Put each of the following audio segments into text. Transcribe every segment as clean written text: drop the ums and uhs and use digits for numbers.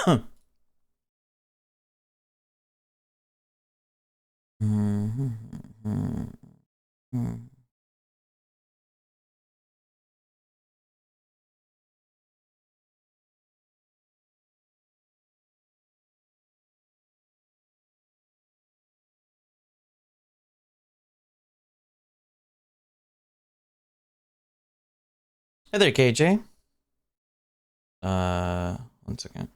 Hey there, KJ. One second.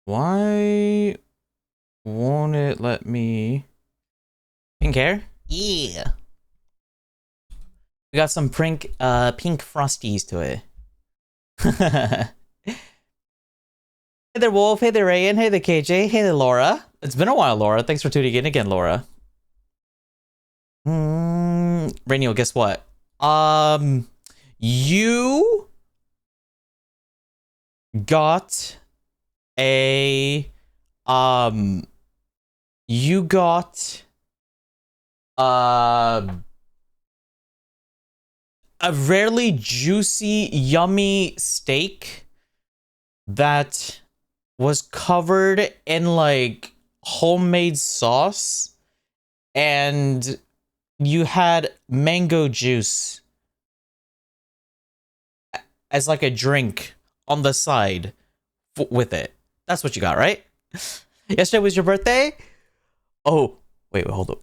Why won't it let me pink hair? Yeah. We got some pink frosties to it. Hey there, Wolf. Hey there, Rayan. Hey there, KJ. Hey there, Laura. It's been a while, Laura. Thanks for tuning in again, Laura. Rainiel, guess what? You got a you got a rarely juicy, yummy steak that was covered in like homemade sauce, and you had mango juice as like a drink on the side with it. That's what you got, right? Yesterday was your birthday? Oh, wait, hold up.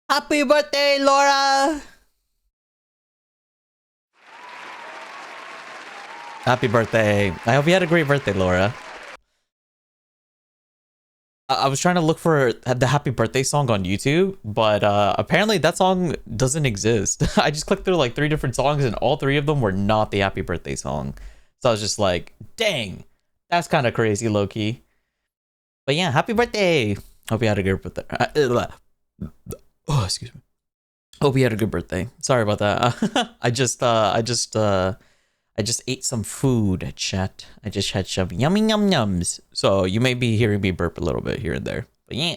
Happy birthday, Laura! Happy birthday. I hope you had a great birthday, Laura. I was trying to look for the happy birthday song on YouTube, but apparently that song doesn't exist. I just clicked through like 3 different songs and all 3 of them were not the happy birthday song. So I was just like, dang, that's kind of crazy, low-key. But yeah, happy birthday. Hope you had a good birthday. Oh, excuse me. Hope you had a good birthday. Sorry about that. I just ate some food, chat. I just had some yummy yum yums. So you may be hearing me burp a little bit here and there. But yeah.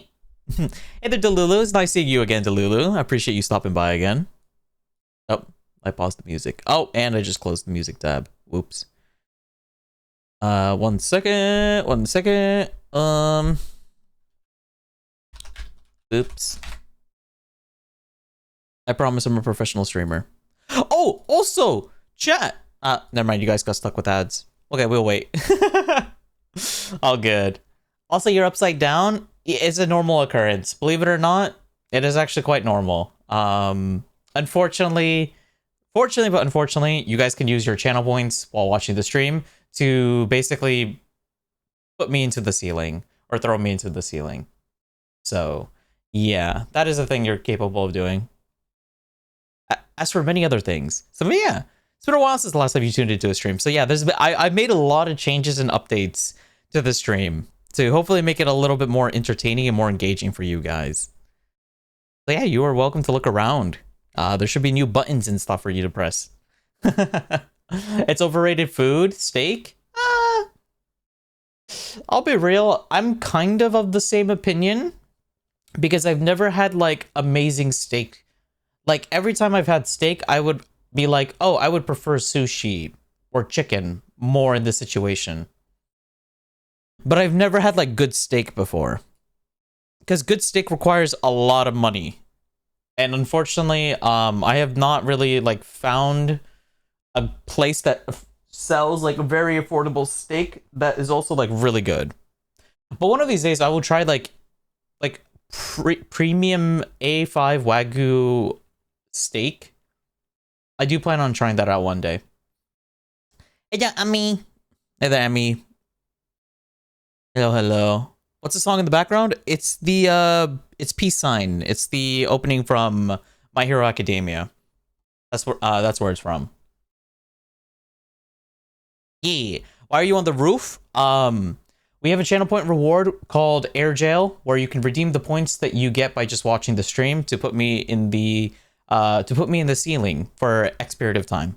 Hey there, Delulu. It's nice seeing you again, Delulu. I appreciate you stopping by again. Oh, I paused the music. Oh, and I just closed the music tab. Whoops. 1 second. 1 second. Oops. I promise I'm a professional streamer. Oh, also, chat. Never mind. You guys got stuck with ads. Okay, we'll wait. All good. Also, you're upside down. It's a normal occurrence. Believe it or not, it is actually quite normal. Unfortunately, but unfortunately, you guys can use your channel points while watching the stream to basically put me into the ceiling or throw me into the ceiling. So, yeah, that is a thing you're capable of doing. As for many other things. So, yeah. It's been a while since the last time you tuned into a stream. So yeah, I've made a lot of changes and updates to the stream to hopefully make it a little bit more entertaining and more engaging for you guys. So yeah, you are welcome to look around. There should be new buttons and stuff for you to press. It's overrated food, steak. I'll be real, I'm kind of the same opinion because I've never had like amazing steak. Like every time I've had steak, I would be like, oh, I would prefer sushi or chicken more in this situation. But I've never had like good steak before. Because good steak requires a lot of money. And unfortunately, I have not really like found a place that sells like a very affordable steak that is also like really good. But one of these days I will try like premium A5 Wagyu steak. I do plan on trying that out one day. Hey there, Ami. Hey there, Ami. Hello, hello. What's the song in the background? It's the it's Peace Sign. It's the opening from My Hero Academia. That's where it's from. Yeah. Why are you on the roof? We have a channel point reward called Air Jail, where you can redeem the points that you get by just watching the stream to put me in the to put me in the ceiling for X period of time.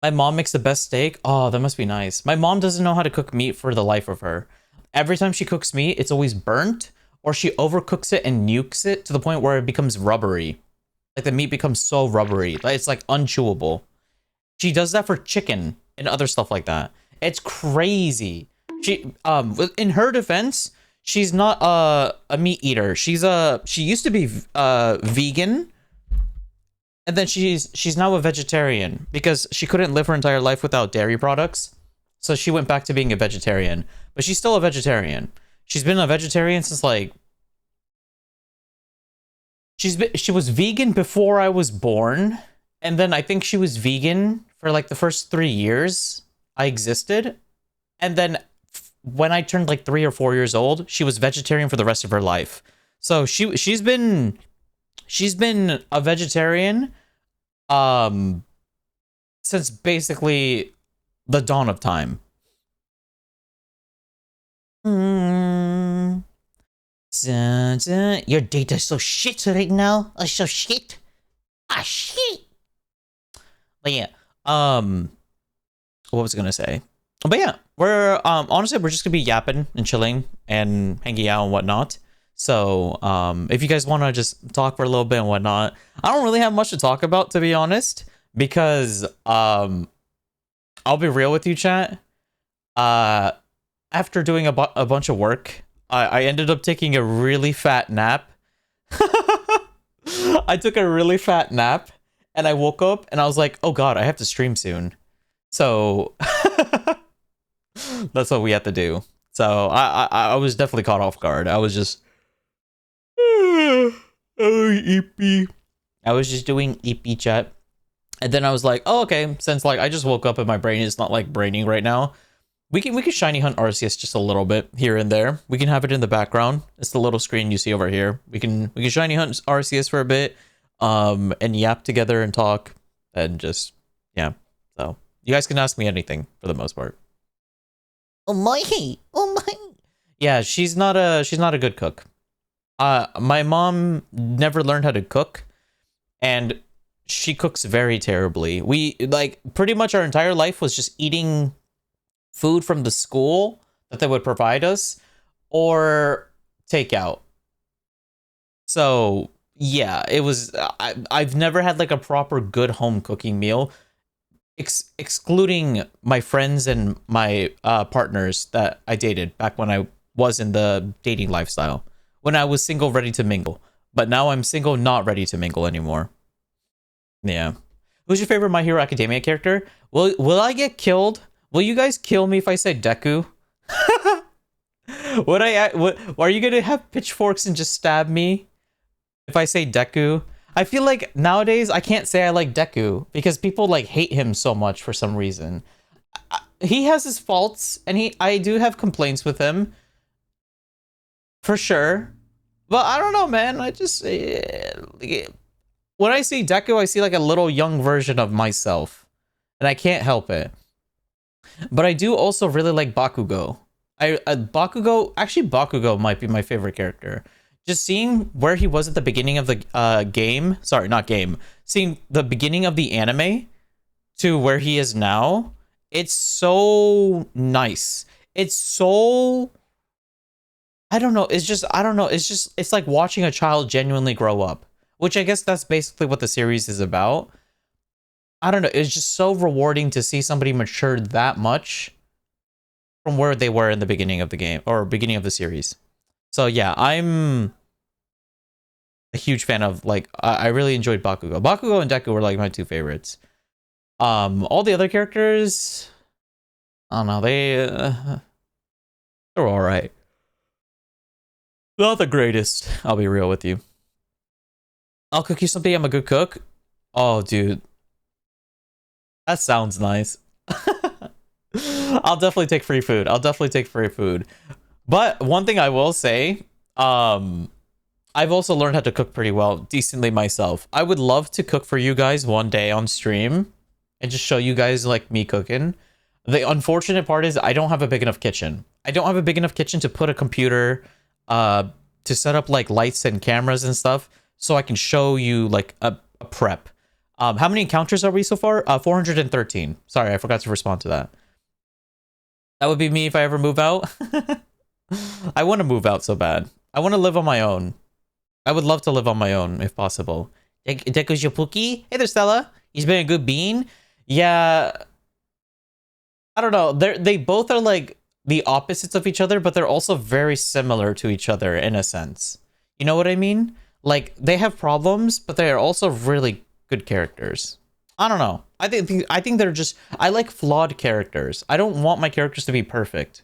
My mom makes the best steak. Oh, that must be nice. My mom doesn't know how to cook meat for the life of her. Every time she cooks meat, it's always burnt, or she overcooks it and nukes it to the point where it becomes rubbery. Like the meat becomes so rubbery. It's like unchewable. She does that for chicken and other stuff like that. It's crazy. She in her defense, she's not a meat eater. She used to be vegan, and then she's now a vegetarian because she couldn't live her entire life without dairy products. So she went back to being a vegetarian, but she's still a vegetarian. She's been a vegetarian since like she was vegan before I was born, and then I think she was vegan for like the first 3 years I existed, and then when I turned like 3 or 4 years old, she was vegetarian for the rest of her life. So she's been a vegetarian since basically the dawn of time. Your data's so shit right now. So shit. Ah, shit. But yeah, what was I gonna say? But yeah, we're honestly we're just gonna be yapping and chilling and hanging out and whatnot. So if you guys want to just talk for a little bit and whatnot, I don't really have much to talk about, to be honest, because I'll be real with you, chat. After doing a bunch of work, I ended up taking a really fat nap. I took a really fat nap, and I woke up and I was like, oh god, I have to stream soon. So that's what we had to do. So I was definitely caught off guard. I was just oh, EP. I was just doing EP chat. And then I was like, oh, okay, since like I just woke up and my brain is not like braining right now, we can shiny hunt RCS just a little bit here and there. We can have it in the background. It's the little screen you see over here. We can shiny hunt RCS for a bit, and yap together and talk and just yeah. So you guys can ask me anything for the most part. Oh my. Yeah, she's not a good cook. My mom never learned how to cook, and she cooks very terribly. We like pretty much our entire life was just eating food from the school that they would provide us or takeout. So yeah, it was. I've never had like a proper good home cooking meal, excluding my friends and my partners that I dated back when I was in the dating lifestyle. When I was single, ready to mingle. But now I'm single, not ready to mingle anymore. Yeah. Who's your favorite My Hero Academia character? Will I get killed? Will you guys kill me if I say Deku? Are you gonna have pitchforks and just stab me if I say Deku? I feel like nowadays I can't say I like Deku because people like hate him so much for some reason. He has his faults, and I do have complaints with him. For sure. But I don't know, man. I just when I see Deku, I see like a little young version of myself, and I can't help it. But I do also really like Bakugo. Bakugo might be my favorite character. Just seeing where he was at the beginning of the game. Sorry, not game. Seeing the beginning of the anime to where he is now. It's so nice. It's so. I don't know. It's like watching a child genuinely grow up, which I guess that's basically what the series is about. I don't know. It's just so rewarding to see somebody mature that much from where they were in the beginning of the game or beginning of the series. So yeah, I'm a huge fan of like, I really enjoyed Bakugo. Bakugo and Deku were like my two favorites. All the other characters, I don't know. They're all right. Not the greatest, I'll be real with you. I'll cook you something, I'm a good cook. Oh, dude. That sounds nice. I'll definitely take free food. But one thing I will say, I've also learned how to cook pretty well, decently myself. I would love to cook for you guys one day on stream and just show you guys like me cooking. The unfortunate part is I don't have a big enough kitchen. I don't have a big enough kitchen to put a computer, to set up like lights and cameras and stuff, so I can show you like a prep. How many encounters are we so far? 413. Sorry, I forgot to respond to that. That would be me if I ever move out. I want to move out so bad. I want to live on my own. I would love to live on my own if possible. Deko's your Pookie. Hey there, Stella. He's been a good bean. Yeah. I don't know. They both are like the opposites of each other, but they're also very similar to each other in a sense. You know what I mean? Like, they have problems, but they are also really good characters. I don't know. I think they're just... I like flawed characters. I don't want my characters to be perfect.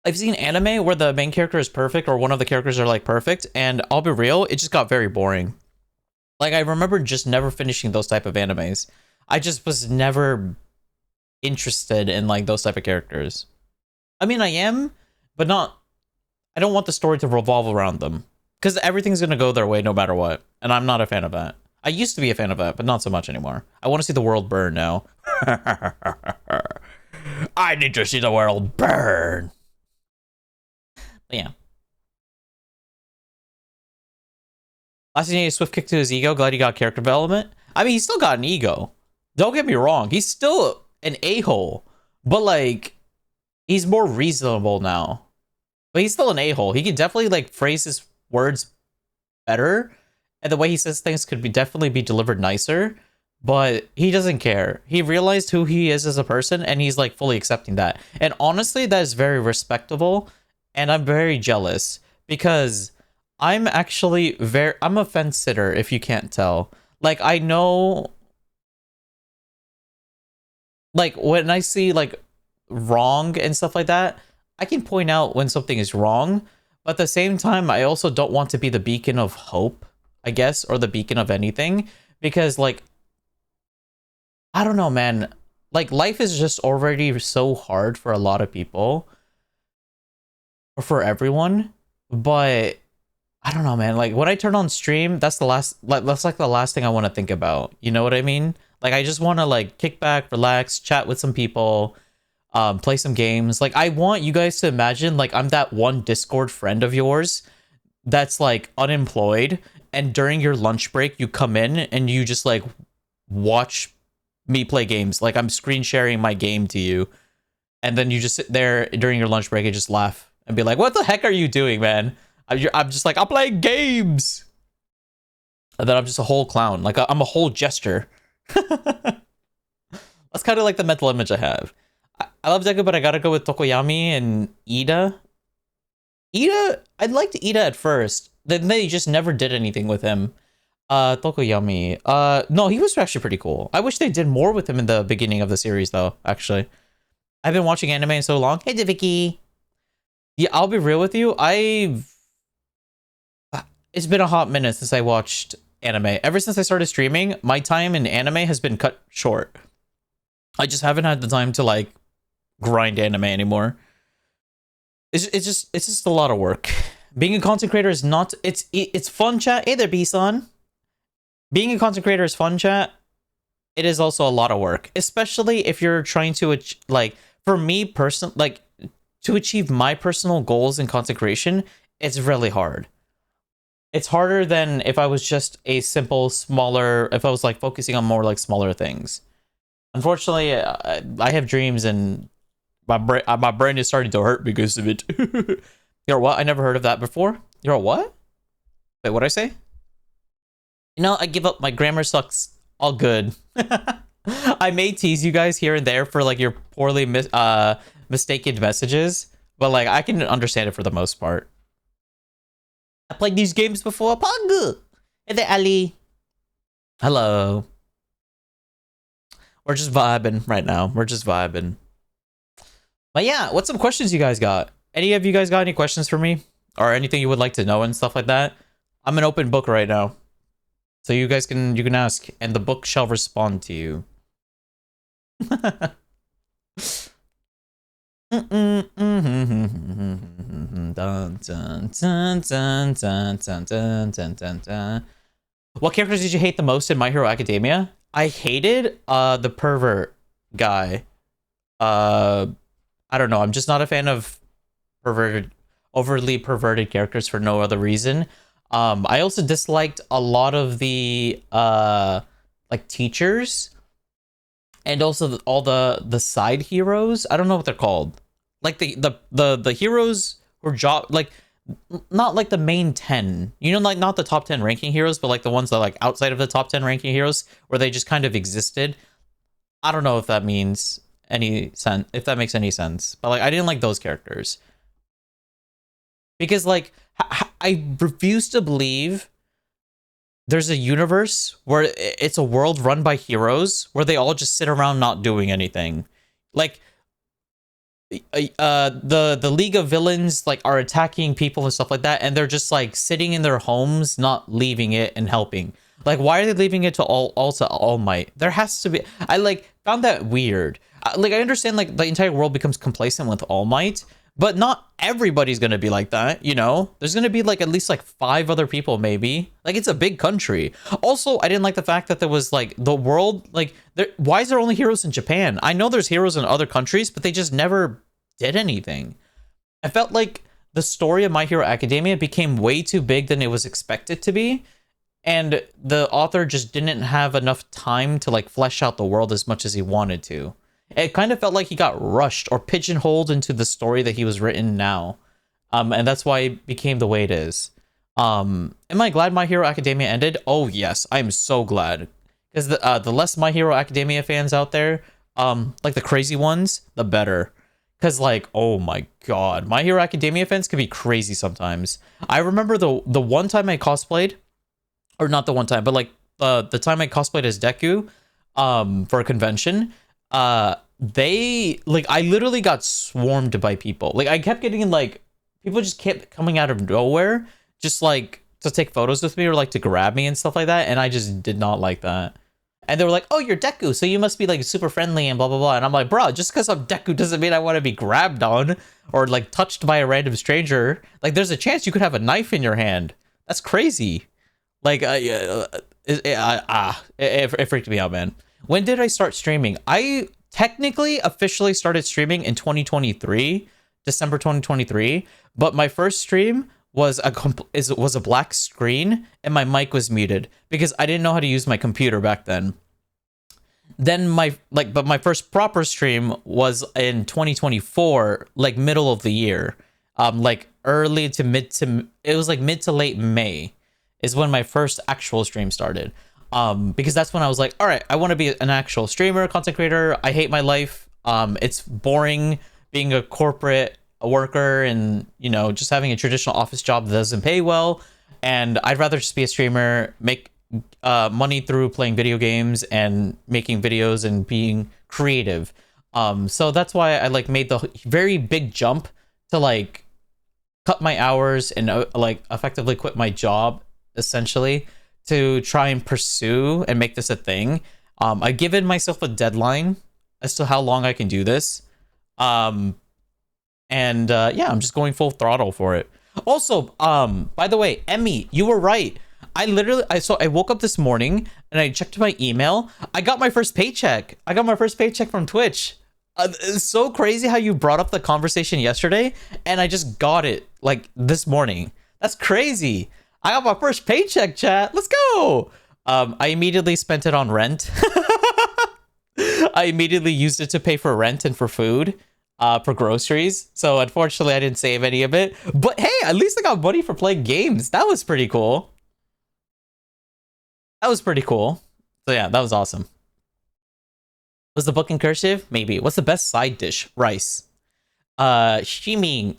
I've seen anime where the main character is perfect or one of the characters are like perfect, and I'll be real, it just got very boring. Like, I remember just never finishing those type of animes. I just was never interested in like those type of characters. I mean, I am, but not... I don't want the story to revolve around them. Because everything's going to go their way no matter what. And I'm not a fan of that. I used to be a fan of that, but not so much anymore. I want to see the world burn now. I need to see the world burn. But yeah. Last thing, a swift kick to his ego. Glad he got character development. I mean, he's still got an ego. Don't get me wrong. He's still an a-hole. But like, he's more reasonable now. But he's still an a-hole. He can definitely like phrase his words better. And the way he says things could definitely be delivered nicer. But he doesn't care. He realized who he is as a person, and he's like fully accepting that. And honestly, that is very respectable. And I'm very jealous because I'm actually I'm a fence sitter, if you can't tell. Like, I know, like, when I see like wrong and stuff like that, I can point out when something is wrong. But at the same time, I also don't want to be the beacon of hope, I guess, or the beacon of anything. Because, like, I don't know, man. Like, life is just already so hard for a lot of people. Or for everyone. But I don't know, man. Like, when I turn on stream, that's like the last thing I want to think about. You know what I mean? Like, I just want to like kick back, relax, chat with some people, play some games. Like, I want you guys to imagine like I'm that one Discord friend of yours that's like unemployed, and during your lunch break you come in and you just like watch me play games. Like, I'm screen sharing my game to you, and then you just sit there during your lunch break and just laugh and be like, what the heck are you doing, man? I'm just like, I'm playing games. And then I'm just a whole clown. Like, I'm a whole jester. That's kind of like the mental image I have. I love Deku, but I gotta go with Tokoyami and Ida. I liked Ida at first. Then they just never did anything with him. Tokoyami. No, he was actually pretty cool. I wish they did more with him in the beginning of the series, though, actually. I've been watching anime in so long. Hey, Vicky. Yeah, I'll be real with you. It's been a hot minute since I watched anime. Ever since I started streaming, my time in anime has been cut short. I just haven't had the time to like grind anime anymore. It's just a lot of work. Being a content creator is not... It's fun, chat. Hey there, B-san. Being a content creator is fun, chat. It is also a lot of work, especially if you're trying to like, for me personally, like, to achieve my personal goals in content creation, it's really hard. It's harder than if I was just a simple, smaller, if I was like focusing on more like smaller things. Unfortunately, I have dreams and my brain is starting to hurt because of it. You're what? I never heard of that before. You're a what? Wait, what'd I say? You know, I give up. My grammar sucks. All good. I may tease you guys here and there for like your poorly mistaken messages, but like I can understand it for the most part. I played these games before. Pog! Hey there, Ali. Hello. We're just vibing right now. We're just vibing. But yeah, what's some questions you guys got? Any of you guys got any questions for me? Or anything you would like to know and stuff like that? I'm an open book right now. So you guys can ask and the book shall respond to you. What characters did you hate the most in My Hero Academia? I hated the pervert guy. I don't know. I'm just not a fan of perverted. overly perverted characters for no other reason. I also disliked a lot of the like teachers, and also all the side heroes. I don't know what they're called. Like the heroes who job like not like the main 10, you know, like not the top 10 ranking heroes, but like the ones that like outside of the top 10 ranking heroes where they just kind of existed. I don't know if that means any sense, if that makes any sense, but like I didn't like those characters because like I refuse to believe there's a universe where it's a world run by heroes where they all just sit around not doing anything. Like the League of Villains like are attacking people and stuff like that, and they're just like sitting in their homes not leaving it and helping. Like, why are they leaving it to All Might? There has to be. I like found that weird. Like, I understand like the entire world becomes complacent with All Might, but not everybody's gonna be like that, you know? There's gonna be like at least like 5 other people, maybe. Like, it's a big country. Also, I didn't like the fact that there was like the world, like, why is there only heroes in Japan? I know there's heroes in other countries, but they just never did anything. I felt like the story of My Hero Academia became way too big than it was expected to be, and the author just didn't have enough time to like flesh out the world as much as he wanted to. It kind of felt like he got rushed or pigeonholed into the story that he was written now. And that's why it became the way it is. Am I glad My Hero Academia ended? Oh yes, I'm so glad. Because the less My Hero Academia fans out there, like the crazy ones, the better. Because like, oh my god, My Hero Academia fans can be crazy sometimes. I remember the one time I cosplayed, or not the one time, but like the time I cosplayed as Deku for a convention. They like, I literally got swarmed by people. Like, I kept getting like, people just kept coming out of nowhere just like to take photos with me or like to grab me and stuff like that, and I just did not like that. And they were like, oh, you're Deku, so you must be like super friendly and blah blah blah. And I'm like, bro, just because I'm Deku doesn't mean I want to be grabbed on or like touched by a random stranger. Like, there's a chance you could have a knife in your hand. That's crazy. Like, it freaked me out, man. When did I start streaming? I technically officially started streaming in 2023, December 2023, but my first stream was a black screen and my mic was muted because I didn't know how to use my computer back then. Then but my first proper stream was in 2024, like middle of the year. Like early to mid to, it was like mid to late May is when my first actual stream started. Because that's when I was like, all right, I want to be an actual streamer, content creator. I hate my life. It's boring being a corporate worker and, you know, just having a traditional office job that doesn't pay well. And I'd rather just be a streamer, make money through playing video games and making videos and being creative. So that's why I like made the very big jump to like cut my hours and like effectively quit my job essentially to try and pursue and make this a thing. I've given myself a deadline as to how long I can do this. Yeah, I'm just going full throttle for it. Also, by the way, Emmy, you were right. I woke up this morning and I checked my email. I got my first paycheck. I got my first paycheck from Twitch. It's so crazy how you brought up the conversation yesterday and I just got it like this morning. That's crazy. I got my first paycheck, chat. Let's go. I immediately spent it on rent. I immediately used it to pay for rent and for food, for groceries. So unfortunately, I didn't save any of it. But hey, at least I got money for playing games. That was pretty cool. That was pretty cool. So yeah, that was awesome. Was the book in cursive? Maybe. What's the best side dish? Rice. Shiming.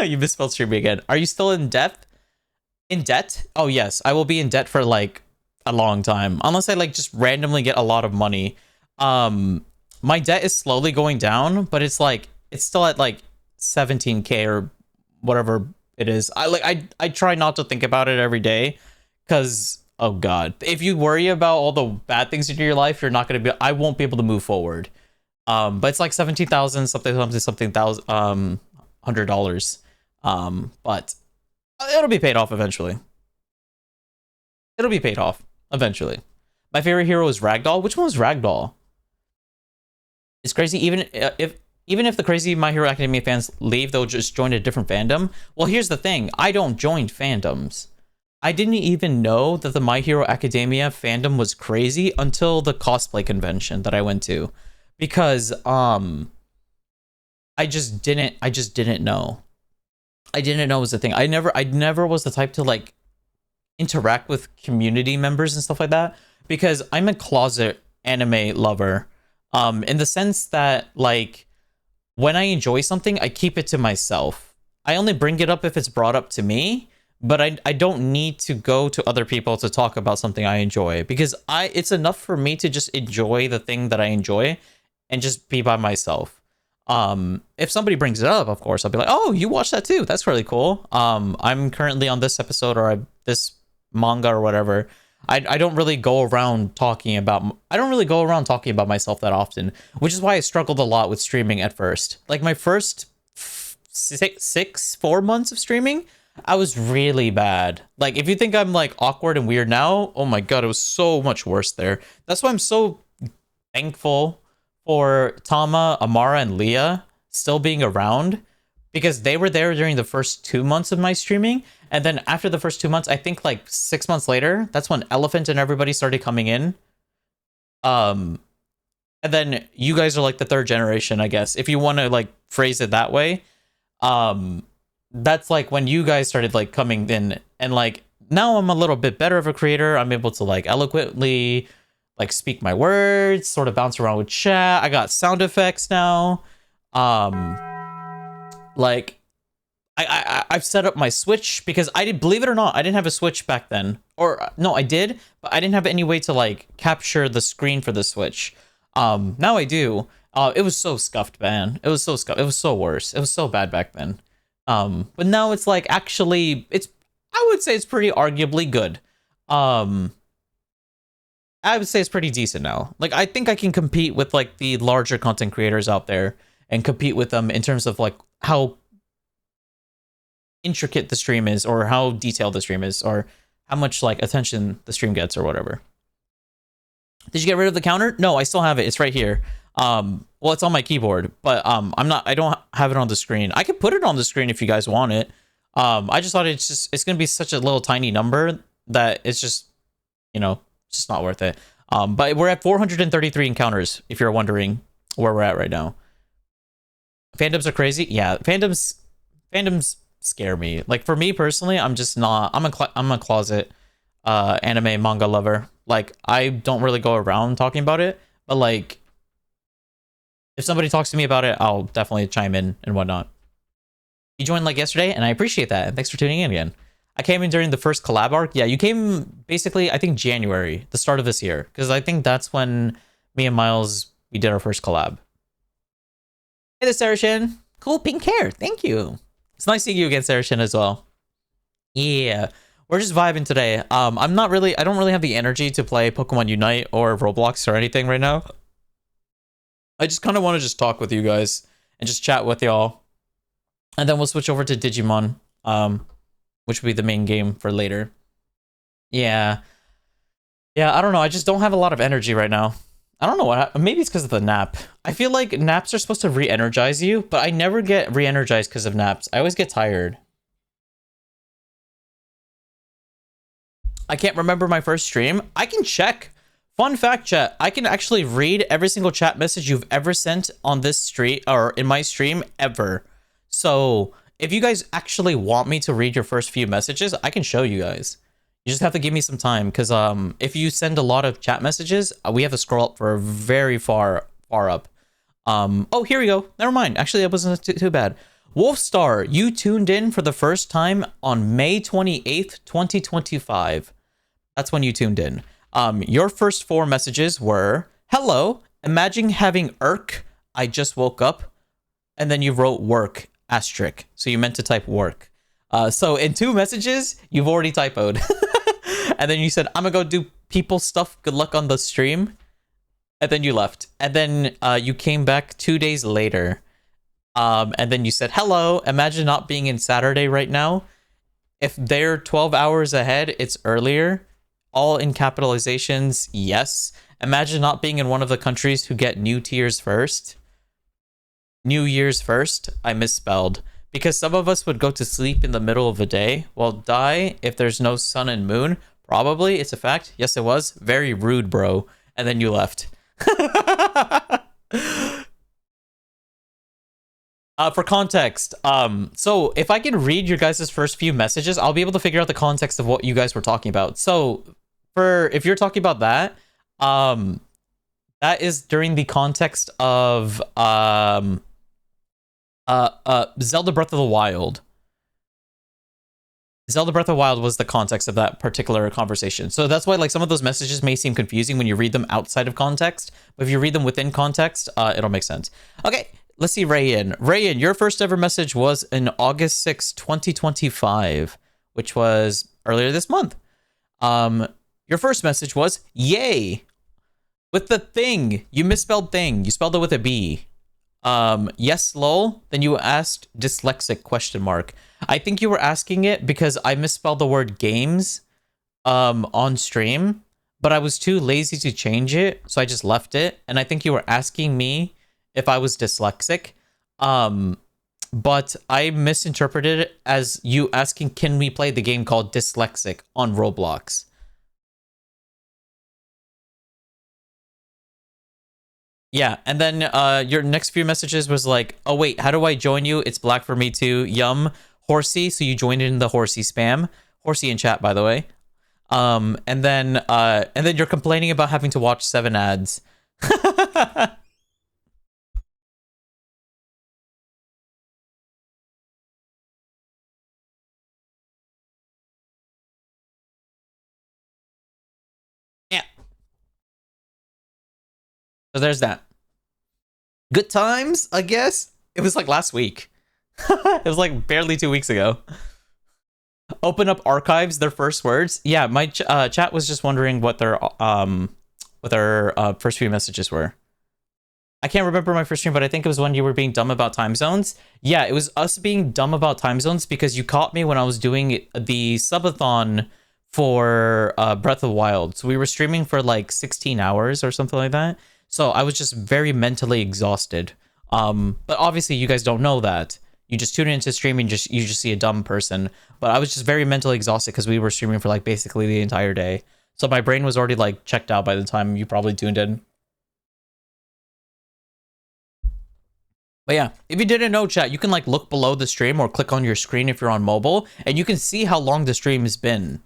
You misspelled streaming again. Are you still in debt? In debt? Oh yes, I will be in debt for like a long time unless I like just randomly get a lot of money. My debt is slowly going down, but it's like it's still at like 17k or whatever it is. I try not to think about it every day because oh god, if you worry about all the bad things in your life, you're not gonna be. I won't be able to move forward. But it's like 17,000 something $100. But it'll be paid off eventually. It'll be paid off eventually. My favorite hero is Ragdoll. Which one was Ragdoll? It's crazy. Even if even if the crazy My Hero Academia fans leave, they'll just join a different fandom. Well, here's the thing. I don't join fandoms. I didn't even know that the My Hero Academia fandom was crazy until the cosplay convention that I went to. Because I just didn't know. I didn't know it was a thing. I never was the type to like interact with community members and stuff like that, because I'm a closet anime lover. In the sense that like when I enjoy something, I keep it to myself. I only bring it up if it's brought up to me, but I don't need to go to other people to talk about something I enjoy, because it's enough for me to just enjoy the thing that I enjoy and just be by myself. If somebody brings it up, of course, I'll be like, oh, you watched that too. That's really cool. I'm currently on this episode or this manga or whatever. I don't really go around talking about myself that often, which is why I struggled a lot with streaming at first. Like my first 4 months of streaming, I was really bad. Like if you think I'm like awkward and weird now, oh my god, it was so much worse there. That's why I'm so thankful for Tama, Amara, and Leah still being around, because they were there during the first 2 months of my streaming. And then after the first 2 months, I think like 6 months later, that's when Elephant and everybody started coming in. And then you guys are like the third generation, I guess, if you want to like phrase it that way. That's like when you guys started like coming in, and like now I'm a little bit better of a creator. I'm able to like eloquently like speak my words, sort of bounce around with chat. I got sound effects now. Like I've set up my Switch, because I did, believe it or not, I didn't have a Switch back then. Or no, I did, but I didn't have any way to like capture the screen for the Switch. Now I do. It was so scuffed, man. It was so scuffed. It was so worse. It was so bad back then. But now it's like actually I would say it's pretty arguably good. I would say it's pretty decent now. Like, I think I can compete with like the larger content creators out there and compete with them in terms of like how intricate the stream is, or how detailed the stream is, or how much like attention the stream gets or whatever. Did you get rid of the counter? No, I still have it. It's right here. Well, it's on my keyboard, but I don't have it on the screen. I could put it on the screen if you guys want it. I just thought it's gonna be such a little tiny number that it's just, it's just not worth it. But we're at 433 encounters, if you're wondering where we're at right now. Fandoms are crazy. Yeah, fandoms scare me. Like for me personally, I'm just not. I'm a closet anime manga lover. Like I don't really go around talking about it, but like if somebody talks to me about it, I'll definitely chime in and whatnot. You joined like yesterday, and I appreciate that. And thanks for tuning in again. I came in during the first collab arc. Yeah, you came basically, I think January, the start of this year, because I think that's when me and Miles, we did our first collab. Hey there, Sarashin. Cool pink hair. Thank you. It's nice seeing you again, Sarashin, as well. Yeah, we're just vibing today. I don't really have the energy to play Pokemon Unite or Roblox or anything right now. I just kind of want to just talk with you guys and just chat with y'all. And then we'll switch over to Digimon, which will be the main game for later. Yeah, I don't know. I just don't have a lot of energy right now. I don't know what. Maybe it's because of the nap. I feel like naps are supposed to re-energize you, but I never get re-energized because of naps. I always get tired. I can't remember my first stream. I can check. Fun fact, chat. I can actually read every single chat message you've ever sent on this stream or in my stream ever. So if you guys actually want me to read your first few messages, I can show you guys. You just have to give me some time, because if you send a lot of chat messages, we have to scroll up for very far up. Oh, here we go. Never mind. Actually, that wasn't too bad. Wolfstar, you tuned in for the first time on May 28th, 2025. That's when you tuned in. Your first 4 messages were, hello, imagine having irk, I just woke up. And then you wrote work, asterisk. So you meant to type work. So in 2 messages, you've already typoed. And then you said, I'm gonna go do people stuff. Good luck on the stream. And then you left. And then you came back 2 days later. And then you said, hello, imagine not being in Saturday right now. If they're 12 hours ahead, it's earlier. All in capitalizations, yes. Imagine not being in one of the countries who get new tiers first. New Year's first, I misspelled. Because some of us would go to sleep in the middle of the day, while die if there's no sun and moon. Probably, it's a fact. Yes, it was. Very rude, bro. And then you left. For context, so if I can read your guys' first few messages, I'll be able to figure out the context of what you guys were talking about. So, if you're talking about that, that is during the context of Zelda Breath of the Wild. Zelda Breath of the Wild was the context of that particular conversation. So that's why like some of those messages may seem confusing when you read them outside of context. But if you read them within context, it'll make sense. Okay, let's see Rayan. Rayan, your first ever message was in August 6, 2025, which was earlier this month. Your first message was, yay! With the thing. You misspelled thing. You spelled it with a B. Yes, lol. Then you asked dyslexic question mark. I think you were asking it because I misspelled the word games on stream, but I was too lazy to change it, so I just left it. And I think you were asking me if I was dyslexic. But I misinterpreted it as you asking, can we play the game called Dyslexic on Roblox? Yeah, and then your next few messages was like, oh wait, how do I join you? It's black for me too. Yum. Horsey, so you joined in the Horsey spam. Horsey in chat, by the way. And then you're complaining about having to watch 7 ads. Yeah. So there's that. Good times, I guess. It was like last week. It was like barely 2 weeks ago. Open up archives, their first words. Yeah, my chat was just wondering what their first few messages were. I can't remember my first stream, but I think it was when you were being dumb about time zones. Yeah, it was us being dumb about time zones because you caught me when I was doing the subathon for Breath of the Wild. So we were streaming for like 16 hours or something like that. So I was just very mentally exhausted. But obviously you guys don't know that. You just tune into streaming, you just see a dumb person. But I was just very mentally exhausted because we were streaming for like basically the entire day. So my brain was already like checked out by the time you probably tuned in. But yeah, if you didn't know, chat, you can like look below the stream or click on your screen if you're on mobile, and you can see how long the stream has been.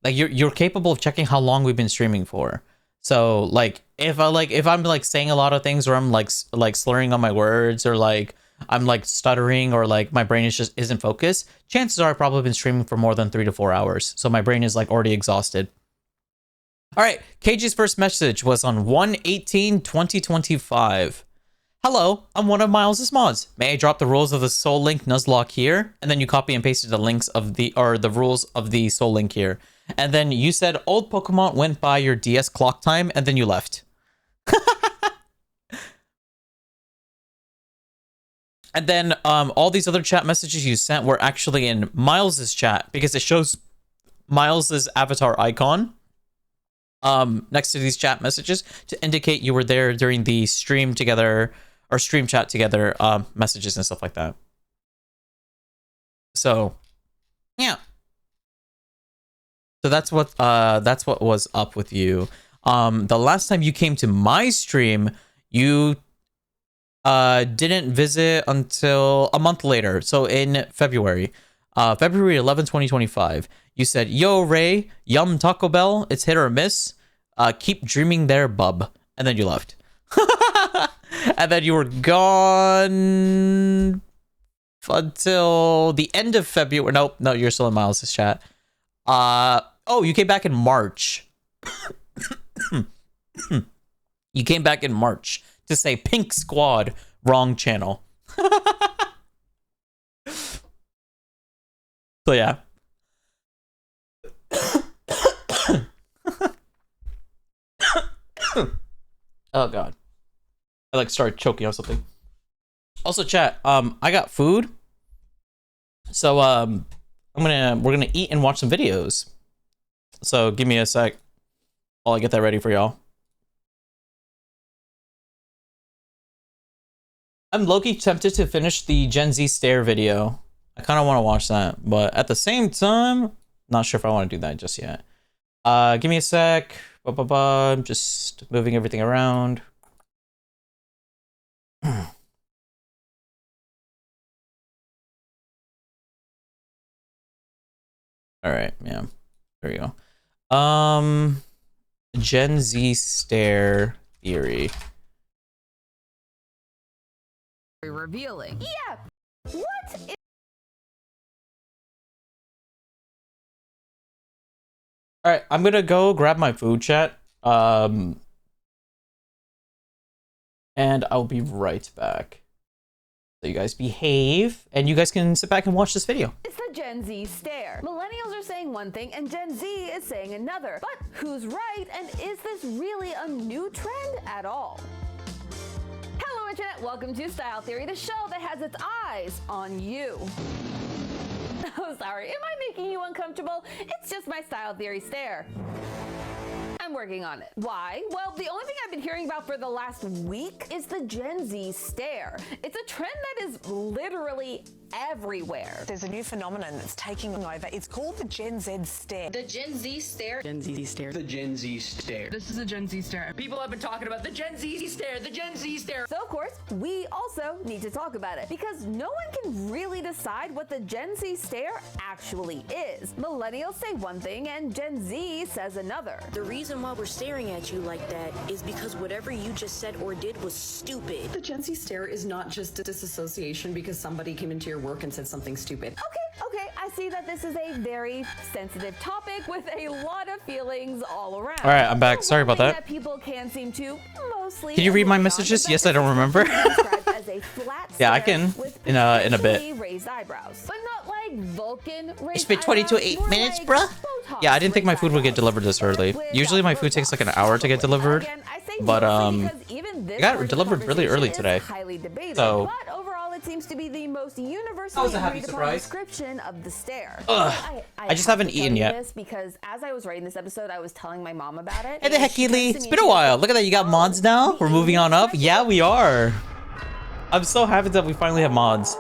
Like you're capable of checking how long we've been streaming for. So like if I'm like saying a lot of things, or I'm like slurring on my words, or like I'm like stuttering, or like my brain isn't focused, chances are I've probably been streaming for more than 3 to 4 hours. So my brain is like already exhausted. All right, KG's first message was on 1/18/2025. Hello, I'm one of Miles' mods. May I drop the rules of the Soul Link Nuzlocke here? And then you copy and pasted the links of the rules of the Soul Link here. And then you said old Pokemon went by your DS clock time, and then you left. And then all these other chat messages you sent were actually in Miles' chat because it shows Miles' avatar icon next to these chat messages to indicate you were there during the stream together or stream chat together messages and stuff like that. So yeah, so that's what was up with you. The last time you came to my stream, you didn't visit until a month later, so in February 11, 2025. You said, yo Ray, yum Taco Bell, it's hit or miss, keep dreaming there bub, and then you left. And then you were gone until the end of February. No, you're still in Miles' chat. Oh, you came back in March. You came back in March to say Pink Squad, wrong channel. So yeah. Oh god. I like started choking on something. Also chat, I got food. So we're gonna eat and watch some videos. So give me a sec while I get that ready for y'all. I'm low-key tempted to finish the Gen Z stare video. I kind of want to watch that, but at the same time, not sure if I want to do that just yet. Give me a sec. I'm just moving everything around. All right, yeah. There we go. Gen Z stare theory. Revealing. Yeah. What? All right, I'm gonna go grab my food, chat. And I'll be right back. So you guys behave, and you guys can sit back and watch this video. It's the Gen Z stare. Millennials are saying one thing, and Gen Z is saying another. But who's right, and is this really a new trend at all? Hello, Internet. Welcome to Style Theory, the show that has its eyes on you. Oh, sorry. Am I making you uncomfortable? It's just my Style Theory stare. I'm working on it. Why? Well, the only thing I've been hearing about for the last week is the Gen Z stare. It's a trend that is literally everywhere. There's a new phenomenon that's taking over. It's called the Gen Z stare. The Gen Z stare. Gen Z stare. The Gen Z stare. This is a Gen Z stare. People have been talking about the Gen Z stare, the Gen Z stare. So, of course, we also need to talk about it because no one can really decide what the Gen Z stare actually is. Millennials say one thing and Gen Z says another. The reason why we're staring at you like that is because whatever you just said or did was stupid. The Gen Z stare is not just a disassociation because somebody came into your work and said something stupid. Okay, I see that this is a very sensitive topic with a lot of feelings all around. All right, I'm back. Sorry about that. People can seem to mostly. Can you read my messages? Yes, I don't remember. As a flat Yeah, I stare can with in a bit. potentially raised eyebrows, but not like Vulcan raised It's been 22 eyebrows, more minutes, like bruh. Botox Yeah, I didn't think my raised food would get eyebrows. delivered this early. With Usually my food takes like an hour to get delivered, Again, I say but mostly because even this it got part of the delivered really early conversation today. is highly debated, So but overall it seems to be the most That was universally a happy agreed upon surprise. description of the stare. Ugh, I just have haven't to tell eaten you yet. this because as I was writing this episode, I was telling my mom about it. Hey the and heck, she Keely. turns to It's me been a and she while. goes, Look at that, you got "Oh, mods now? the We're moving on up? internet Yeah, we are. I'm so happy that we finally have mods.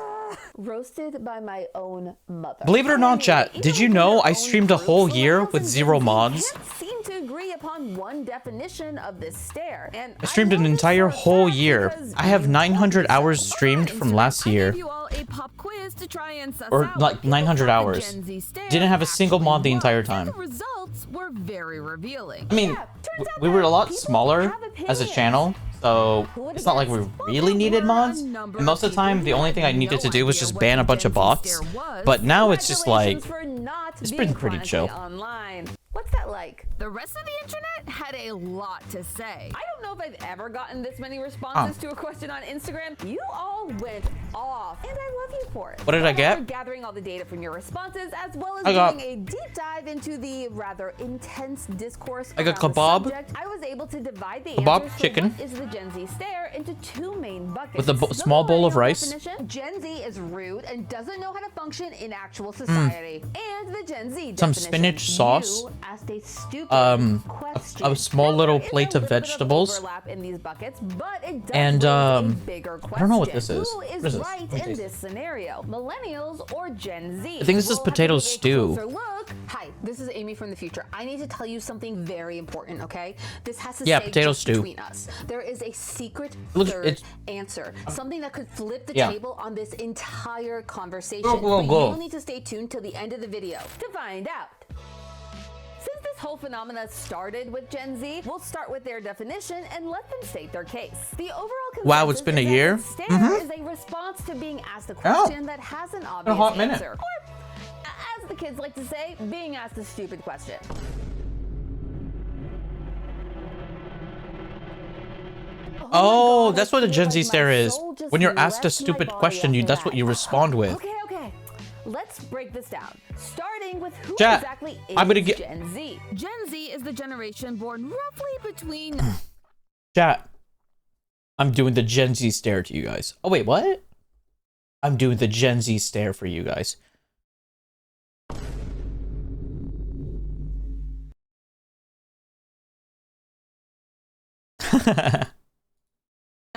Roasted by my own mother. Believe it or not, chat, Even did you within know their I own streamed a groups, whole year millennials with and 0 Gen Z mods? can't seem to agree upon one definition of this stare. And I streamed an know this entire for a whole fact year. because I have you 900 told me hours so. streamed from last I year. gave you all a pop quiz to try and suss Or out like what people 900 thought the hours. Gen Z stare Didn't have a single mod the actually entire was. time. And the results were very revealing. I mean, Yeah, turns out we were a that lot people smaller have as a opinions. channel, so Who would it's not like we guess? really Well, needed there were a mods. number And most of the time, people the who only had thing I needed to no do was idea just what ban the a bunch Gen of Z bots. stare was. But now it's just like, Congratulations for not it's being been pretty chill. chronically online. What's that like? The rest of the internet had a lot to say. I don't know if I've ever gotten this many responses to a question on Instagram. You all went off, and I love you for it. What did I get? After gathering all the data from your responses, as well as I got- doing a deep dive into the rather intense discourse I got around the kebab. subject, I was able to divide the Kebab, answers for chicken. what is the Gen Z stare into 2 main buckets. With a The small bowl of millennial rice. definition, Gen Z is rude and doesn't know how to function in actual society. And the Gen Z Some definition, spinach sauce. you asked a stupid question. a small Now, little there is plate a of little bit vegetables. overlap in these buckets, but it does And, raise a um, bigger question. I don't know what this is. Who is What is this? right Let me in taste this scenario? Millennials or Gen Z? I think this is We'll have to potato take a stew. closer look. Hi, this is Amy from the future. I need to tell you something very important, okay? This has to Yeah, stay potato just stew. between us. There is a secret Looks- third it's- answer. Something that could flip the Yeah. table on this entire conversation. Go. But you'll need to stay tuned till the end of the video to find out. Since this whole phenomena started with Gen Z, we'll start with their definition and let them state their case. The overall Wow, it's consensus been a is that year? the stare is a response to being asked a question that has an obvious hot minute. answer. Or, as the kids like to say, being asked a stupid question. Oh, my God, that's I what a feel Gen Z like my stare is. soul just When you're asked a left my stupid body question, after that's what that. you respond with. Okay. Let's break this down. Starting with who Chat, exactly is I'm gonna get- Gen Z. Gen Z is the generation born roughly between Chat, I'm doing the Gen Z stare to you guys. Oh, wait, what? I'm doing the Gen Z stare for you guys.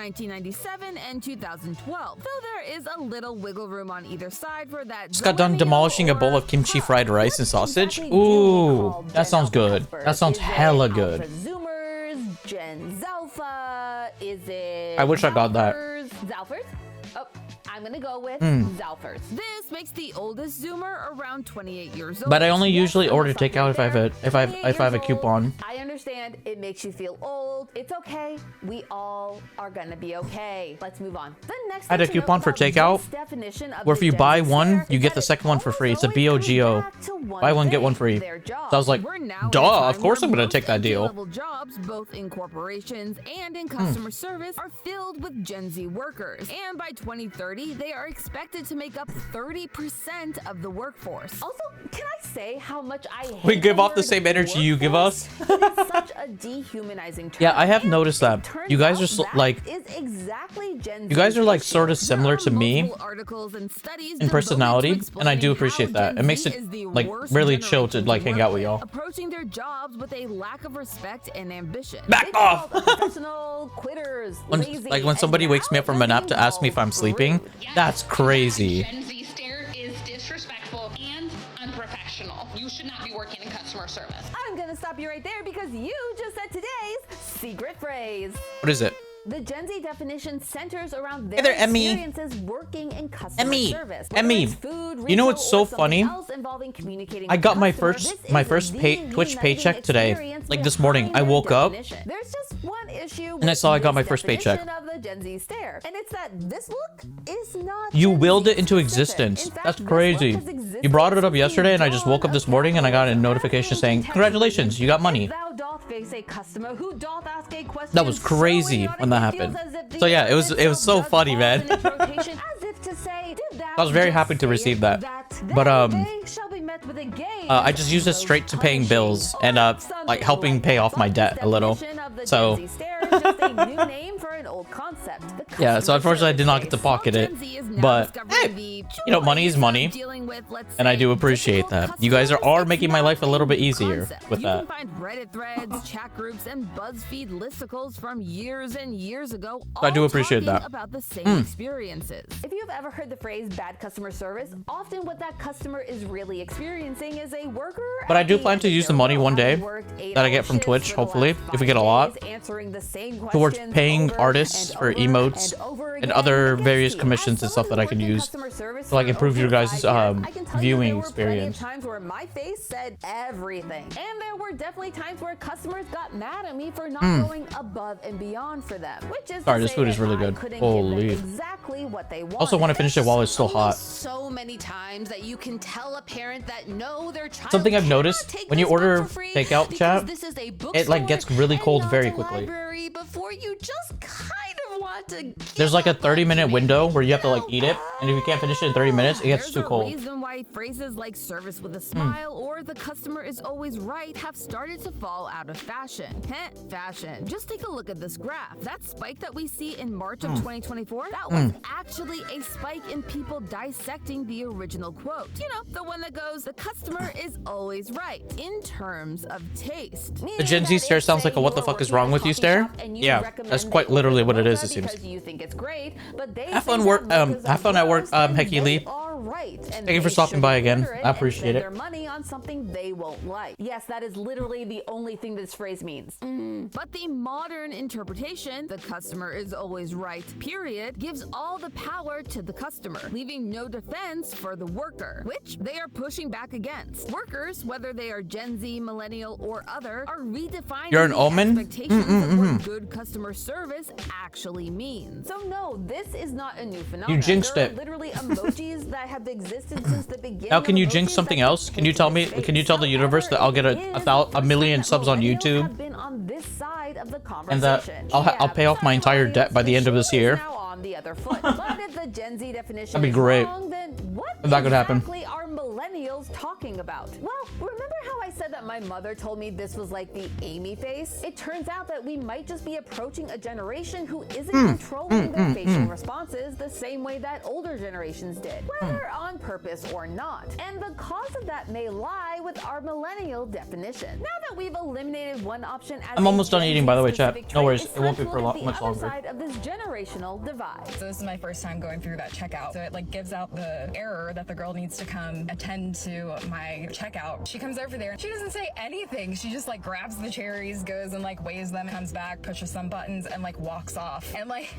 1997 and 2012, though there is a little wiggle room on either side for that. Just got done demolishing a bowl of kimchi fried rice and sausage. Ooh, that sounds good. That sounds hella good. Zoomers, Gen Zalpha, is it? I wish I got that. Zalphers? Oh, I'm gonna go with Zalphers. This makes the oldest Zoomer around 28 years old. But I only Yes, usually I'm order sorry takeout there. if I have a 28 coupon. years old. I understand it makes you feel old. It's okay. We all are gonna be okay. Let's move on. The next I had a thing to coupon note for about takeout, this definition of where if the you Gen buy Z one, stare you is get that the it second one for free. It's a almost always comes BOGO. back to one Buy one, get one thing, free. their So I was like, We're now in a duh, time of course where I'm gonna most take that deal. entry-level jobs, both in corporations and in customer service, are filled with Gen Z workers. And by 2030, they are expected to make up 30% of the workforce. Also, can I say how much I hate We give off the word same energy you give us. workforce? It is such a dehumanizing term. Yeah, I have And noticed it that. turns You guys out are that like, is exactly Gen you guys Z's are like issue. sort of similar to me Multiple articles and studies in devoted personality, to and I do explaining appreciate how that. Gen It makes Z it is the like worst really chill to generation like hang out with work y'all. approaching their jobs with a lack of respect and ambition. Back It's off! called professional, quitters, lazy, Like when and somebody wakes me up now from a nap they're to ask me if I'm being sleeping, called rude. that's crazy. Gen Z stare is disrespectful and unprofessional. You should not be working in customer service. I'm gonna stop you right there because you just said today's secret phrase. What is it? The Gen Z definition centers around Hey their there, Emmy. experiences working in customer Emmy. service. Emmy. Whether it's food, You know retail, what's so or something funny? else involving communicating I with got my customers, first this my is first the Twitch uniting paycheck today. experience Like this morning, I behind their woke up definition. There's just one issue and I saw I with got my this first paycheck. definition of the Gen Z stare, and it's that this look is not You Gen willed Z it into specific. existence. In fact, That's this crazy. look has existed You brought it up since the yesterday and I just woke up dawn this of morning and I got a capitalism. notification saying, Texting congratulations, you got money. Thou doth face a customer who doth ask a question That was so crazy idiotic when that it feels happened. as if the So yeah, it was earth so itself funny, does man. pause in its rotation, as if to say, did thou I was very just happy to say receive it? that. But, they shall be met with a game I just used it straight to paying bills and like helping pay off my debt a little. So yeah, so unfortunately I did not get to pocket it, but hey, you know, money is money, and I do appreciate that. You guys are making my life a little bit easier with that. You can find Reddit threads, chat groups, and BuzzFeed listicles from years and years ago. I do all appreciate talking that. about the same experiences. If you've ever heard the phrase bad customer service, often what that customer is really experiencing is a worker. But I at do the plan end to of use the their money role, one day having worked 8-hour that I get from shifts Twitch, for the hopefully, last if we 5 get a lot, days, answering the same towards questions paying over artists and for over emotes and over and again. other Again, various Steve, commissions as and stuff someone that I who can worked in use customer service to like for improve your over 5 guys' years, I can tell you viewing there were plenty of experience. times where my face said everything, and there were definitely times where customers got mad at me for not going above and beyond for them. Which is Sorry, to this say food is that really I good. couldn't Holy. give them exactly what they wanted. Also want to finish it while it's still hot. So many times that you can tell a parent that no, their child Something I've cannot noticed, take when you this book order for free takeout, because chat, this is a it bookstore like gets really and cold not very a quickly. library. Before you just kind of want to give There's like a up on 30-minute me. window where you have to like eat it, and if you can't finish it in 30 minutes, it gets There's too a cold. reason why phrases like service with a smile or the customer is always right have started to fall out of fashion. Fashion. Just take a look at this graph. That spike that we see in March of 2024, that was actually a spike in people dissecting the original quote. You know, the one that goes, the customer is always right in terms of taste. The Gen Z stare sounds like a what the fuck is wrong with you stare? Yeah, that's quite literally what it is, it seems. You think it's great, but they Have fun think work- that mocha's have fun at work, worse and Hecky they Lee. are right, and Thank you for they stopping by shouldn't again. order it I and appreciate spend it. their money on something they won't like. Yes, that is literally the only thing this phrase means. But the modern interpretation, the customer is always right, period, gives all the power to the customer, leaving no defense for the worker, which they are pushing back against. Workers, whether they are Gen Z, millennial, or other, are redefining You're an the omen? expectations of what good customer service actually means. So no, this is not a new phenomenon. jinxed There it. are literally emojis that have existed since the beginning. Now, can of you jinx emojis something that else? Can you tell me? Can you tell the universe that I'll get a million subs on YouTube, have been on this side of the and that conversation. I'll pay off my entire debt by the end of this year? Now on the other foot. But if the Gen Z definition That'd be is great wrong, then what if that could happen. exactly are millennials millennials talking about? Well, remember how I said that my mother told me this was like the Amy face? It turns out that we might just be approaching a generation who isn't controlling their facial responses the same way that older generations did, whether on purpose or not. And the cause of that may lie with our millennial definition. Now that we've eliminated one option as I'm almost done eating, by the way, chat. specific No trait, worries. it's It won't be time to for look at the much other longer. side of this generational divide. So this is my first time going through that checkout. So it like gives out the error that the girl needs to come attend to my checkout. She comes over there and she doesn't say anything. She just like grabs the cherries, goes and like weighs them, comes back, pushes some buttons and like walks off. And like,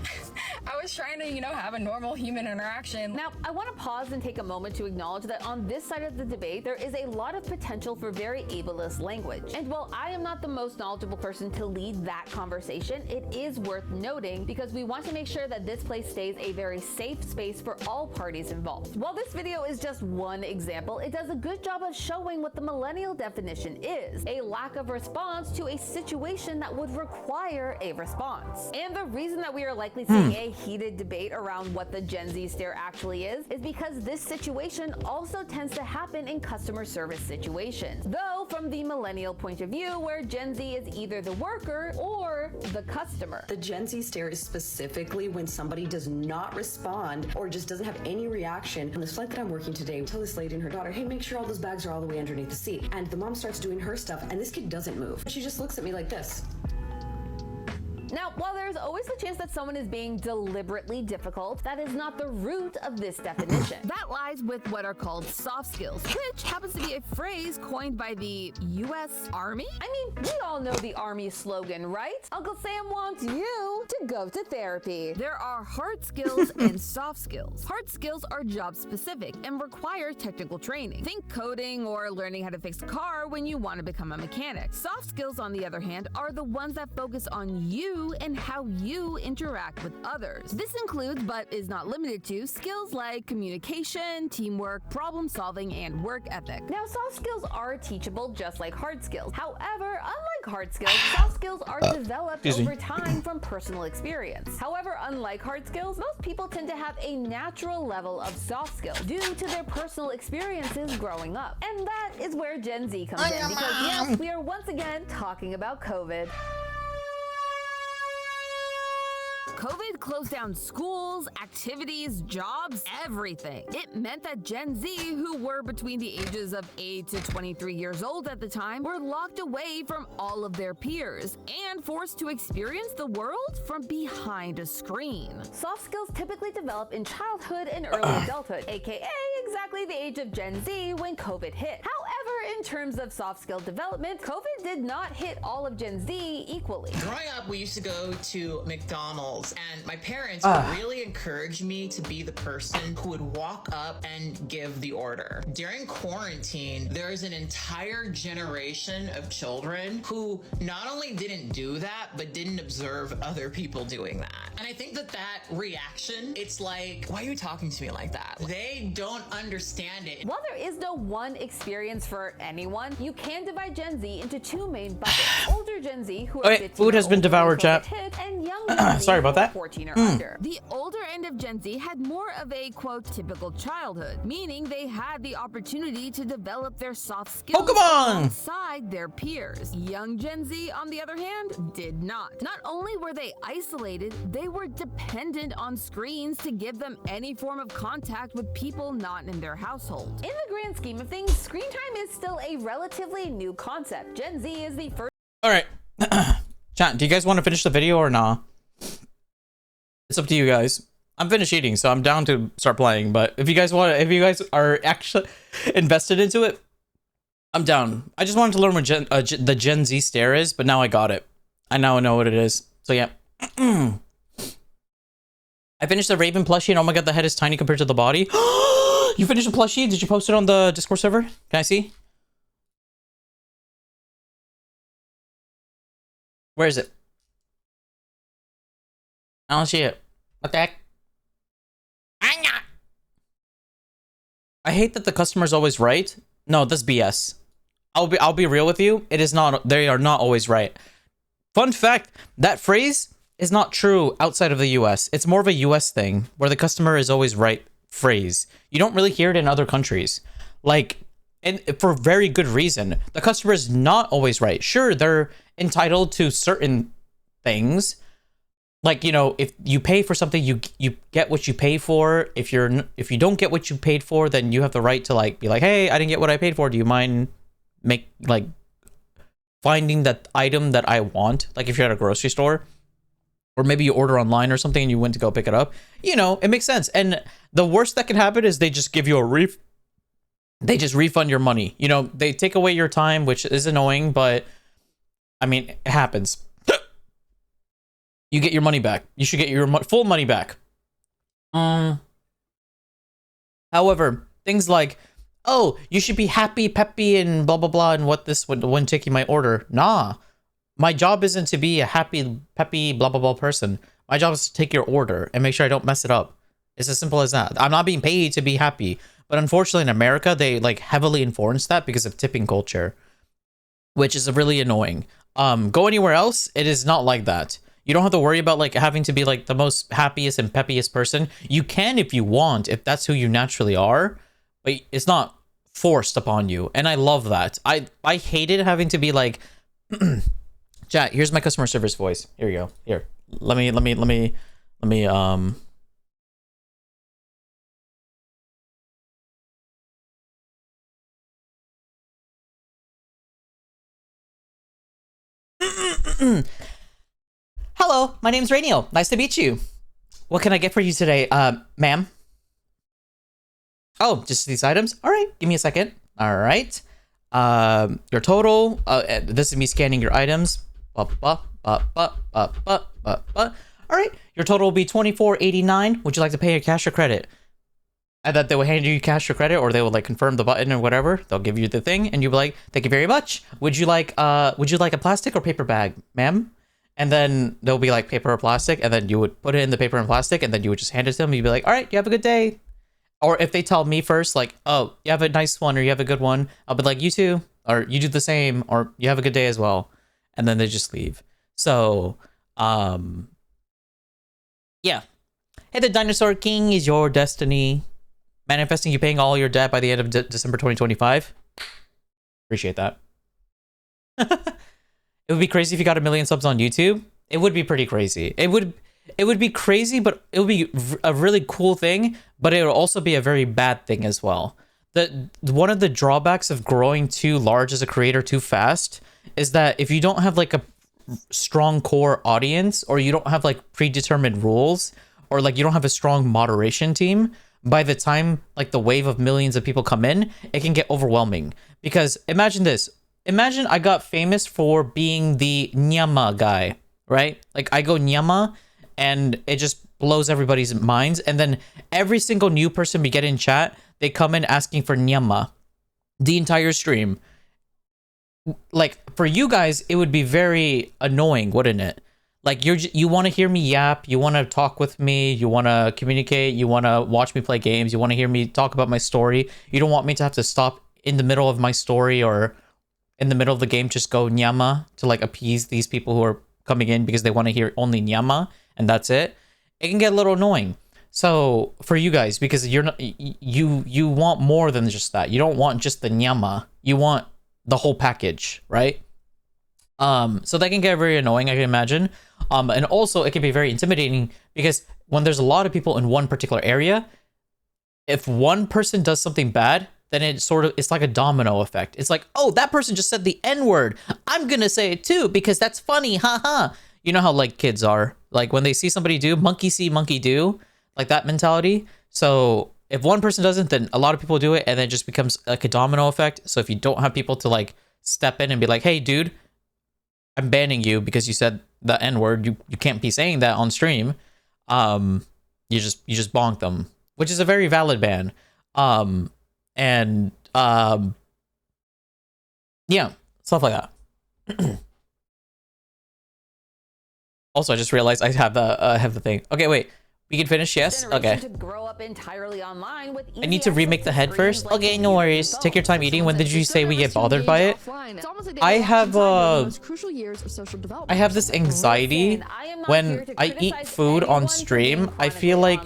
I was trying to, you know, have a normal human interaction. Now, I want to pause and take a moment to acknowledge that on this side of the debate, there is a lot of potential for very ableist language. And while I am not the most knowledgeable person to lead that conversation, it is worth noting because we want to make sure that this place stays a very safe space for all parties involved. While this video is just one example, it does a good job of showing what the millennial definition is: a lack of response to a situation that would require a response. And the reason that we are likely seeing a heated debate around what the Gen Z stare actually is because this situation also tends to happen in customer service situations. Though from the millennial point of view, where Gen Z is either the worker or the customer. The Gen Z stare is specifically when somebody does not respond or just doesn't have any reaction. On this flight that I'm working today, I tell this lady and her daughter, hey, make sure all those bags are all the way underneath the seat. And the mom starts doing her stuff and this kid doesn't move. She just looks at me like this. Now, while there's always the chance that someone is being deliberately difficult, that is not the root of this definition. That lies with what are called soft skills, which happens to be a phrase coined by the U.S. Army. I mean, we all know the Army slogan, right? Uncle Sam wants you to go to therapy. There are hard skills and soft skills. Hard skills are job specific and require technical training. Think coding or learning how to fix a car when you want to become a mechanic. Soft skills, on the other hand, are the ones that focus on you and how you interact with others. This includes, but is not limited to, skills like communication, teamwork, problem solving, and work ethic. Now, soft skills are teachable just like hard skills. However, unlike hard skills, soft skills are developed over time from personal experience. However, unlike hard skills, most people tend to have a natural level of soft skills due to their personal experiences growing up. And that is where Gen Z comes in, because yes, we are once again talking about COVID. COVID closed down schools, activities, jobs, everything. It meant that Gen Z, who were between the ages of 8 to 23 years old at the time, were locked away from all of their peers and forced to experience the world from behind a screen. Soft skills typically develop in childhood and early adulthood, aka exactly the age of Gen Z when COVID hit. However, in terms of soft skill development, COVID did not hit all of Gen Z equally. Growing up, we used to go to McDonald's, and my parents would really encourage me to be the person who would walk up and give the order. During quarantine, there's an entire generation of children who not only didn't do that, but didn't observe other people doing that. And I think that that reaction, it's like, why are you talking to me like that? They don't understand it. While there is no one experience for anyone, you can divide Gen Z into two main buckets. Older Gen Z, who are 15 food has or been older devoured, when COVID chat. hit, and young Gen Z, Sorry about who are that. 14 or under. The older end of Gen Z had more of a, quote, typical childhood, meaning they had the opportunity to develop their soft skills Pokemon! alongside their peers. Young Gen Z, on the other hand, did not. Not only were they isolated, they were dependent on screens to give them any form of contact with people not in their household. In the grand scheme of things, screen time is still a relatively new concept. Gen Z is the first. All right. Chat, do you guys want to finish the video or nah? It's up to you guys. I'm finished eating, so I'm down to start playing. But if you guys are actually invested into it, I'm down. I just wanted to learn what the Gen Z stare is, but now I got it. I now know what it is. So yeah. I finished the Raven plushie, and oh my god, the head is tiny compared to the body. You finished the plushie? Did you post it on the Discord server? Can I see? Where is it? I don't see it. What the heck? I hate that the customer's always right. No, that's BS. I'll be real with you. It is not. They are not always right. Fun fact: that phrase is not true outside of the US. It's more of a US thing where the customer is always right phrase. You don't really hear it in other countries. Like, and for very good reason. The customer is not always right. Sure, they're entitled to certain things. Like, you know, if you pay for something, you get what you pay for. If you don't get what you paid for, then you have the right to like be like, hey, I didn't get what I paid for. Do you mind finding that item that I want? Like if you're at a grocery store, or maybe you order online or something and you went to go pick it up. You know, it makes sense. And the worst that can happen is they just give you they just refund your money. You know, they take away your time, which is annoying, but I mean, it happens. You get your money back. You should get your full money back. However, things like, oh, you should be happy, peppy, and blah, blah, blah, and what this when taking my order. Nah, my job isn't to be a happy, peppy, blah, blah, blah person. My job is to take your order and make sure I don't mess it up. It's as simple as that. I'm not being paid to be happy. But unfortunately in America, they like heavily enforce that because of tipping culture, which is really annoying. Go anywhere else, it is not like that. You don't have to worry about like having to be like the most happiest and peppiest person. You can if you want, if that's who you naturally are, but it's not forced upon you. And I love that. I hated having to be like, chat, here's my customer service voice. Here you go. Here. Let me Hello, my name's Rainiel. Nice to meet you. What can I get for you today, ma'am? Oh, just these items? All right, give me a second. All right. Your total, this is me scanning your items. All right, your total will be $24.89. Would you like to pay your cash or credit? And that they will hand you cash or credit, or they will like confirm the button or whatever. They'll give you the thing, and you'll be like, "Thank you very much. Would you like a plastic or paper bag, ma'am?" And then there'll be like paper or plastic, and then you would put it in the paper and plastic, and then you would just hand it to them. You'd be like, "All right, you have a good day." Or if they tell me first, like, "Oh, you have a nice one," or "You have a good one," I'll be like, "You too," or "You do the same," or "You have a good day as well," and then they just leave. So, yeah. Hey, the Dinosaur King is your destiny. Manifesting you paying all your debt by the end of December 2025. Appreciate that. It would be crazy if you got 1 million subs on YouTube. It would be pretty crazy. It would be crazy, but it would be a really cool thing, but it would also be a very bad thing as well. One of the drawbacks of growing too large as a creator too fast is that if you don't have like a strong core audience, or you don't have like predetermined rules, or like you don't have a strong moderation team, by the time like the wave of millions of people come in, it can get overwhelming. Because imagine this. Imagine I got famous for being the nyama guy, right? Like I go nyama and it just blows everybody's minds. And then every single new person we get in chat, they come in asking for nyama the entire stream. Like for you guys, it would be very annoying, wouldn't it? Like you want to hear me yap, you want to talk with me, you want to communicate, you want to watch me play games, you want to hear me talk about my story. You don't want me to have to stop in the middle of my story or in the middle of the game just go nyama to like appease these people who are coming in because they want to hear only nyama and that's it. It can get a little annoying. So for you guys, because you're not you want more than just that. You don't want just the nyama. You want the whole package, right? So that can get very annoying, I can imagine. And also it can be very intimidating because when there's a lot of people in one particular area, if one person does something bad, then it's like a domino effect. It's like, oh, that person just said the N-word. I'm gonna say it too because that's funny, haha. You know how like kids are, like when they see somebody do, monkey see, monkey do, like that mentality. So if one person doesn't, then a lot of people do it, and then it just becomes like a domino effect. So if you don't have people to like step in and be like, hey, dude, I'm banning you because you said the N-word. You can't be saying that on stream. You just bonk them, which is a very valid ban. Yeah, stuff like that. Also, I just realized I have the thing. Okay, wait. We can finish, yes? Okay. To grow up entirely online with I need to remake the head first. Okay, no worries. Take your time eating. When did you say we get bothered by it? I have this anxiety when I eat food on stream. I feel like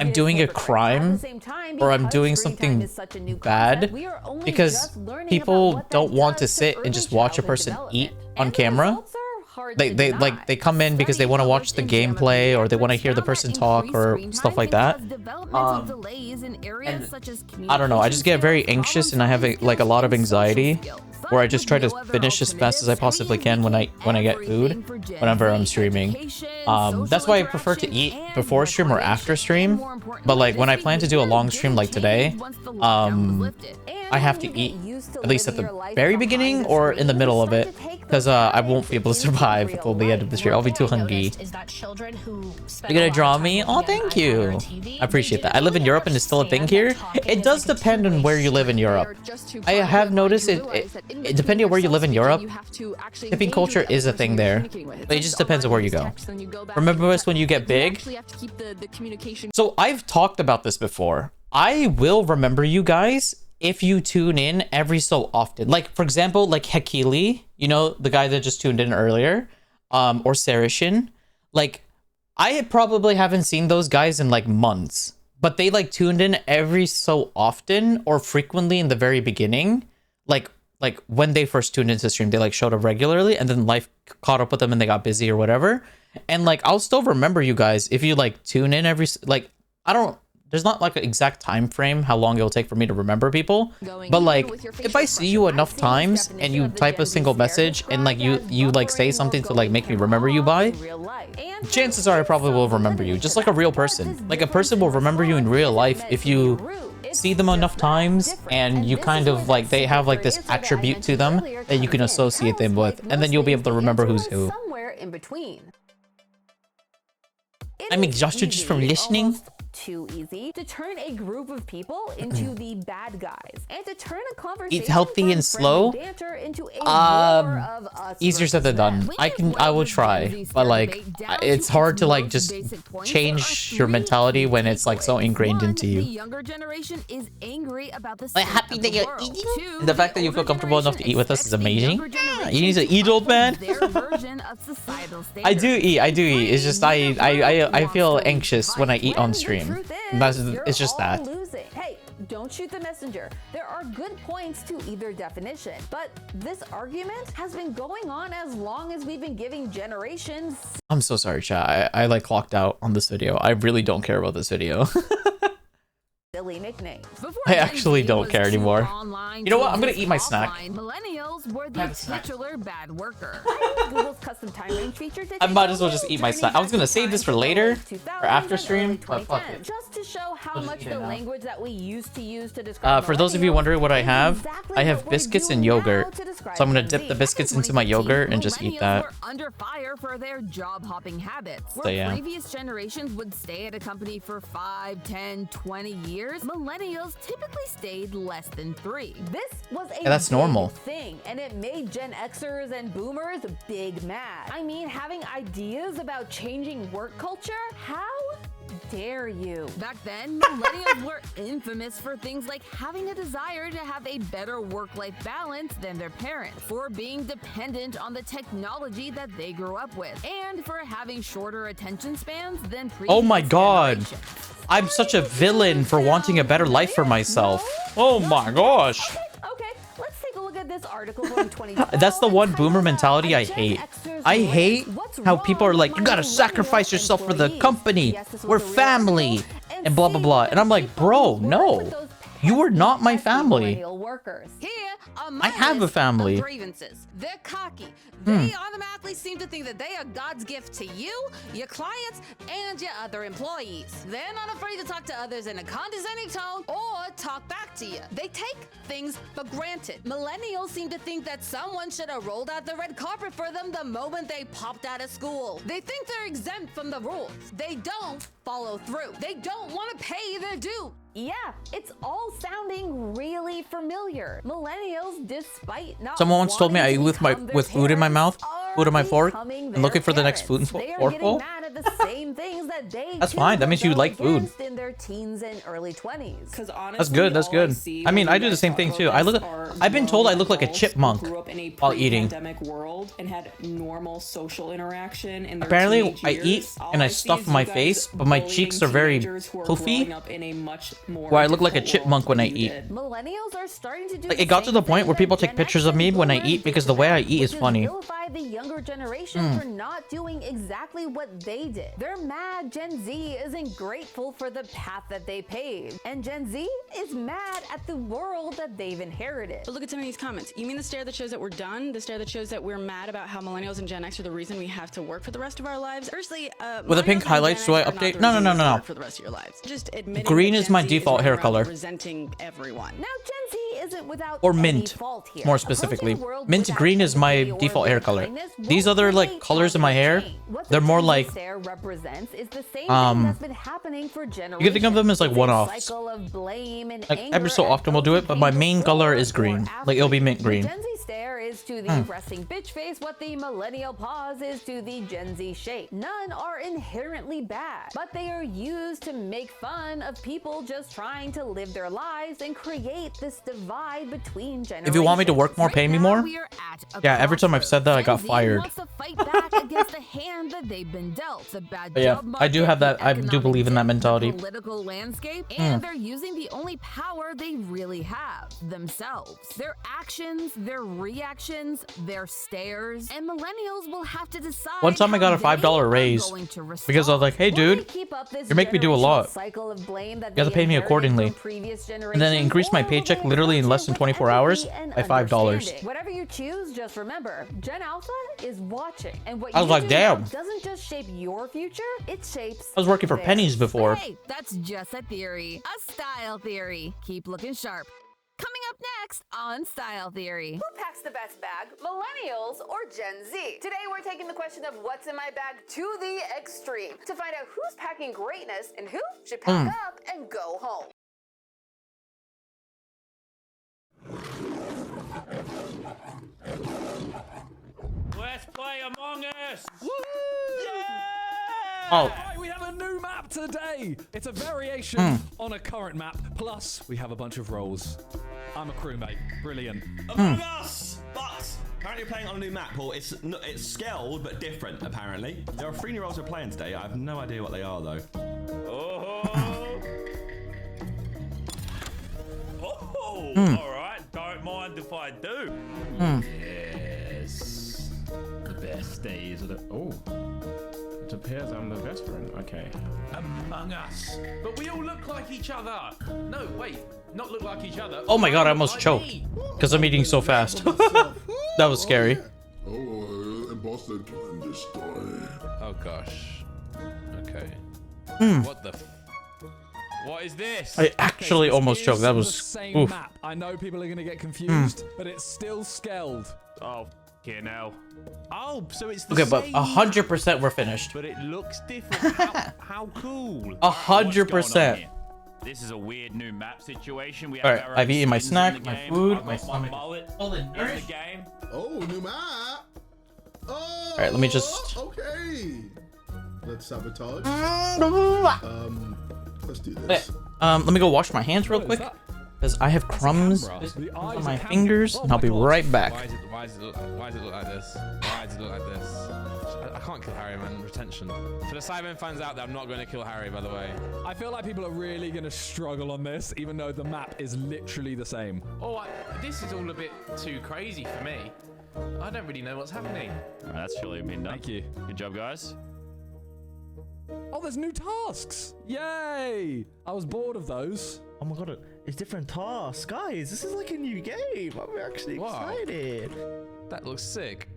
I'm doing a crime or I'm doing something bad because people don't want to sit and just watch a person eat on camera. They come in because they want to watch the gameplay or they want to hear the person talk or stuff like that. And I don't know, I just get very anxious and I have a lot of anxiety where I just try to finish as fast as I possibly can when I get food whenever I'm streaming. That's why I prefer to eat before stream or after stream. But like when I plan to do a long stream like today, I have to eat at least at the very beginning or in the middle of it, because I won't be able to survive until the end of the stream. I'll be too hungry. You're gonna draw me? Oh, thank you. I appreciate that. I live in Europe and it's still a thing here. It does depend on where you live in Europe. I have noticed it depending on where you live in Europe, tipping culture is a thing there. But it just depends on where you go. Remember this when you get big? So I've talked about this before. I will remember you guys if you tune in every so often. Like, for example, like Hekili, you know, the guy that just tuned in earlier, or Sarishin. Like, I probably haven't seen those guys in like months, but they like tuned in every so often or frequently in the very beginning. Like when they first tuned into stream, they like showed up regularly and then life caught up with them and they got busy or whatever. And like, I'll still remember you guys if you like tune in every, like, there's not like an exact time frame how long it'll take for me to remember people, but like if I see you enough times and you type a single message and like you like say something to like make me remember you by, chances are I probably will remember you, just like a real person. Like a person will remember you in real life if you see them enough times and you kind of like, they have like this attribute to them that you can associate them with, and then you'll be able to remember who's who. Somewhere in between. I'm exhausted just from listening. Too easy to turn a group of people into the bad guys and to turn a conversation eat healthy and slow. Into a war of us easier said than done. I will try, but like it's hard to like just change your mentality when it's like so ingrained into you. The younger generation is angry about the like happy that you're eating. The fact that you feel comfortable enough to eat with us is amazing. You need to eat, old man. I do eat. It's just I feel anxious when I eat on stream. It's just that. Hey, don't shoot the messenger. There are good points to either definition, but this argument has been going on as long as we've been giving generations. I'm so sorry, chat. I like clocked out on this video. I really don't care about this video. Silly nicknames. I actually don't care anymore. You know what? I'm gonna eat my snack. Millennials were the titular bad worker. Google's custom time range feature. I might as well just eat my snack. I was gonna save this for later or after stream, but fuck it. Just to show how much the language that we used to use to describe for those of you wondering what I have biscuits and yogurt. So I'm gonna dip the biscuits into my yogurt and just eat that. Under fire for their job hopping habits. So, yeah. Previous generations would stay at a company for 5, 10, 20 years. Millennials typically stayed less than 3. This was a that's normal thing, and it made Gen Xers and Boomers big mad. I mean, having ideas about changing work culture? How dare you? Back then, millennials were infamous for things like having a desire to have a better work-life balance than their parents, for being dependent on the technology that they grew up with, and for having shorter attention spans than previous Oh my god. I'm such a villain for wanting a better life for myself. Oh my gosh. Okay, let's take a look at this article from 2012. That's the one boomer mentality I hate. I hate how people are like, you gotta sacrifice yourself for the company. We're family. And blah, blah, blah. And I'm like, bro, no. You are not my family. I have a family. They're cocky. They automatically seem to think that they are God's gift to you, your clients, and your other employees. They're not afraid to talk to others in a condescending tone or talk back to you. They take things for granted. Millennials seem to think that someone should have rolled out the red carpet for them the moment they popped out of school. They think they're exempt from the rules. They don't follow through. They don't want to pay their due. Yeah, it's all sounding really familiar. Millennials, despite not Someone once told me I eat with food in my mouth, food in my fork, and looking for the next food and fork bowl. Mad at the same things millennials that they That's fine. That means you like food. in their teens and early 20s. Because honestly, That's good. That's good. I mean, I do the same thing too. I've been told I look like a chipmunk grew up in a while eating. pre-pandemic world and had normal social interaction in their Apparently, teenage I years. eat All and I see stuff is my you guys face, but my bullying cheeks are very teenagers who are poofy, growing up in a much more where I look like a difficult chipmunk world when I than you eat. did. Millennials are starting to do Like, it got to the point where people take pictures of me when I eat because the way I eat is funny. Vilify the younger generation for not doing exactly what they did. They're mad Gen Z isn't grateful for the path that they paved, and Gen Z is mad at the world that they've inherited. But look at some of these comments. You mean the stare that shows that we're done? The stare that shows that we're mad about how millennials and Gen X are the reason we have to work for the rest of our lives? Firstly, With the pink millennials and highlights, Gen do I X are not update? the No, reason no, we no, no. work for the rest of your lives. Just admitting Green that is Gen my Z default running hair around color. Resenting everyone. Now, Gen Z isn't without Or any mint, fault here. more specifically. Approaching the world Mint without green is my empathy or default hair color. kindness These won't other like create colors in my hair, change. What they're the more Gen Z like stare represents is the same thing that's been happening for generations. you can think of them as like It's a one-offs. cycle of blame and Like anger every so at often we'll those do it, who but came my main color before is green. or Like it'll be after. mint green. The Gen Z stare is to the resting bitch face what the millennial pause is to the Gen Z shape. None are inherently bad, but they are used to make fun of people just trying to live their lives and create this divide between generations. If you want me to work more, pay me more. We are at a Yeah, every time I've said that, I got Gen Z fired. wants to fight back against the hand that they've been dealt. The bad But yeah, job I do market, have that. the I do economic believe in that dip, mentality. the political landscape, and they're using the only power they really have, themselves. Their actions, their reactions, their stares, and millennials will have to decide. One time I got a how they $5 are raise going to because I was like, "Hey, Will dude, they keep up this you make me do a lot. generational cycle of blame that You have to they pay me inherited accordingly." from previous And then it generations, increased my or will paycheck they literally in approach less it than with 24 hours empathy and by $5. understanding? Whatever you choose, just remember, Gen Alpha is watching, and what I was you like, do damn. now doesn't just shape your future; it shapes. I was working for theirs. pennies before. Hey, that's just a theory, a style theory. Keep looking sharp. Coming up next on Style Theory. Who packs the best bag, millennials or Gen Z? Today we're taking the question of what's in my bag to the extreme to find out who's packing greatness and who should pack up and go home. Let's play Among Us! Oh, Right, we have a new map today. It's a variation on a current map. Plus, we have a bunch of roles. I'm a crewmate. Brilliant. Among Us! But apparently you're playing on a new map, Paul. It's scaled, but different, apparently. There are 3 new roles we're playing today. I have no idea what they are, though. Alright, don't mind if I do. Yes. The best days of the... Oh. It appears I'm the veteran. Okay. Among Us. But we all look like each other. No, wait. Not look like each other. oh my god, I almost Like choked me. because I'm eating so fast. That was scary. Imposter can destroy. Oh gosh. Okay. What the What is this? I actually almost choked. That The was same oof. map. I know people are going to get confused, but it's still scaled. Oh, here now. Oh, so it's the Okay, but same 100% we're finished. But it looks different. How cool. 100%. This is a weird new map situation. We have Alright, our I've own eaten my skins snack, in the my game. food, I've my got stomach. mullet All in the nourished. game. Oh, new map. Oh. Alright, let me just. Okay. Let's sabotage. Let's do Okay, this. let me go wash my hands real quick because I have crumbs on my fingers, and I'll be right back. Why does it look like this? Why does it look like this? I can't kill Harry, man. Retention. For the Cybermen fans out there, I'm not going to kill Harry, by the way. I feel like people are really going to struggle on this, even though the map is literally the same. Oh, this is all a bit too crazy for me. I don't really know what's happening. That's surely been done. Thank you. Good job, guys. Oh, there's new tasks. Yay! I was bored of those. Oh my god, it's different tasks. Guys, this is like a new game. I'm actually excited. That looks sick.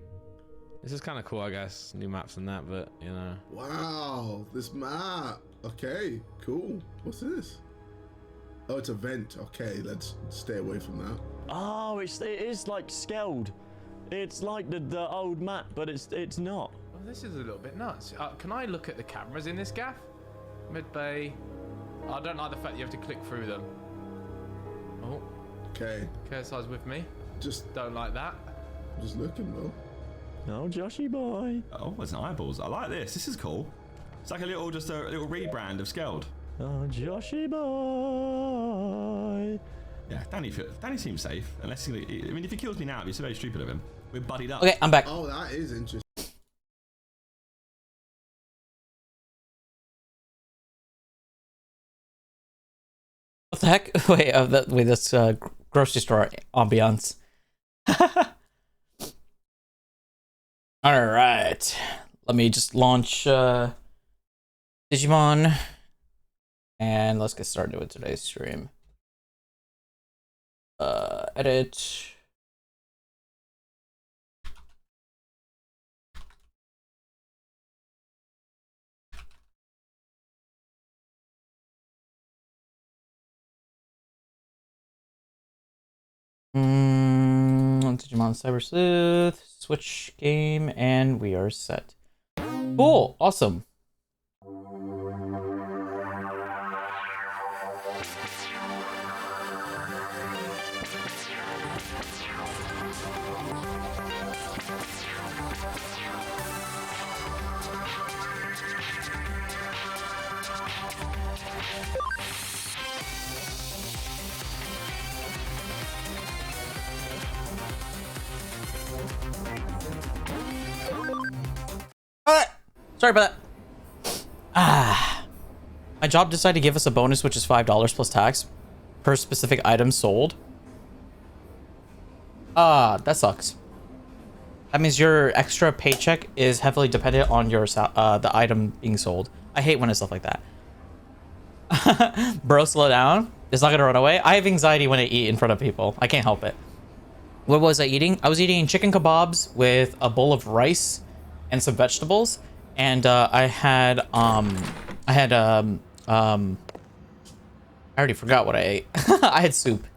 This is kind of cool, I guess. New maps and that, but, you know. Wow, this map. Okay, cool. What's this? Oh, it's a vent. Okay, let's stay away from that. Oh, it is like scaled. It's like the old map, but it's not. Well, this is a little bit nuts. Can I look at the cameras in this gaff? Mid-bay. I don't like the fact you have to click through them. Oh. Okay. KSI's with me. Just don't like that. Just looking, Will. No, Joshy boy. Oh, there's eyeballs. I like this. This is cool. It's like just a little rebrand of Skeld. Oh, Joshy boy. Yeah, Danny seems safe. Unless I mean, if he kills me now, it'd be so very stupid of him. We're buddied up. Okay, I'm back. Oh, that is interesting. What the heck? Wait, this grocery store ambiance. All right, let me just launch Digimon, and let's get started with today's stream. Edit. Digimon Cyber Sleuth, switch game, and we are set. Cool, awesome. Sorry about that. My job decided to give us a bonus, which is $5 plus tax per specific item sold. That sucks. That means your extra paycheck is heavily dependent on your the item being sold. I hate when it's stuff like that. Bro, slow down. It's not gonna run away. I have anxiety when I eat in front of people. I can't help it. What was I eating? I was eating chicken kebabs with a bowl of rice and some vegetables. And I already forgot what I ate. I had soup,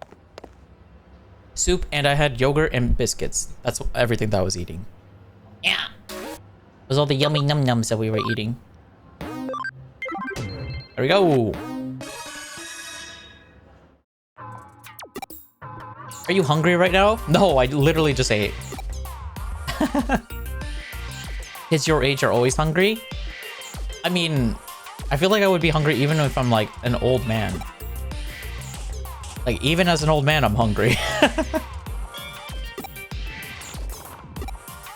and I had yogurt and biscuits. That's everything that I was eating. Yeah, it was all the yummy num nums that we were eating. There we go. Are you hungry right now? No, I literally just ate. Kids your age are always hungry? I mean, I feel like I would be hungry even if I'm like an old man. Like, even as an old man, I'm hungry.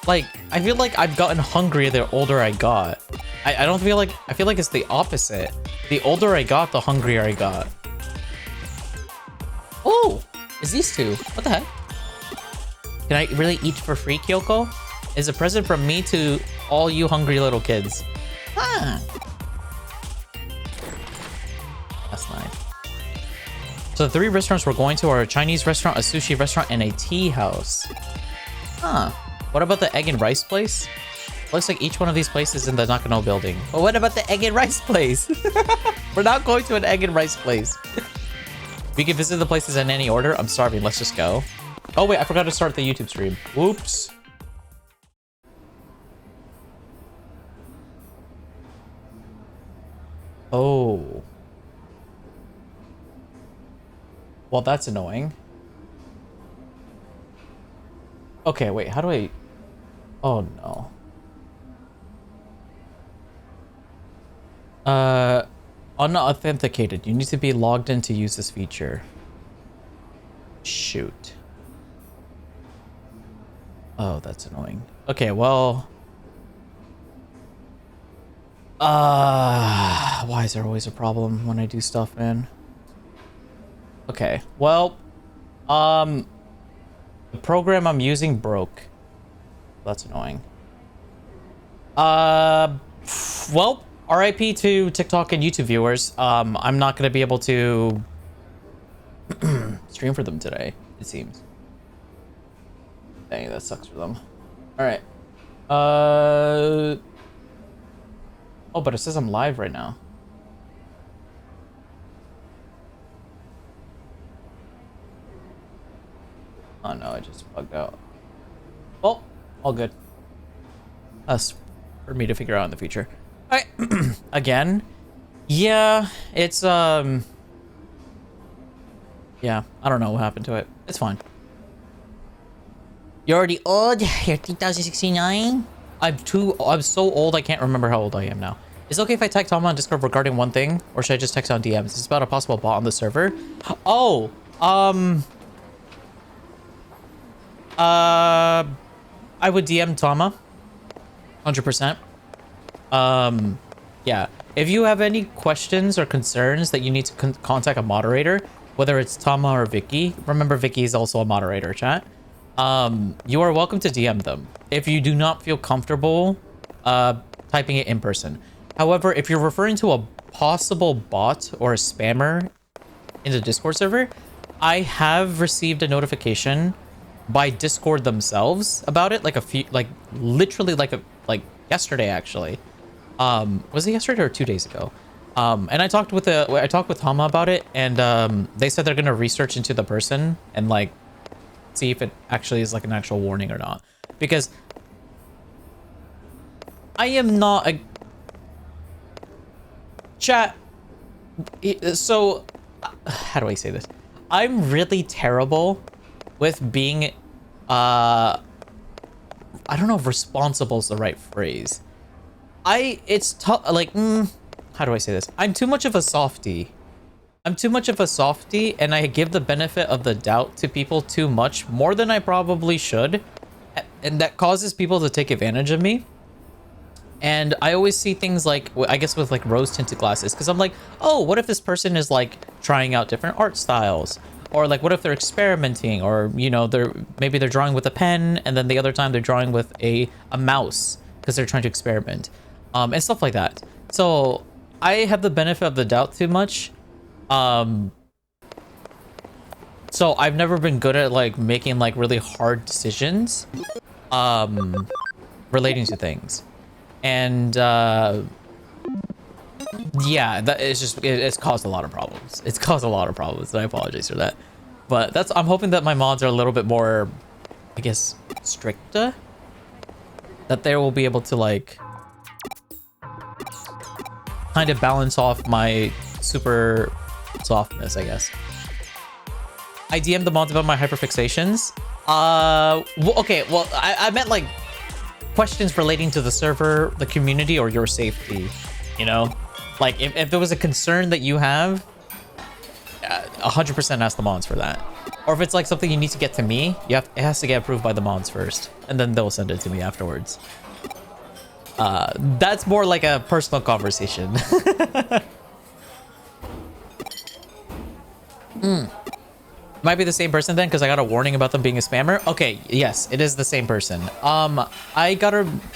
Like, I feel like I've gotten hungrier the older I got. I don't feel like, I feel like it's the opposite. The older I got, the hungrier I got. Oh, it's these two. What the heck? Can I really eat for free, Kyoko? It's a present from me to all you hungry little kids. Huh. That's nice. So the 3 restaurants we're going to are a Chinese restaurant, a sushi restaurant, and a tea house. Huh. What about the egg and rice place? Looks like each one of these places is in the Nakano building. But what about the egg and rice place? We're not going to an egg and rice place. We can visit the places in any order. I'm starving. Let's just go. Oh, wait. I forgot to start the YouTube stream. Whoops. Oh. Well, that's annoying. Okay, wait, how do I... Oh, no. Unauthenticated. You need to be logged in to use this feature. Shoot. Oh, that's annoying. Okay, well... why is there always a problem when I do stuff, man? Okay, well, the program I'm using broke. That's annoying. Well, RIP to TikTok and YouTube viewers. I'm not gonna be able to stream for them today, it seems. Dang, that sucks for them. All right. Oh, but it says I'm live right now. Oh no, I just bugged out. Well, all good. That's for me to figure out in the future. Alright, again. Yeah, it's yeah, I don't know what happened to it. It's fine. You're already old? You're 3069? I'm so old I can't remember how old I am now. Is it okay if I tag Tom on Discord regarding one thing? Or should I just text on DMs? It's about a possible bot on the server. Oh, I would DM Tama. 100%. Yeah. If you have any questions or concerns that you need to contact a moderator, whether it's Tama or Vicky, remember Vicky is also a moderator, chat. You are welcome to DM them if you do not feel comfortable typing it in person. However, if you're referring to a possible bot or a spammer in the Discord server, I have received a notification by Discord themselves about it, literally yesterday actually. Was it yesterday or 2 days ago? And I talked with Tama about it, and they said they're gonna research into the person and like see if it actually is like an actual warning or not, because I am not a chat. So how do I say this? I'm really terrible with being I don't know if responsible is the right phrase. It's tough, like, how do I say this? I'm too much of a softie. I'm too much of a softie, and I give the benefit of the doubt to people too much, more than I probably should, and that causes people to take advantage of me. And I always see things like, I guess with like rose tinted glasses, because I'm like, oh, what if this person is like trying out different art styles? Or like, what if they're experimenting? Or, you know, maybe they're drawing with a pen, and then the other time they're drawing with a mouse because they're trying to experiment, and stuff like that. So I have the benefit of the doubt too much. So I've never been good at like making like really hard decisions relating to things. And yeah, that is just, it's caused a lot of problems. It's caused a lot of problems, and I apologize for that. But I'm hoping that my mods are a little bit more, I guess, stricter. That they will be able to like kind of balance off my super softness, I guess. I DM'd the mods about my hyperfixations. Okay, well, I meant like questions relating to the server, the community, or your safety, you know? Like, if there was a concern that you have, 100% ask the mods for that. Or if it's like something you need to get to me, it has to get approved by the mods first, and then they'll send it to me afterwards. That's more like a personal conversation. Might be the same person then, because I got a warning about them being a spammer. Okay, yes, it is the same person.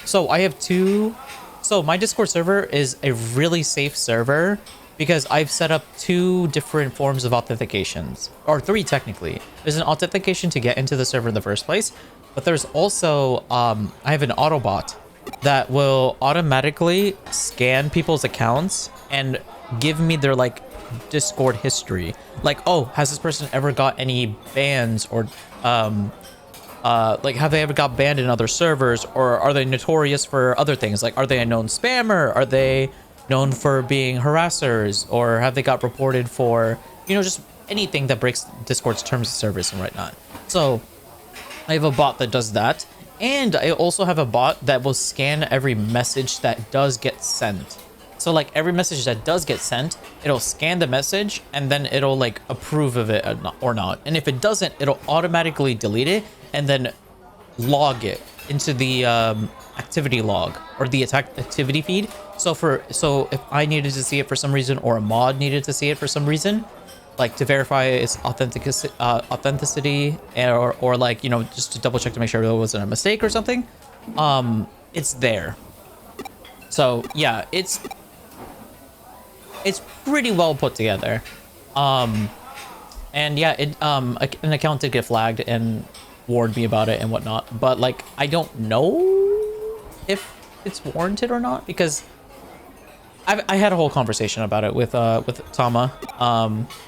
So I have two. So my Discord server is a really safe server because I've set up 2 different forms of authentications, or 3 technically. There's an authentication to get into the server in the first place, but there's also I have an Autobot that will automatically scan people's accounts and give me their like Discord history. Like, oh, has this person ever got any bans, or like, have they ever got banned in other servers, or are they notorious for other things? Like, are they a known spammer? Are they known for being harassers? Or have they got reported for, you know, just anything that breaks Discord's terms of service and whatnot? So I have a bot that does that. And I also have a bot that will scan every message that does get sent. So like every message that does get sent, it'll scan the message and then it'll like approve of it or not. And if it doesn't, it'll automatically delete it and then log it into the activity log or the activity feed. So if I needed to see it for some reason, or a mod needed to see it for some reason, like to verify its authenticity, or like, you know, just to double check to make sure there wasn't a mistake or something, it's there. So yeah, it's pretty well put together. And yeah, an account did get flagged and warned me about it and whatnot, but like I don't know if it's warranted or not, because I had a whole conversation about it with Tama,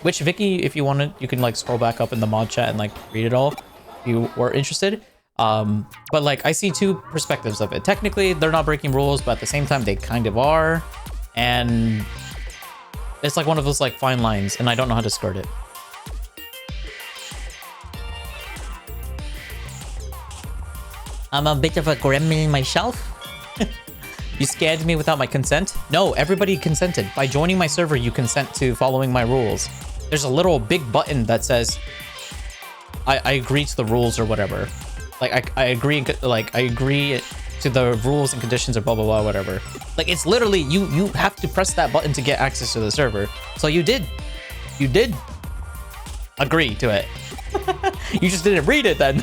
which Vicky, if you wanted, you can like scroll back up in the mod chat and like read it all if you were interested. But like I see 2 perspectives of it. Technically they're not breaking rules, but at the same time they kind of are, and it's like one of those like fine lines, and I don't know how to skirt it. I'm a bit of a gremlin myself. You scanned me without my consent? No, everybody consented. By joining my server, you consent to following my rules. There's a little big button that says, I agree to the rules or whatever. Like, I agree, like, I agree to the rules and conditions or blah, blah, blah, whatever. Like, it's literally, you have to press that button to get access to the server. So you did. You did agree to it. You just didn't read it then.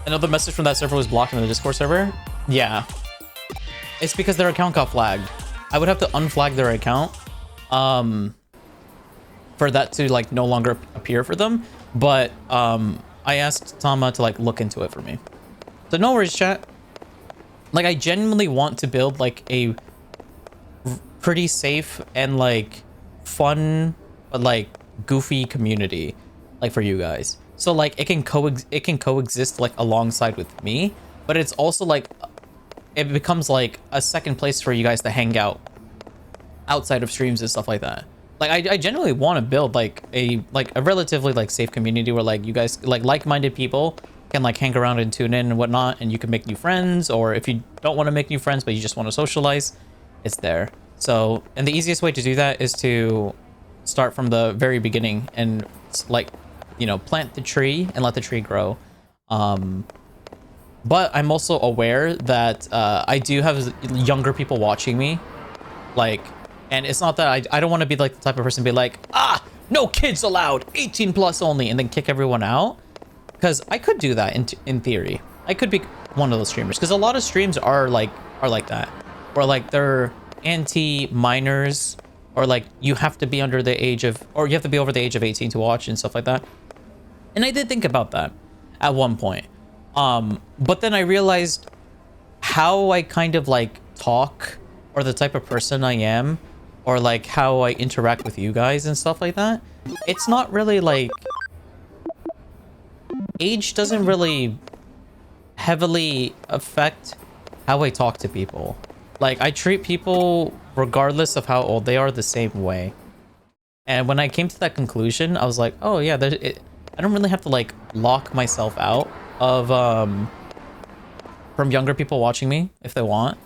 Another message from that server was blocked in the Discord server? Yeah. It's because their account got flagged. I would have to unflag their account for that to like no longer appear for them. But I asked Tama to like look into it for me. So no worries, chat. Like I genuinely want to build like a pretty safe and like fun but like goofy community like for you guys. So like it can coexist like alongside with me, but it's also like it becomes like a second place for you guys to hang out outside of streams and stuff like that. Like I genuinely want to build like a relatively like safe community where like you guys like-minded people can like hang around and tune in and whatnot, and you can make new friends, or if you don't want to make new friends but you just want to socialize, it's there. So, and the easiest way to do that is to start from the very beginning and like, you know, plant the tree and let the tree grow. But I'm also aware that I do have younger people watching me, like, and it's not that I don't want to be like the type of person to be like, ah, no kids allowed, 18 plus only, and then kick everyone out. Because I could do that in theory. I could be one of those streamers, because a lot of streams are like that, where like they're anti-minors, or like you have to be under the age of, or you have to be over the age of 18 to watch and stuff like that. And I did think about that at one point. But then I realized how I kind of like talk, or the type of person I am, or like how I interact with you guys and stuff like that. It's not really like, age doesn't really heavily affect how I talk to people. Like I treat people regardless of how old they are the same way. And when I came to that conclusion, I was like, oh yeah, I don't really have to like lock myself out of from younger people watching me if they want,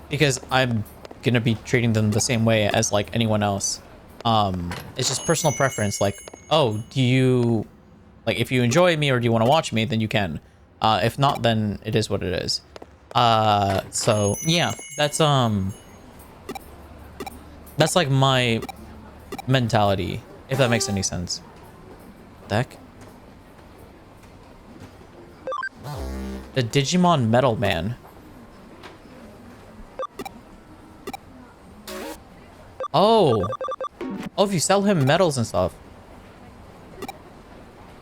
because I'm gonna be treating them the same way as like anyone else. It's just personal preference. Like, oh, do you like, if you enjoy me or do you want to watch me, then you can. If not, then it is what it is. So yeah, that's like my mentality, if that makes any sense. Deck. The Digimon Metal Man. Oh, if you sell him medals and stuff.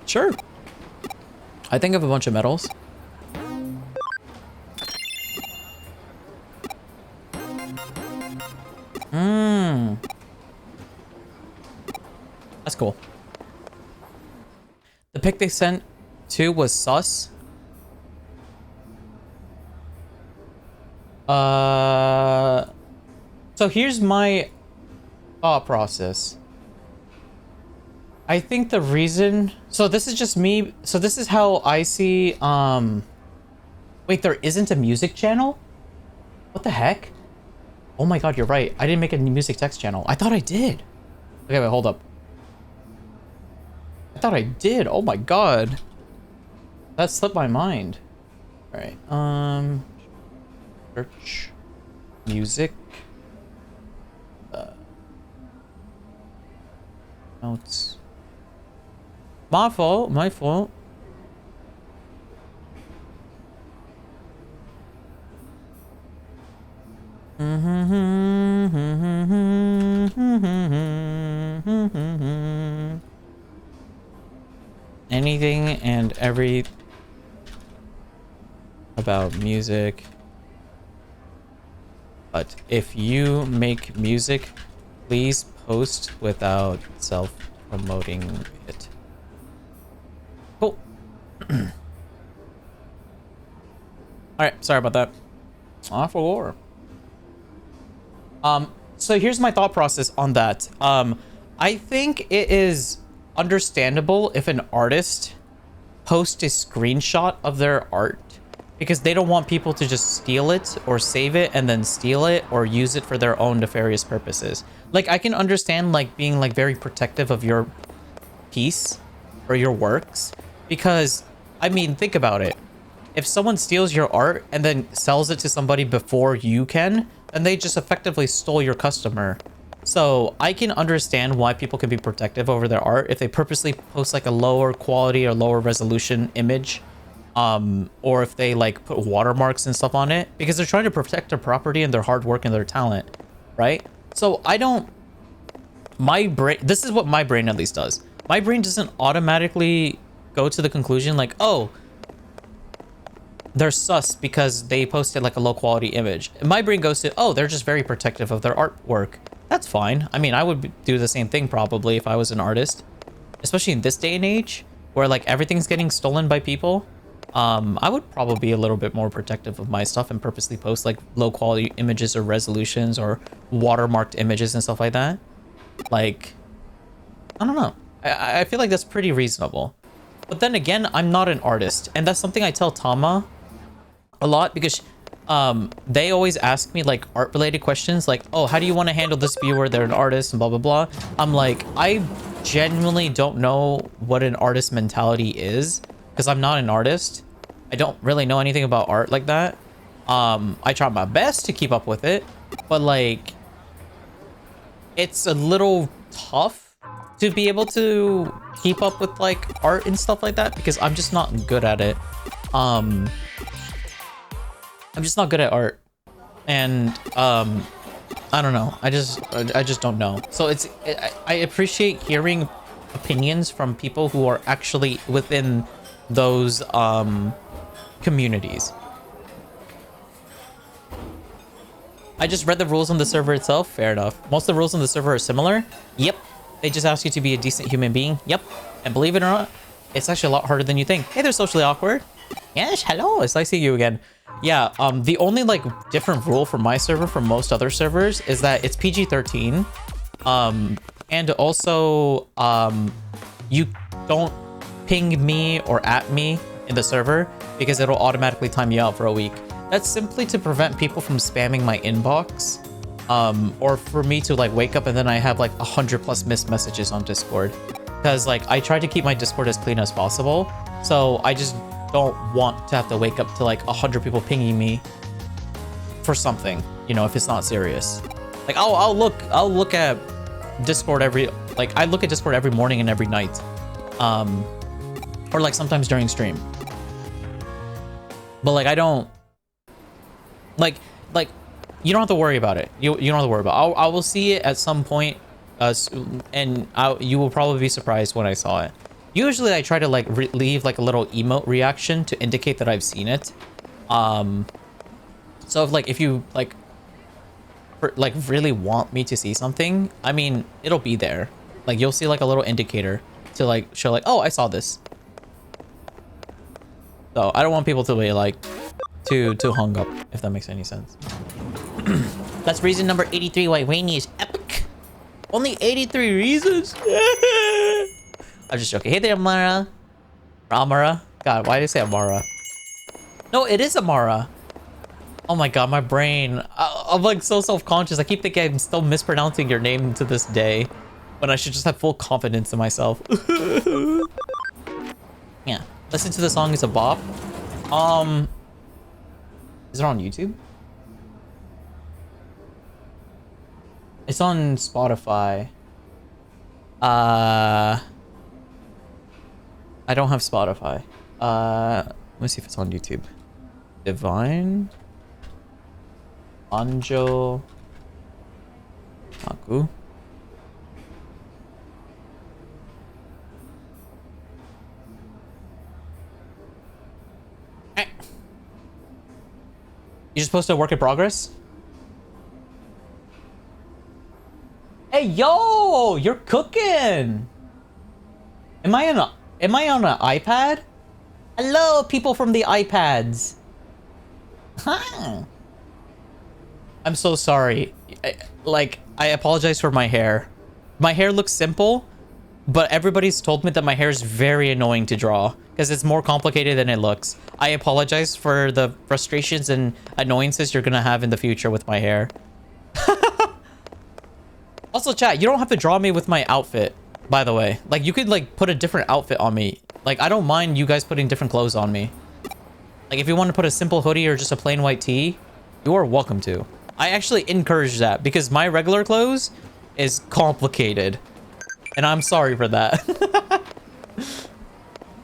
Sure. I think I have a bunch of medals. That's cool. The pic they sent to was sus. So here's my thought process. I think the reason, so this is just me, so this is how I see, wait, there isn't a music channel? What the heck? Oh my god, you're right. I didn't make a music text channel. I thought I did. Okay, wait, hold up. I thought I did. Oh my god. That slipped my mind. Alright, search music. Notes. My fault, my fault. Anything and every about music. But if you make music, please post without self-promoting it. Cool. Alright, sorry about that. For war. So here's my thought process on that. I think it is understandable if an artist post a screenshot of their art because they don't want people to just steal it or save it and then steal it or use it for their own nefarious purposes. Like, I can understand like being like very protective of your piece or your works, because I mean, think about it. If someone steals your art and then sells it to somebody before you can, then they just effectively stole your customer. So I can understand why people can be protective over their art if they purposely post like a lower quality or lower resolution image, or if they like put watermarks and stuff on it, because they're trying to protect their property and their hard work and their talent, right? So I don't, my brain, this is what my brain at least does. My brain doesn't automatically go to the conclusion like, oh, they're sus because they posted like a low quality image. My brain goes to, oh, they're just very protective of their artwork. That's fine. I mean, I would do the same thing probably if I was an artist, especially in this day and age where like everything's getting stolen by people. I would probably be a little bit more protective of my stuff and purposely post like low quality images or resolutions or watermarked images and stuff like that. Like, I don't know. I feel like that's pretty reasonable. But then again, I'm not an artist, and that's something I tell Tama a lot, because they always ask me like art related questions like, oh, how do you want to handle this viewer? They're an artist and blah blah blah. I'm like, I genuinely don't know what an artist mentality is, because I'm not an artist. I don't really know anything about art like that. I try my best to keep up with it, but like, it's a little tough to be able to keep up with like art and stuff like that, because I'm just not good at it. I'm just not good at art, and I don't know. I just don't know. So I appreciate hearing opinions from people who are actually within those communities. I just read the rules on the server itself. Fair enough. Most of the rules on the server are similar. Yep. They just ask you to be a decent human being. Yep. And believe it or not, it's actually a lot harder than you think. Hey, they're socially awkward. Yes, hello. It's nice seeing you again. Yeah, the only like different rule for my server from most other servers is that it's PG-13. And also, you don't ping me or at me in the server because it'll automatically time you out for a week. That's simply to prevent people from spamming my inbox. Or for me to like wake up and then I have like 100+ missed messages on Discord, because like I try to keep my Discord as clean as possible, so I just don't want to have to wake up to like 100 people pinging me for something, you know, if it's not serious. Like I'll look at Discord I look at Discord every morning and every night, or like sometimes during stream, but like I don't like you don't have to worry about it. You don't have to worry about it. I will see it at some point, and you will probably be surprised when I saw it. Usually I try to like leave like a little emote reaction to indicate that I've seen it. So if you like really want me to see something, I mean, it'll be there. Like you'll see like a little indicator to like show like, oh, I saw this. So I don't want people to be like too hung up, if that makes any sense. That's reason number 83 why Rainy is epic. Only 83 reasons? I'm just joking. Hey there, Amara. Amara? God, why did I say Amara? No, it is Amara. Oh my god, my brain. I'm like so self-conscious. I keep thinking I'm still mispronouncing your name to this day, when I should just have full confidence in myself. Yeah. Listen to the song, it's a bop. Is it on YouTube? It's on Spotify. I don't have Spotify. Let me see if it's on YouTube. Divine Anjo Aku. You just posted a work in progress? Hey, yo, you're cooking. Am I on an iPad? Hello, people from the iPads. Huh. I'm so sorry. I apologize for my hair. My hair looks simple, but everybody's told me that my hair is very annoying to draw. because it's more complicated than it looks. I apologize for the frustrations and annoyances you're gonna have in the future with my hair. Also, chat, you don't have to draw me with my outfit, by the way. Like, you could, like, put a different outfit on me. Like, I don't mind you guys putting different clothes on me. Like, if you want to put a simple hoodie or just a plain white tee, you are welcome to. I actually encourage that because my regular clothes is complicated. And I'm sorry for that.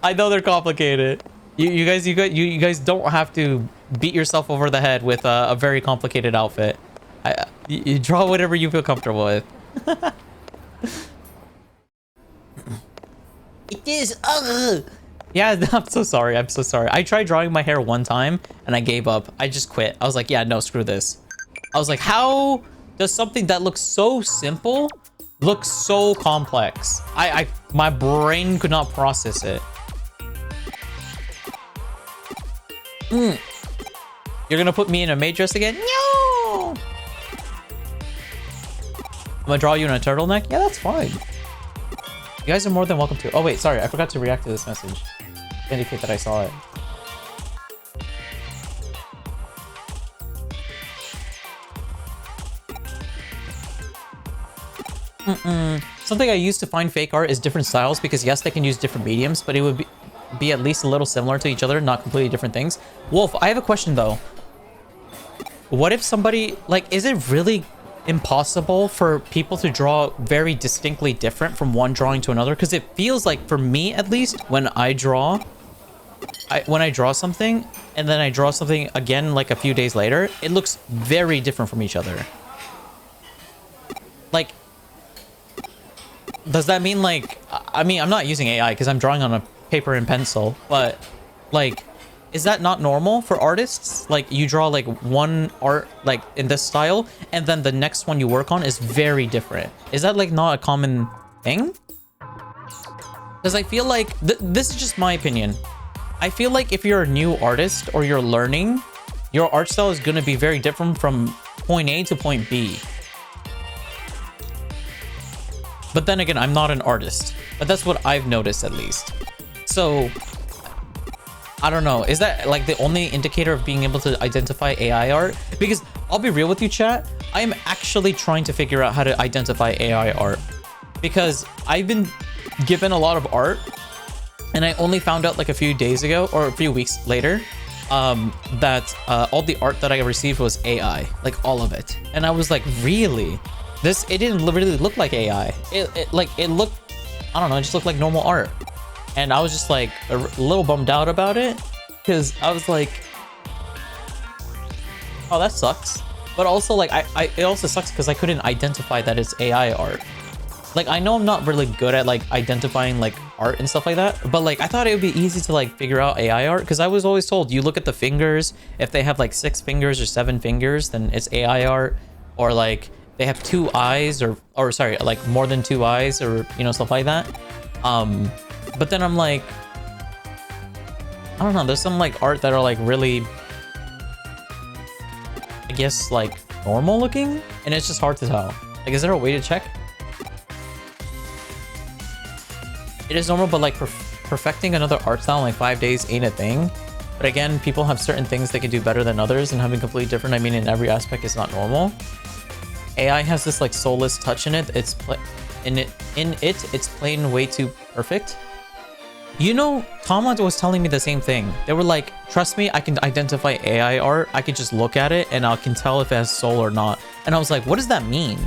I know they're complicated. You guys don't have to beat yourself over the head with a very complicated outfit. You draw whatever you feel comfortable with. It is. Yeah, I'm so sorry. I'm so sorry. I tried drawing my hair one time and I gave up. I just quit. I was like, yeah, no, screw this. I was like, how does something that looks so simple look so complex? My brain could not process it. You're gonna put me in a maid dress again? No! I'm gonna draw you in a turtleneck? Yeah, that's fine. You guys are more than welcome to. Oh wait, sorry, I forgot to react to this message. To indicate that I saw it. Something I used to find fake art is different styles because yes, they can use different mediums, but it would be at least a little similar to each other, not completely different things. Wolf, I have a question though. What if somebody, like, is it really impossible for people to draw very distinctly different from one drawing to another? Because it feels like, for me at least, when I draw something and then I draw something again like a few days later, it looks very different from each other. Like, does that mean, like, I mean, I'm not using AI because I'm drawing on a paper and pencil, but like, is that not normal for artists? Like, you draw like one art like in this style and then the next one you work on is very different. Is that like not a common thing? Because I feel like this is just my opinion. I feel like if you're a new artist or you're learning, your art style is going to be very different from point A to point B. But then again, I'm not an artist, but that's what I've noticed at least. So I don't know. Is that like the only indicator of being able to identify AI art? Because I'll be real with you, chat. I am actually trying to figure out how to identify AI art because I've been given a lot of art and I only found out like a few days ago or a few weeks later that all the art that I received was AI, like all of it. And I was like, really? It didn't really look like AI. It looked, I don't know, it just looked like normal art. And I was just like a little bummed out about it because I was like, oh, that sucks. But also like, it also sucks because I couldn't identify that it's AI art. Like, I know I'm not really good at like identifying like art and stuff like that, but like I thought it would be easy to like figure out AI art because I was always told you look at the fingers. If they have like 6 fingers or 7 fingers, then it's AI art. Or like they have 2 eyes or sorry, like more than 2 eyes or, you know, stuff like that. But then I'm like, I don't know, there's some like art that are like really, I guess, like normal looking, and it's just hard to tell. Like, is there a way to check? It is normal, but like perfecting another art style in like 5 days ain't a thing. But again, people have certain things they can do better than others, and having completely different, I mean, in every aspect is not normal. AI has this like soulless touch in it. It's plain way too perfect. You know, Tomlin was telling me the same thing. They were like, trust me, I can identify AI art. I can just look at it and I can tell if it has soul or not. And I was like, what does that mean?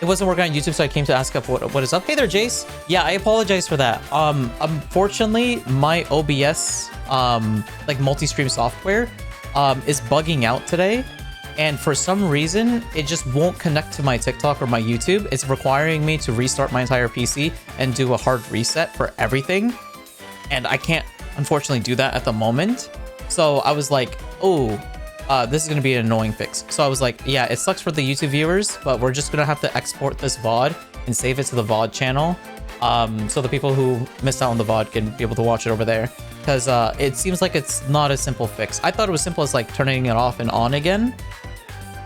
It wasn't working on YouTube, so I came to ask up what is up. Hey there, Jace. Yeah, I apologize for that. Unfortunately, my OBS like multi-stream software is bugging out today. And for some reason, it just won't connect to my TikTok or my YouTube. It's requiring me to restart my entire PC and do a hard reset for everything. And I can't, unfortunately, do that at the moment. So I was like, oh, this is going to be an annoying fix. So I was like, yeah, it sucks for the YouTube viewers, but we're just going to have to export this VOD and save it to the VOD channel. So the people who missed out on the VOD can be able to watch it over there. Because it seems like it's not a simple fix. I thought it was simple as like turning it off and on again.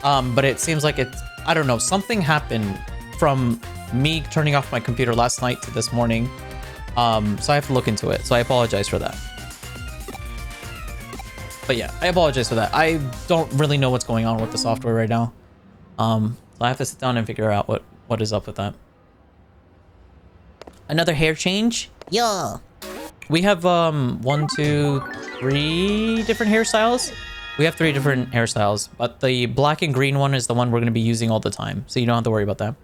But it seems like it's, I don't know, something happened from me turning off my computer last night to this morning So I have to look into it. So I apologize for that. But yeah, I apologize for that. I don't really know what's going on with the software right now. So I have to sit down and figure out what is up with that. Another hair change? Yeah. We have 1, 2, 3 different hairstyles. We have 3 different hairstyles, but the black and green one is the one we're going to be using all the time. So you don't have to worry about that.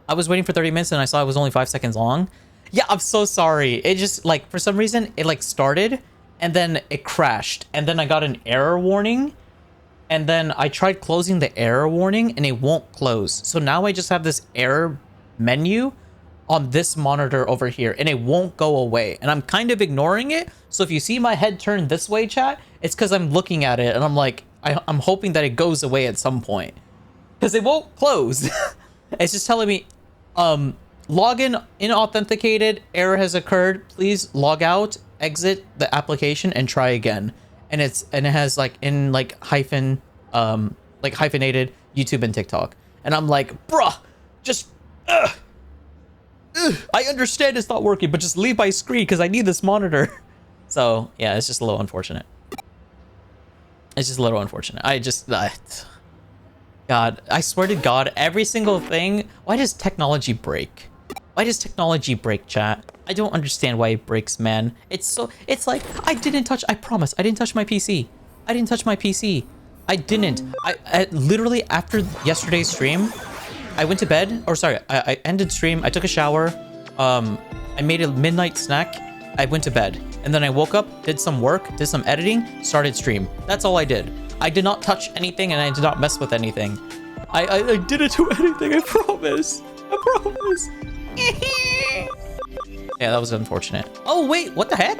I was waiting for 30 minutes and I saw it was only 5 seconds long. Yeah, I'm so sorry. It just like, for some reason, it like started and then it crashed. And then I got an error warning. And then I tried closing the error warning and it won't close. So now I just have this error menu on this monitor over here and it won't go away. And I'm kind of ignoring it. So if you see my head turn this way, chat, it's because I'm looking at it and I'm like, I'm hoping that it goes away at some point. Because it won't close. It's just telling me, login unauthenticated, error has occurred. Please log out, exit the application and try again. And it has like in like hyphenated YouTube and TikTok. And I'm like, bruh, just I understand it's not working, but just leave my screen because I need this monitor. So yeah, it's just a little unfortunate. It's just a little unfortunate. God, I swear to God, every single thing. Why does technology break? Why does technology break, chat? I don't understand why it breaks, man. It's like, I promise, I didn't touch my PC. I didn't touch my PC. I didn't. I literally, after yesterday's stream, I went to bed, or sorry, I ended stream, I took a shower, I made a midnight snack, I went to bed, and then I woke up, did some work, did some editing, started stream. That's all I did. I did not touch anything, and I did not mess with anything. I didn't do anything, I promise. I promise. Yeah, that was unfortunate. Oh, wait, what the heck?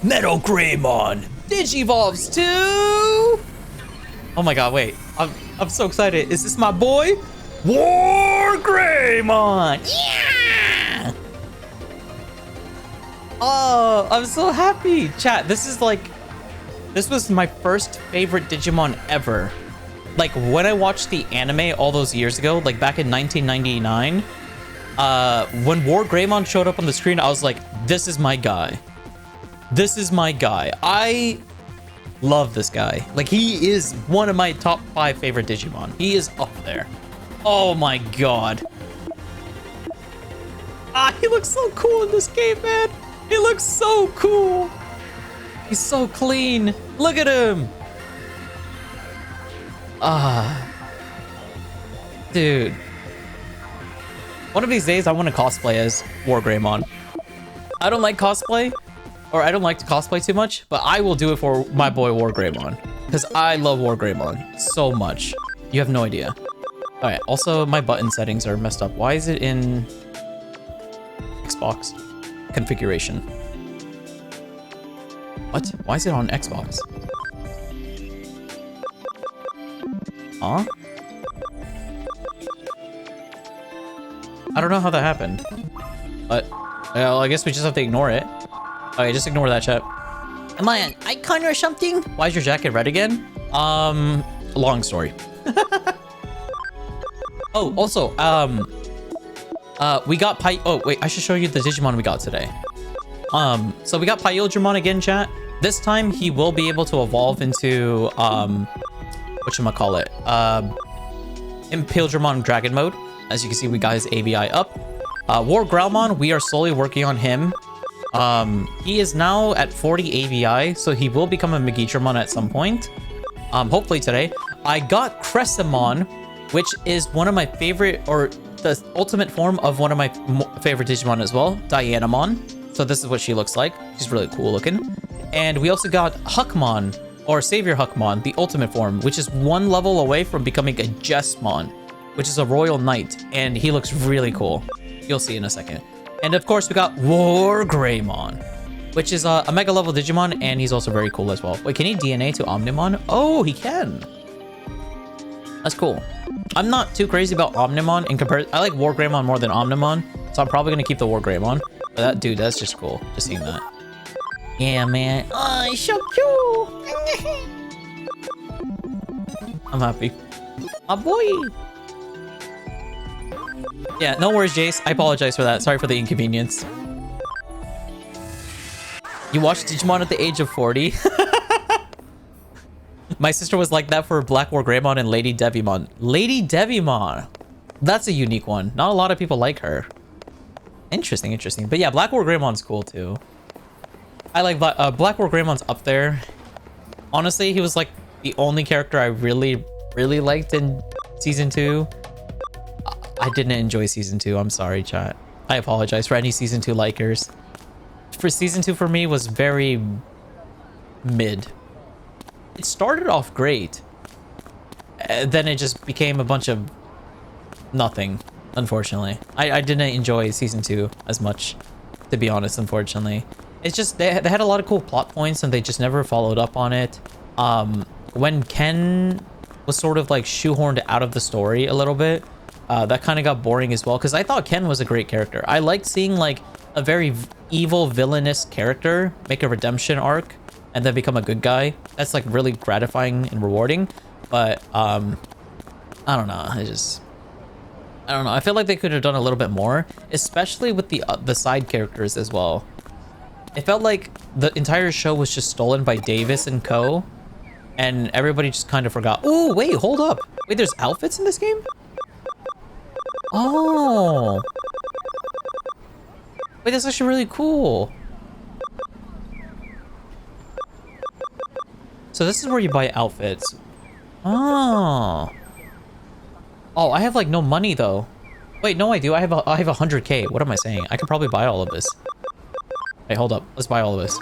Metal Greymon Digivolves too! Oh my god, wait. I'm so excited. Is this my boy? War Greymon! Yeah! Oh, I'm so happy. Chat, this was my first favorite Digimon ever. Like, when I watched the anime all those years ago, like back in 1999, when War Greymon showed up on the screen, I was like, this is my guy. This is my guy. I love this guy. Like, he is one of my top 5 favorite Digimon. He is up there. Oh my god. He looks so cool in this game, man. He looks so cool. He's so clean. Look at him. Dude. One of these days, I want to cosplay as War Greymon. I don't like cosplay, or I don't like to cosplay too much, but I will do it for my boy War Greymon, because I love War Greymon so much. You have no idea. All right, also my button settings are messed up. Why is it in Xbox configuration? What? Why is it on Xbox? Huh? I don't know how that happened, but well, I guess we just have to ignore it. Okay, just ignore that, chat. Am I an icon or something? Why is your jacket red again? Long story. Oh, also, we got oh wait, I should show you the Digimon we got today. So we got Pyodramon again, chat. This time he will be able to evolve into whatchamacallit, Impildramon Dragon Mode. As you can see, we got his ABI up. War Growlmon, we are slowly working on him. He is now at 40 ABI, so he will become a Megitramon at some point. Hopefully today. I got Crescimon, which is one of my favorite, or the ultimate form of one of my favorite Digimon as well, Dianamon. So this is what she looks like. She's really cool looking. And we also got Huckmon, or Savior Huckmon, the ultimate form, which is one level away from becoming a Jesmon, which is a Royal Knight, and he looks really cool. You'll see in a second. And of course, we got War Greymon, which is a Mega level Digimon, and he's also very cool as well. Wait, can he DNA to Omnimon? Oh, he can. That's cool. I'm not too crazy about Omnimon in comparison. I like War Greymon more than Omnimon, so I'm probably gonna keep the War Greymon. But that dude, that's just cool. Just seeing that. Yeah, man. Oh, he's so cute. I'm happy. My boy. Yeah, no worries, Jace. I apologize for that. Sorry for the inconvenience. You watched Digimon at the age of 40? My sister was like that for Black War Greymon and Lady Devimon. Lady Devimon! That's a unique one. Not a lot of people like her. Interesting, interesting. But yeah, Black War Greymon's cool too. I like Black War Greymon's up there. Honestly, he was like the only character I really liked in Season 2. I didn't enjoy Season 2. I'm sorry, chat. I apologize for any Season 2 likers. For Season 2 for me was very mid. It started off great. Then it just became a bunch of nothing, unfortunately. I didn't enjoy Season 2 as much, to be honest, unfortunately. It's just, they had a lot of cool plot points and they just never followed up on it. When Ken was sort of like shoehorned out of the story a little bit, that kind of got boring as well, because I thought Ken was a great character. I liked seeing like a very evil, villainous character make a redemption arc and then become a good guy. That's like really gratifying and rewarding. But I don't know. I don't know. I feel like they could have done a little bit more, especially with the side characters as well. It felt like the entire show was just stolen by Davis and co, and everybody just kind of forgot. Oh, wait, hold up. Wait, there's outfits in this game? Oh. Wait, that's actually really cool. So this is where you buy outfits. Oh. Oh, I have like no money though. Wait, no, I do. I have 100K. What am I saying? I can probably buy all of this. Hey, hold up. Let's buy all of this.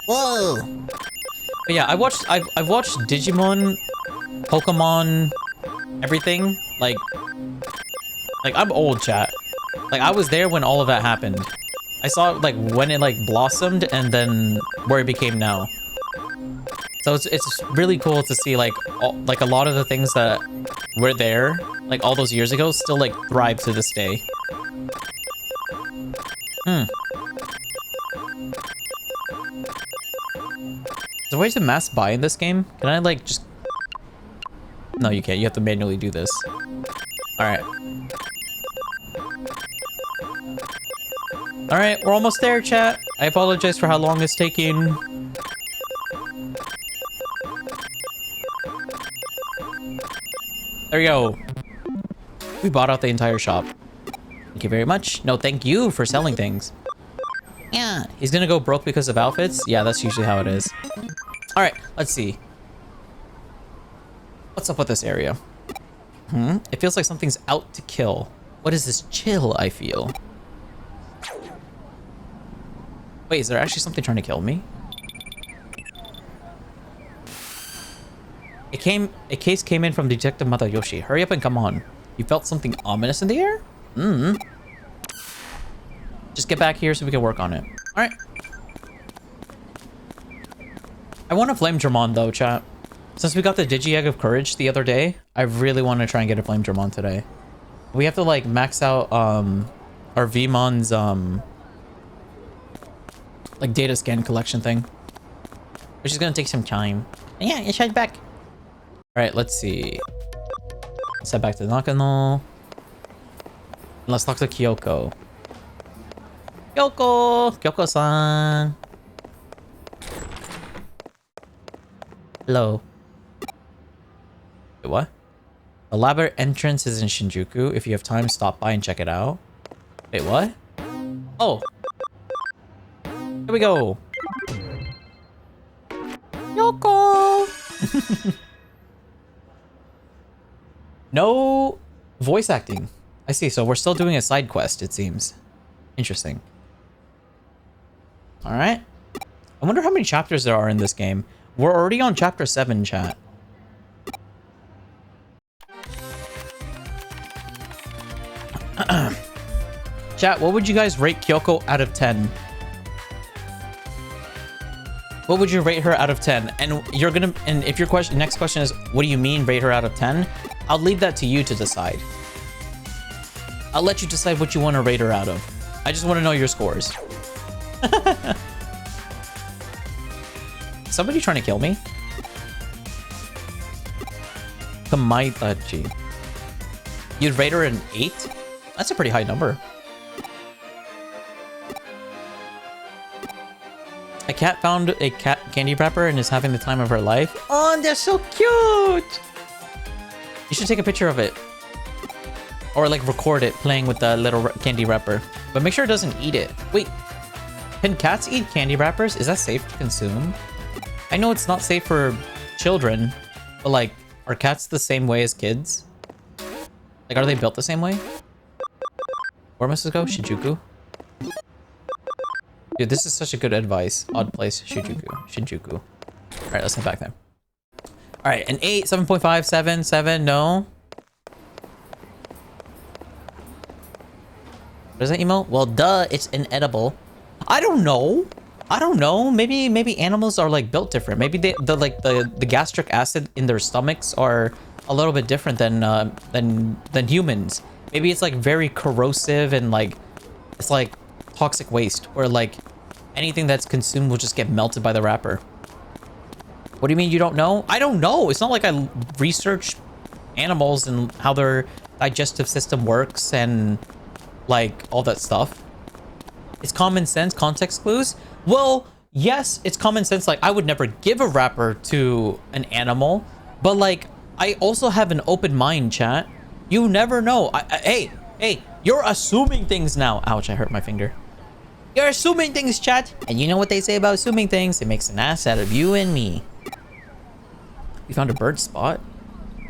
Whoa. But yeah, I've watched Digimon, Pokemon, everything. Like I'm old, chat. Like I was there when all of that happened. I saw it like when it like blossomed and then where it became now. So it's really cool to see like a lot of the things that were there like all those years ago still like thrive to this day. So where's the mass buy in this game? Can I like just... No, you can't. You have to manually do this. Alright. Alright, we're almost there, chat. I apologize for how long it's taking. There we go. We bought out the entire shop. Thank you very much. No, thank you for selling things. Yeah. He's gonna go broke because of outfits? Yeah, that's usually how it is. Alright, let's see. What's up with this area? It feels like something's out to kill. What is this chill I feel? Wait, is there actually something trying to kill me? A case came in from Detective Matayoshi. Hurry up and come on. You felt something ominous in the air? Just get back here so we can work on it. Alright. I want a Flame Dramon though, chat. Since we got the Digi Egg of Courage the other day, I really want to try and get a Flame Dramon today. We have to like max out our Vmon's like data scan collection thing, which is gonna take some time. Yeah, it's head back. Alright, let's see. Let's head back to Nakano. Let's talk to Kyoko. Kyoko-san. Hello. Wait, what? The labyrinth entrance is in Shinjuku. If you have time, stop by and check it out. Wait, what? Oh. Here we go. Kyoko! No voice acting. I see, so we're still doing a side quest, it seems. Interesting. Alright. I wonder how many chapters there are in this game. We're already on chapter 7, chat. Chat, what would you guys rate Kyoko out of 10? What would you rate her out of 10? And you're gonna, and if your next question is, what do you mean rate her out of 10? I'll leave that to you to decide. I'll let you decide what you want to rate her out of. I just want to know your scores. Somebody trying to kill me? Kamaitachi. You'd rate her an 8? That's a pretty high number. A cat found a cat candy wrapper and is having the time of her life. Oh, they're so cute! You should take a picture of it. Or like record it playing with the little candy wrapper. But make sure it doesn't eat it. Wait, can cats eat candy wrappers? Is that safe to consume? I know it's not safe for children, but like, are cats the same way as kids? Like, are they built the same way? Where must it go? Shinjuku? Dude, this is such a good advice. Odd place, Shinjuku. Alright, let's head back there. Alright, an 8, 7.5, 7, 7, no. What is that emo? Well, duh, it's inedible. I don't know. I don't know. Maybe animals are like built different. Maybe the gastric acid in their stomachs are a little bit different than humans. Maybe it's like very corrosive and like it's like toxic waste, or like anything that's consumed will just get melted by the wrapper. What do you mean you don't know? I don't know. It's not like I research animals and how their digestive system works and like all that stuff. It's common sense, context clues. Well, yes, it's common sense. Like, I would never give a wrapper to an animal, but like, I also have an open mind, chat. You never know. Hey, you're assuming things now. Ouch, I hurt my finger. You're assuming things, chat. And you know what they say about assuming things? It makes an ass out of you and me. You found a bird spot?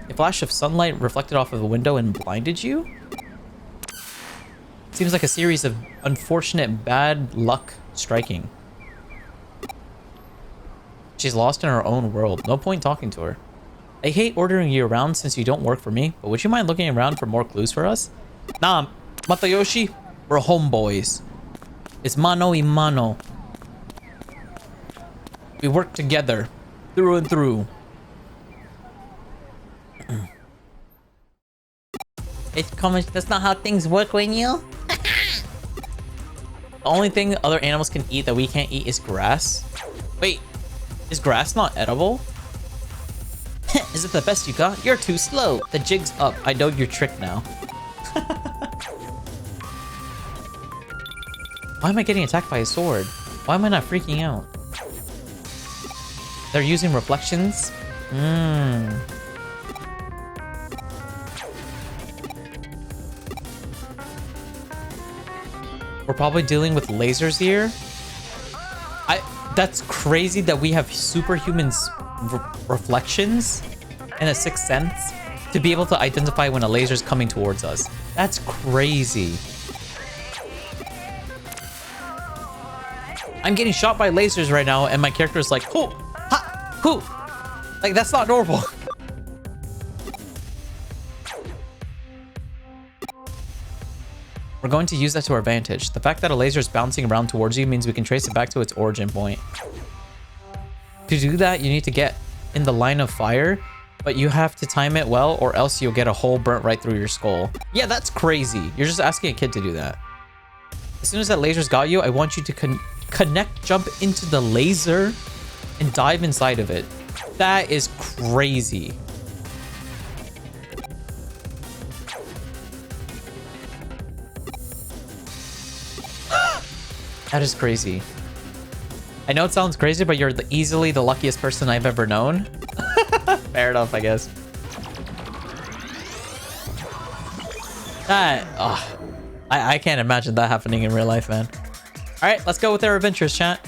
A flash of sunlight reflected off of a window and blinded you? Seems like a series of unfortunate bad luck striking. She's lost in her own world. No point talking to her. I hate ordering you around since you don't work for me, but would you mind looking around for more clues for us? Nah, Matayoshi, we're homeboys. It's mano y mano. We work together, through and through. It's common. That's not how things work when you. The only thing other animals can eat that we can't eat is grass. Wait, is grass not edible? Is it the best you got? You're too slow. The jig's up. I know your trick now. Why am I getting attacked by a sword? Why am I not freaking out? They're using reflections? We're probably dealing with lasers here. That's crazy that we have superhumans reflections and a sixth sense to be able to identify when a laser is coming towards us. That's crazy. I'm getting shot by lasers right now and my character is like, hoo, ha, hoo. Like, that's not normal. We're going to use that to our advantage. The fact that a laser is bouncing around towards you means we can trace it back to its origin point. To do that, you need to get in the line of fire, but you have to time it well or else you'll get a hole burnt right through your skull. Yeah, that's crazy. You're just asking a kid to do that. As soon as that laser's got you, I want you to jump into the laser and dive inside of it. That is crazy. That is crazy. I know it sounds crazy, but you're easily the luckiest person I've ever known. Fair enough, I guess. That, I can't imagine that happening in real life, man. All right, let's go with our adventures, chat.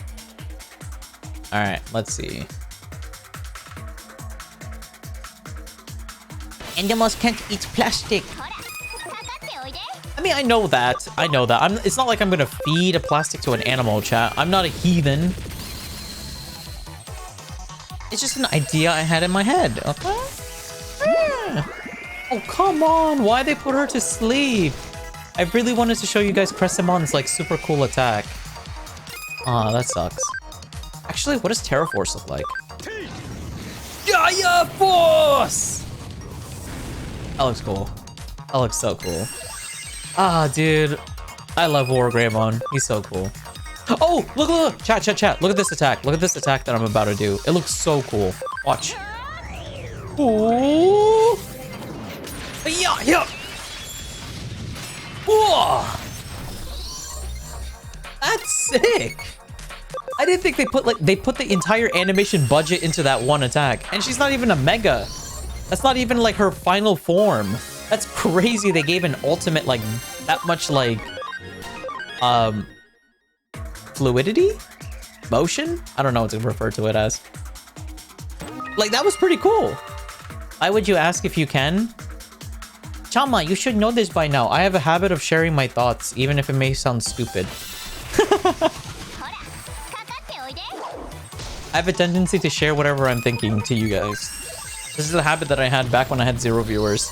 All right, let's see. Animals can't eat plastic. I mean, I know that. It's not like I'm gonna feed a plastic to an animal, chat. I'm not a heathen. It's just an idea I had in my head, okay? Yeah. Oh, come on. Why they put her to sleep? I really wanted to show you guys Crescemon's, like, super cool attack. Aw, that sucks. Actually, what does Terra Force look like? Gaia Force! That looks cool. That looks so cool. Ah, dude. I love Wargreymon. He's so cool. Oh, look. Chat. Look at this attack. Look at this attack that I'm about to do. It looks so cool. Watch. Ooh. Yeah. Whoa. That's sick. I didn't think they put the entire animation budget into that one attack, and she's not even a mega. That's not even like her final form. That's crazy. They gave an ultimate like that much like fluidity, motion. I don't know what to refer to it as. Like that was pretty cool. Why would you ask if you can? Chama, you should know this by now. I have a habit of sharing my thoughts, even if it may sound stupid. I have a tendency to share whatever I'm thinking to you guys. This is a habit that I had back when I had 0 viewers.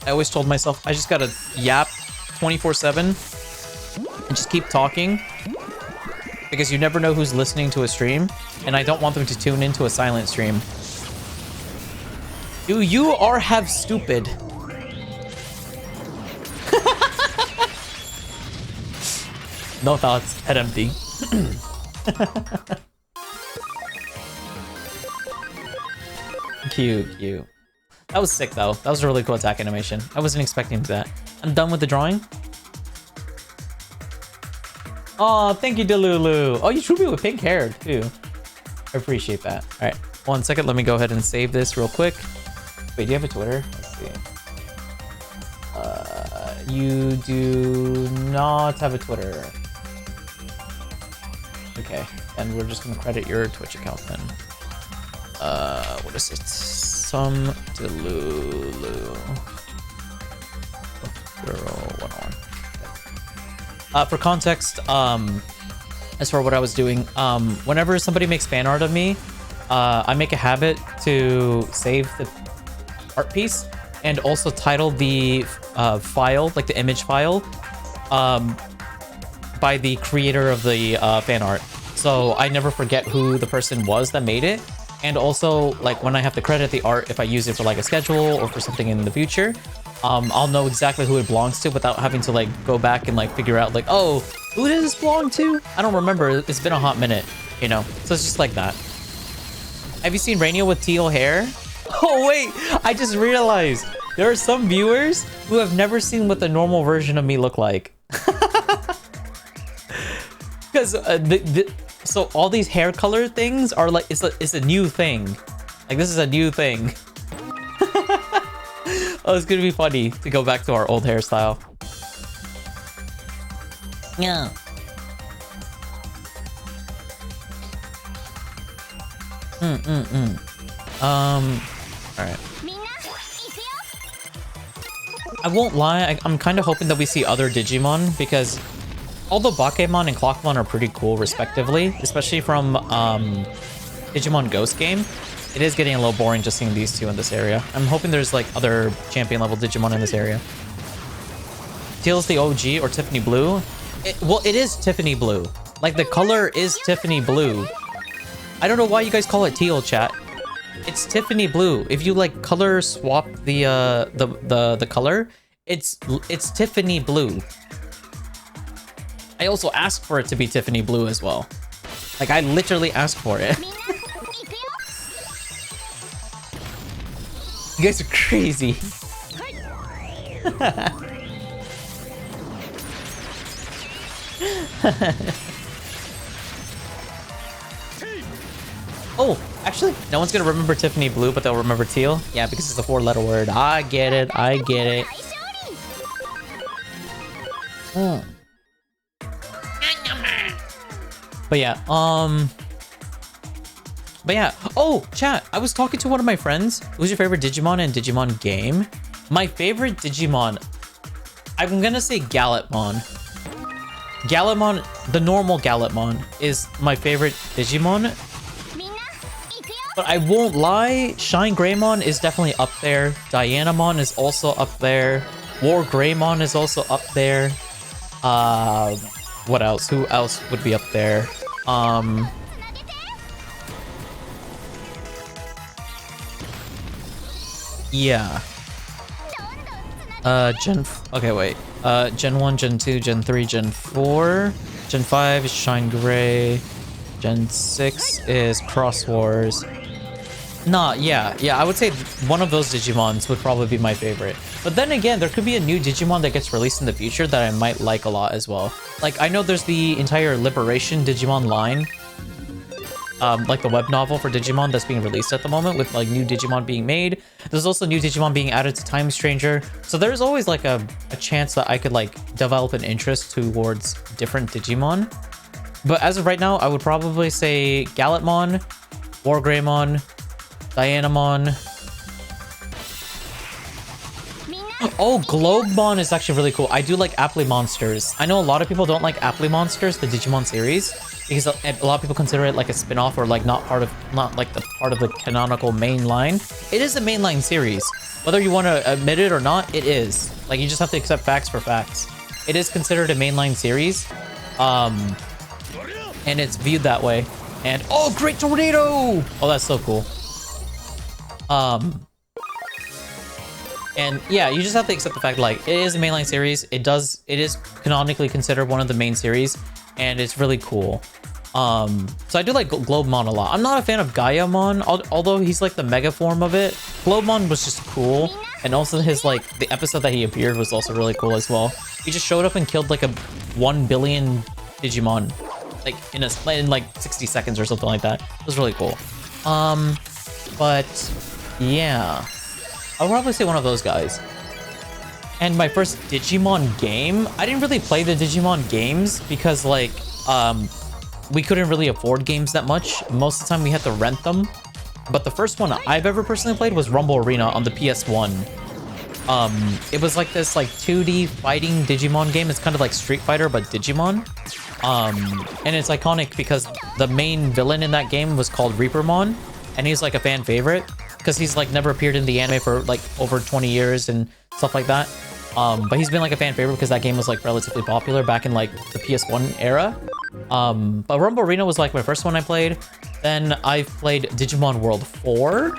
I always told myself, I just gotta yap 24/7 and just keep talking. Because you never know who's listening to a stream, and I don't want them to tune into a silent stream. Do you or have stupid? No thoughts, head empty. Cute, cute. That was sick though. That was a really cool attack animation. I wasn't expecting that. I'm done with the drawing. Oh, thank you, Delulu. Oh, you drew me with pink hair too. I appreciate that. All right, 1 second. Let me go ahead and save this real quick. Wait, do you have a Twitter? Let's see. You do not have a Twitter. Okay, and we're just gonna credit your Twitch account then. What is it? Some Delulu. Girl 101. For context, as for what I was doing, whenever somebody makes fan art of me, I make a habit to save the art piece and also title the file, like the image file, by the creator of the fan art. So I never forget who the person was that made it. And also, like, when I have to credit the art, if I use it for like a schedule or for something in the future, I'll know exactly who it belongs to without having to like go back and like figure out like, oh, who does this belong to? I don't remember. It's been a hot minute, you know? So it's just like that. Have you seen Rainier with teal hair? Oh, wait, I just realized there are some viewers who have never seen what the normal version of me look like. Because so all these hair color things are like, it's a new thing. Like, this is a new thing. Oh, it's gonna be funny to go back to our old hairstyle. Yeah. Alright. I won't lie, I'm kind of hoping that we see other Digimon, because although Bakemon and Clockmon are pretty cool respectively, especially from Digimon Ghost game, it is getting a little boring just seeing these two in this area. I'm hoping there's like other champion level Digimon in this area. Teal's the OG or Tiffany Blue? Well, it is Tiffany Blue. Like, the color is Tiffany Blue. I don't know why you guys call it teal, chat. It's Tiffany Blue. If you like color swap the color, it's Tiffany Blue. I also asked for it to be Tiffany Blue as well. Like, I literally asked for it. You guys are crazy. Oh, actually, no one's gonna remember Tiffany Blue, but they'll remember teal. Yeah, because it's a 4-letter word. I get it. I get it. But yeah, oh, chat, I was talking to one of my friends. Who's your favorite Digimon and Digimon game? My favorite Digimon, I'm gonna say Gallantmon. Gallantmon, the normal Gallantmon, is my favorite Digimon. But I won't lie, Shine Greymon is definitely up there. Dianamon is also up there. War Greymon is also up there. What else? Who else would be up there? Yeah. Okay, wait. Gen 1, Gen 2, Gen 3, Gen 4. Gen 5 is Shine Gray. Gen 6 is Cross Wars. Nah, yeah, I would say one of those Digimons would probably be my favorite. But then again, there could be a new Digimon that gets released in the future that I might like a lot as well. Like, I know there's the entire Liberation Digimon line, like the web novel for Digimon that's being released at the moment with like new Digimon being made. There's also new Digimon being added to Time Stranger. So there's always like a chance that I could like develop an interest towards different Digimon. But as of right now, I would probably say Gallantmon, Wargreymon, Dianamon. Oh, Globemon is actually really cool. I do like Apply Monsters. I know a lot of people don't like Apply Monsters, the Digimon series, because a lot of people consider it like a spin-off or like not like the part of the canonical main line. It is a mainline series. Whether you want to admit it or not, it is. Like, you just have to accept facts for facts. It is considered a mainline series. And it's viewed that way. And oh, Great Tornado! Oh, that's so cool. And yeah, you just have to accept the fact, like, it is a mainline series. It is canonically considered one of the main series, and it's really cool. So I do like Globemon a lot. I'm not a fan of Gaiamon, although he's like the mega form of it. Globemon was just cool, and also his like the episode that he appeared was also really cool as well. He just showed up and killed like a 1 billion Digimon, like in like 60 seconds or something like that. It was really cool. But yeah, I'll probably say one of those guys. And my first Digimon game, I didn't really play the Digimon games because like we couldn't really afford games that much. Most of the time we had to rent them. But the first one I've ever personally played was Rumble Arena on the PS1. It was like this like 2D fighting Digimon game. It's kind of like Street Fighter but Digimon. And it's iconic because the main villain in that game was called Reapermon, and he's like a fan favorite because he's like never appeared in the anime for like over 20 years and stuff like that. But he's been like a fan favorite because that game was like relatively popular back in like the PS1 era. But Rumble Arena was like my first one I played. Then I played Digimon World 4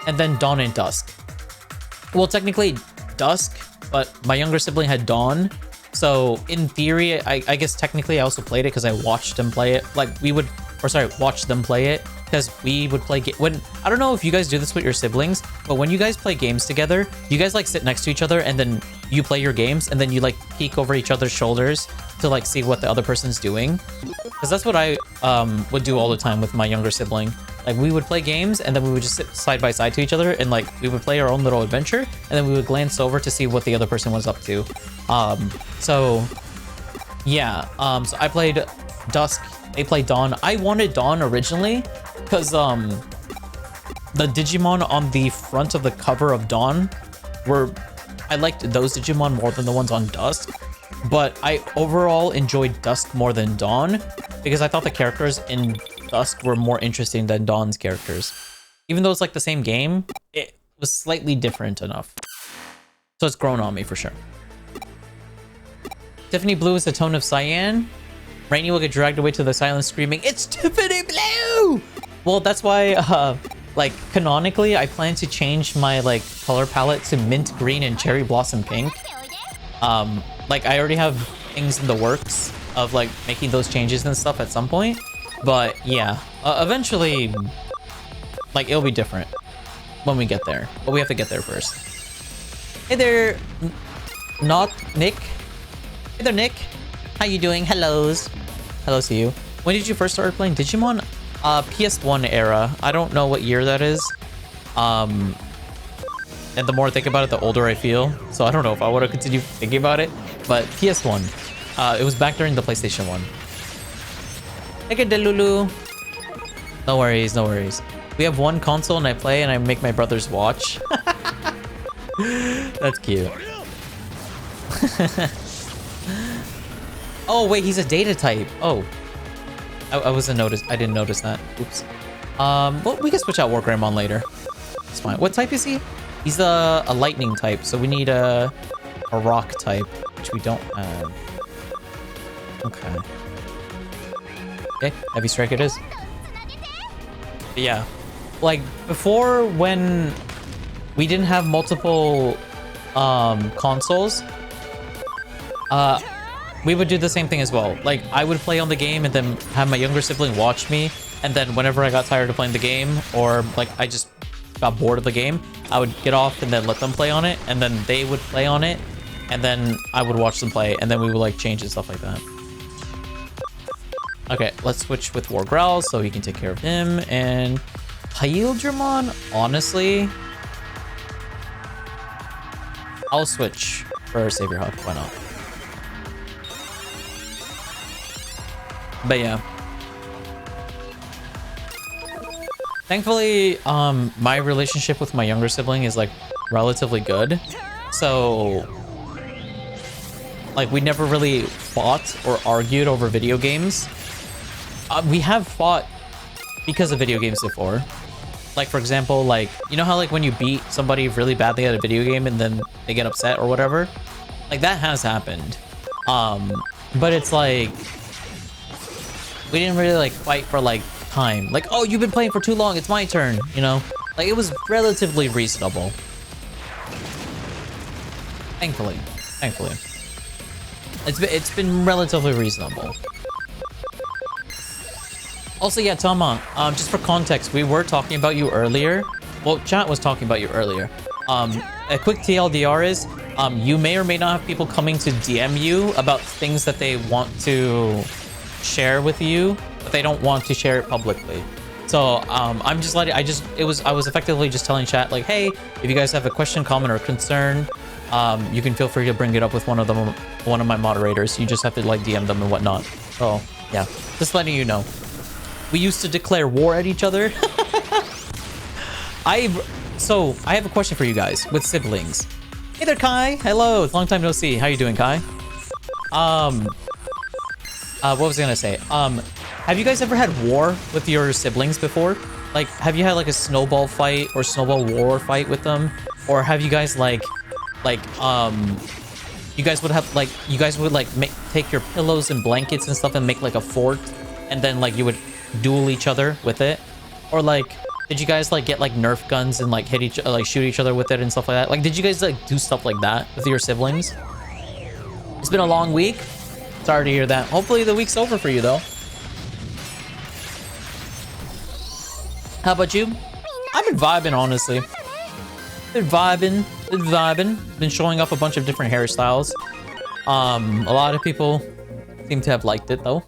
and then Dawn and Dusk. Well, technically Dusk, but my younger sibling had Dawn. So in theory, I guess technically I also played it because I watched them play it. Like watch them play it because we would play when I don't know if you guys do this with your siblings, but when you guys play games together, you guys like sit next to each other and then you play your games and then you like peek over each other's shoulders to like see what the other person's doing. Because that's what I would do all the time with my younger sibling. Like we would play games and then we would just sit side by side to each other and like we would play our own little adventure and then we would glance over to see what the other person was up to. So yeah, so I played Dusk, they played Dawn. I wanted Dawn originally because the Digimon on the front of the cover of Dawn I liked those Digimon more than the ones on Dusk, but I overall enjoyed Dusk more than Dawn because I thought the characters in Dusk were more interesting than Dawn's characters. Even though it's like the same game, it was slightly different enough. So it's grown on me for sure. Tiffany Blue is the tone of cyan. Rainy will get dragged away to the silence screaming, "It's Tiffany Blue!" Well, that's why, like, canonically, I plan to change my, like, color palette to mint green and cherry blossom pink. Like, I already have things in the works of, like, making those changes and stuff at some point. But, yeah, eventually, like, it'll be different when we get there. But we have to get there first. Hey there, not Nick. Hey there, Nick. How you doing? Hellos. Hello to you. When did you first start playing Digimon? PS1 era. I don't know what year that is. And the more I think about it, the older I feel. So I don't know if I want to continue thinking about it. But PS1. It was back during the PlayStation 1. Hey, Delulu. No worries, no worries. We have one console and I play and I make my brothers watch. That's cute. Oh wait, he's a data type. Oh, I didn't notice that. Oops. Well, we can switch out Wargreymon later. It's fine. What type is he? He's a lightning type, so we need a rock type, which we don't have. Okay. Okay, heavy strike it is. But yeah, like before when we didn't have multiple consoles, we would do the same thing as well. Like I would play on the game and then have my younger sibling watch me And then whenever I got tired of playing the game, or like I just got bored of the game, I would get off and then let them play on it, and then they would play on it, and then I would watch them play, and then we would like change and stuff like that. Okay, let's switch with War Growl so he can take care of him. And Hildramon, honestly, I'll switch for Savior Hug. Why not? But yeah. Thankfully, my relationship with my younger sibling is like relatively good. So like we never really fought or argued over video games. We have fought because of video games before. Like for example, like, you know how like when you beat somebody really badly at a video game and then they get upset or whatever? Like that has happened. But it's like, we didn't really like fight for like time. Like, oh, you've been playing for too long, it's my turn, you know? Like it was relatively reasonable. Thankfully. It's been relatively reasonable. Also, yeah, Tama, just for context, we were talking about you earlier. Well, chat was talking about you earlier. A quick TLDR is, you may or may not have people coming to DM you about things that they want to share with you, but they don't want to share it publicly. So, I'm just letting, I was effectively just telling chat, like, hey, if you guys have a question, comment, or concern, you can feel free to bring it up with one of my moderators. You just have to like DM them and whatnot. So, yeah, just letting you know. We used to declare war at each other. So I have a question for you guys with siblings. Hey there, Kai. Hello. Long time no see. How you doing, Kai? What was I gonna say? Have you guys ever had war with your siblings before? Like, have you had like a snowball fight or snowball war fight with them? Or have you guys you guys would take your pillows and blankets and stuff and make like a fort, and then like you would duel each other with it? Or like, did you guys like get like Nerf guns and like shoot each other with it and stuff like that? Like, did you guys like do stuff like that with your siblings? It's been a long week. Sorry to hear that. Hopefully the week's over for you though. How about you? I've been vibing, honestly. Been vibing. Been showing up a bunch of different hairstyles. A lot of people seem to have liked it though.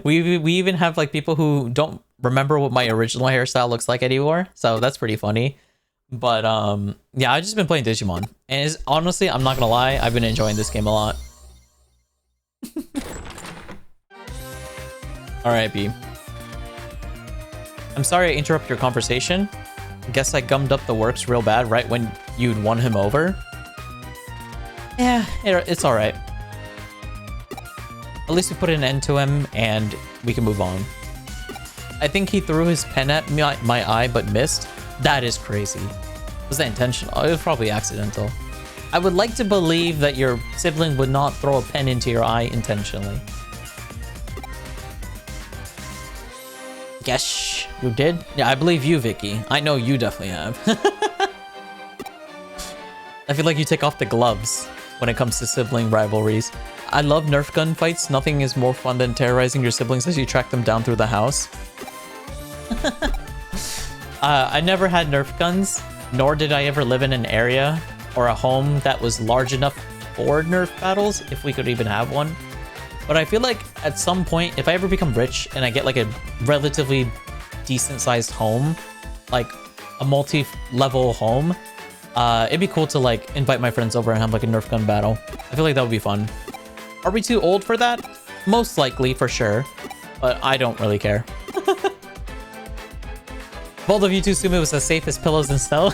We even have like people who don't remember what my original hairstyle looks like anymore, so that's pretty funny. But yeah, I've just been playing Digimon, and honestly, I'm not gonna lie, I've been enjoying this game a lot. Alright, B. I'm sorry I interrupted your conversation. Guess I gummed up the works real bad right when you'd won him over. Yeah, it's alright. At least we put an end to him, and we can move on. I think he threw his pen at my eye, but missed. That is crazy. Was that intentional? It was probably accidental. I would like to believe that your sibling would not throw a pen into your eye intentionally. Yes, you did? Yeah, I believe you, Vicky. I know you definitely have. I feel like you take off the gloves when it comes to sibling rivalries. I love Nerf gun fights. Nothing is more fun than terrorizing your siblings as you track them down through the house. I never had Nerf guns, nor did I ever live in an area or a home that was large enough for Nerf battles, if we could even have one. But I feel like at some point, if I ever become rich and I get like a relatively decent sized home, like a multi-level home, it'd be cool to like invite my friends over and have like a Nerf gun battle. I feel like that would be fun. Are we too old for that? Most likely, for sure. But I don't really care. Both of you two assume it was as safe as pillows and snow?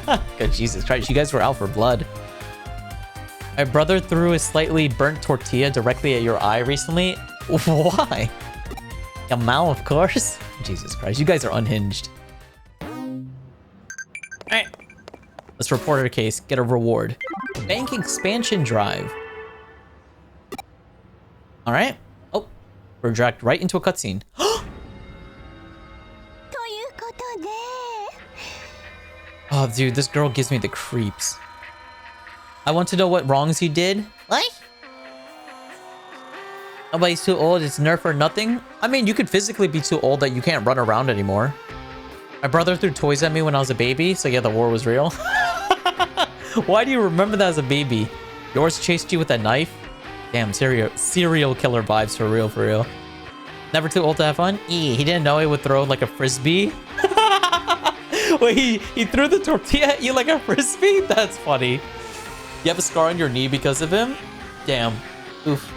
God, Jesus Christ, you guys were out for blood. My brother threw a slightly burnt tortilla directly at your eye recently. Why? Yamal, of course. Jesus Christ, you guys are unhinged. Alright. Let's report our case, get a reward. Bank expansion drive. Alright. Oh, we're dragged right into a cutscene. Oh, dude, this girl gives me the creeps. I want to know what wrongs you did. What? Nobody's too old. It's nerf or nothing. I mean, you could physically be too old that you can't run around anymore. My brother threw toys at me when I was a baby, so yeah, the war was real. Why do you remember that as a baby? Yours chased you with a knife? Damn, serial killer vibes for real, for real. Never too old to have fun? He didn't know he would throw like a frisbee. Wait, he threw the tortilla at you like a frisbee? That's funny. You have a scar on your knee because of him? Damn. Oof.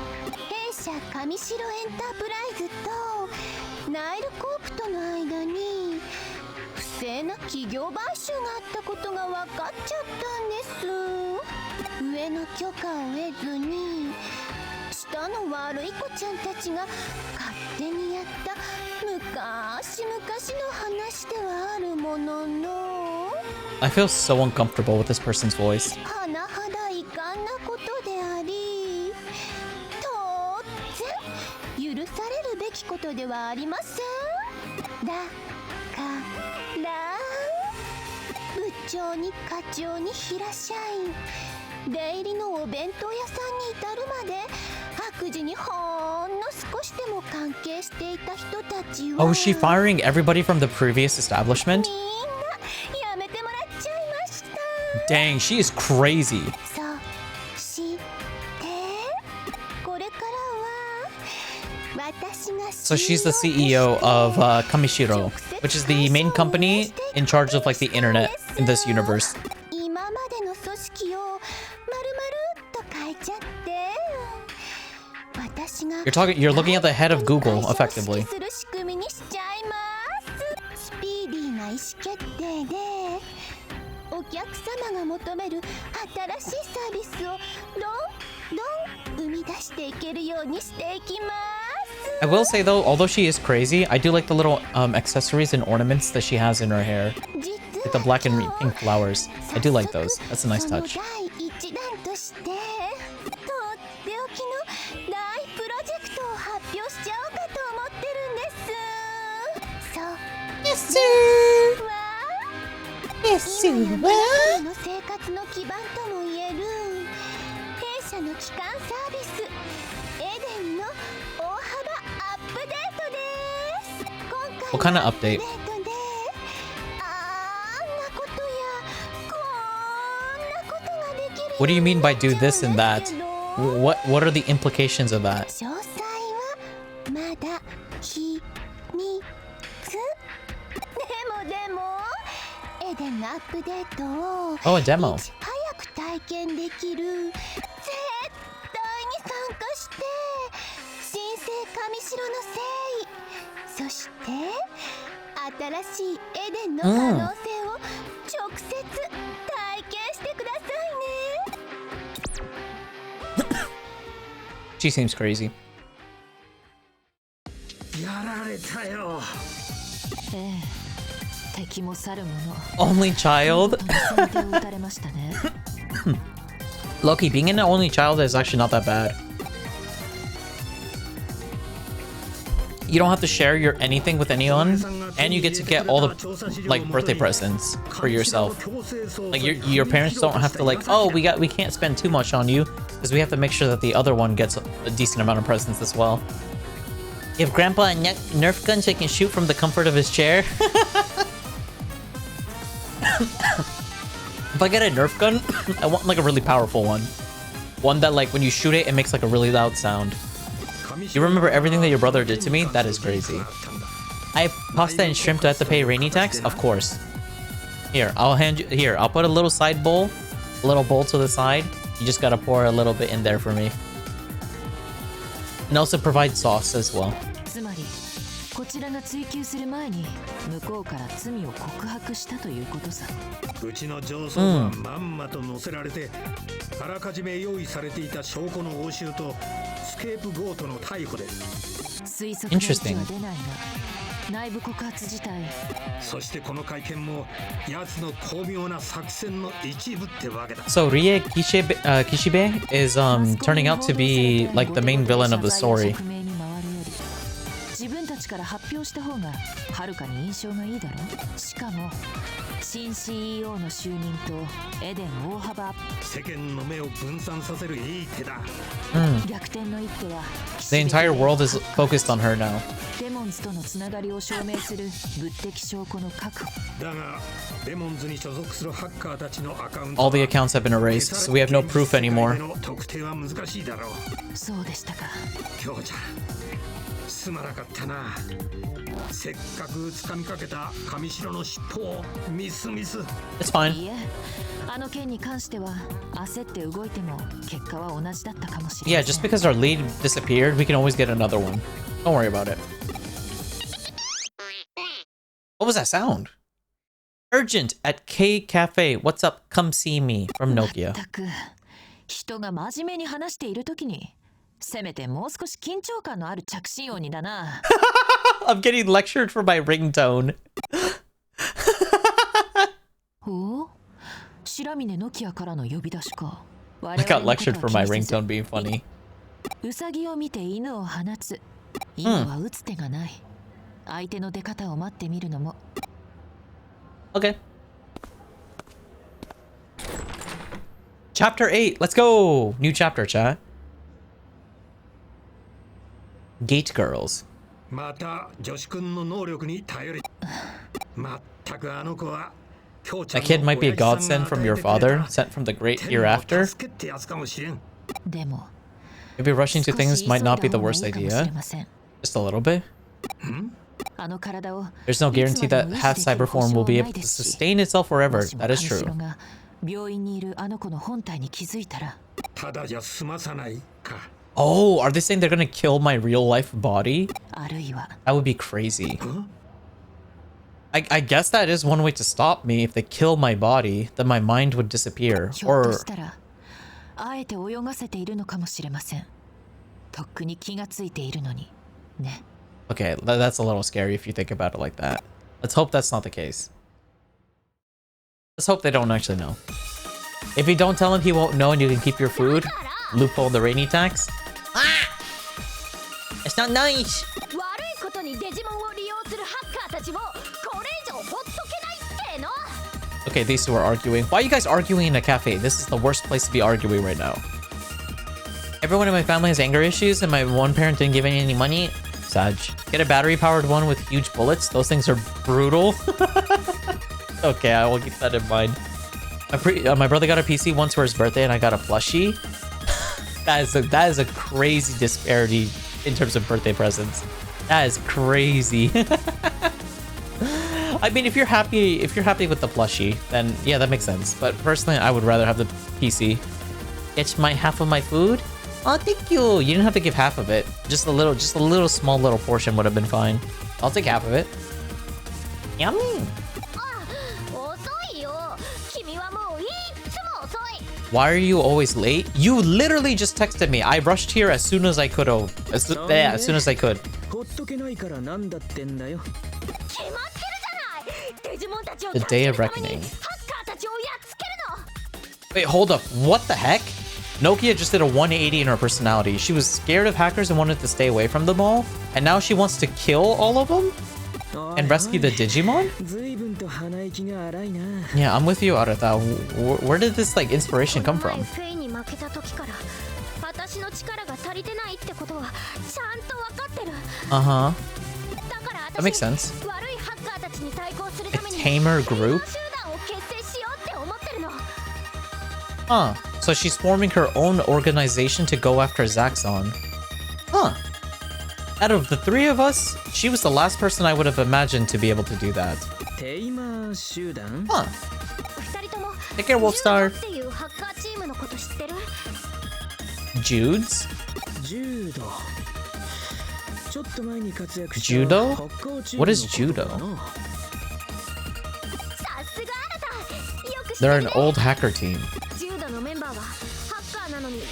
I feel so uncomfortable with this person's voice. Oh, is she firing everybody from the previous establishment? Dang, she is crazy. So she's the CEO of Kamishiro, which is the main company in charge of like the internet in this universe. You're looking at the head of Google, effectively. I will say though, although she is crazy, I do like the little accessories and ornaments that she has in her hair. Like the black and pink flowers. I do like those. That's a nice touch. What kind of update? What do you mean by do this and that? What are the implications of that? Oh, a demo. She seems crazy. Only child? Loki, being an only child is actually not that bad. You don't have to share your anything with anyone, and you get to get all the like birthday presents for yourself. Like your parents don't have to like, oh, we can't spend too much on you because we have to make sure that the other one gets a decent amount of presents as well. Give Grandpa a Nerf gun so he can shoot from the comfort of his chair. If I get a Nerf gun, I want like a really powerful one. One that like when you shoot it, it makes like a really loud sound. You remember everything that your brother did to me? That is crazy. I have pasta and shrimp. Do I have to pay rainy tax? Of course. Here, I'll hand you. Here, I'll put a little side bowl, a little bowl to the side. You just gotta pour a little bit in there for me. And also provide sauce as well. Interesting. So Rie Kishibe is turning out to be like the main villain of the story. ちから発表した方がはるかに印象がいいだろ。しかも新 CEO の就任とエデン大幅アップ。世間の目を分散させるいい手だ。逆転の一手は The entire world is focused on her now. デモンズとのつながりを証明する物的証拠の確保。だがデモンズに所属するハッカーたちのアカウント All the accounts have been erased, so we have no proof anymore. 特定は難しいだろう。そうでしたか。今日じゃすまなかったな。せっかく掴みかけた上白の尻尾をミスミス。 It's fine. いえ、あの件に関しては焦って動いても結果は同じだったかもしれ Yeah, ません。 just because our lead disappeared, we can always get another one. Don't worry about it. What was that sound? Urgent at K Cafe. What's up? Come see me from Nokia. 全く人が真面目に話しているときにせめてもう少し緊張感のある着信音にだな。I'm getting lectured for my ringtone. お？白峰ノキアからの呼び出しか。 I got lectured for my ringtone being funny. ウサギを見て犬を放つ。犬は打つ手がない。相手の出方を待ってみるのも。 Okay. Chapter 8. Let's go. New chapter, chat. Gate Girls. また女子くんの能力に頼り。まったくあの子は That kid might be a godsend from your father, sent from the great hereafter. Maybe rushing to things might not be the worst idea. Just a little bit. There's no guarantee that half cyber form will be able to sustain itself forever. That is true. Oh, are they saying they're gonna kill my real life body? That would be crazy. I guess that is one way to stop me. If they kill my body, then my mind would disappear. Or... Okay, that's a little scary if you think about it like that. Let's hope that's not the case. Let's hope they don't actually know. If you don't tell him, he won't know and you can keep your food. Loophole the rainy tax. Ah! It's not nice! Okay, these two are arguing. Why are you guys arguing in a cafe? This is the worst place to be arguing right now. Everyone in my family has anger issues and my one parent didn't give any money. Sag. Get a battery-powered one with huge bullets. Those things are brutal. Okay, I will keep that in mind. My brother got a PC once for his birthday and I got a plushie. That is a crazy disparity in terms of birthday presents. That is crazy. I mean, if you're happy with the plushie, then yeah, that makes sense. But personally, I would rather have the PC. It's my half of my food. Oh, thank you. You didn't have to give half of it. Just a little small little portion would have been fine. I'll take half of it. Yummy. Why are you always late? You literally just texted me. I rushed here as soon as I could. As soon as I could. The Day of Reckoning. Wait, hold up. What the heck? Nokia just did a 180 in her personality. She was scared of hackers and wanted to stay away from them all. And now she wants to kill all of them? And rescue the Digimon? Yeah, I'm with you, Arata. Where did this like inspiration come from? Uh-huh. That makes sense. A tamer group? Huh. So she's forming her own organization to go after Zaxxon. Huh. Out of the three of us, she was the last person I would have imagined to be able to do that. Huh. Take care, Wolfstar. Jude's? Judo? What is judo? They're an old hacker team.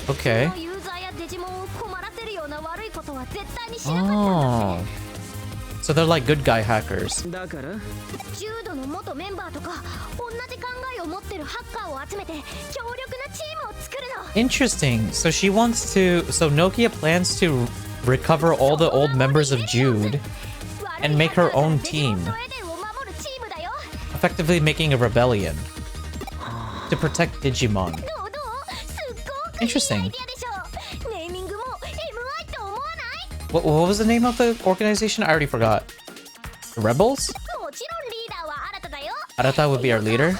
Okay. Oh. So they're like good guy hackers. Interesting. So she wants to... So Nokia plans to recover all the old members of Jude and make her own team, effectively making a rebellion to protect Digimon. Interesting. What was the name of the organization? I already forgot. The Rebels? Arata would be our leader?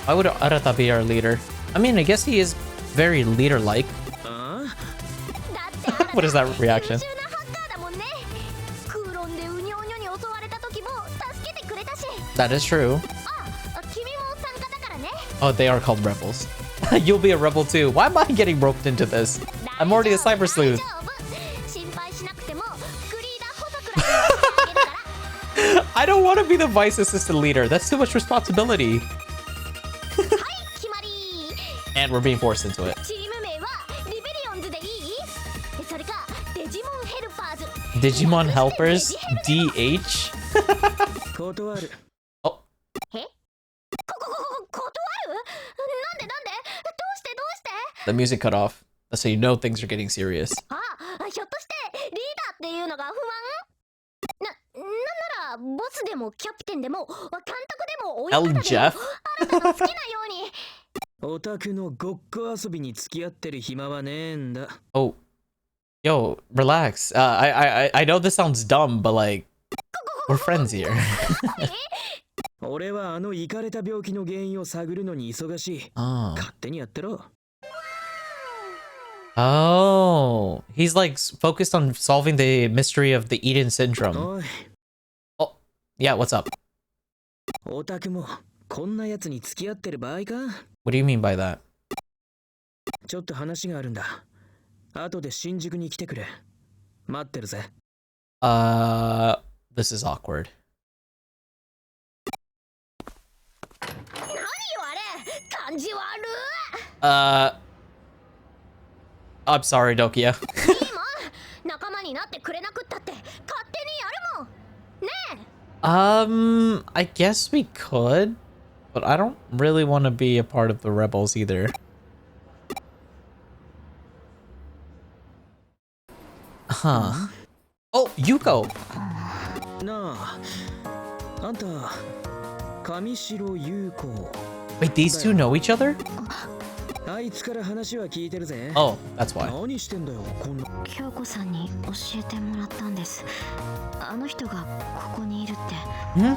Why would Arata be our leader? I mean, I guess he is very leader-like. What is that reaction? That is true. Oh, they are called rebels. You'll be a rebel too. Why am I getting roped into this? I'm already a Cyber Sleuth. I don't want to be the vice assistant leader. That's too much responsibility. And we're being forced into it. Digimon Helpers? DH? Oh. The music cut off. That's so you know things are getting serious. El Jeff? Oh. Yo, relax. I know this sounds dumb, but like, we're friends here. Oh, he's like focused on solving the mystery of the Eden syndrome. Oh, yeah, what's up? What do you mean by that? This is awkward. I'm sorry, Nokia. I guess we could, but I don't really want to be a part of the rebels either. Huh. Oh, Yuko! Wait, these two know each other? Oh, that's why. Yeah.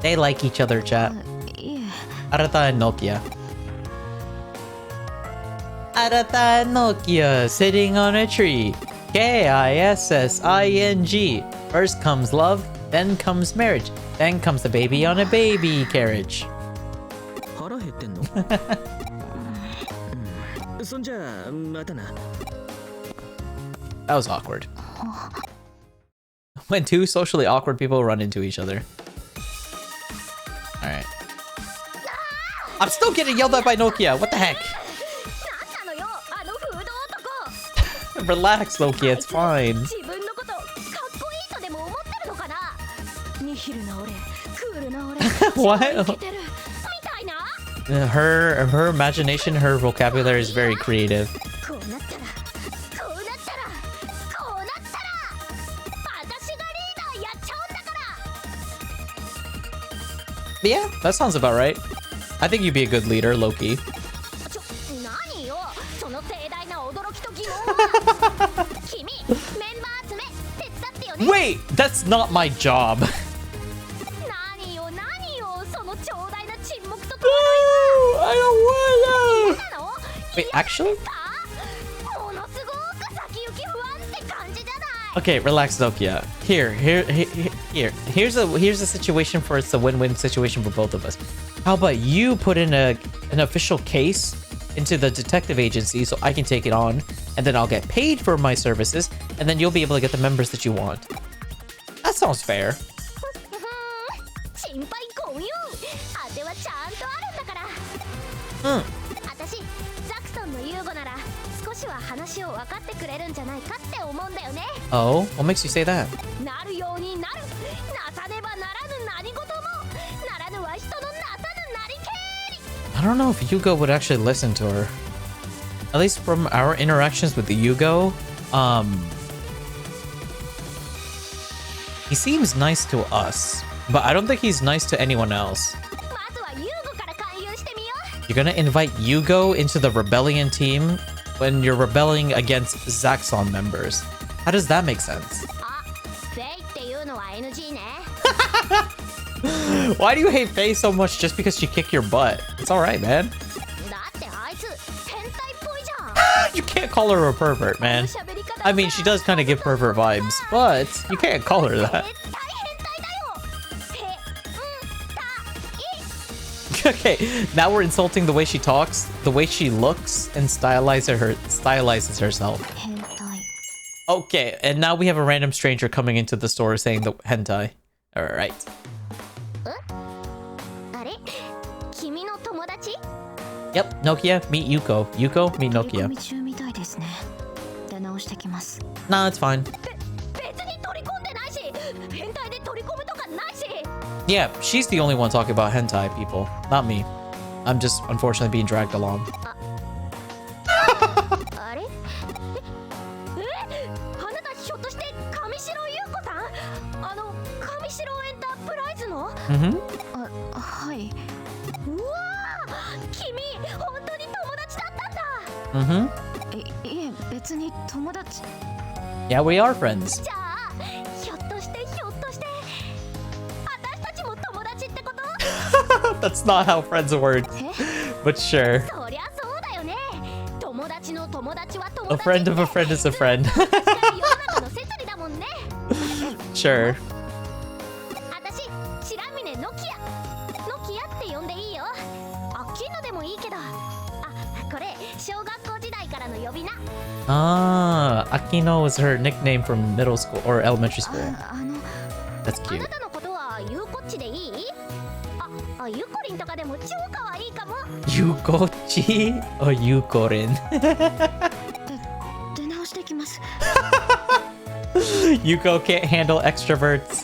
They like each other, chat. Arata and Nokia. Arata and Nokia sitting on a tree. Kissing. First comes love, then comes marriage, then comes the baby on a baby carriage. That was awkward. When two socially awkward people run into each other. Alright. I'm still getting yelled at by Nokia. What the heck? Relax, Nokia. It's fine. What? Her imagination, her vocabulary is very creative. Yeah, that sounds about right. I think you'd be a good leader, Loki. Wait, that's not my job. I don't wanna. Wait, actually? Okay, relax, Nokia. Here's a situation for it's a win-win situation for both of us. How about you put in an official case into the detective agency so I can take it on, and then I'll get paid for my services, and then you'll be able to get the members that you want. That sounds fair. Oh, what makes you say that? I don't know if Yugo would actually listen to her. At least from our interactions with Yugo, he seems nice to us, but I don't think he's nice to anyone else. You're gonna invite Yugo into the rebellion team when you're rebelling against Zaxxon members. How does that make sense? Why do you hate Faye so much just because she kicked your butt? It's alright, man. You can't call her a pervert, man. I mean, she does kind of give pervert vibes, but you can't call her that. Okay, now we're insulting the way she talks, the way she looks, and stylizes herself. Okay, and now we have a random stranger coming into the store saying the hentai. Alright. Yep, Nokia, meet Yuko. Yuko, meet Nokia. Nah, it's fine. Yeah, she's the only one talking about hentai, people. Not me. I'm just unfortunately being dragged along. Mm-hmm. Mm-hmm. Yeah, we are friends. That's not how friends work. But sure. A friend of a friend is a friend. Sure. Ah, Akino was her nickname from middle school or elementary school. That's cute. Yukochi or Yukorin? Yuko can't handle extroverts.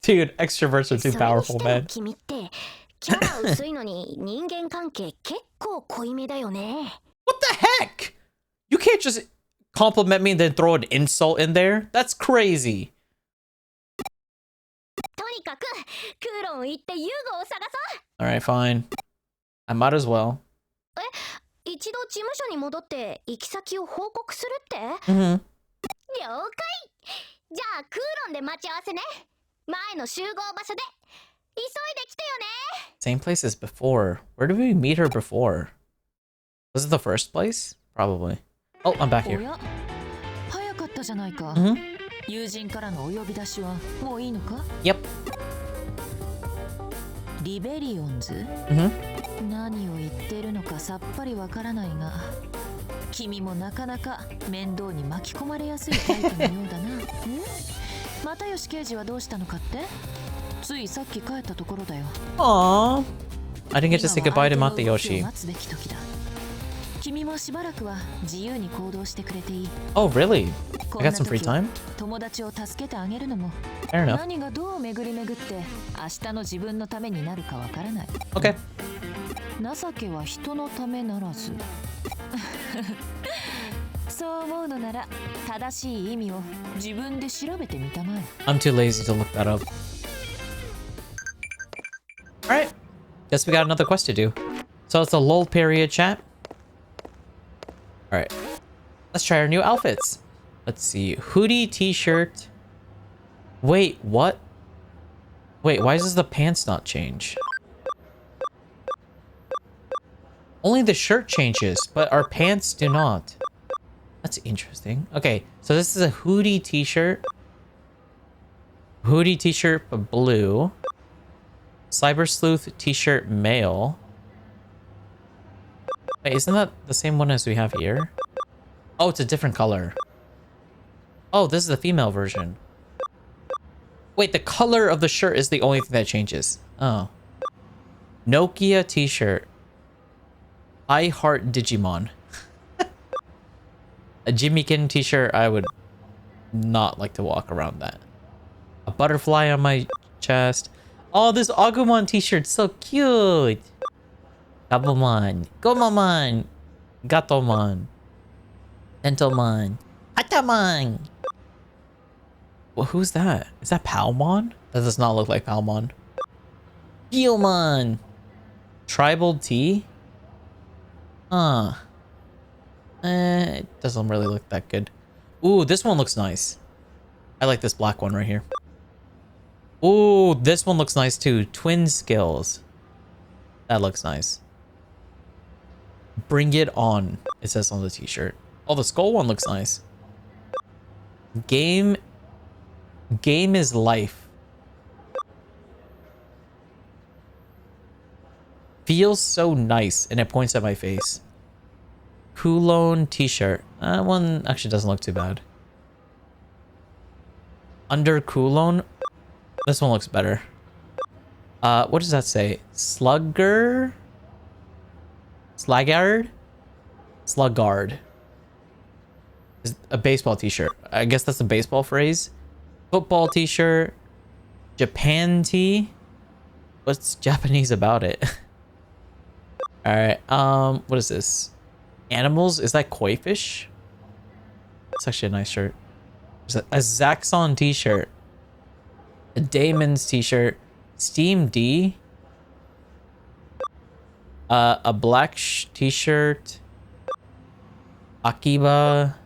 Dude, extroverts are too powerful, man. What the heck? You can't just compliment me and then throw an insult in there? That's crazy. Alright, fine. I might as well. Mm-hmm. Same place as before. Where did we meet her before? Was it the first place? Probably. Oh, I'm back here. Mm-hmm. Yep. Mm-hmm. 何を言ってるのかさっぱりわからないが、君もなかなか面倒に巻き込まれやすいタイプのようだな。又吉刑事はどうしたのかって？ついさっき帰ったところだよ。Aww. I didn't get to say goodbye to Matayoshi. 君もしばらくは自由に行動してくれていい。Oh, really? I got some free time? 友達を助けてあげるのも。Fair enough. 何がどう巡り巡って明日の自分のためになるかわからない。Okay. 情けは人のためならず。そう思うのなら正しい意味を自分で調べてみたまえ。I'm too lazy to look that up. Alright. Guess we got another quest to do. So it's a lull period, chat. Alright. Let's try our new outfits. Let's see. Hoodie, t-shirt. Wait, what? Wait, why does the pants not change? Only the shirt changes, but our pants do not. That's interesting. Okay, so this is a hoodie t-shirt. Hoodie t-shirt, blue. Cyber Sleuth t-shirt, male. Wait, isn't that the same one as we have here? Oh, it's a different color. Oh, this is the female version. Wait, the color of the shirt is the only thing that changes. Oh. Nokia t-shirt. I heart Digimon. A Jimmykin t-shirt, I would not like to walk around that. A butterfly on my chest. Oh, this Agumon t-shirt's so cute. Gabumon, Gomamon, Gatomon, Entomon, Hatamon. Well, who's that? Is that Palmon? That does not look like Palmon. Gilmon. Tribal tea? It doesn't really look that good. Ooh, this one looks nice. I like this black one right here. Ooh, this one looks nice too. Twin skills. That looks nice. Bring it on. It says on the t-shirt. Oh, the skull one looks nice. Game is life. Feels so nice, and it points at my face. Kulon t-shirt. That one actually doesn't look too bad. Under Kulon, this one looks better. What does that say? Sluggard? Sluggard. Is a baseball t-shirt. I guess that's a baseball phrase. Football t-shirt. Japan tee. What's Japanese about it? Alright, what is this? Animals? Is that koi fish? It's actually a nice shirt. There's a Zaxxon t-shirt. A Damon's t-shirt. Steam D. A black t-shirt. Akiba.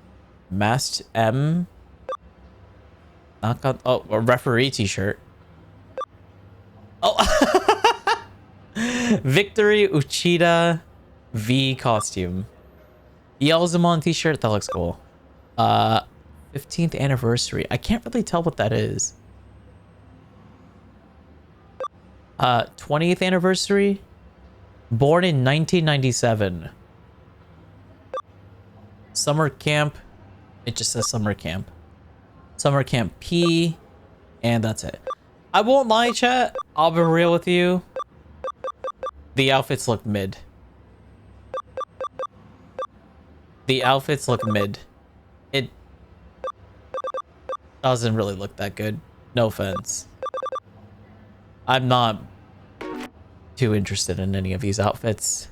Mast M. Oh, a referee t-shirt. Oh! Victory Uchida V costume. Yelzamon t-shirt. That looks cool. 15th anniversary. I can't really tell what that is. 20th anniversary. Born in 1997. Summer camp. It just says summer camp. Summer camp P. And that's it. I won't lie, chat. I'll be real with you. The outfits look mid. The outfits look mid. It doesn't really look that good. No offense. I'm not too interested in any of these outfits,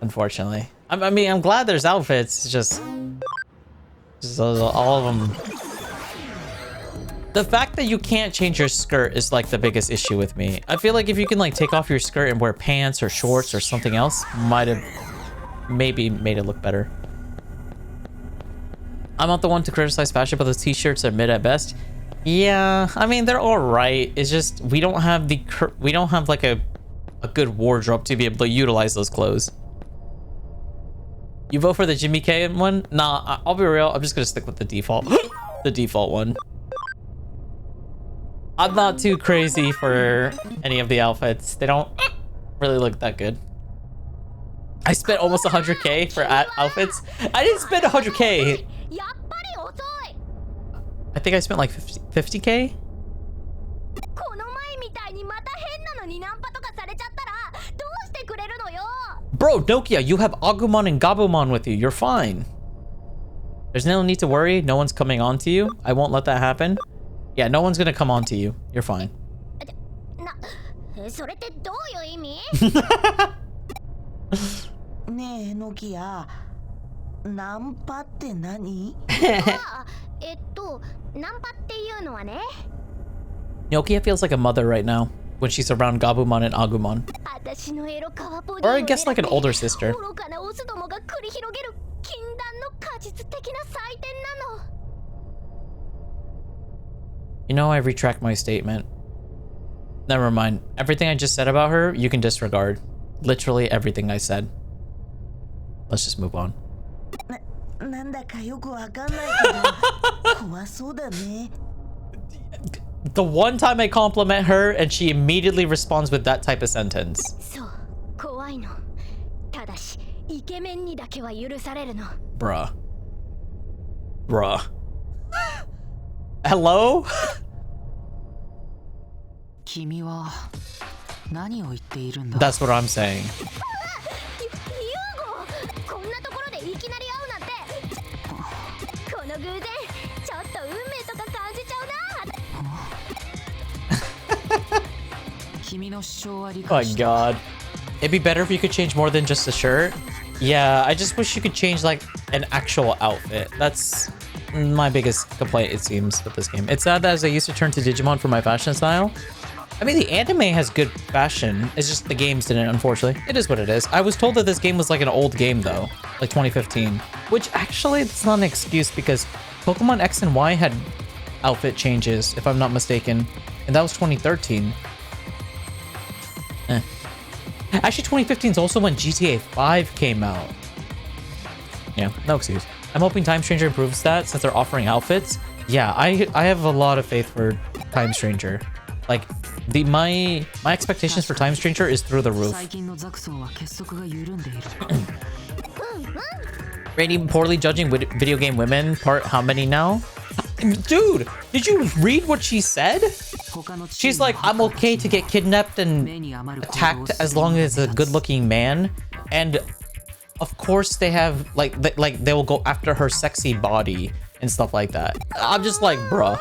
unfortunately. I mean, I'm glad there's outfits. Just all of them. The fact that you can't change your skirt is like the biggest issue with me. I feel like if you can like take off your skirt and wear pants or shorts or something else, might have maybe made it look better. I'm not the one to criticize fashion, but those t-shirts are mid at best. Yeah, I mean they're all right. It's just we don't have like a good wardrobe to be able to utilize those clothes. You vote for the Jimmy K one? Nah, I'll be real. I'm just gonna stick with the default, the default one. I'm not too crazy for any of the outfits. They don't really look that good. I spent almost 100k for outfits. I didn't spend 100k. I think I spent like 50k. Bro, Nokia, you have Agumon and Gabumon with you. You're fine. There's no need to worry. No one's coming on to you. I won't let that happen. Yeah, no one's gonna come on to you. You're fine. Nokia feels like a mother right now when she's around Gabumon and Agumon. Or I guess like an older sister. You know, I retract my statement. Never mind. Everything I just said about her, you can disregard. Literally everything I said. Let's just move on. The one time I compliment her and she immediately responds with that type of sentence. Bruh. Bruh. Hello? That's what I'm saying. Oh my god. It'd be better if you could change more than just a shirt. Yeah, I just wish you could change like an actual outfit. That's my biggest complaint, it seems, with this game. It's sad that as I used to turn to Digimon for my fashion style. I mean, the anime has good fashion. It's just the games didn't, unfortunately. It is what it is. I was told that this game was like an old game, though. Like 2015. Which, actually, it's not an excuse because Pokemon X and Y had outfit changes, if I'm not mistaken. And that was 2013. Actually, 2015 is also when GTA 5 came out. Yeah, no excuse. I'm hoping Time Stranger improves that since they're offering outfits. Yeah, I have a lot of faith for Time Stranger. Like, my expectations for Time Stranger is through the roof. Rating poorly judging video game women, part how many now? Dude, did you read what she said? She's like, I'm okay to get kidnapped and attacked as long as a good-looking man. And of course they have, like they will go after her sexy body and stuff like that. I'm just like, bruh.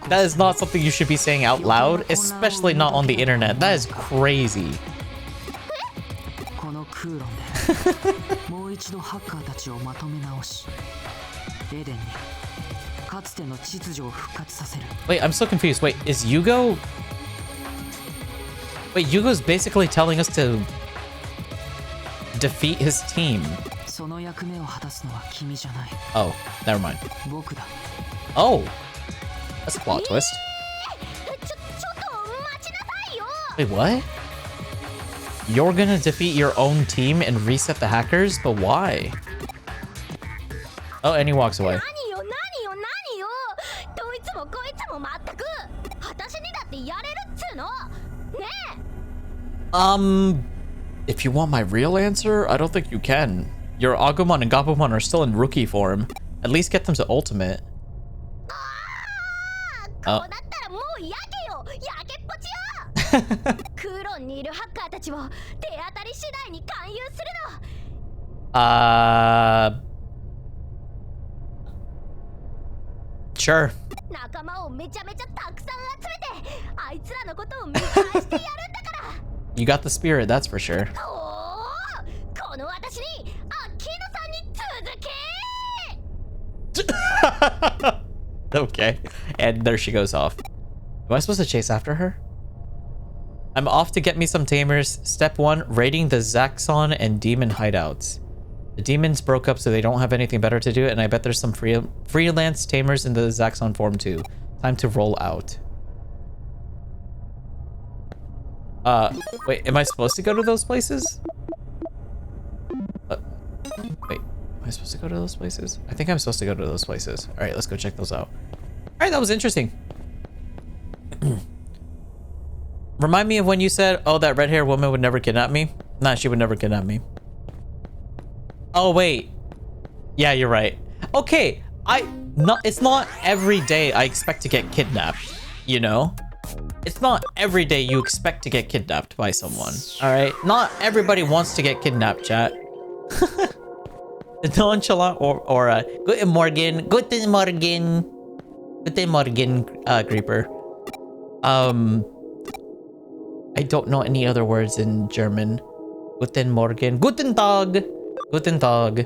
That is not something you should be saying out loud, especially not on the internet. That is crazy. Wait, I'm so confused. Wait, is Yugo... Wait, Yugo's basically telling us to defeat his team. Oh, never mind. Oh, that's a plot twist. Wait, what? You're gonna defeat your own team and reset the hackers? But why? Oh, and he walks away. If you want my real answer, I don't think you can. Your Agumon and Gabumon are still in rookie form. At least get them to ultimate. Oh. Sure. You got the spirit, that's for sure. Okay. And there she goes off. Am I supposed to chase after her? I'm off to get me some tamers. Step 1, raiding the Zaxxon and demon hideouts. The demons broke up, so they don't have anything better to do, and I bet there's some freelance tamers in the Zaxxon form too. Time to roll out. Wait, am I supposed to go to those places? Wait, am I supposed to go to those places? I think I'm supposed to go to those places. All right, let's go check those out. All right, that was interesting. Remind me of when you said, oh, that red-haired woman would never kidnap me? Nah, she would never kidnap me. Oh, wait. Yeah, you're right. Okay, it's not every day I expect to get kidnapped, you know? It's not every day you expect to get kidnapped by someone, all right? Not everybody wants to get kidnapped, chat. The nonchalant or Guten Morgen, Guten Morgen, Guten Morgen, Creeper. I don't know any other words in German. Guten Morgen, Guten Tag, Guten Tag.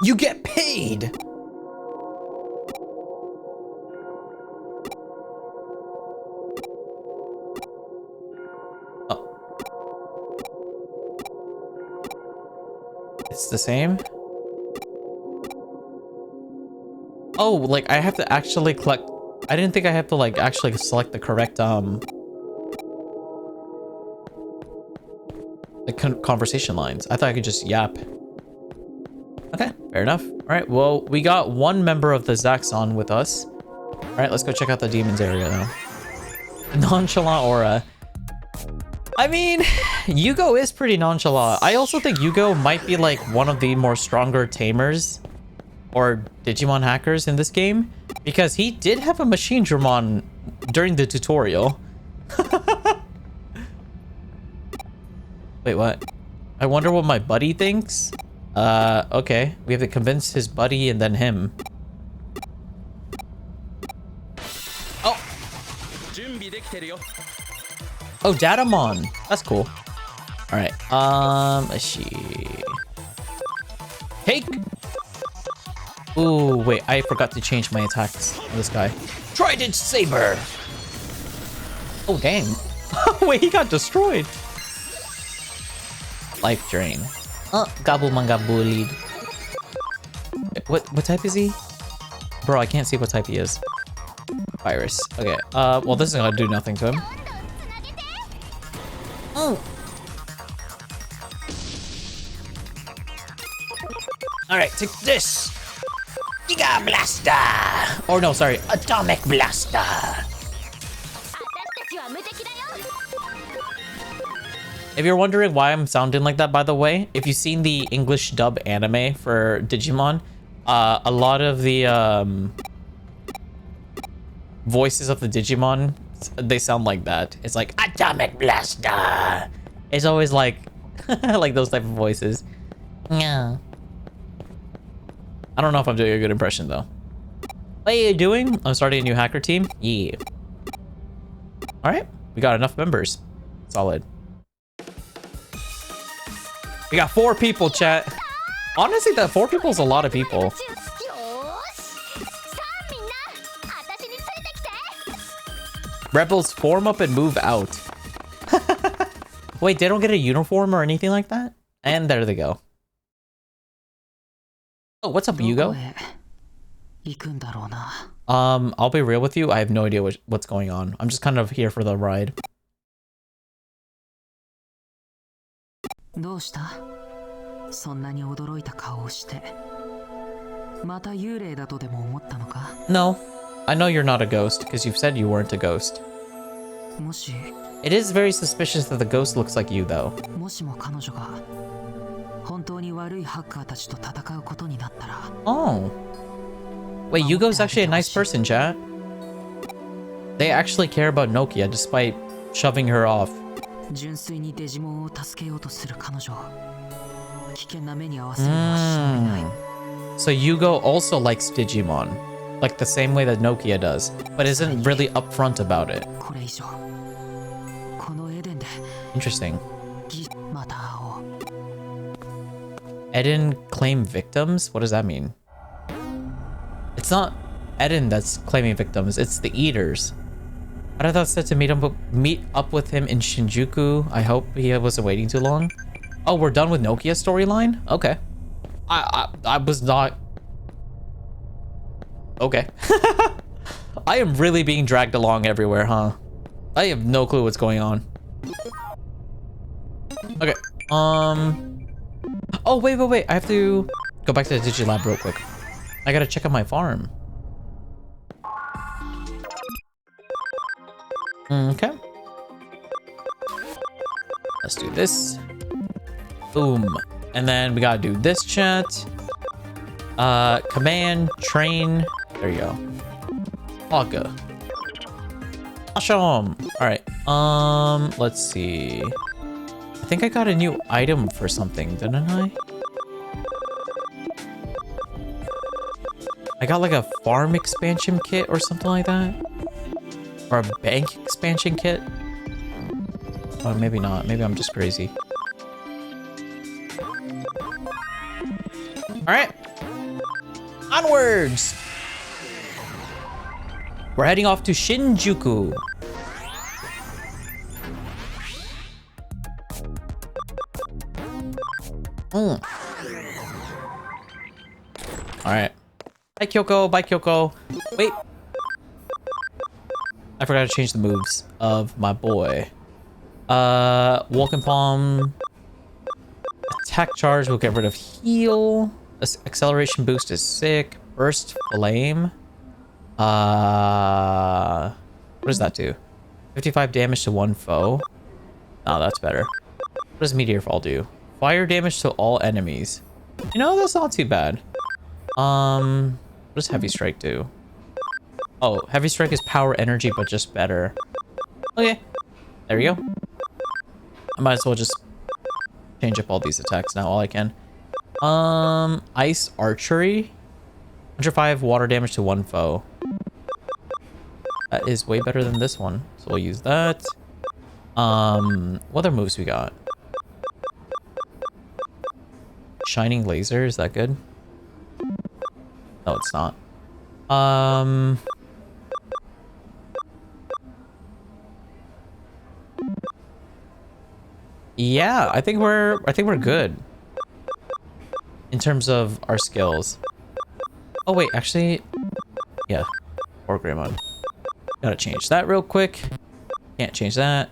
You get paid. It's the same? Oh, like I have to actually collect... I didn't think I have to like actually select the correct the conversation lines. I thought I could just yap. Okay, fair enough. All right, well, we got one member of the Zaxxon with us. All right, let's go check out the demons area though. Nonchalant aura. I mean, Yugo is pretty nonchalant. I also think Yugo might be like one of the more stronger tamers or Digimon hackers in this game, because he did have a machine Dramon during the tutorial. Wait, what? I wonder what my buddy thinks. Okay, we have to convince his buddy and then him. deal. Oh, Datamon. That's cool. All right. Let's see. Take. Ooh, wait. I forgot to change my attacks on this guy. Trident Saber. Oh, dang. Wait, he got destroyed. Life Drain. Gabble Manga bullied. What type is he? Bro, I can't see what type he is. Virus. Okay. Well, this is gonna do nothing to him. Oh. Alright, take this. Giga Blaster. Or no, sorry, Atomic Blaster. If you're wondering why I'm sounding like that, by the way, if you've seen the English dub anime for Digimon, a lot of the voices of the Digimon, they sound like that. It's like Atomic Blaster. It's always like like those type of voices. Yeah. I don't know if I'm doing a good impression though. What are you doing? I'm starting a new hacker team. Yeah. All right, we got enough members. Solid. We got 4 people, chat. Honestly, that 4 people is a lot of people. Rebels form up and move out. Wait, they don't get a uniform or anything like that? And there they go. Oh, what's up, Yugo? I'll be real with you. I have no idea what's going on. I'm just kind of here for the ride. どうした?そんなに驚いた顔をして。また幽霊だとでも思ったのか? No, I know you're not a ghost because you've said you weren't a ghost. もし It is very suspicious that the ghost looks like you, though. もしも彼女が本当に悪いハッカーたちと戦うことになったら。Oh. Wait, Yugo's actually a nice person, chat. They actually care about Nokia despite shoving her off. 純粋にデジモンを助けようとする彼女を危険な目に遭わせるのは忍びない。So Yugo also likes Digimon, like the same way that Nokia does, but isn't really upfront about it. これ以上このエデンで Interesting. また会おう。 Eden claim victims? What does that mean? It's not Eden that's claiming victims, it's the Eaters. I thought said to meet up with him in Shinjuku. I hope he wasn't waiting too long. Oh, we're done with Nokia's storyline? Okay. I was not... Okay. I am really being dragged along everywhere, huh? I have no clue what's going on. Okay. Oh, wait. I have to go back to the Digilab real quick. I gotta check out my farm. Okay. Let's do this. Boom. And then we gotta do this, chat. Command, train. There you go. Aga. Awesome. Alright. Let's see. I think I got a new item for something, didn't I? I got like a farm expansion kit or something like that. Or a bank expansion kit? Oh, maybe not. Maybe I'm just crazy. Alright. Onwards! We're heading off to Shinjuku. Alright. Bye, Kyoko. Bye, Kyoko. Wait. I forgot to change the moves of my boy. Walking Palm. Attack charge will get rid of heal. Acceleration boost is sick. Burst flame. What does that do? 55 damage to one foe. Oh, that's better. What does Meteor Fall do? Fire damage to all enemies. You know, that's not too bad. What does Heavy Strike do? Oh, Heavy Strike is power energy, but just better. Okay. There we go. I might as well just change up all these attacks now while I can. Ice Archery. 105 water damage to one foe. That is way better than this one. So we'll use that. What other moves we got? Shining laser, is that good? No, it's not. Yeah, I think we're good in terms of our skills. Oh wait, actually, yeah, or Greymon. Gotta change that real quick. Can't change that.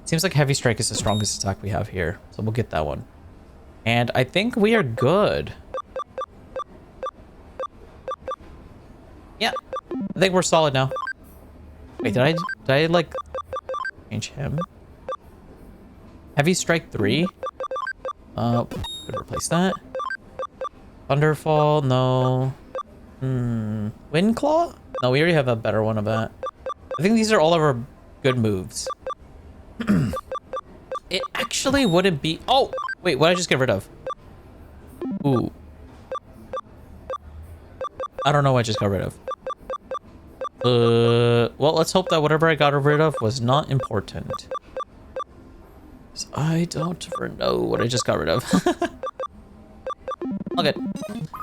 Seems like Heavy Strike is the strongest attack we have here, so we'll get that one. And I think we are good. Yeah, I think we're solid now. Wait, did I like change him? Heavy Strike 3? Could replace that. Thunderfall, no. Wind Claw? No, we already have a better one of that. I think these are all of our good moves. It actually wouldn't be... Oh! Wait, what did I just get rid of? Ooh. I don't know what I just got rid of. Well, let's hope that whatever I got rid of was not important. I don't know what I just got rid of. Okay.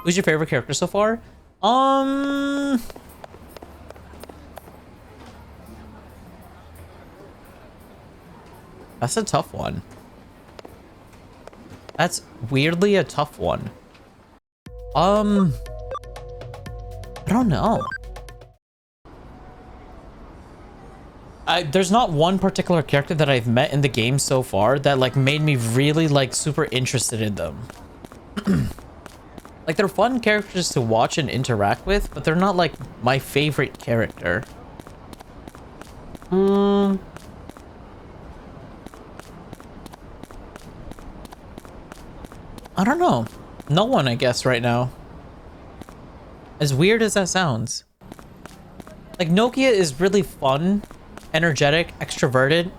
Who's your favorite character so far? That's a tough one. That's weirdly a tough one. I don't know. There's not one particular character that I've met in the game so far that like made me really like super interested in them. Like they're fun characters to watch and interact with, but they're not like my favorite character. I don't know. No one, I guess, right now. As weird as that sounds. Like Nokia is really fun, energetic, extroverted.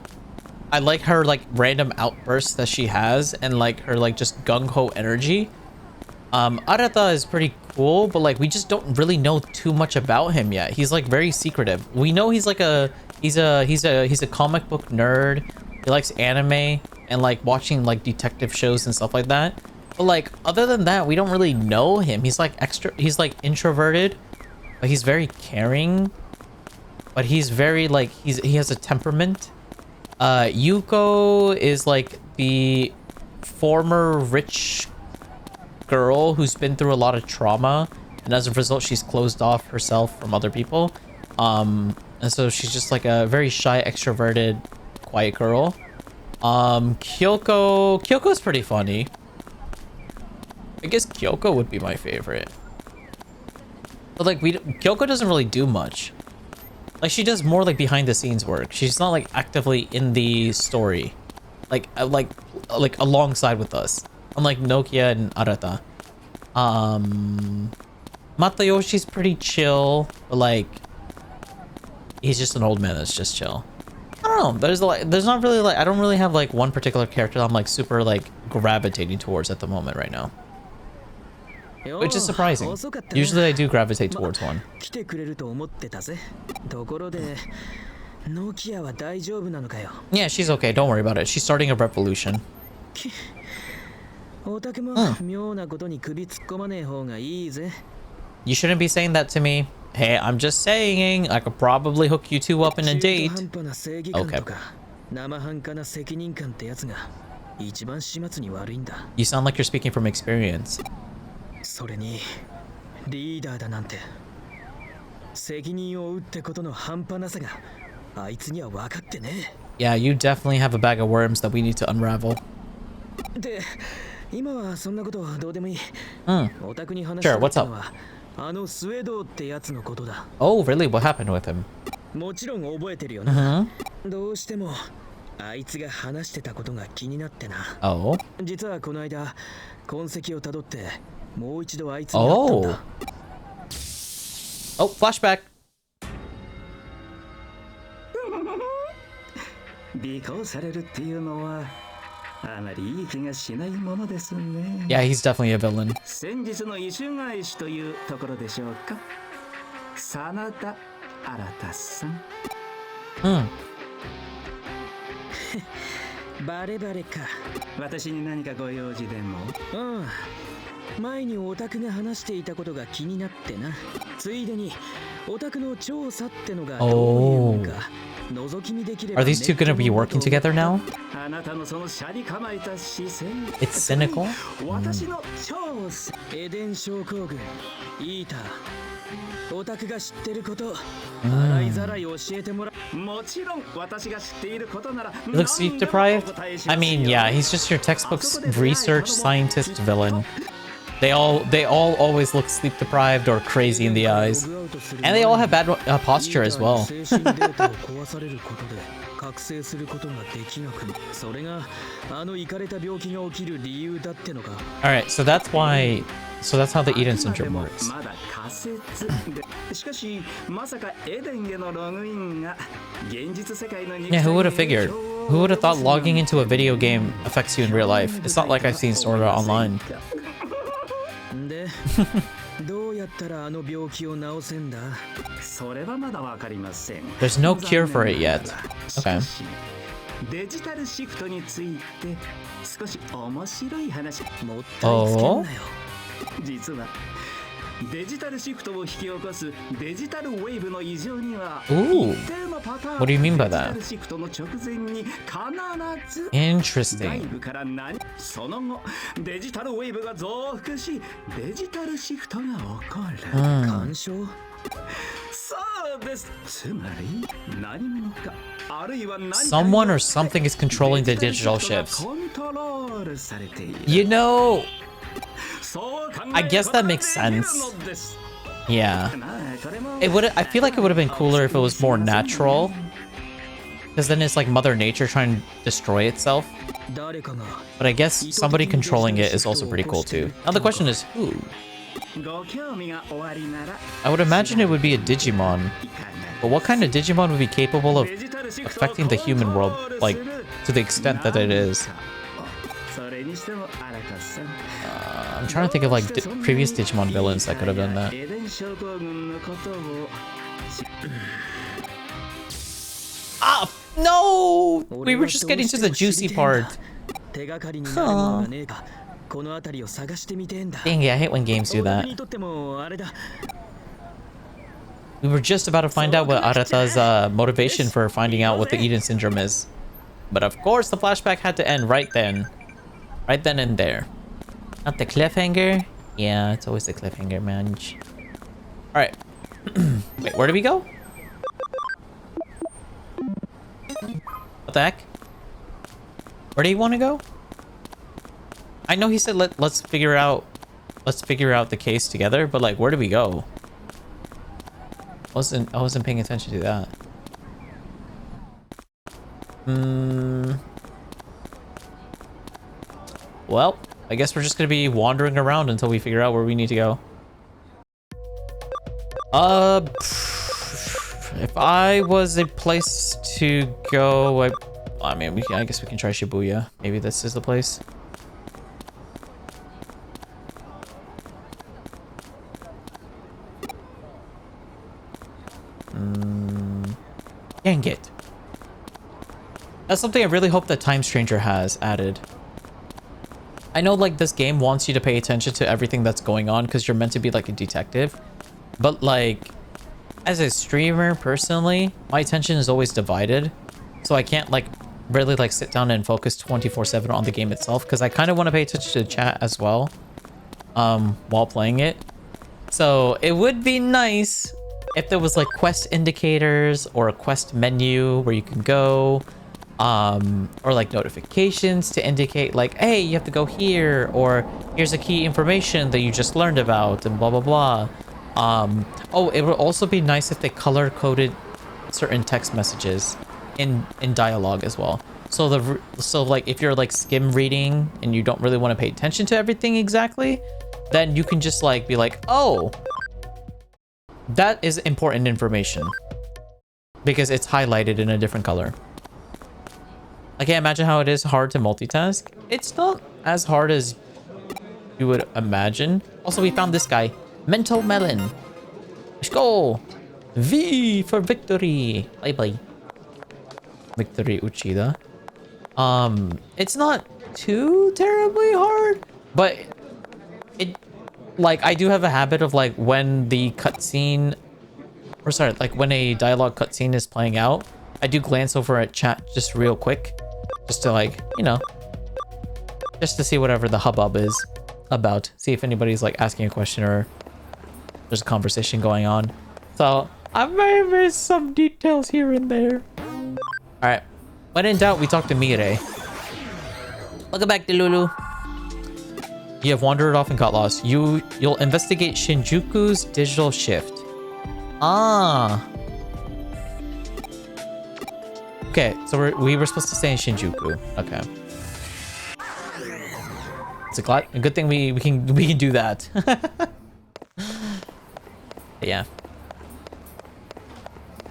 I like her like random outbursts that she has and like her like just gung-ho energy. Arata is pretty cool, but like we just don't really know too much about him yet. He's like very secretive. We know he's like he's a comic book nerd. He likes anime and like watching like detective shows and stuff like that. But like other than that, we don't really know him. He's like introverted, but he's very caring. But he's very like he has a temperament. Yuko is like the former rich girl who's been through a lot of trauma, and as a result she's closed off herself from other people, and so she's just like a very shy, extroverted, quiet girl. Kyoko's pretty funny. I guess Kyoko would be my favorite, but like Kyoko doesn't really do much. Like she does more like behind the scenes work. She's not like actively in the story, like alongside with us. Unlike Nokia and Arata. Matayoshi's pretty chill, but like he's just an old man that's just chill. I don't know. There's not really like I don't really have like one particular character that I'm like super like gravitating towards at the moment right now. Which is surprising. Usually I do gravitate towards one. Yeah, she's okay. Don't worry about it. She's starting a revolution. You shouldn't be saying that to me. Hey, I'm just saying, I could probably hook you two up in a date. Okay. You sound like you're speaking from experience. Yeah, you definitely have a bag of worms that we need to unravel. Sure, what's up? Oh, really? What happened with him? Oh. Oh. Oh, flashback. Yeah, he's definitely a villain. 先日の異種返しというところでしょうか。真田新さん。バレバレか。私に何かご用事でも。ああ。前にオタクが話していたことが気になってな。ついでにオタクの調査ってのがどういうのか。Are these two gonna be working together now? It's cynical? 私の調査。エデン症候群。イーター。オタクが知ってること。洗いざらい教えてもらう。もちろん私が知っていることなら。He looks sleep deprived? I mean, yeah, he's just your textbook research scientist villain. They all always look sleep deprived or crazy in the eyes. And they all have bad posture as well. Alright, so that's why... So that's how the Eden syndrome works. Yeah, who would have figured? Who would have thought logging into a video game affects you in real life? It's not like I've seen Sword Art Online. There's no cure for it yet. Okay. デジタルシフトについて少し面白い話もったいつけんなよ。実はデジタルシフトを引き起こすデジタルウェーブの異常には一定のパターン。 What do you mean by that? デジタルシフトの直前に必ず Interesting. 外部からその後デジタルウェーブが増幅しデジタルシフトが起こる。干渉。そうです。つまり何者か。Someone or something is controlling the digital shifts. You know, I guess that makes sense. Yeah. I feel like it would have been cooler if it was more natural. Because then it's like Mother Nature trying to destroy itself. But I guess somebody controlling it is also pretty cool too. Now the question is who? I would imagine it would be a Digimon. But what kind of Digimon would be capable of affecting the human world, like, to the extent that it is? I'm trying to think of, like, previous Digimon villains that could have done that. Ah! No! We were just getting to the juicy part. Huh. Dang it, I hate when games do that. We were just about to find out what Arata's motivation for finding out what the Eden syndrome is. But of course the flashback had to end right then. Right then and there. Not the cliffhanger? Yeah, it's always the cliffhanger, man. Alright. Wait, where do we go? What the heck? Where do you want to go? I know he said let's figure out the case together, but like where do we go? I wasn't paying attention to that. Well, I guess we're just gonna be wandering around until we figure out where we need to go. If I was a place to go, I mean, I guess we can try Shibuya. Maybe this is the place. Dang it. That's something I really hope that Time Stranger has added. I know, like, this game wants you to pay attention to everything that's going on because you're meant to be like a detective. But, like, as a streamer, personally, my attention is always divided. So I can't, like, really, like, sit down and focus 24/7 on the game itself because I kind of want to pay attention to the chat as well while playing it. So it would be nice if there was like quest indicators or a quest menu where you can go, or like notifications to indicate like, hey, you have to go here, or here's a key information that you just learned about, and blah blah blah. Oh, it would also be nice if they color coded certain text messages in dialogue as well. So like if you're like skim reading and you don't really want to pay attention to everything exactly, then you can just like be like, oh, that is important information because it's highlighted in a different color. I can't imagine how it is hard to multitask. It's not as hard as you would imagine. Also, we found this guy. Mental Melon. Let's go. V for victory. Bye-bye. Victory Uchida. It's not too terribly hard, but it, like, I do have a habit of, like, when the cutscene, or sorry, like, when a dialogue cutscene is playing out, I do glance over at chat just real quick, just to, like, you know, just to see whatever the hubbub is about, see if anybody's, like, asking a question or there's a conversation going on. So I may miss some details here and there. All right, when in doubt, we talk to Mire. Welcome back to Lulu. You have wandered off and got lost. You'll investigate Shinjuku's digital shift. Ah. Okay, so we were supposed to stay in Shinjuku. Okay. It's a good thing we can do that. Yeah.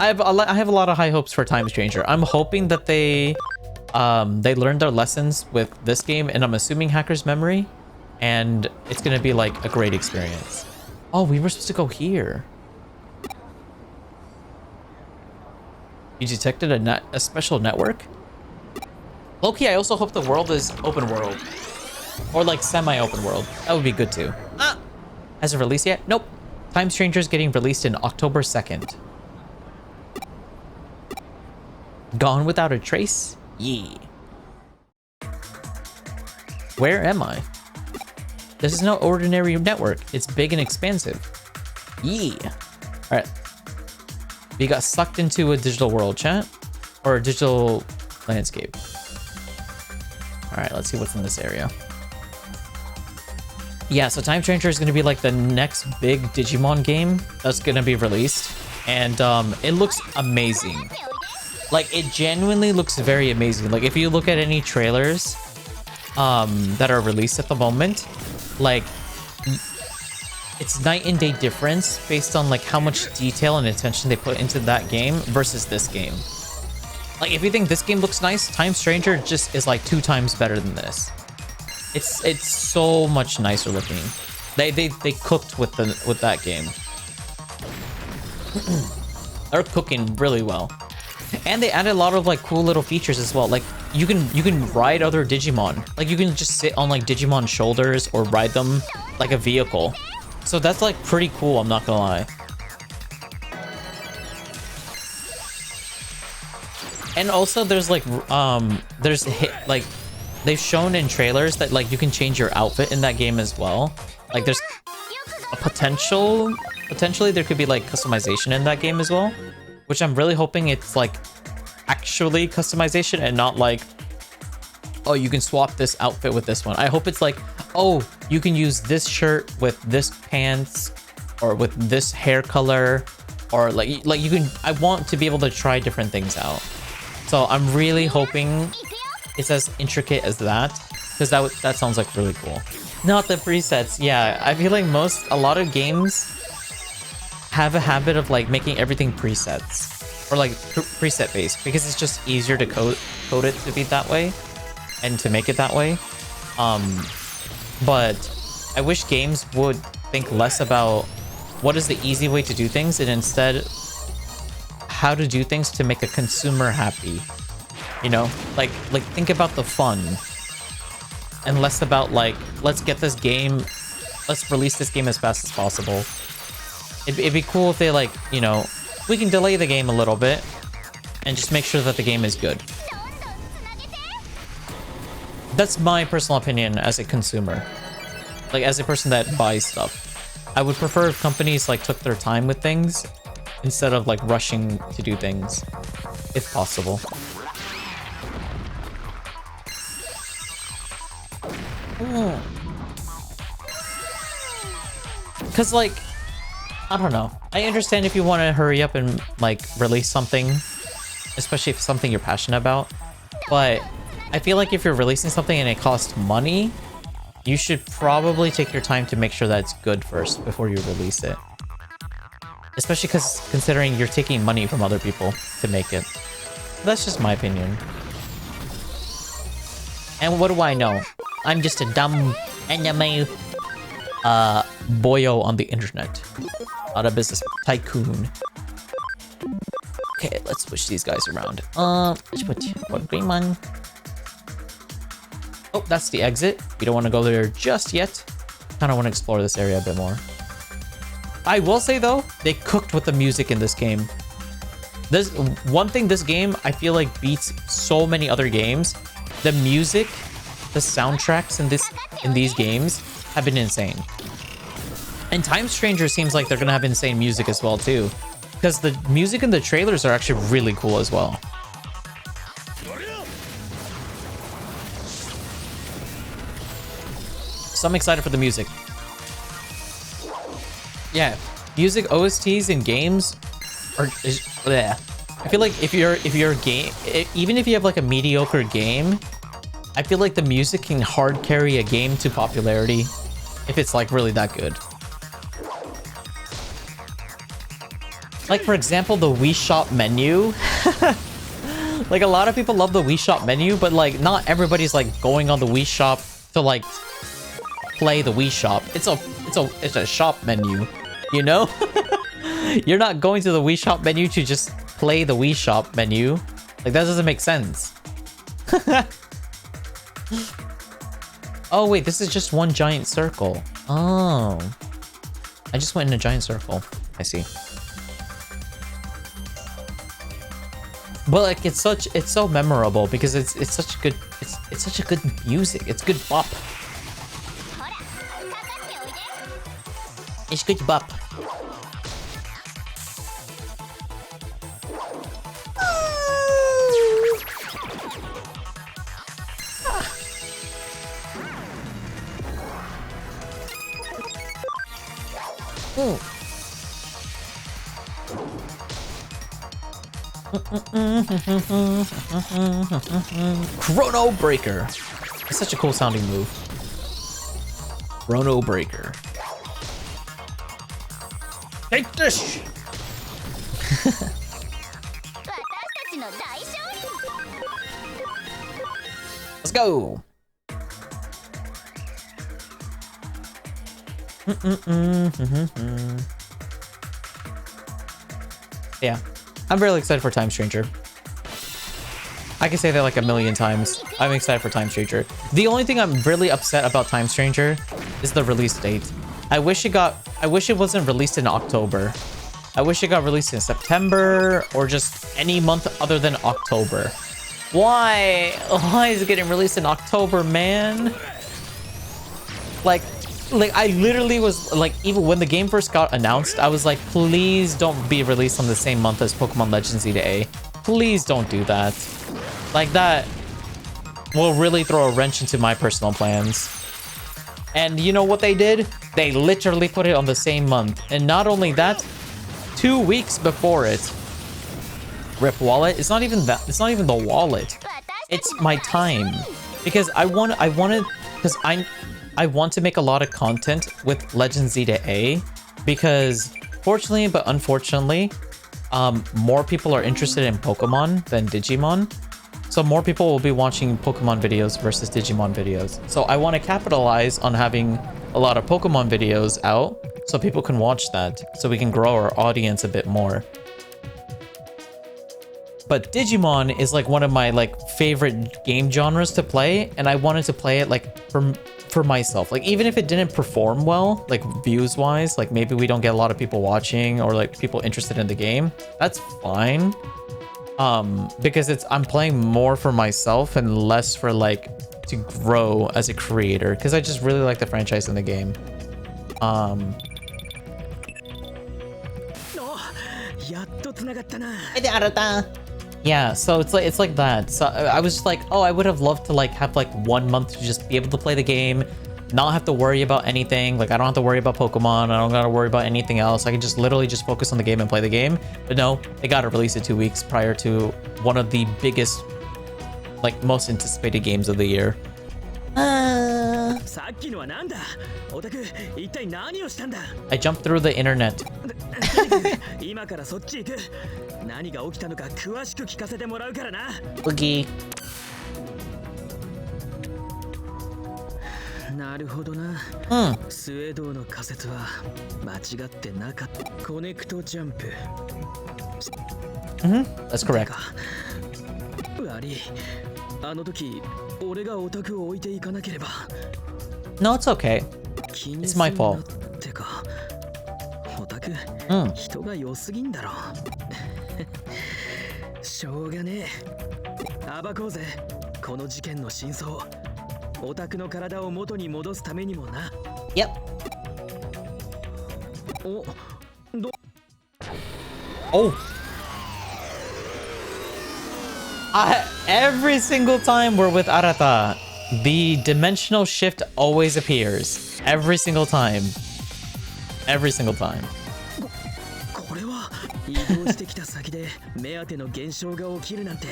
I have a lot of high hopes for Time Stranger. I'm hoping that they learned their lessons with this game, and I'm assuming Hacker's Memory, and it's gonna be like a great experience. Oh, we were supposed to go here. You detected a special network? Low-key, I also hope the world is open world. Or like semi-open world. That would be good too. Ah! Has it released yet? Nope. Time Stranger is getting released in October 2nd. Gone without a trace? Yeah. Where am I? This is no ordinary network. It's big and expansive. Yeah. Alright. We got sucked into a digital world, chat. Or a digital landscape. Alright, let's see what's in this area. Yeah, so Time Stranger is going to be like the next big Digimon game that's going to be released. And it looks amazing. Like, it genuinely looks very amazing. Like, if you look at any trailers that are released at the moment, like, it's night and day difference based on like how much detail and attention they put into that game versus this game. Like, if you think this game looks nice, Time Stranger just is like 2 times better than this. It's so much nicer looking. They cooked with that game. They're cooking really well. And they added a lot of like cool little features as well. Like you can ride other Digimon. Like you can just sit on like Digimon's shoulders or ride them like a vehicle. So that's like pretty cool, I'm not gonna lie. And also there's like like they've shown in trailers that like you can change your outfit in that game as well. Like there's a potentially there could be like customization in that game as well, which I'm really hoping it's like actually customization and not like, oh, you can swap this outfit with this one. I hope it's like, oh, you can use this shirt with this pants or with this hair color, or like you can, I want to be able to try different things out. So I'm really hoping it's as intricate as that, because that sounds like really cool. Not the presets. Yeah, I feel like a lot of games have a habit of like making everything presets or like preset based, because it's just easier to code it to be that way and to make it that way. But I wish games would think less about what is the easy way to do things and instead how to do things to make a consumer happy. You know, like think about the fun and less about like, let's get this game, let's release this game as fast as possible. It'd be cool if they like, you know, we can delay the game a little bit and just make sure that the game is good. That's my personal opinion as a consumer. Like as a person that buys stuff. I would prefer if companies like took their time with things instead of like rushing to do things, if possible. Because like, I don't know. I understand if you want to hurry up and like release something, especially if it's something you're passionate about. But I feel like if you're releasing something and it costs money, you should probably take your time to make sure that it's good first before you release it. Especially because considering you're taking money from other people to make it. That's just my opinion. And what do I know? I'm just a dumb anime boyo on the internet. Not a business tycoon. Okay, let's switch these guys around. Let's put one green one. Oh, that's the exit. We don't want to go there just yet. Kind of want to explore this area a bit more. I will say though, they cooked with the music in this game. This one thing this game I feel like beats so many other games. The music, the soundtracks in these games have been insane. And Time Stranger seems like they're gonna have insane music as well too, because the music in the trailers are actually really cool as well. So I'm excited for the music. Yeah, music OSTs in games are bleh. I feel like if you're a game, even if you have like a mediocre game, I feel like the music can hard carry a game to popularity if it's like really that good. Like for example, the Wii Shop menu. Like a lot of people love the Wii Shop menu, but like not everybody's like going on the Wii Shop to like play the Wii Shop. It's a shop menu, you know? You're not going to the Wii Shop menu to just play the Wii Shop menu. Like that doesn't make sense. Oh wait, this is just one giant circle. Oh. I just went in a giant circle. I see. But like it's so memorable because it's such a good music. It's good bop. It's good bop. Chrono Breaker. It's such a cool sounding move. Chrono Breaker. Take this! Let's go! Yeah, I'm really excited for Time Stranger. I can say that like a million times. I'm excited for Time Stranger. The only thing I'm really upset about Time Stranger is the release date. I wish it wasn't released in October. I wish it got released in September or just any month other than October. Why? Why is it getting released in October, man? Like I literally was like, even when the game first got announced, I was like, please don't be released on the same month as Pokemon Legends Z-A. Please don't do that. Like that will really throw a wrench into my personal plans. And you know what they did? They literally put it on the same month. And not only that, 2 weeks before it. Rip wallet. It's not even that. It's not even the wallet. It's my time. Because I want to make a lot of content with Legends Z-A, because fortunately but unfortunately, more people are interested in Pokemon than Digimon. So more people will be watching Pokemon videos versus Digimon videos. So I want to capitalize on having a lot of Pokemon videos out so people can watch that, so we can grow our audience a bit more. But Digimon is like one of my like favorite game genres to play, and I wanted to play it like for myself. Like even if it didn't perform well, like views wise, like maybe we don't get a lot of people watching or like people interested in the game, that's fine. Because I'm playing more for myself and less for like to grow as a creator, because I just really like the franchise in the game. Yeah, so it's like that. So I was just like, oh, I would have loved to like have like 1 month to just be able to play the game, not have to worry about anything. Like I don't have to worry about Pokemon. I don't gotta worry about anything else. I can just literally just focus on the game and play the game. But no, they gotta release it 2 weeks prior to one of the biggest, like most anticipated games of the year. I jumped through the internet. Boogie. なるほどな。スウェードの仮説は間違ってなかった。コネクトジャンプ。That's correct. 悪い。あの時俺がオタクを置いていかなければ。No, it's okay. It's my fault. てか、オタク、人が良すぎんだろ。しょうがねえ。暴こうぜ。この事件の真相。オタクの体を元に戻すためにもな。Yep. Oh. Every single time we're with Arata, the dimensional shift always appears. Every single time. Every single time. これは移動してきた先で目当ての現象が起きるなんて。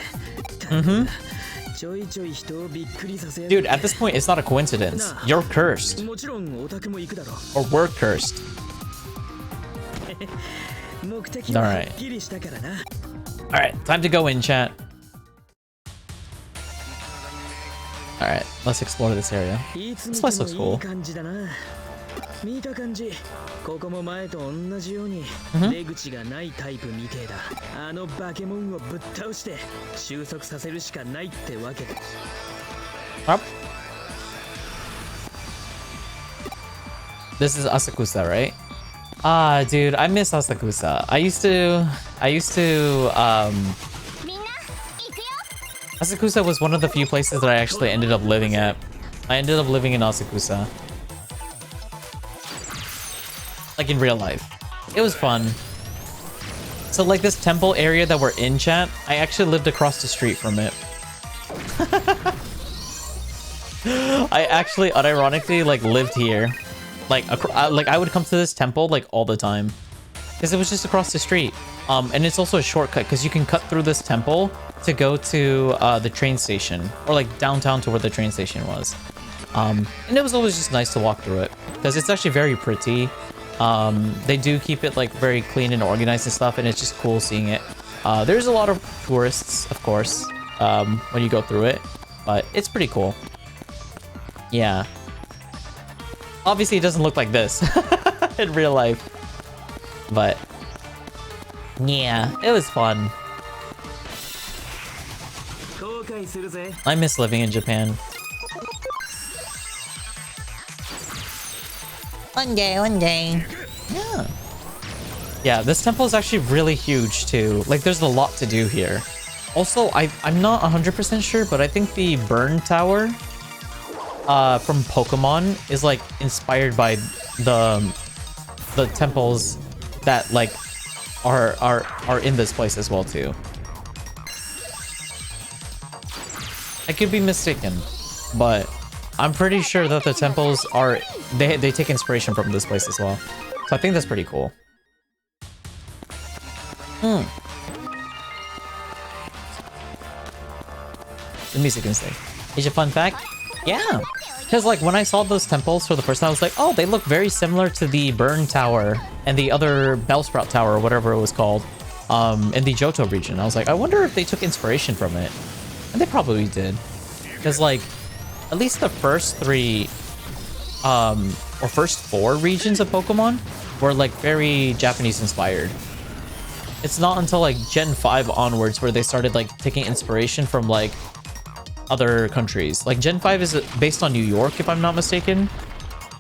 Dude, at this point, it's not a coincidence. You're cursed. Or we're cursed. Alright. Alright, time to go in, chat. Alright, let's explore this area. This place looks cool. 見た感じ、ここも前と同じように出口がないタイプみてえだ。あのバケモンをぶっ倒して収束させるしかないってわけだ。This is Asakusa, right? Ah, dude, I miss Asakusa. I used to Asakusa was one of the few places that I actually ended up living at. I ended up living in Asakusa. Like in real life. It was fun. So like this temple area that we're in, chat, I actually lived across the street from it. I actually unironically like lived here. Like I would come to this temple like all the time. Because it was just across the street. And it's also a shortcut because you can cut through this temple to go to the train station. Or like downtown to where the train station was. And it was always just nice to walk through it. Because it's actually very pretty. They do keep it like very clean and organized and stuff, and it's just cool seeing it. There's a lot of tourists, of course, when you go through it, but it's pretty cool. Yeah. Obviously, it doesn't look like this in real life, but yeah, it was fun. I miss living in Japan. One day. Yeah. Yeah, this temple is actually really huge too. Like, there's a lot to do here. Also, I'm not 100% sure, but I think the Burn Tower from Pokemon is like inspired by the temples that like are in this place as well too. I could be mistaken, but I'm pretty sure that the temples are they take inspiration from this place as well. So I think that's pretty cool. The music can stay. Is a fun fact? Yeah. Because like when I saw those temples for the first time, I was like, oh, they look very similar to the Burn Tower and the other Bellsprout Tower or whatever it was called in the Johto region. I was like, I wonder if they took inspiration from it. And they probably did. Because like at least the first three or first four regions of Pokemon were like very Japanese inspired. It's not until like Gen 5 onwards where they started like taking inspiration from like other countries. Like Gen 5 is based on New York, if I'm not mistaken.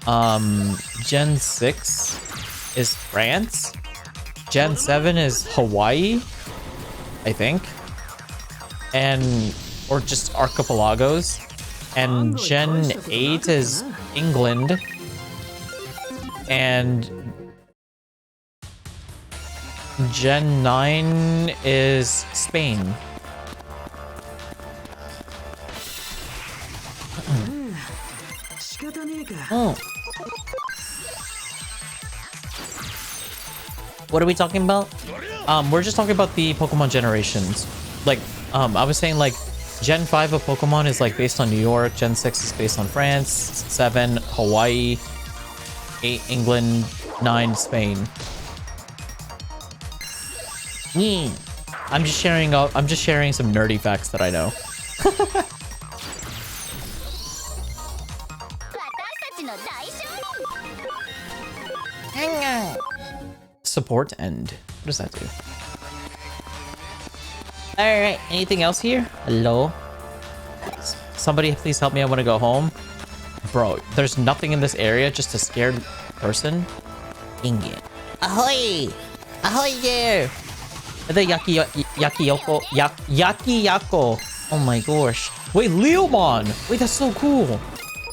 Gen 6 is France. Gen 7 is Hawaii, I think. And or just archipelagos. And Gen 8 is England. And Gen 9 is Spain. Oh. What are we talking about? We're just talking about the Pokemon generations. Like, I was saying like Gen 5 of Pokemon is like based on New York, Gen 6 is based on France, 7 Hawaii, 8 England, 9 Spain. I'm just sharing some nerdy facts that I know. Report end. What does that do? Alright, anything else here? Hello? Somebody please help me, I want to go home. Bro, there's nothing in this area, just a scared person. Dang it. Ahoy! Ahoy there! The Yaki-Yako. Oh my gosh. Wait, Leomon! Wait, that's so cool.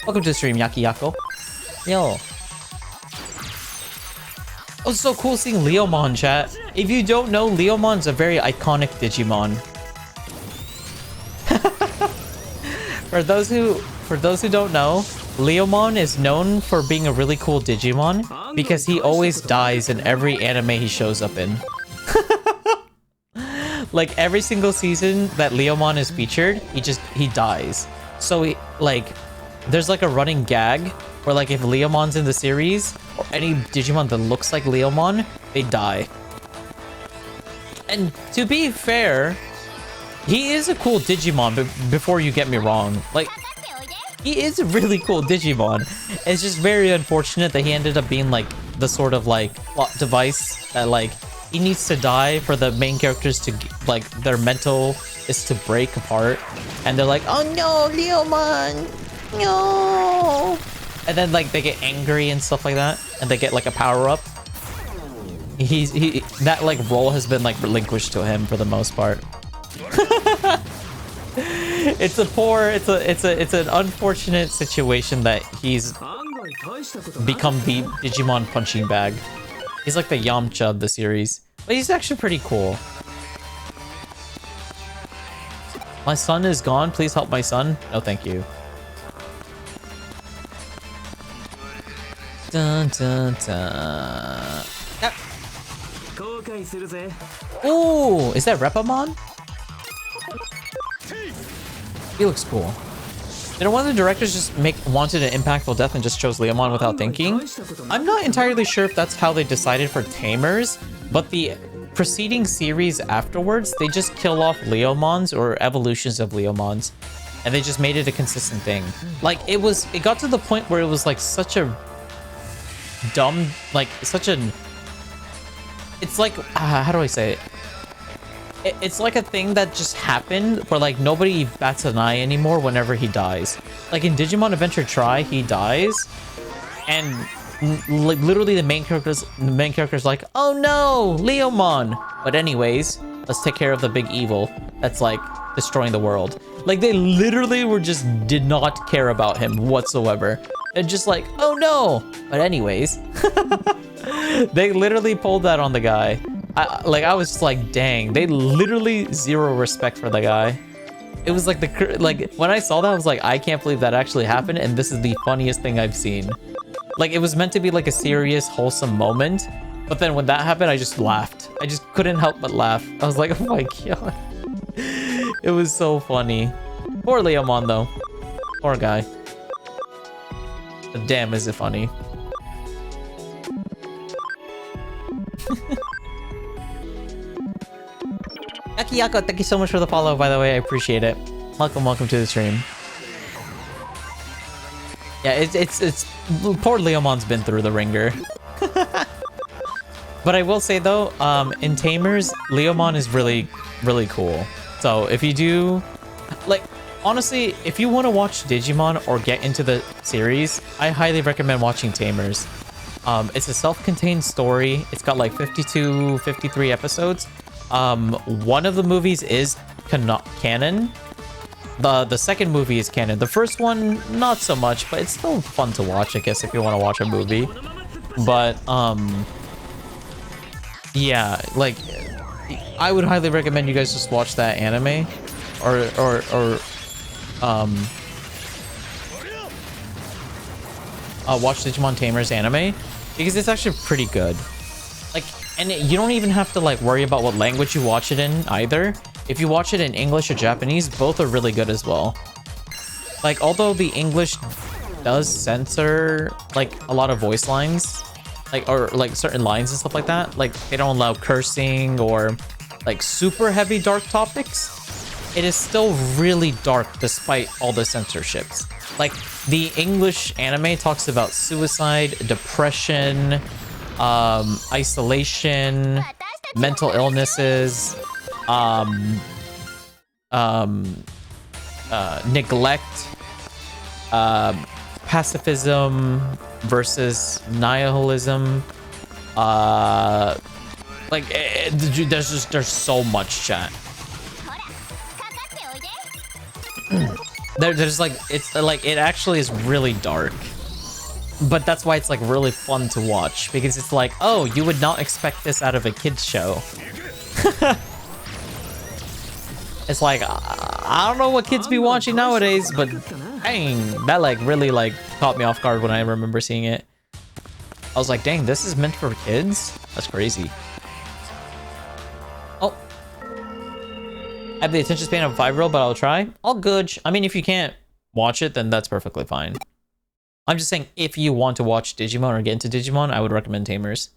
Welcome to the stream, Yaki-Yako. Yo. Oh, it's so cool seeing Leomon, chat. If you don't know, Leomon's a very iconic Digimon. For those who don't know, Leomon is known for being a really cool Digimon because he always dies in every anime he shows up in. Like every single season that Leomon is featured, he dies. So there's like a running gag where like if Leomon's in the series or any Digimon that looks like Leomon, they die. And to be fair, he is a cool Digimon, but before you get me wrong, like he is a really cool Digimon. It's just very unfortunate that he ended up being like the sort of like plot device that like he needs to die for the main characters to like their mental is to break apart, and they're like, oh no, Leomon, no, and then like they get angry and stuff like that, and they get like a power up. That like role has been like relinquished to him for the most part. It's an unfortunate situation that he's become the Digimon punching bag. He's like the Yamcha of the series, but he's actually pretty cool. My son is gone. Please help my son. No, thank you. Dun, dun, dun. Yep. Ooh, is that Repamon? He looks cool. Did one of the directors just wanted an impactful death and just chose Leomon without thinking? I'm not entirely sure if that's how they decided for Tamers, but the preceding series afterwards, they just kill off Leomons or evolutions of Leomons, and they just made it a consistent thing. Like it got to the point where it was like such a dumb, like such an, it's like, how do I say it? It's like a thing that just happened where like nobody bats an eye anymore whenever he dies. Like in Digimon Adventure Tri, he dies, and like literally the main character's like, oh no, Leomon. But anyways, let's take care of the big evil that's like destroying the world. Like they literally did not care about him whatsoever. They're just like, oh no. But anyways, they literally pulled that on the guy. I was just like, dang, they literally zero respect for the guy. It was like when I saw that, I was like, I can't believe that actually happened, and this is the funniest thing I've seen. Like it was meant to be like a serious, wholesome moment, but then when that happened, I just laughed. I just couldn't help but laugh. I was like, oh my god. It was so funny. Poor Leomon though. Poor guy. But damn, is it funny. Yaki-Yako, thank you so much for the follow, by the way. I appreciate it. Welcome to the stream. Yeah, it's poor Leomon's been through the ringer. But I will say though, in Tamers, Leomon is really, really cool. So if you do, like, honestly, if you want to watch Digimon or get into the series, I highly recommend watching Tamers. It's a self-contained story. It's got like 52, 53 episodes. One of the movies is canon. The second movie is canon. The first one, not so much, but it's still fun to watch, I guess, if you want to watch a movie. But, yeah, like, I would highly recommend you guys just watch that anime. Or watch Digimon Tamers anime, because it's actually pretty good. Like, and you don't even have to like worry about what language you watch it in either. If you watch it in English or Japanese, both are really good as well. Like, although the English does censor like a lot of voice lines, like, or like certain lines and stuff like that, like they don't allow cursing or like super heavy dark topics, it is still really dark despite all the censorships. Like the English anime talks about suicide, depression, isolation, mental illnesses, neglect, pacifism versus nihilism. There's so much chat. There's like, it's like, it actually is really dark, but that's why it's like really fun to watch, because it's like, oh, you would not expect this out of a kids show. It's like, I don't know what kids be watching nowadays, but dang, that like really like caught me off guard when I remember seeing it. I was like, dang, this is meant for kids? That's crazy. Oh. I have the attention span of a 5-year-old, but I'll try. All good. I mean, if you can't watch it, then that's perfectly fine. I'm just saying, if you want to watch Digimon or get into Digimon, I would recommend Tamers.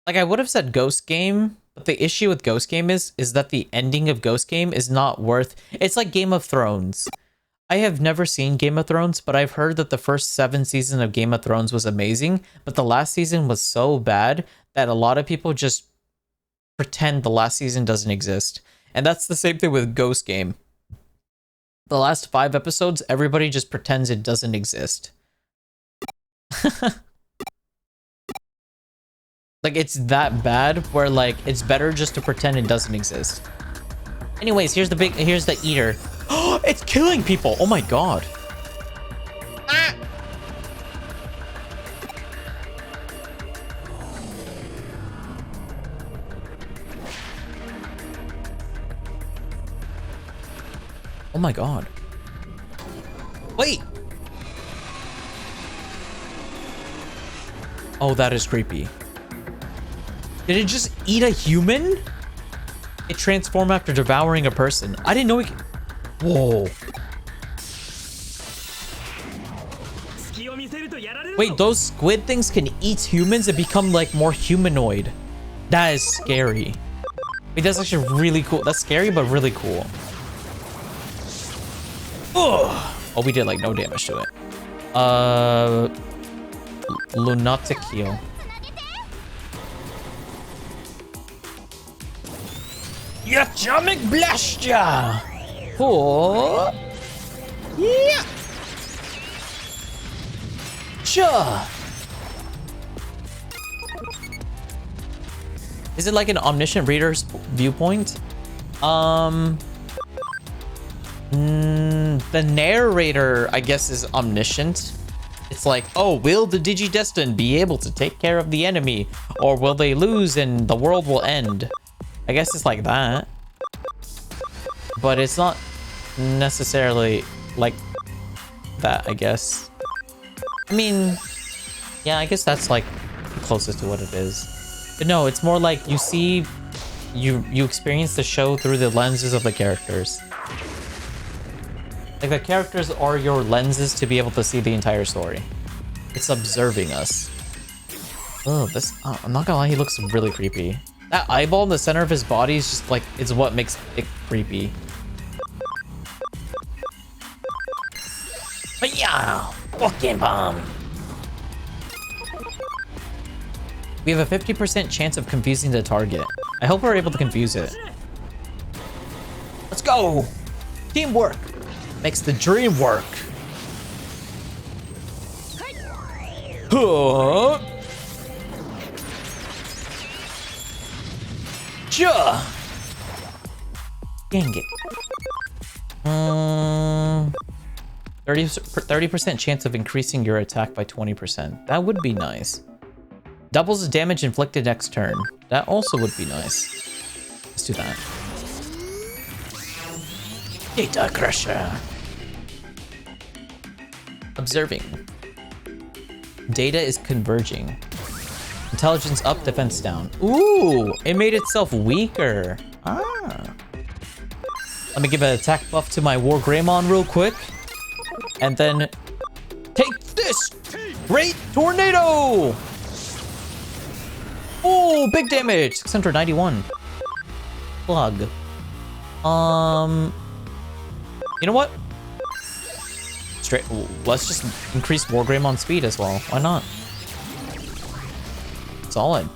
Like, I would have said Ghost Game, but the issue with Ghost Game is that the ending of Ghost Game is not worth... It's like Game of Thrones. I have never seen Game of Thrones, but I've heard that the first 7 seasons of Game of Thrones was amazing, but the last season was so bad that a lot of people just pretend the last season doesn't exist. And that's the same thing with Ghost Game. The last 5 episodes, everybody just pretends it doesn't exist. Like, it's that bad where, like, it's better just to pretend it doesn't exist. Anyways, here's the eater. Oh, it's killing people! Oh my god. Ah! Oh my god. Wait! Oh, that is creepy. Did it just eat a human? It transformed after devouring a person. I didn't know it could... Whoa. Wait, those squid things can eat humans and become like more humanoid. That is scary. Wait, that's actually really cool. That's scary, but really cool. Ugh. Oh, we did like no damage to it. Lunatic heal. Atomic Blaster! Oh. Yeah! Sure! Is it like an omniscient reader's viewpoint? The narrator, I guess, is omniscient. It's like, oh, will the Digidestined be able to take care of the enemy? Or will they lose and the world will end? I guess it's like that. But it's not necessarily like that, I guess. I mean, yeah, I guess that's like the closest to what it is. But no, it's more like you see, you experience the show through the lenses of the characters. Like, the characters are your lenses to be able to see the entire story. It's observing us. Oh, this... Oh, I'm not gonna lie, he looks really creepy. That eyeball in the center of his body is just, like... It's what makes it creepy. But yeah! Walking bomb! We have a 50% chance of confusing the target. I hope we're able to confuse it. Let's go! Teamwork! Makes the dream work. Huh? Ja. Dang it. 30% chance of increasing your attack by 20%. That would be nice. Doubles the damage inflicted next turn. That also would be nice. Let's do that. Data Crusher. Observing. Data is converging. Intelligence up, defense down. Ooh, it made itself weaker. Ah. Let me give an attack buff to my War Greymon real quick. And then take this! Great Tornado! Oh, big damage! 691. Plug. You know what? Let's Let's just increase Wargreymon speed as well. Why not? Solid.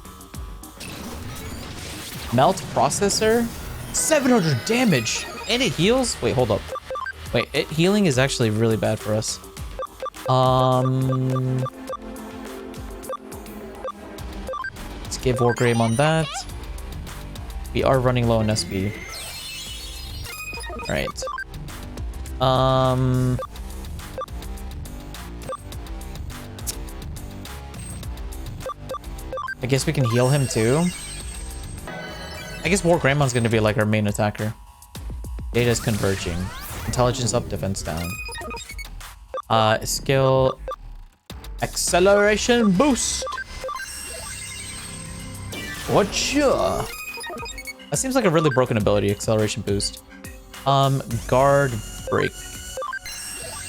Melt processor, 700 damage, and it heals. Wait, hold up. Wait, healing is actually really bad for us. Let's give Wargreymon that. We are running low on SP. All right. I guess we can heal him too. I guess Wargreymon's gonna be like our main attacker. Data's converging. Intelligence up, defense down. Skill acceleration boost. Whatcha? That seems like a really broken ability, acceleration boost. Guard break.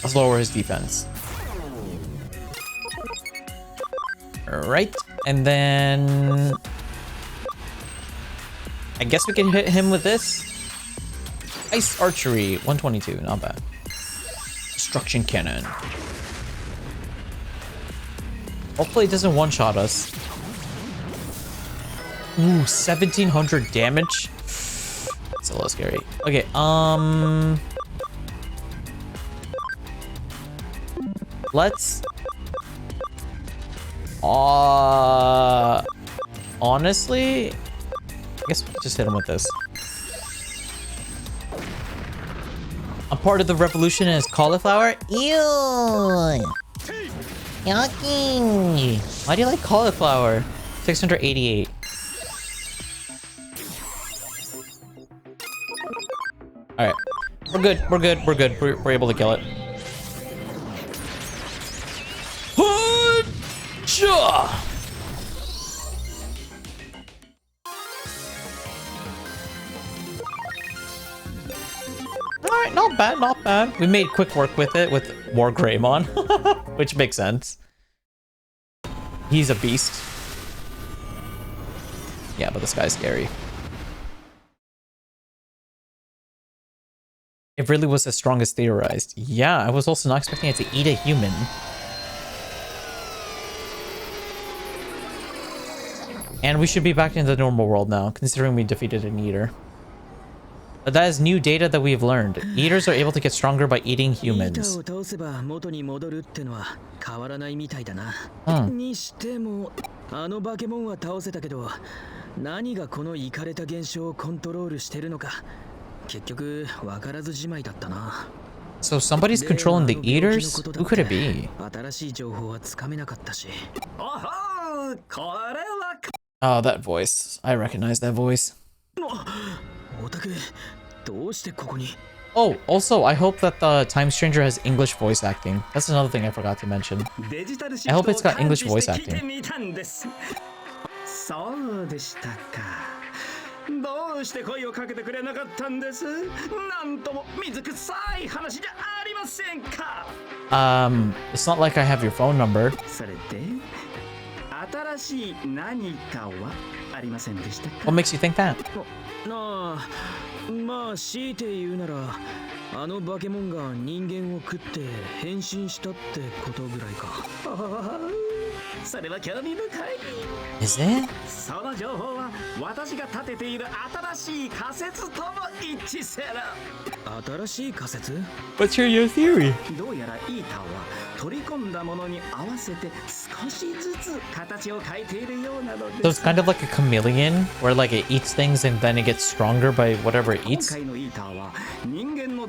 Let's lower his defense. Alright, and then I guess we can hit him with this. Ice archery, 122, not bad. Destruction cannon. Hopefully it doesn't one-shot us. Ooh, 1700 damage. It's a little scary. Okay, let's honestly, I guess we just hit him with this. I'm part of the revolution and it's cauliflower. Ew! Yucky! Why do you like cauliflower? 688. Alright. We're good. We're good. We're good. We're able to kill it. Alright, not bad, not bad. We made quick work with it with Wargreymon, which makes sense. He's a beast. Yeah, but this guy's scary. It really was as strong as theorized. Yeah, I was also not expecting it to eat a human. And we should be back in the normal world now, considering we defeated an eater. But that is new data that we've learned. Eaters are able to get stronger by eating humans. So somebody's controlling the eaters? Who could it be? Oh, that voice. I recognize that voice. Oh, also, I hope that the Time Stranger has English voice acting. That's another thing I forgot to mention. I hope it's got English voice acting. どうして声をかけてくれなかったんです？なんとも水臭い話じゃありませんか。It's not like I have your phone number. それで新しい何かはありませんでしたか。 What makes you think that? まあ強いて言うならあの化け物が人間を食って変身したってことぐらいか。それは興味深い。 Is it? その情報は私が立てている新しい仮説とも一致する。新しい仮説？ What's your theory? どうやらイーターは取り込んだものに合わせて少しずつ形を変えているようなのです。 So it's kind of like a chameleon, where like it eats things and then it gets stronger by whatever it eats.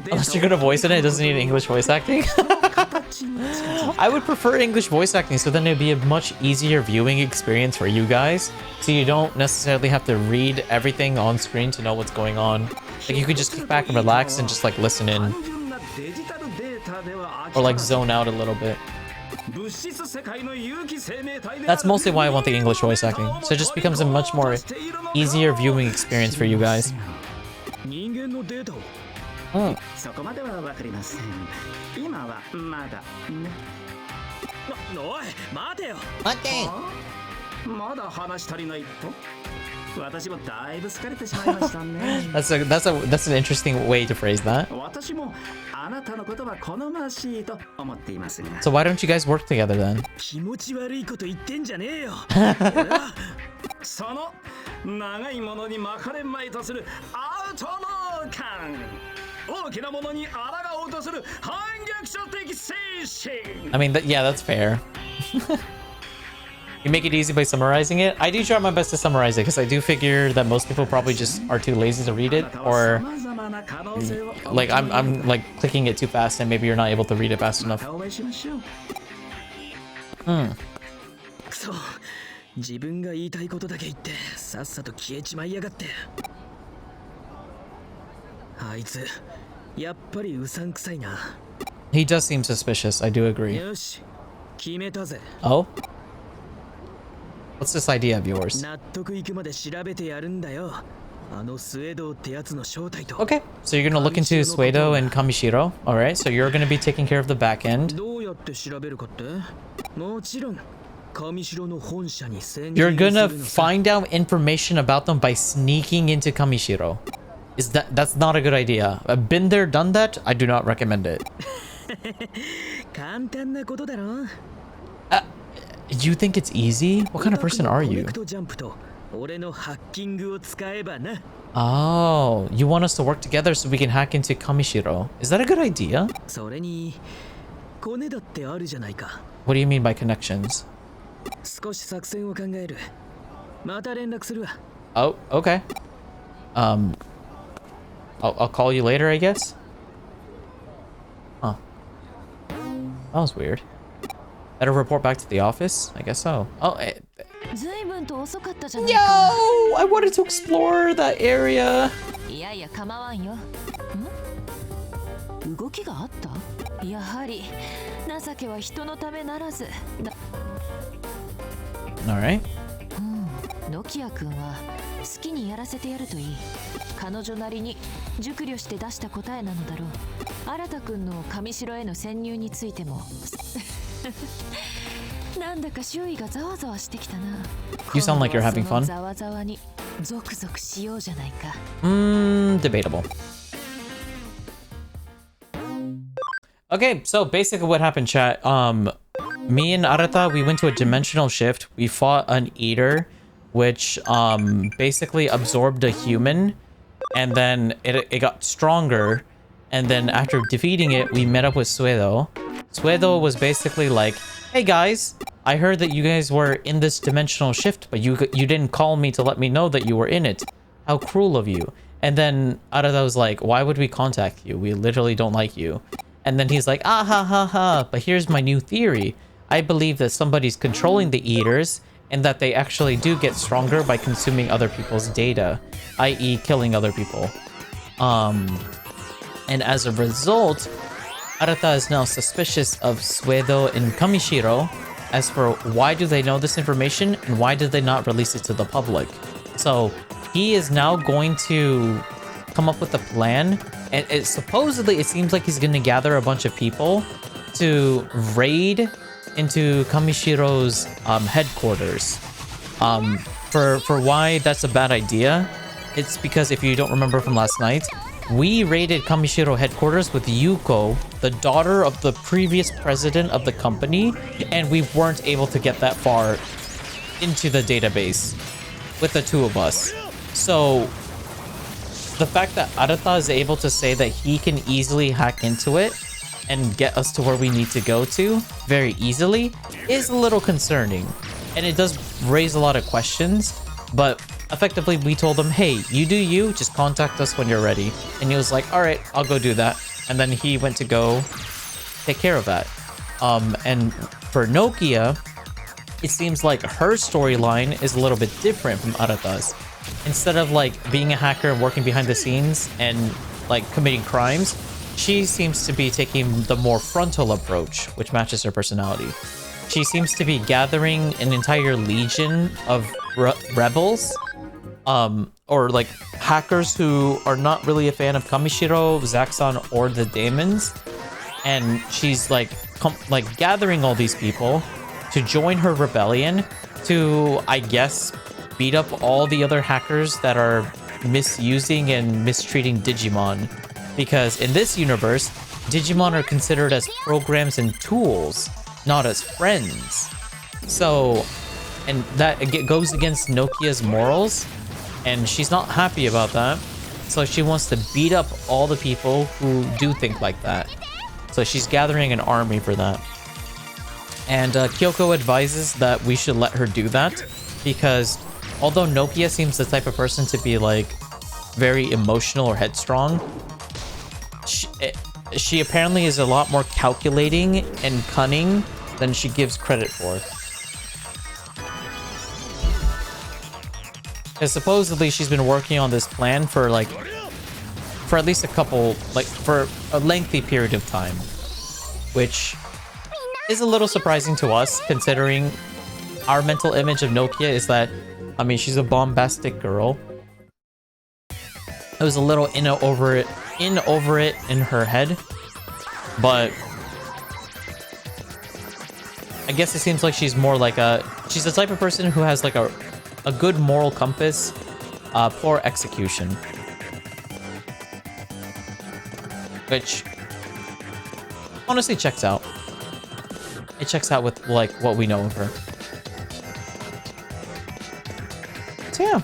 Unless you're gonna voice it, it doesn't need English voice acting. I would prefer English voice acting, so then it'd be a much easier viewing experience for you guys. So you don't necessarily have to read everything on screen to know what's going on. Like you could just kick back and relax and just like listen in. Or like zone out a little bit. That's mostly why I want the English voice acting. So it just becomes a much more easier viewing experience for you guys. Oh. そこまではわかりません。今はまだね。おい、待てよ。待て。まだ話足りないと。私もだいぶ疲れてしまいましたね。That's an interesting way to phrase that. 私もあなたのことは好ましいと思っていますが。So why don't you guys work together then? 気持ち悪いこと言ってんじゃねえよ。その長いものに巻かれまいとするアウトロー感。大きなものに抗おうとする反逆者的精神。I mean, yeah, that's fair. You make it easy by summarizing it. I do try my best to summarize it because I do figure that most people probably just are too lazy to read it, or like I'm like clicking it too fast and maybe you're not able to read it fast enough. そう、自分が言いたいことだけ言ってさっさと消えちまいやがって。あいつやっぱりうさんくさいな。He does seem suspicious. I do agree. よし、決めたぜ。Oh? What's this idea of yours? 納得いくまで調べてやるんだよ。あのスウェードってやつの正体と。 Okay, so you're gonna look into Suedo and Kamishiro. All right, so you're gonna be taking care of the back end. どうやって調べるかって？もちろん。You're gonna find out information about them by sneaking into Kamishiro. That's not a good idea. I've been there, done that. I do not recommend it. You think it's easy? What kind of person are you? Oh, you want us to work together so we can hack into Kamishiro. Is that a good idea? What do you mean by connections? Oh, okay. I'll call you later, I guess. Huh. That was weird. Better report back to the office? I guess so. Oh, Yo! I wanted to explore that area. Alright. ノキア君は好きにやらせてやるといい。彼女なりに熟慮して出した答えなのだろう。新田君の上城への潜入についてもなんだか周囲がざわざわしてきたな。 You sound like you're having fun. ざわざわにゾクゾクしようじゃないか。Debatable. Okay, so basically what happened, chat. Me and Arata, we went to a dimensional shift. We fought an eater, which basically absorbed a human, and then it got stronger. And then after defeating it, we met up with Suedo. Suedo was basically like, "Hey guys, I heard that you guys were in this dimensional shift, but you didn't call me to let me know that you were in it. How cruel of you." And then Arata was like, "Why would we contact you? We literally don't like you." And then he's like, "Ah ha ha ha, but here's my new theory. I believe that somebody's controlling the eaters and that they actually do get stronger by consuming other people's data, i.e. killing other people. And as a result, Arata is now suspicious of Suedo and Kamishiro as for why do they know this information and why did they not release it to the public. So he is now going to come up with a plan, and supposedly it seems like he's going to gather a bunch of people to raid into Kamishiro's headquarters. For why that's a bad idea, it's because if you don't remember from last night, we raided Kamishiro headquarters with Yuko, the daughter of the previous president of the company, and we weren't able to get that far into the database with the two of us. So the fact that Arata is able to say that he can easily hack into it and get us to where we need to go to very easily is a little concerning. And it does raise a lot of questions, but effectively we told him, "Hey, you do you, just contact us when you're ready." And he was like, "All right, I'll go do that." And then he went to go take care of that. And for Nokia, it seems like her storyline is a little bit different from Arata's. Instead of like being a hacker and working behind the scenes and like committing crimes, she seems to be taking the more frontal approach, which matches her personality. She seems to be gathering an entire legion of rebels, or like hackers who are not really a fan of Kamishiro, Zaxxon, or the Daemons, and she's like gathering all these people to join her rebellion to, I guess, beat up all the other hackers that are misusing and mistreating Digimon. Because in this universe, Digimon are considered as programs and tools, not as friends. So, and that goes against Nokia's morals, and she's not happy about that. So she wants to beat up all the people who do think like that. So she's gathering an army for that. And Kyoko advises that we should let her do that, because although Nokia seems the type of person to be like very emotional or headstrong, she apparently is a lot more calculating and cunning than she gives credit for. Because supposedly she's been working on this plan for at least a couple, for a lengthy period of time. Which is a little surprising to us, considering our mental image of Nokia is that, I mean, she's a bombastic girl. It was a little in over it in her head, but I guess it seems like she's more like she's the type of person who has like a good moral compass, poor execution, which honestly checks out. It checks out with like what we know of her. So yeah,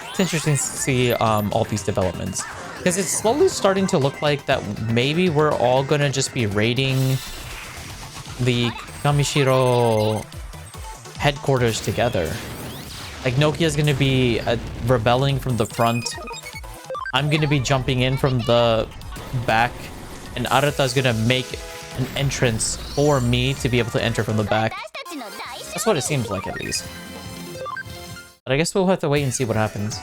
it's interesting to see all these developments, because it's slowly starting to look like that maybe we're all gonna just be raiding the Kamishiro headquarters together. Like Nokia's gonna be rebelling from the front. I'm gonna be jumping in from the back, and Arata's gonna make an entrance for me to be able to enter from the back. That's what it seems like, at least. But I guess we'll have to wait and see what happens.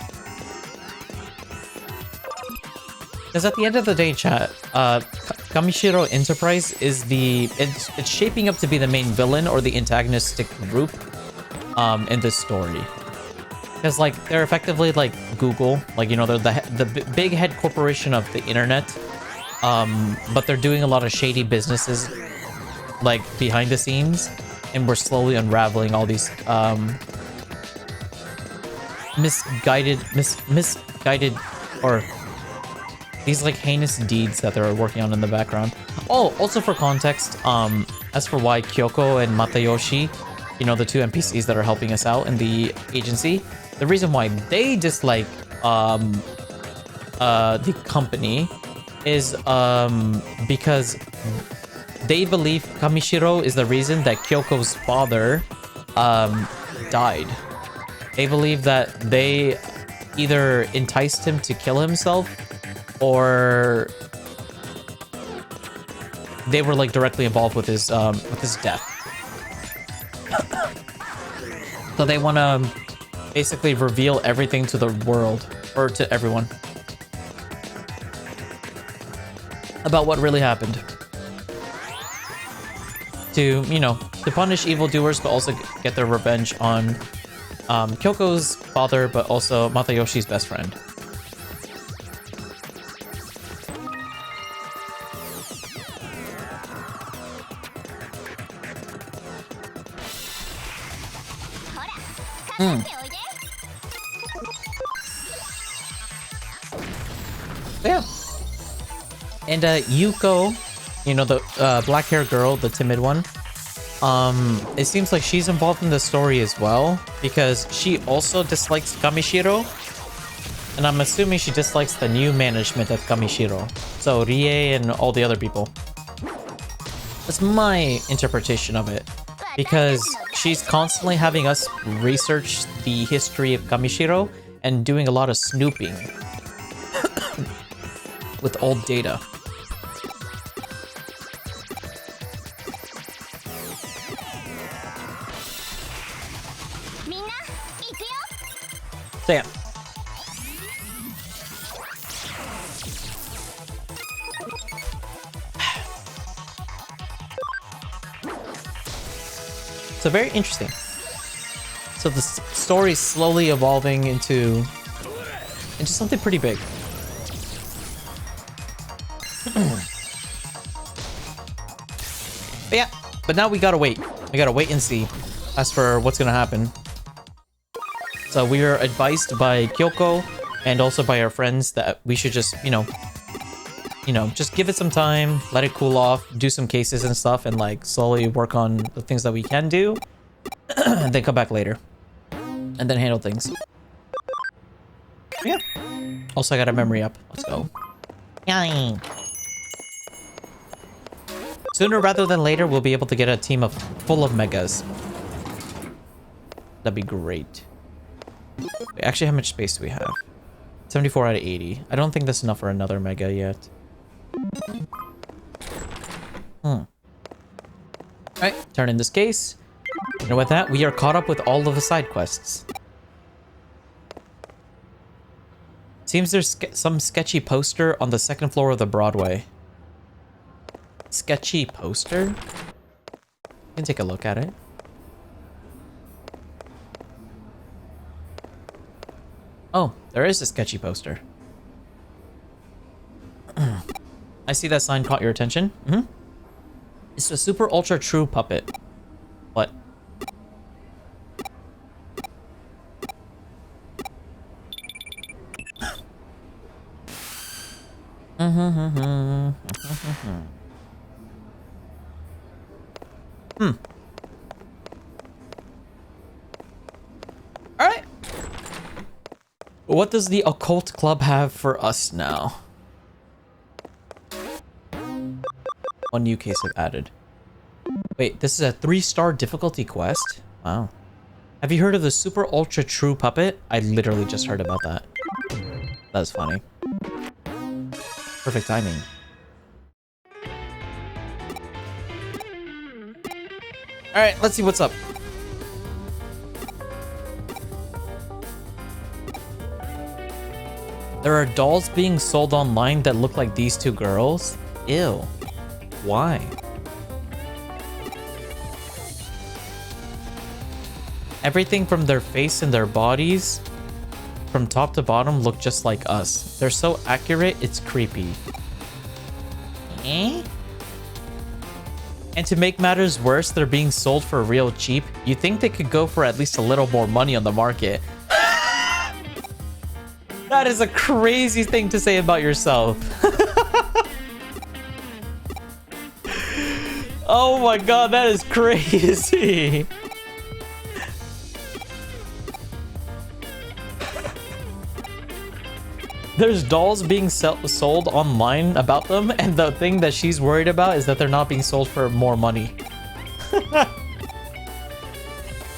Because at the end of the day, chat, Kamishiro Enterprise is it's shaping up to be the main villain or the antagonistic group in this story. Because like they're effectively like Google, like, you know, they're the big head corporation of the internet, but they're doing a lot of shady businesses like behind the scenes, and we're slowly unraveling all these misguided or these like heinous deeds that they're working on in the background. Oh, also for context, as for why Kyoko and Matayoshi, you know, the two NPCs that are helping us out in the agency, the reason why they dislike the company is because they believe Kamishiro is the reason that Kyoko's father died. They believe that they either enticed him to kill himself, or they were like directly involved with his death. So they want to basically reveal everything to the world, or to everyone, about what really happened. To, you know, to punish evildoers, but also get their revenge on Kyoko's father, but also Matayoshi's best friend. Yeah. And Yuko, you know, the black-haired girl, the timid one, it seems like she's involved in the story as well, because she also dislikes Kamishiro, and I'm assuming she dislikes the new management at Kamishiro, so Rie and all the other people. That's my interpretation of it, because she's constantly having us research the history of Kamishiro and doing a lot of snooping with old data. So yeah. So very interesting. So the story is slowly evolving into something pretty big. But yeah, but now we gotta wait. We gotta wait and see. as for what's gonna happen. So we are advised by Kyoko and also by our friends that we should just, you know, just give it some time, let it cool off, do some cases and stuff, and like slowly work on the things that we can do, and then come back later, and then handle things. Yeah. Also, I got a memory up. Let's go. Yay. Sooner rather than later, we'll be able to get a team full of megas. That'd be great. Wait, actually, how much space do we have? 74 out of 80. I don't think that's enough for another mega yet. Alright, turn in this case. And with that, we are caught up with all of the side quests. Seems there's some sketchy poster on the second floor of the Broadway. Sketchy poster? You can take a look at it. Oh, there is a sketchy poster. I see that sign caught your attention. It's a super ultra true puppet. What? Alright. What does the occult club have for us now? One new case I've added. Wait, this is a 3-star difficulty quest? Wow. Have you heard of the super ultra true puppet? I literally just heard about that. That's funny. Perfect timing. Alright, let's see what's up. There are dolls being sold online that look like these two girls? Ew. Why? Everything from their face and their bodies, from top to bottom, look just like us. They're so accurate, it's creepy. Eh? And to make matters worse, they're being sold for real cheap. You think they could go for at least a little more money on the market. That is a crazy thing to say about yourself. Oh my god, that is crazy. There's dolls being sold online about them, and the thing that she's worried about is that they're not being sold for more money.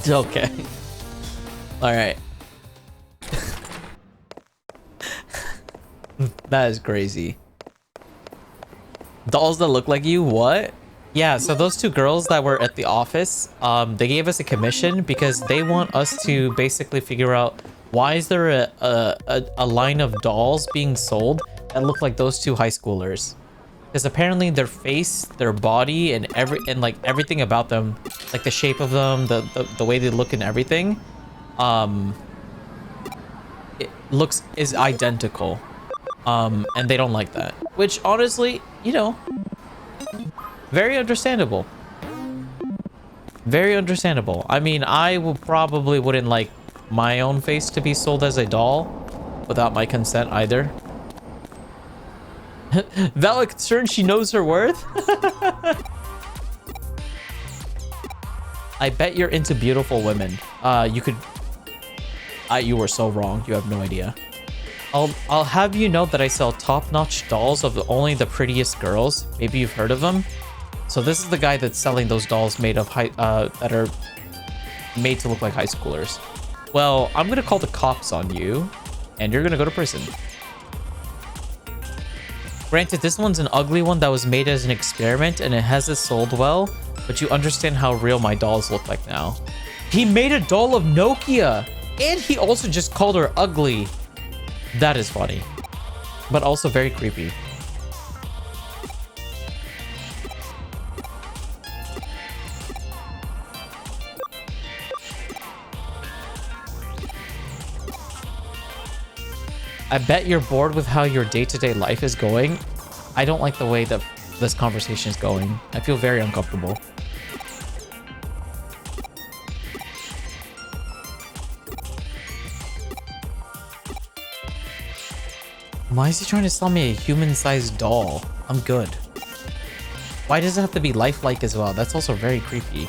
Okay. Alright. That is crazy. Dolls that look like you? What? Yeah, so those two girls that were at the office, they gave us a commission because they want us to basically figure out why is there a line of dolls being sold that look like those two high schoolers? Because apparently their face, their body, and like everything about them, like the shape of them, the way they look and everything, is identical. And they don't like that. Which honestly, you know, very understandable. Very understandable. I mean, I probably wouldn't like my own face to be sold as a doll without my consent either. Valid concern, she knows her worth. I bet you're into beautiful women. You were so wrong. You have no idea. I'll have you know that I sell top-notch dolls of only the prettiest girls. Maybe you've heard of them. So this is the guy that's selling those dolls made of that are made to look like high schoolers. Well, I'm gonna call the cops on you, and you're gonna go to prison. Granted, this one's an ugly one that was made as an experiment, and it hasn't sold well, but you understand how real my dolls look like now. He made a doll of Nokia, and he also just called her ugly. That is funny, but also very creepy. I bet you're bored with how your day-to-day life is going. I don't like the way that this conversation is going. I feel very uncomfortable. Why is he trying to sell me a human-sized doll? I'm good. Why does it have to be lifelike as well? That's also very creepy.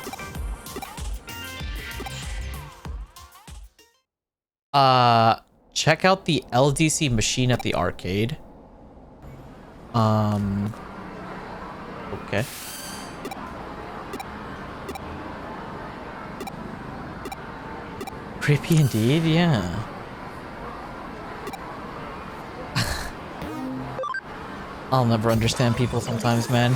Check out the LDC machine at the arcade. Okay. Creepy indeed, yeah. I'll never understand people sometimes, man.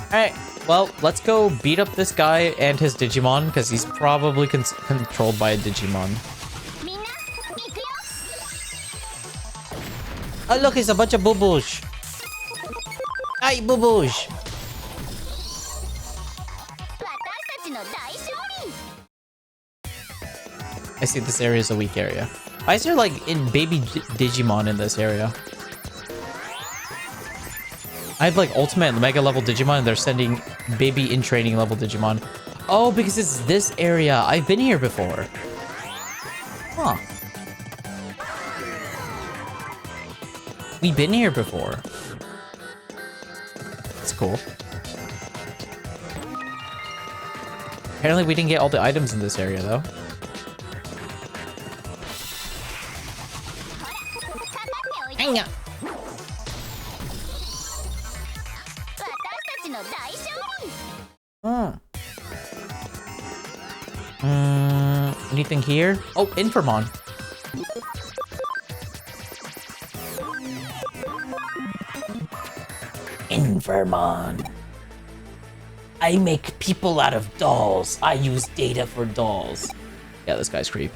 Alright, well, let's go beat up this guy and his Digimon, because he's probably controlled by a Digimon. Oh look, it's a bunch of boo-boos. Hi, boo-boos. I see this area is a weak area. Why is there like in baby Digimon in this area? I have like ultimate and mega level Digimon and they're sending baby in training level Digimon. Oh, because it's this area. I've been here before. Huh. We've been here before. That's cool. Apparently we didn't get all the items in this area though. Anything here? Oh, Infamon. Infamon. I make people out of dolls. I use data for dolls. Yeah, this guy's creep.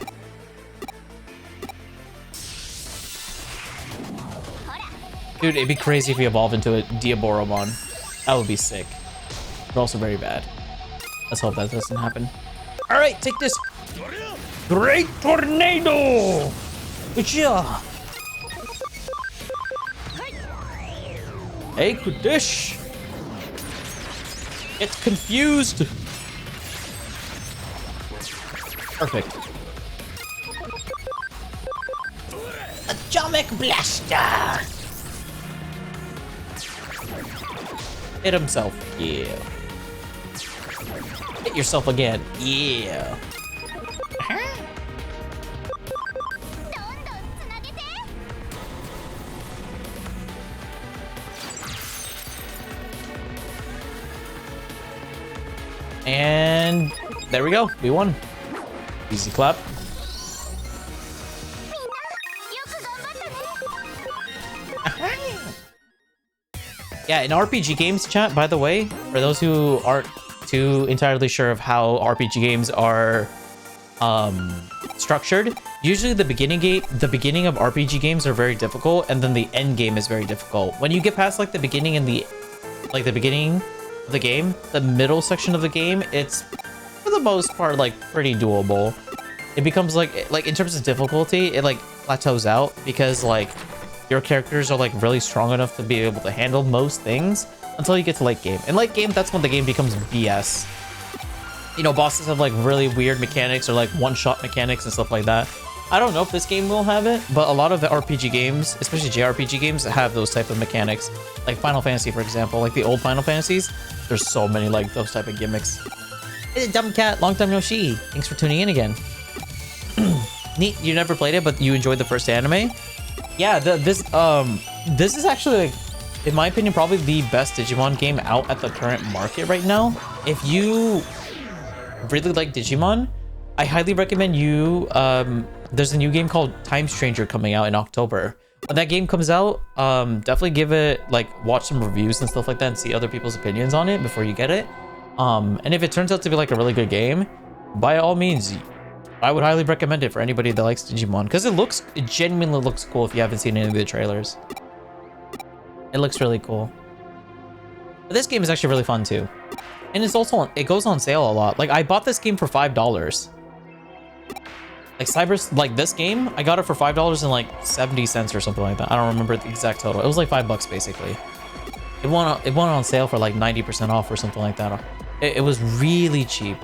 Dude, it'd be crazy if we evolve into a Diaboromon. That would be sick. But also very bad. Let's hope that doesn't happen. Alright, take this. Great tornado! Yeah. Hey, Kudish! It's confused! Perfect. Atomic Blaster! Hit himself. Yeah. Hit yourself again. Yeah. And there we go. We won. Easy clap. Yeah, in RPG games, chat, by the way, for those who aren't too entirely sure of how RPG games are structured, usually the beginning of RPG games are very difficult, and then the end game is very difficult. When you get past like the beginning and the beginning of the game, the middle section of the game, it's for the most part like pretty doable. It becomes like in terms of difficulty, it like plateaus out because like your characters are like really strong enough to be able to handle most things until you get to late game. In late game, that's when the game becomes BS. You know, bosses have like really weird mechanics or like one-shot mechanics and stuff like that. I don't know if this game will have it, but a lot of the RPG games, especially JRPG games, have those type of mechanics. Like Final Fantasy, for example, like the old Final Fantasies, there's so many like those type of gimmicks. Hey, Dumb Cat, long time no see. Thanks for tuning in again. Neat, you never played it, but you enjoyed the first anime? Yeah, this is actually, like, in my opinion, probably the best Digimon game out at the current market right now. If you really like Digimon, I highly recommend you, there's a new game called Time Stranger coming out in October. When that game comes out, definitely give it, like, watch some reviews and stuff like that and see other people's opinions on it before you get it. And if it turns out to be, like, a really good game, by all means, I would highly recommend it for anybody that likes Digimon, because it genuinely looks cool if you haven't seen any of the trailers. It looks really cool. But this game is actually really fun too. And it's also, it goes on sale a lot. Like, I bought this game for $5. Like this game, I got it for $5 and like 70 cents or something like that. I don't remember the exact total. It was like $5 basically. It went on sale for like 90% off or something like that. It was really cheap.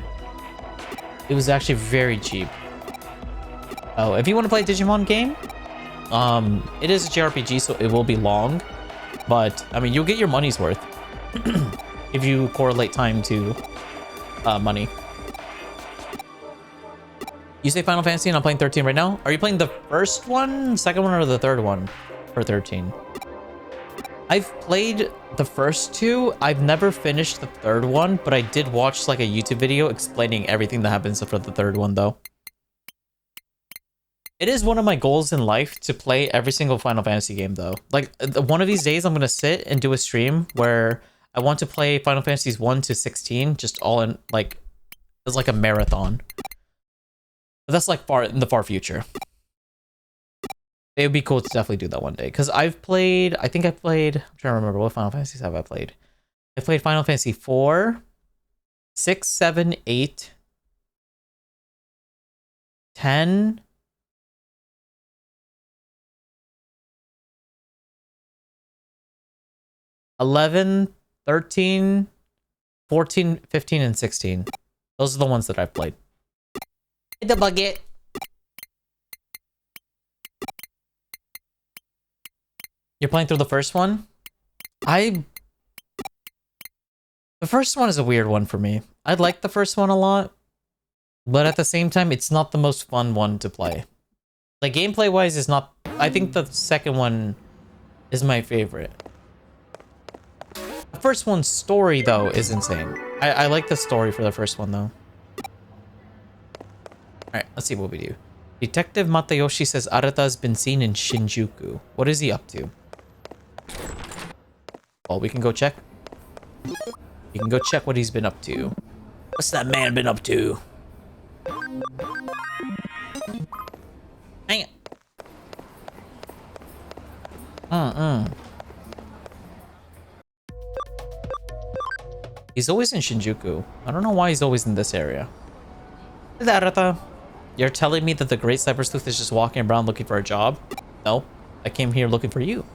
It was actually very cheap. Oh, if you want to play a Digimon game, It is a JRPG, so it will be long, but I mean, you'll get your money's worth if you correlate time to money. You say Final Fantasy and I'm playing 13 right now? Are you playing the first one, second one, or the third one for 13? I've played the first two. I've never finished the third one, but I did watch like a YouTube video explaining everything that happens for the third one though. It is one of my goals in life to play every single Final Fantasy game though. Like one of these days I'm going to sit and do a stream where I want to play Final Fantasies 1 to 16 just all in like, it's like a marathon. But that's like in the far future. It would be cool to definitely do that one day. Because I think I've played, I'm trying to remember what Final Fantasies have I played. I played Final Fantasy 4, 6, 7, 8, 10, 11, 13, 14, 15, and 16. Those are the ones that I've played. The bucket. You're playing through the first one? The first one is a weird one for me. I like the first one a lot, but at the same time, it's not the most fun one to play. Like, gameplay-wise, is not... I think the second one is my favorite. The first one's story, though, is insane. I like the story for the first one, though. Alright, let's see what we do. Detective Matayoshi says Arata's been seen in Shinjuku. What is he up to? Well, we can go check. We can go check what he's been up to. What's that man been up to? Hang it. He's always in Shinjuku. I don't know why he's always in this area. Arata, you're telling me that the great Cyber Sleuth is just walking around looking for a job? No, I came here looking for you.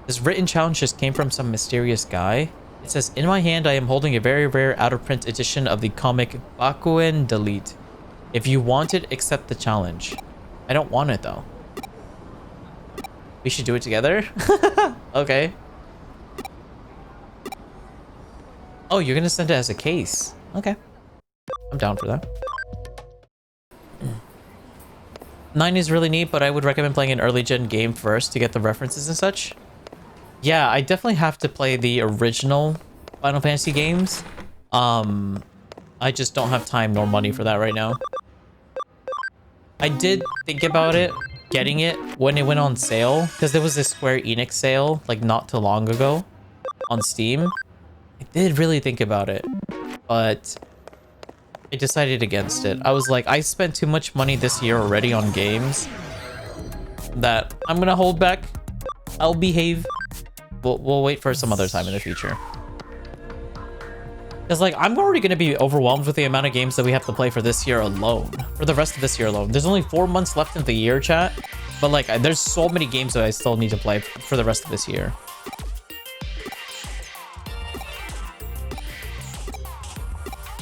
This written challenge just came from some mysterious guy. It says, in my hand, I am holding a very rare out-of-print edition of the comic Bakuen Delete. If you want it, accept the challenge. I don't want it, though. We should do it together? Okay. Oh, you're gonna send it as a case. Okay. I'm down for that. 9 is really neat, but I would recommend playing an early gen game first to get the references and such. Yeah, I definitely have to play the original Final Fantasy games. I just don't have time nor money for that right now. I did think about it, getting it when it went on sale, because there was this Square Enix sale, like not too long ago, on Steam. I did really think about it, but I decided against it. I was like, I spent too much money this year already on games that I'm gonna hold back. I'll behave. We'll wait for some other time in the future. Because, like, I'm already going to be overwhelmed with the amount of games that we have to play for this year alone. For the rest of this year alone. There's only 4 months left in the year, chat. But, like, there's so many games that I still need to play for the rest of this year.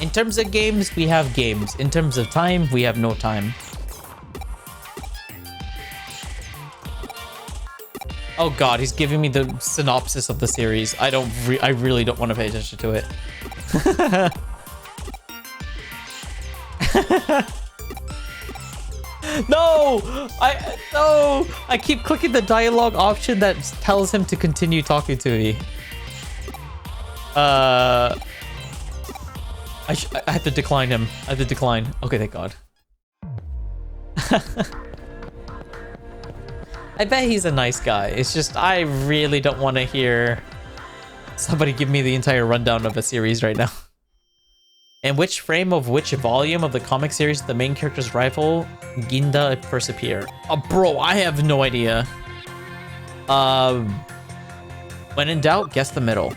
In terms of games, we have games. In terms of time, we have no time. Oh god, he's giving me the synopsis of the series. I really don't want to pay attention to it. No! I keep clicking the dialogue option that tells him to continue talking to me. I have to decline him. I have to decline. Okay, thank god. I bet he's a nice guy. It's just, I really don't want to hear somebody give me the entire rundown of a series right now. In which frame of which volume of the comic series did the main character's rival, Ginda, first appear? Oh, bro, I have no idea. When in doubt, guess the middle.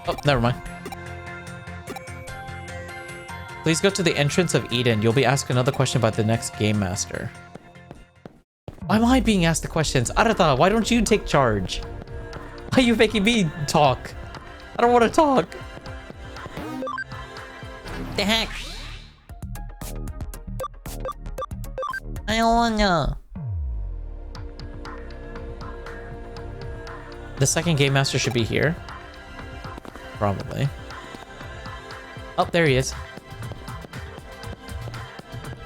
Oh, never mind. Please go to the entrance of Eden. You'll be asked another question by the next game master. Why am I being asked the questions? Arata, why don't you take charge? Why are you making me talk? I don't want to talk. The heck? I don't wanna. The second game master should be here. Probably. Oh, there he is.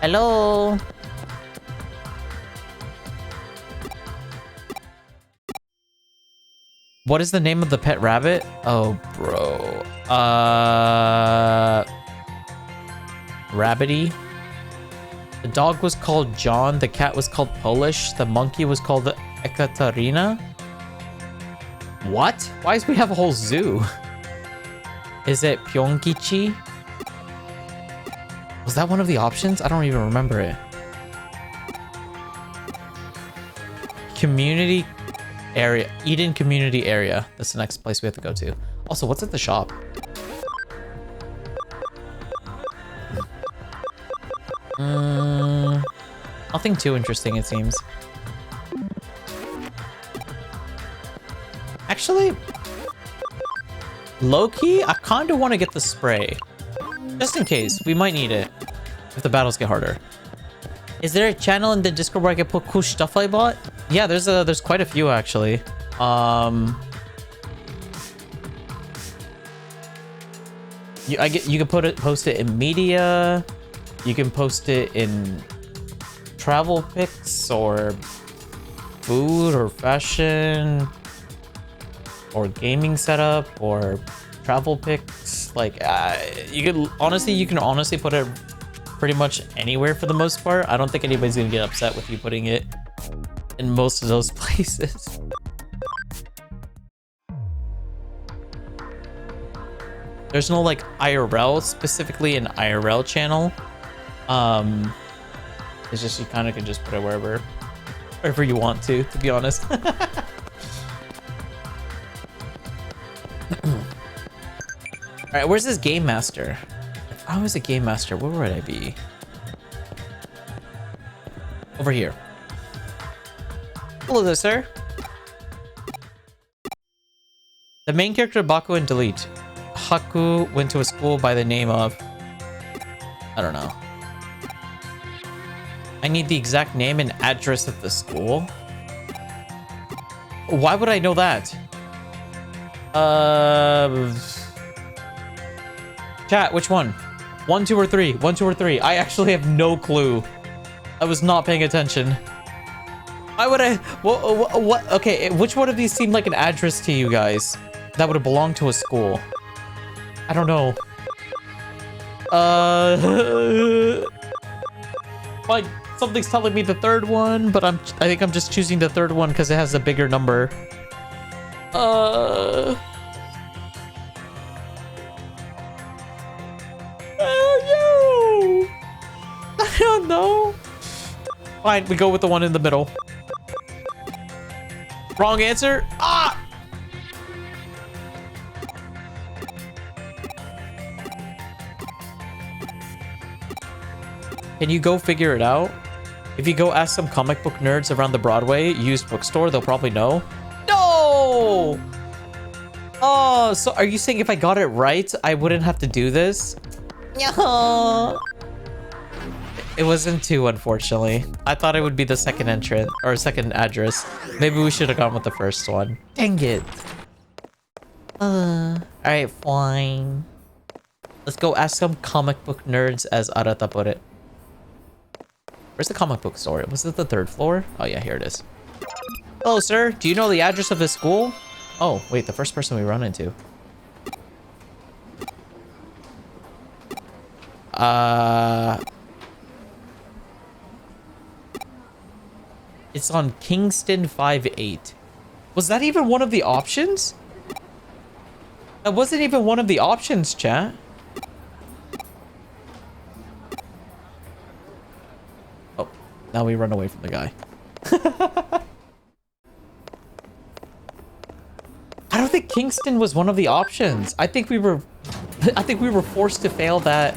Hello. What is the name of the pet rabbit? Oh, bro. Rabbity. The dog was called John. The cat was called Polish. The monkey was called Ekaterina. What? Why do we have a whole zoo? Is it Pyongichi? Was that one of the options? I don't even remember it. Community area. Eden community area. That's the next place we have to go to. Also, what's at the shop? Nothing too interesting, it seems. Actually, low-key, I kind of want to get the spray. Just in case. We might need it if the battles get harder. Is there a channel in the Discord where I can put cool stuff I bought? Yeah, there's quite a few, actually. You can post it in media. You can post it in travel pics or food or fashion or gaming setup or travel pics. Like you can honestly put it pretty much anywhere for the most part. I don't think anybody's gonna get upset with you putting it in most of those places. There's no like IRL, specifically an IRL channel. It's just you kind of can just put it wherever you want to be honest. Alright, where's this game master? If I was a game master, where would I be? Over here. Hello there, sir. The main character Baku and Delete. Haku went to a school by the name of... I don't know. I need the exact name and address of the school. Why would I know that? Chat, which one? 1, 2, or 3? 1, 2, or 3? I actually have no clue. I was not paying attention. Why would I? What? Okay, which one of these seemed like an address to you guys that would have belonged to a school? I don't know. Like something's telling me the third one, but I think I'm just choosing the third one because it has a bigger number. Oh, no. I don't know. Fine, we go with the one in the middle. Wrong answer. Ah! Can you go figure it out? If you go ask some comic book nerds around the Broadway used bookstore, they'll probably know. No! Oh, so are you saying if I got it right, I wouldn't have to do this? No. It wasn't 2, unfortunately. I thought it would be the second entrant or second address. Maybe we should have gone with the first one. Dang it. Alright, fine. Let's go ask some comic book nerds, as Arata put it. Where's the comic book store? Was it the 3rd floor? Oh yeah, here it is. Hello, sir. Do you know the address of this school? Oh, wait, the first person we run into. It's on Kingston 5-8. Was that even one of the options? That wasn't even one of the options, chat. Oh, now we run away from the guy. I don't think Kingston was one of the options. I think we were forced to fail that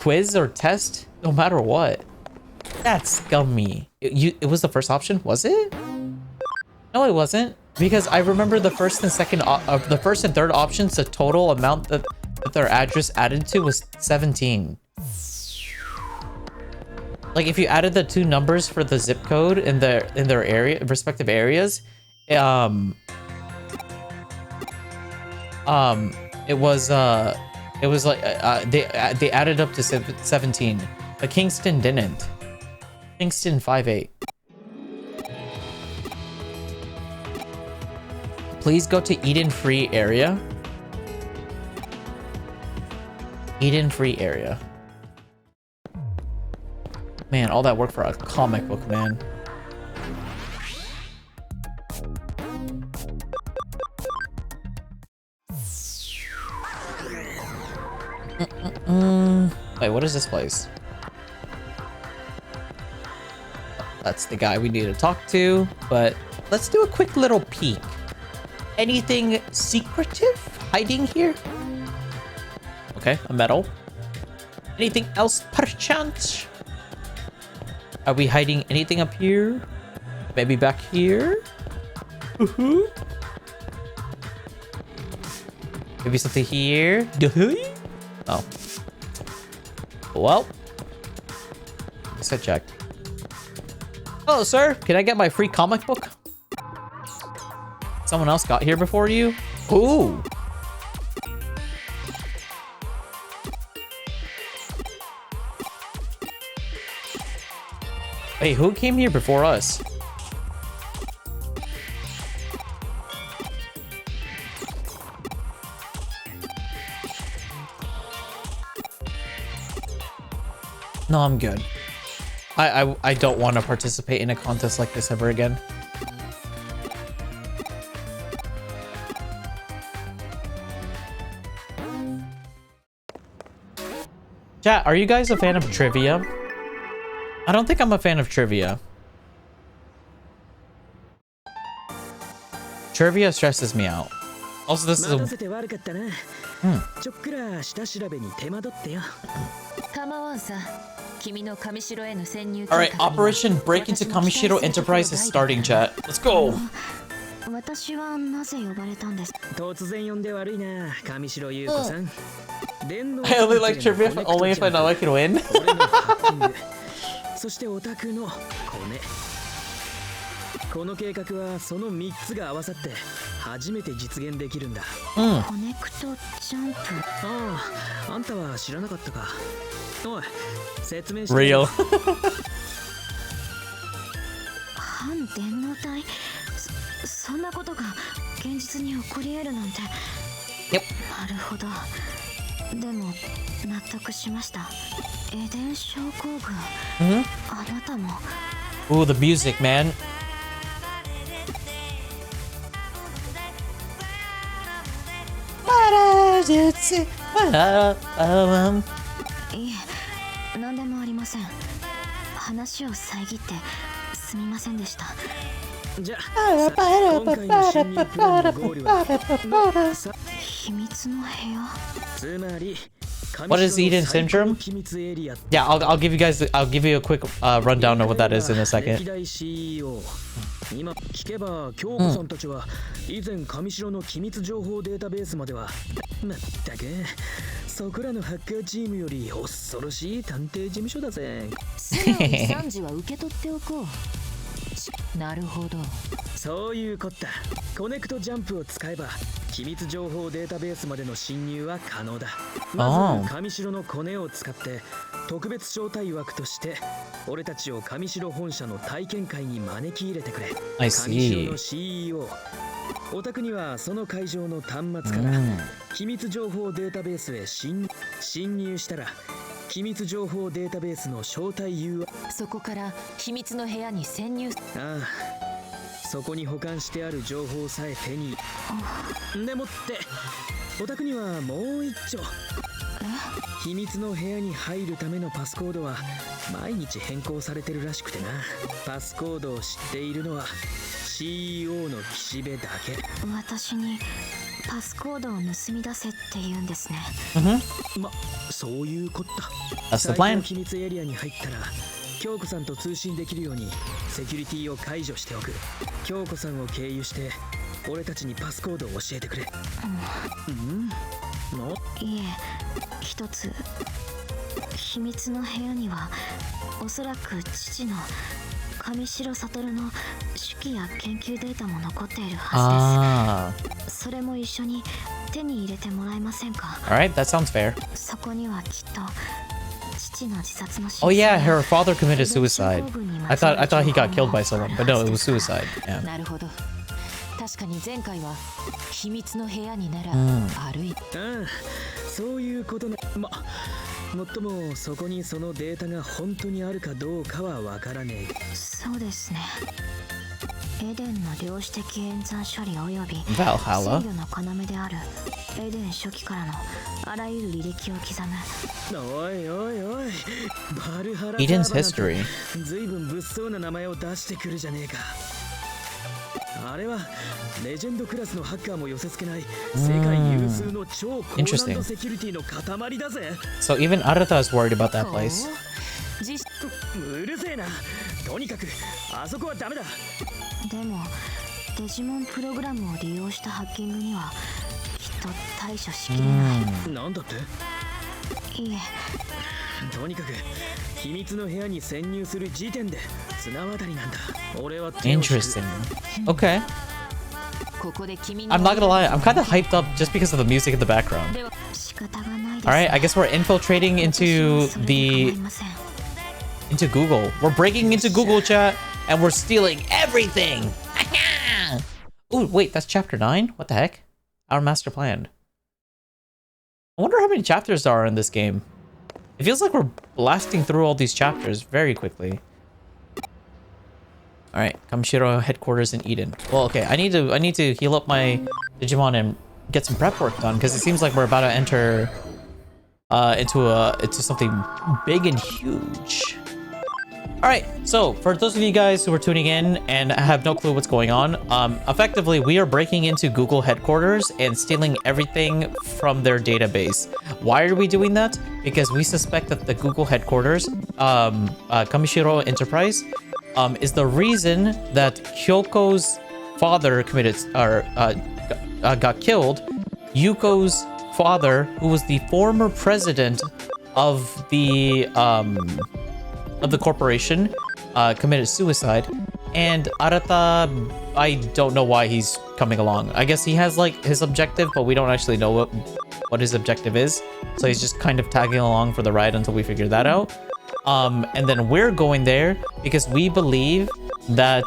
quiz or test no matter what. That's scummy. It was the first option, was it? No, it wasn't. Because I remember the first and third options, the total amount that their address added to was 17. like if you added the two numbers for the zip code in their area, respective areas, it was like they added up to 17, but Kingston didn't. Kingston 5-8. Please go to Eden Free area. Eden Free area. Man, all that work for a comic book, man. Wait, what is this place? That's the guy we need to talk to, but let's do a quick little peek. Anything secretive hiding here? Okay, a medal. Anything else, perchance? Are we hiding anything up here? Maybe back here? Maybe something here? Oh. Well. I said check. Hello, sir. Can I get my free comic book? Someone else got here before you? Ooh. Wait, who came here before us? No, I'm good. I don't want to participate in a contest like this ever again. Chat, are you guys a fan of trivia? I don't think I'm a fan of trivia. Trivia stresses me out. Also, this is a... Alright, Operation Break into Kamishiro Enterprise is starting, chat. Let's go! I only like trivia only if I know I can win. そしてオタクのコネ。この計画はその3つが合わさって初めて実現できるんだ。コネクトジャンプ。ああ、あんたは知らなかったか。おい、説明して。Real。反電脳体。そんなことが現実に起こり得るなんて。なるほど。でも納得しました。エデン症候群。あなたも。Ooh, the music, man.いえ、何でもありません。話を遮ってすみませんでした。じゃあ、今回の侵入プランのゴールは秘密の部屋。つまり。What is Eden Syndrome? Yeah, I'll give you a quick rundown of what that is in a second. 今聞けば京子さんたちは以前上白の機密情報データベースまではまったくそこらのハッカーチームより恐ろしい探偵事務所だぜ。素直に賛辞は受け取っておこう。なるほど。そういうこった。コネクトジャンプを使えば機密情報データベースまでの侵入は可能だ。まず上白のコネを使って特別招待枠として俺たちを上白本社の体験会に招き入れてくれ。上白の CEO。お宅にはその会場の端末から機密情報データベースへ侵入したら機密情報データベースの招待 URL そこから秘密の部屋に潜入。ああ、そこに保管してある情報さえ手にでもってお宅にはもう一丁秘密の部屋に入るためのパスコードは毎日変更されてるらしくてな。パスコードを知っているのは CEO の岸辺だけ。私にパスコードを盗み出せって言うんですね。ま、そういうこった。That's the plan. 秘密エリアに入ったら京子さんと通信できるようにセキュリティを解除しておく。京子さんを経由して俺たちにパスコードを教えてくれ。いえ、一つ秘密の部屋にはおそらく父の上白悟の手記や研究データも残っているはずです。それも一緒に手に入れてもらえませんか？ Alright, that sounds fair. そこにはきっと父の自殺の Oh yeah, her father committed suicide. I thought he got killed by someone, but no, it was suicide. Yeah. なるほど。確かに前回は秘密の部屋になら歩い。そういうことな。もっともそこにそのデータが本当にあるかどうかはわからねえ。そうですね。エデンの量子的演算処理および制 Valhalla 御の要であるエデン初期からのあらゆる履歴を刻む。おいおいおい、バルハラ Eden's history. ずいぶん物騒な名前を出してくるじゃねえか。あれはレジェンドクラスのハッカーも寄せ付けない世界有数の超高難度セキュリティの塊だぜ。 So even Arata is worried about that place. うるせえな。とにかくあそこはダメだ。でもデジモンプログラムを利用したハッキングにはきっと対処しきれない。なんだって？いえ。とにかく秘密の部屋に潜入する時点で綱渡りなんだ。俺は Interesting. Okay. I'm not gonna lie, I'm kind of hyped up just because of the music in the background. Alright, I guess we're infiltrating into Google. We're breaking into Google chat and we're stealing everything. Oh, wait, that's chapter 9? What the heck? Our master plan. I wonder how many chapters there are in this game. It feels like we're blasting through all these chapters very quickly. Alright, Kamishiro headquarters in Eden. Well, okay, I need to heal up my Digimon and get some prep work done because it seems like we're about to enter into something big and huge. Alright, so for those of you guys who are tuning in and have no clue what's going on, effectively we are breaking into Google headquarters and stealing everything from their database. Why are we doing that? Because we suspect that the Google headquarters, Kamishiro Enterprise, is the reason that Kyoko's father got killed. Yuko's father, who was the former president of the corporation, committed suicide, and Arata, I don't know why he's coming along. I guess he has like his objective, but we don't actually know what his objective is, so he's just kind of tagging along for the ride until we figure that out. And then we're going there because we believe that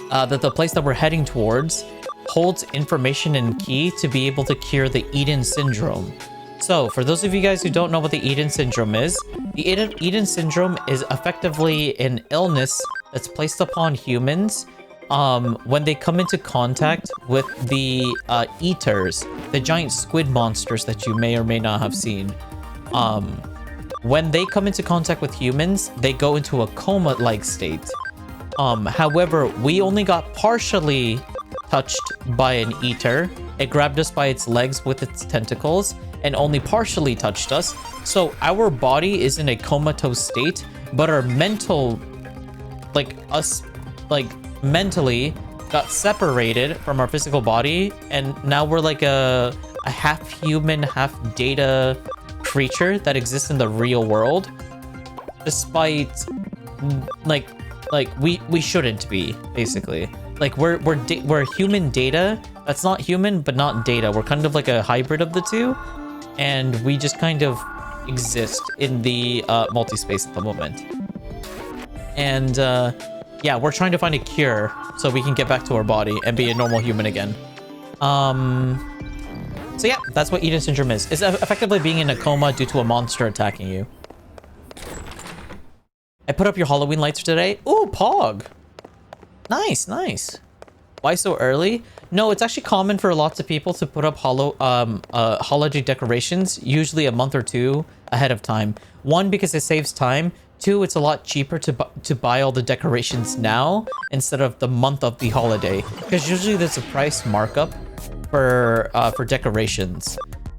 that the place that we're heading towards holds information and key to be able to cure the Eden syndrome. So, for those of you guys who don't know what the Eden syndrome is, the Eden syndrome is effectively an illness that's placed upon humans when they come into contact with the eaters, the giant squid monsters that you may or may not have seen. When they come into contact with humans, they go into a coma-like state. However, we only got partially touched by an eater. It grabbed us by its legs with its tentacles and only partially touched us. So our body is in a comatose state, but our mental, mentally got separated from our physical body, and now we're like a half human, half data creature that exists in the real world, despite we shouldn't be, basically. Like we're human data that's not human but not data. We're kind of like a hybrid of the two, and we just kind of exist in the multi-space at the moment. And yeah, we're trying to find a cure so we can get back to our body and be a normal human again. So yeah, that's what Eden syndrome is. It's effectively being in a coma due to a monster attacking you. I put up your Halloween lights today. Ooh, Pog. Nice, nice. Why so early? No, it's actually common for lots of people to put up holiday decorations, usually a month or two ahead of time. One, because it saves time. Two, it's a lot cheaper to buy all the decorations now instead of the month of the holiday, because usually there's a price markup for decorations.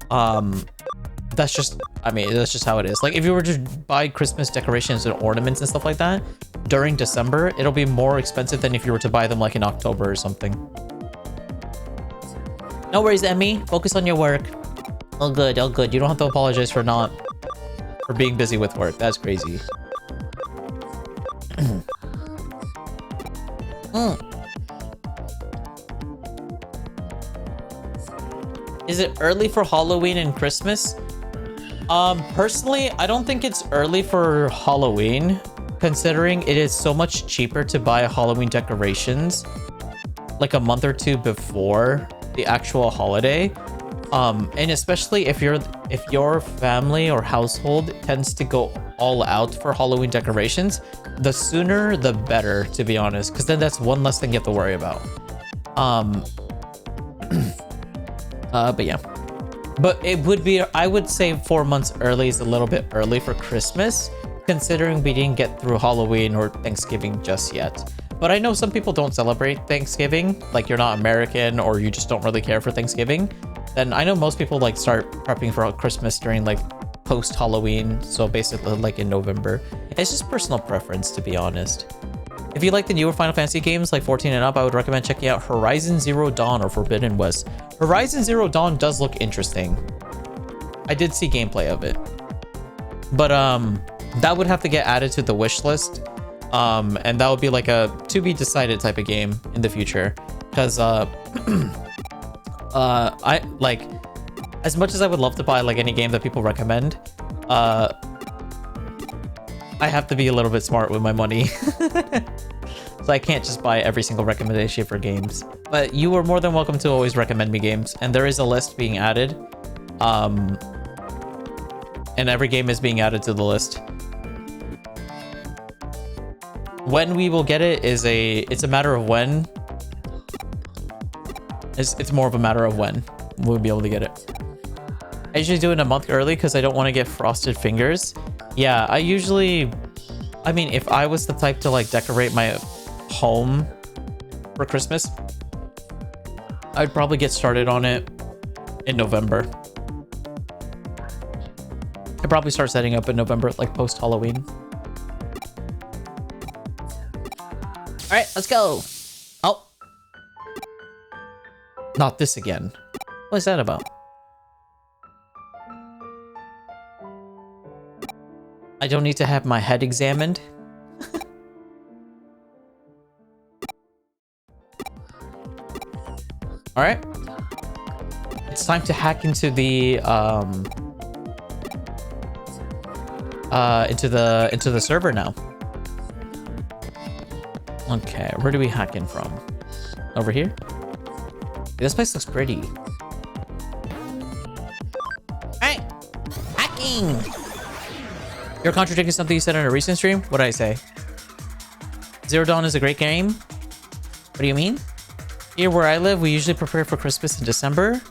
That's just, I mean, that's just how it is. Like, if you were to buy Christmas decorations and ornaments and stuff like that during December, it'll be more expensive than if you were to buy them like in October or something. No worries, Emmy. Focus on your work. All good, all good. You don't have to apologize for not for being busy with work. That's crazy. Is it early for Halloween and Christmas? Personally, I don't think it's early for Halloween, considering it is so much cheaper to buy Halloween decorations like a month or two before the actual holiday. And especially if your family or household tends to go all out for Halloween decorations, the sooner the better, to be honest, because then that's one less thing you have to worry about. But yeah. But it would be, I would say 4 months early is a little bit early for Christmas, considering we didn't get through Halloween or Thanksgiving just yet. But I know some people don't celebrate Thanksgiving, like you're not American or you just don't really care for Thanksgiving. Then I know most people like start prepping for Christmas during like post Halloween, so basically like in November. It's just personal preference, to be honest. If you like the newer Final Fantasy games like 14 and up, I would recommend checking out Horizon Zero Dawn or Forbidden West. Horizon Zero Dawn does look interesting. I did see gameplay of it. But that would have to get added to the wish list. And that would be like a to be decided type of game in the future. Because I like, as much as I would love to buy like any game that people recommend, I have to be a little bit smart with my money. So I can't just buy every single recommendation for games. But you are more than welcome to always recommend me games. And there is a list being added. And every game is being added to the list. When we will get it is it's a matter of when. It's more of a matter of when we'll be able to get it. I usually do it a month early because I don't want to get frosted fingers. Yeah, I mean, if I was the type to like decorate my home for Christmas, I'd probably get started on it in November. I'd probably start setting up in November, like post Halloween. All right, let's go. Oh, not this again. What is that about? I don't need to have my head examined. All right. It's time to hack into the into the server now. Okay, where do we hack in from? Over here? This place looks pretty. Alright! Hacking! You're contradicting something you said in a recent stream? What did I say? Zero Dawn is a great game? What do you mean? Here where I live, we usually prepare for Christmas in December.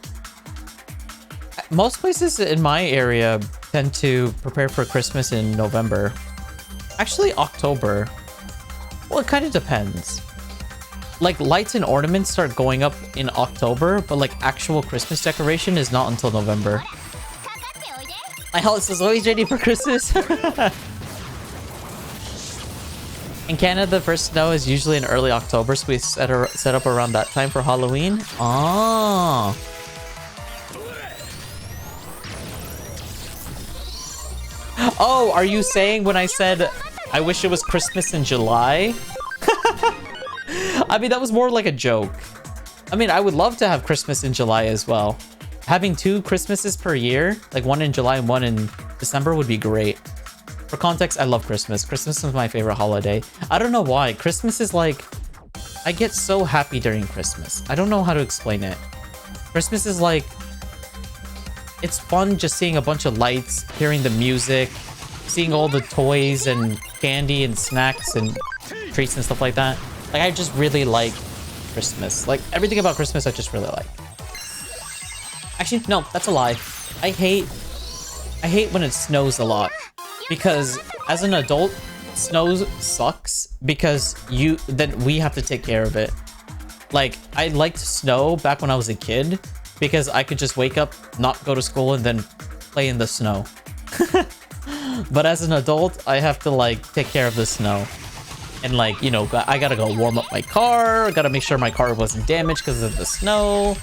Most places in my area tend to prepare for Christmas in November. Actually, October. Well, it kind of depends. Like, lights and ornaments start going up in October, but like actual Christmas decoration is not until November. My house is always ready for Christmas. In Canada, the first snow is usually in early October, so we set up around that time for Halloween. Oh. Oh, are you saying when I said I wish it was Christmas in July? I mean, that was more like a joke. I mean, I would love to have Christmas in July as well. Having 2 Christmases per year, like one in July and one in December, would be great. For context, I love Christmas. Christmas is my favorite holiday. I don't know why. Christmas is like, I get so happy during Christmas. I don't know how to explain it. Christmas is like, it's fun just seeing a bunch of lights, hearing the music, seeing all the toys and candy and snacks and treats and stuff like that. Like, I just really like Christmas. Like, everything about Christmas I just really like. Actually, no, that's a lie. I hate when it snows a lot. Because as an adult, snow sucks because then we have to take care of it. Like, I liked snow back when I was a kid because I could just wake up, not go to school, and then play in the snow. But as an adult, I have to like take care of the snow. And like, you know, I gotta go warm up my car. I gotta make sure my car wasn't damaged because of the snow.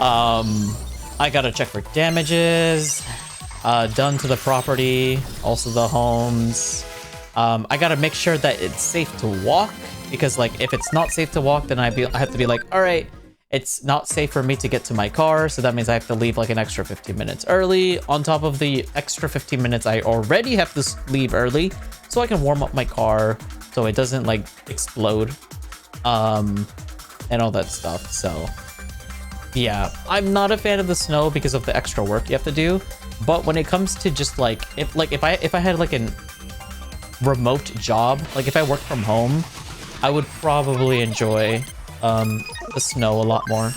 I gotta check for damages. done to the property, also the homes. I gotta make sure that it's safe to walk, because like if it's not safe to walk, then I have to be like, all right, it's not safe for me to get to my car, so that means I have to leave like an extra 15 minutes early. On top of the extra 15 minutes, I already have to leave early so I can warm up my car so it doesn't like explode, and all that stuff. So yeah, I'm not a fan of the snow because of the extra work you have to do. But when it comes to just like if I had like a remote job, like if I worked from home, I would probably enjoy the snow a lot more,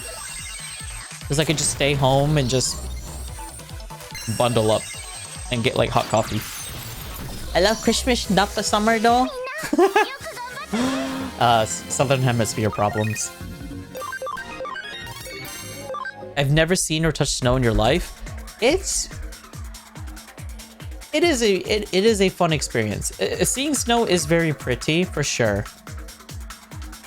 because I could just stay home and just bundle up and get like hot coffee. I love Christmas, not the summer though. Southern Hemisphere problems. I've never seen or touched snow in your life. It is a fun experience. Seeing snow is very pretty for sure.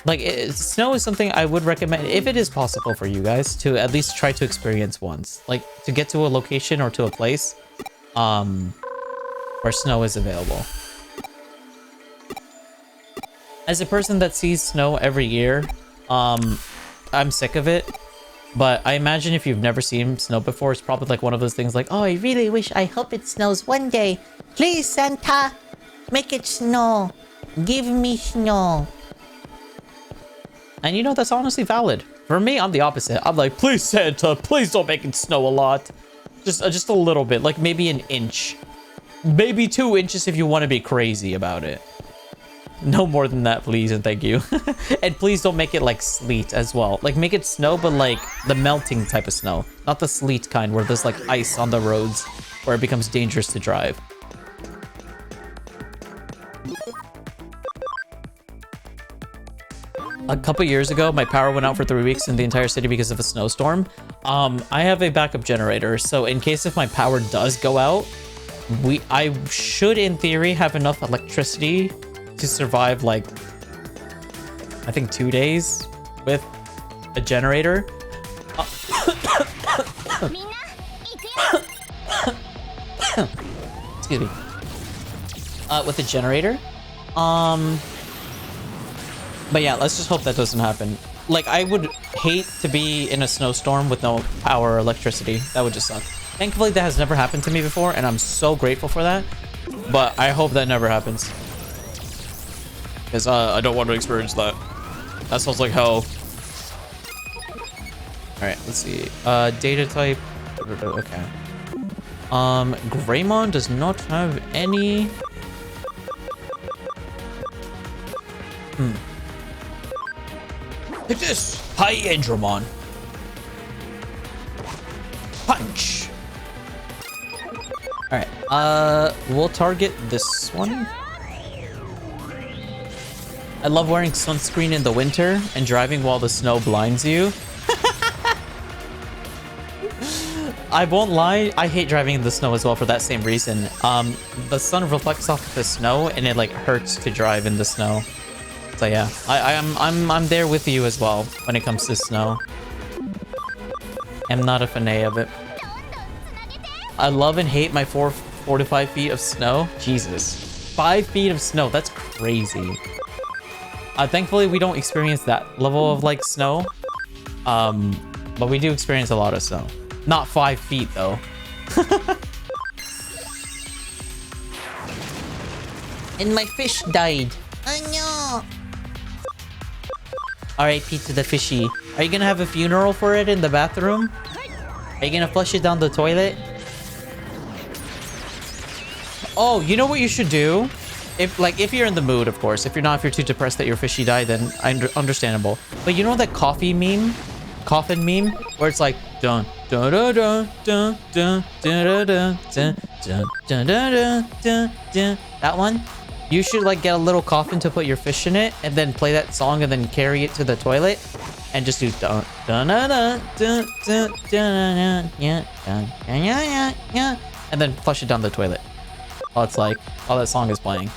Like snow is something I would recommend if it is possible for you guys to at least try to experience once, like to get to a location or to a place where snow is available. As a person that sees snow every year, I'm sick of it. But I imagine if you've never seen snow before, it's probably like one of those things like, oh, I really wish, I hope it snows one day. Please, Santa, make it snow. Give me snow. And you know, that's honestly valid. For me, I'm the opposite. I'm like, please, Santa, please don't make it snow a lot. Just a little bit, like maybe an inch. Maybe 2 inches if you want to be crazy about it. No more than that, please, and thank you. And please don't make it like sleet as well. Like make it snow, but like the melting type of snow. Not the sleet kind where there's like ice on the roads where it becomes dangerous to drive. A couple years ago, my power went out for 3 weeks in the entire city because of a snowstorm. I have a backup generator, so in case if my power does go out, I should, in theory, have enough electricity to survive, like, I think 2 days with a generator. Excuse me. With a generator. But yeah, let's just hope that doesn't happen. Like, I would hate to be in a snowstorm with no power or electricity. That would just suck. Thankfully, that has never happened to me before, and I'm so grateful for that. But I hope that never happens. Because I don't want to experience that. That sounds like hell. Alright, let's see. Data type. Okay. Greymon does not have any... Take this! Hi, Andromon. Punch! Alright, we'll target this one. I love wearing sunscreen in the winter and driving while the snow blinds you. I won't lie, I hate driving in the snow as well for that same reason. The sun reflects off the snow and it like hurts to drive in the snow. So yeah, I'm there with you as well when it comes to snow. I'm not a fan of it. I love and hate my 4 to 5 feet of snow. Jesus, 5 feet of snow, that's crazy. Thankfully, we don't experience that level of like snow. But we do experience a lot of snow. Not 5 feet though. And my fish died. Oh no. R.I.P. to the fishy. Are you gonna have a funeral for it in the bathroom? Are you gonna flush it down the toilet? Oh, you know what you should do? If you're in the mood, of course. If you're too depressed that your fishy died, then understandable. But you know that coffin meme, where it's like dun dun dun dun dun dun dun dun dun dun dun dun dun dun. That one. You should like get a little coffin to put your fish in it, and then play that song, and then carry it to the toilet, and just do dun dun dun dun dun dun dun dun dun dun, and then flush it down the toilet. While it's like, while that song is playing.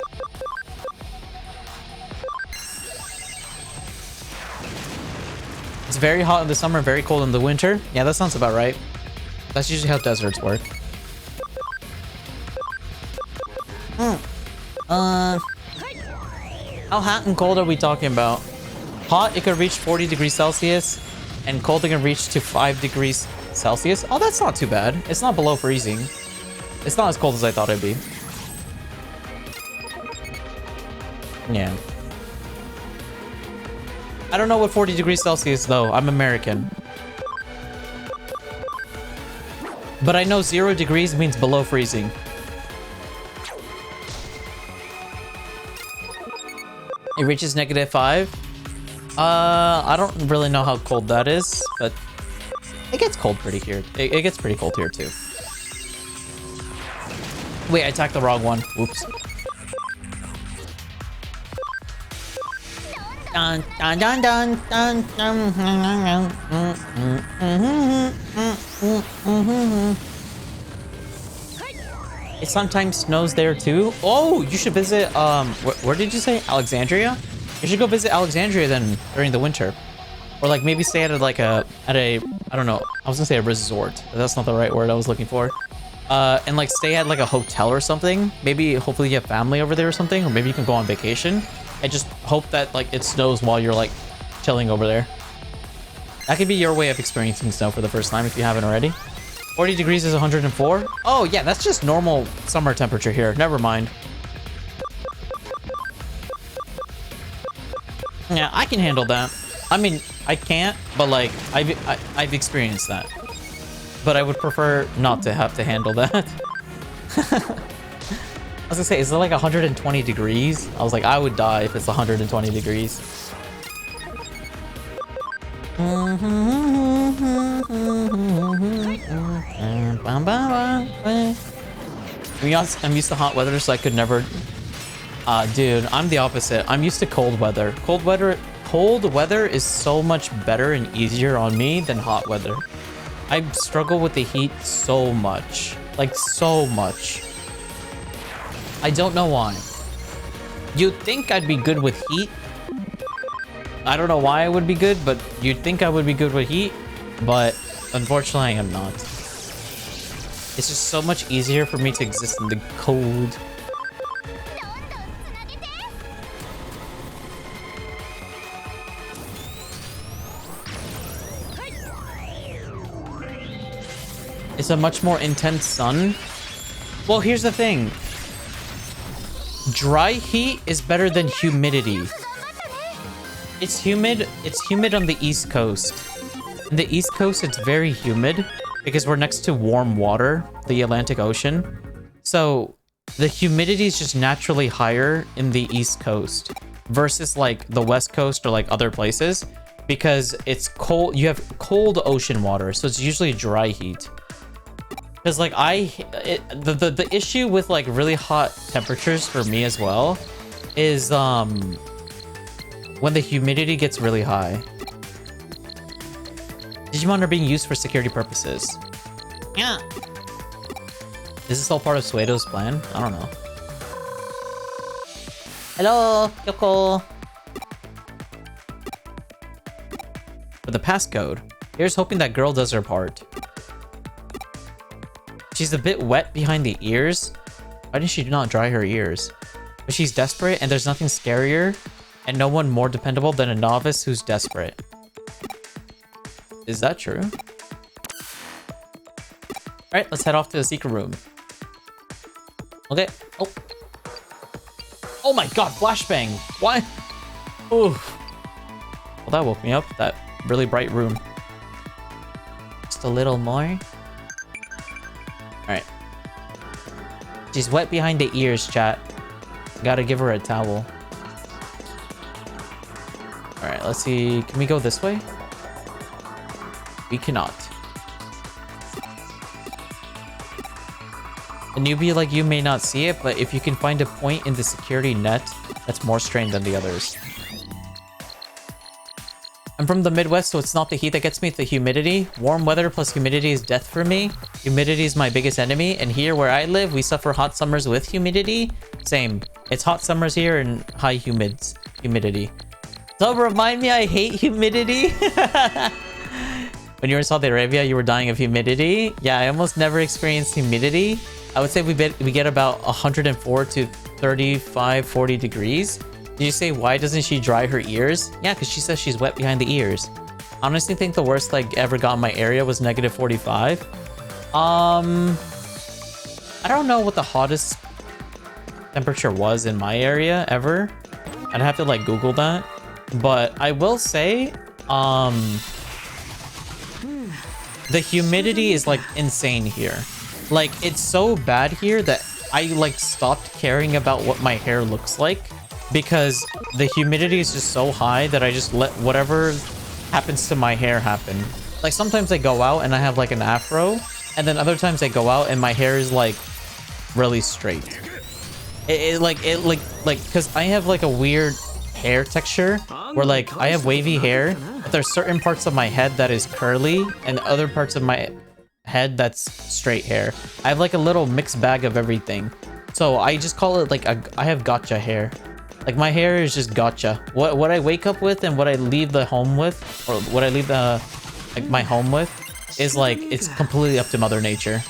It's very hot in the summer, very cold in the winter. Yeah, that sounds about right. That's usually how deserts work. How hot and cold are we talking about? Hot, it could reach 40 degrees Celsius, and cold, it can reach to 5 degrees Celsius. Oh, that's not too bad. It's not below freezing. It's not as cold as I thought it'd be. Yeah. I don't know what 40 degrees Celsius though. I'm American. But I know 0 degrees means below freezing. It reaches -5. I don't really know how cold that is, but it gets cold pretty here. It gets pretty cold here too. Wait, I attacked the wrong one. Oops. Dun, dun, dun, dun, dun, dun. It sometimes snows there too. Oh, you should visit, where did you say? Alexandria? You should go visit Alexandria then during the winter. Or like maybe stay at a, I don't know. I was gonna say a resort, but that's not the right word I was looking for. And like stay at like a hotel or something. Maybe hopefully you have family over there or something, or maybe you can go on vacation. And just hope that like it snows while you're like chilling over there. That could be your way of experiencing snow for the first time if you haven't already. 40 degrees is 104. Oh yeah, that's just normal summer temperature here. Never mind. Yeah, I can handle that. I mean, I can't, but like I've experienced that. But I would prefer not to have to handle that. I was gonna say, is it like 120 degrees? I was like, I would die if it's 120 degrees. I'm used to hot weather, so I could never... dude, I'm the opposite. I'm used to cold weather. Cold weather is so much better and easier on me than hot weather. I struggle with the heat so much. Like, so much. I don't know why. You'd think I'd be good with heat. I don't know why I would be good, but you'd think I would be good with heat. But unfortunately, I am not. It's just so much easier for me to exist in the cold. It's a much more intense sun. Well, here's the thing. Dry heat is better than humidity. It's humid on the East Coast. In the East Coast, it's very humid because we're next to warm water, the Atlantic Ocean. So the humidity is just naturally higher in the East Coast versus like the West Coast or like other places because it's cold. You have cold ocean water, so it's usually dry heat. Because like the issue with like really hot temperatures for me as well is when the humidity gets really high. Digimon are being used for security purposes. Yeah. Is this all part of Suedo's plan? I don't know. Hello, Kyoko. For the passcode, here's hoping that girl does her part. She's a bit wet behind the ears. Why did she not dry her ears? But she's desperate and there's nothing scarier and no one more dependable than a novice who's desperate. Is that true? Alright, let's head off to the secret room. Okay. Oh. Oh my god, flashbang. What? Oof. Well, that woke me up. That really bright room. Just a little more. Alright. She's wet behind the ears, chat. Gotta give her a towel. Alright, let's see. Can we go this way? We cannot. A newbie like you may not see it, but if you can find a point in the security net that's more strained than the others. I'm from the Midwest, so it's not the heat that gets me, it's the humidity. Warm weather plus humidity is death for me. Humidity is my biggest enemy, and here where I live, we suffer hot summers with humidity. Same. It's hot summers here and high humidity. Don't remind me I hate humidity. When you were in Saudi Arabia, you were dying of humidity. Yeah, I almost never experienced humidity. I would say we get about 104 to 35, 40 degrees. Did you say why doesn't she dry her ears? Yeah, because she says she's wet behind the ears. I honestly think the worst like ever got in my area was negative 45. I don't know what the hottest temperature was in my area ever. I'd have to like Google that. But I will say, the humidity is like insane here. Like it's so bad here that I like stopped caring about what my hair looks like because the humidity is just so high that I just let whatever happens to my hair happen. Like sometimes I go out and I have like an afro, and then other times I go out and my hair is like really straight. Because I have like a weird hair texture where like I have wavy hair, but there's certain parts of my head that is curly and other parts of my head that's straight hair. I have like a little mixed bag of everything. So I just call it like I have gotcha hair. Like my hair is just gotcha. What I wake up with and what I leave the home with, or what I leave the like my home with, is like it's completely up to Mother Nature.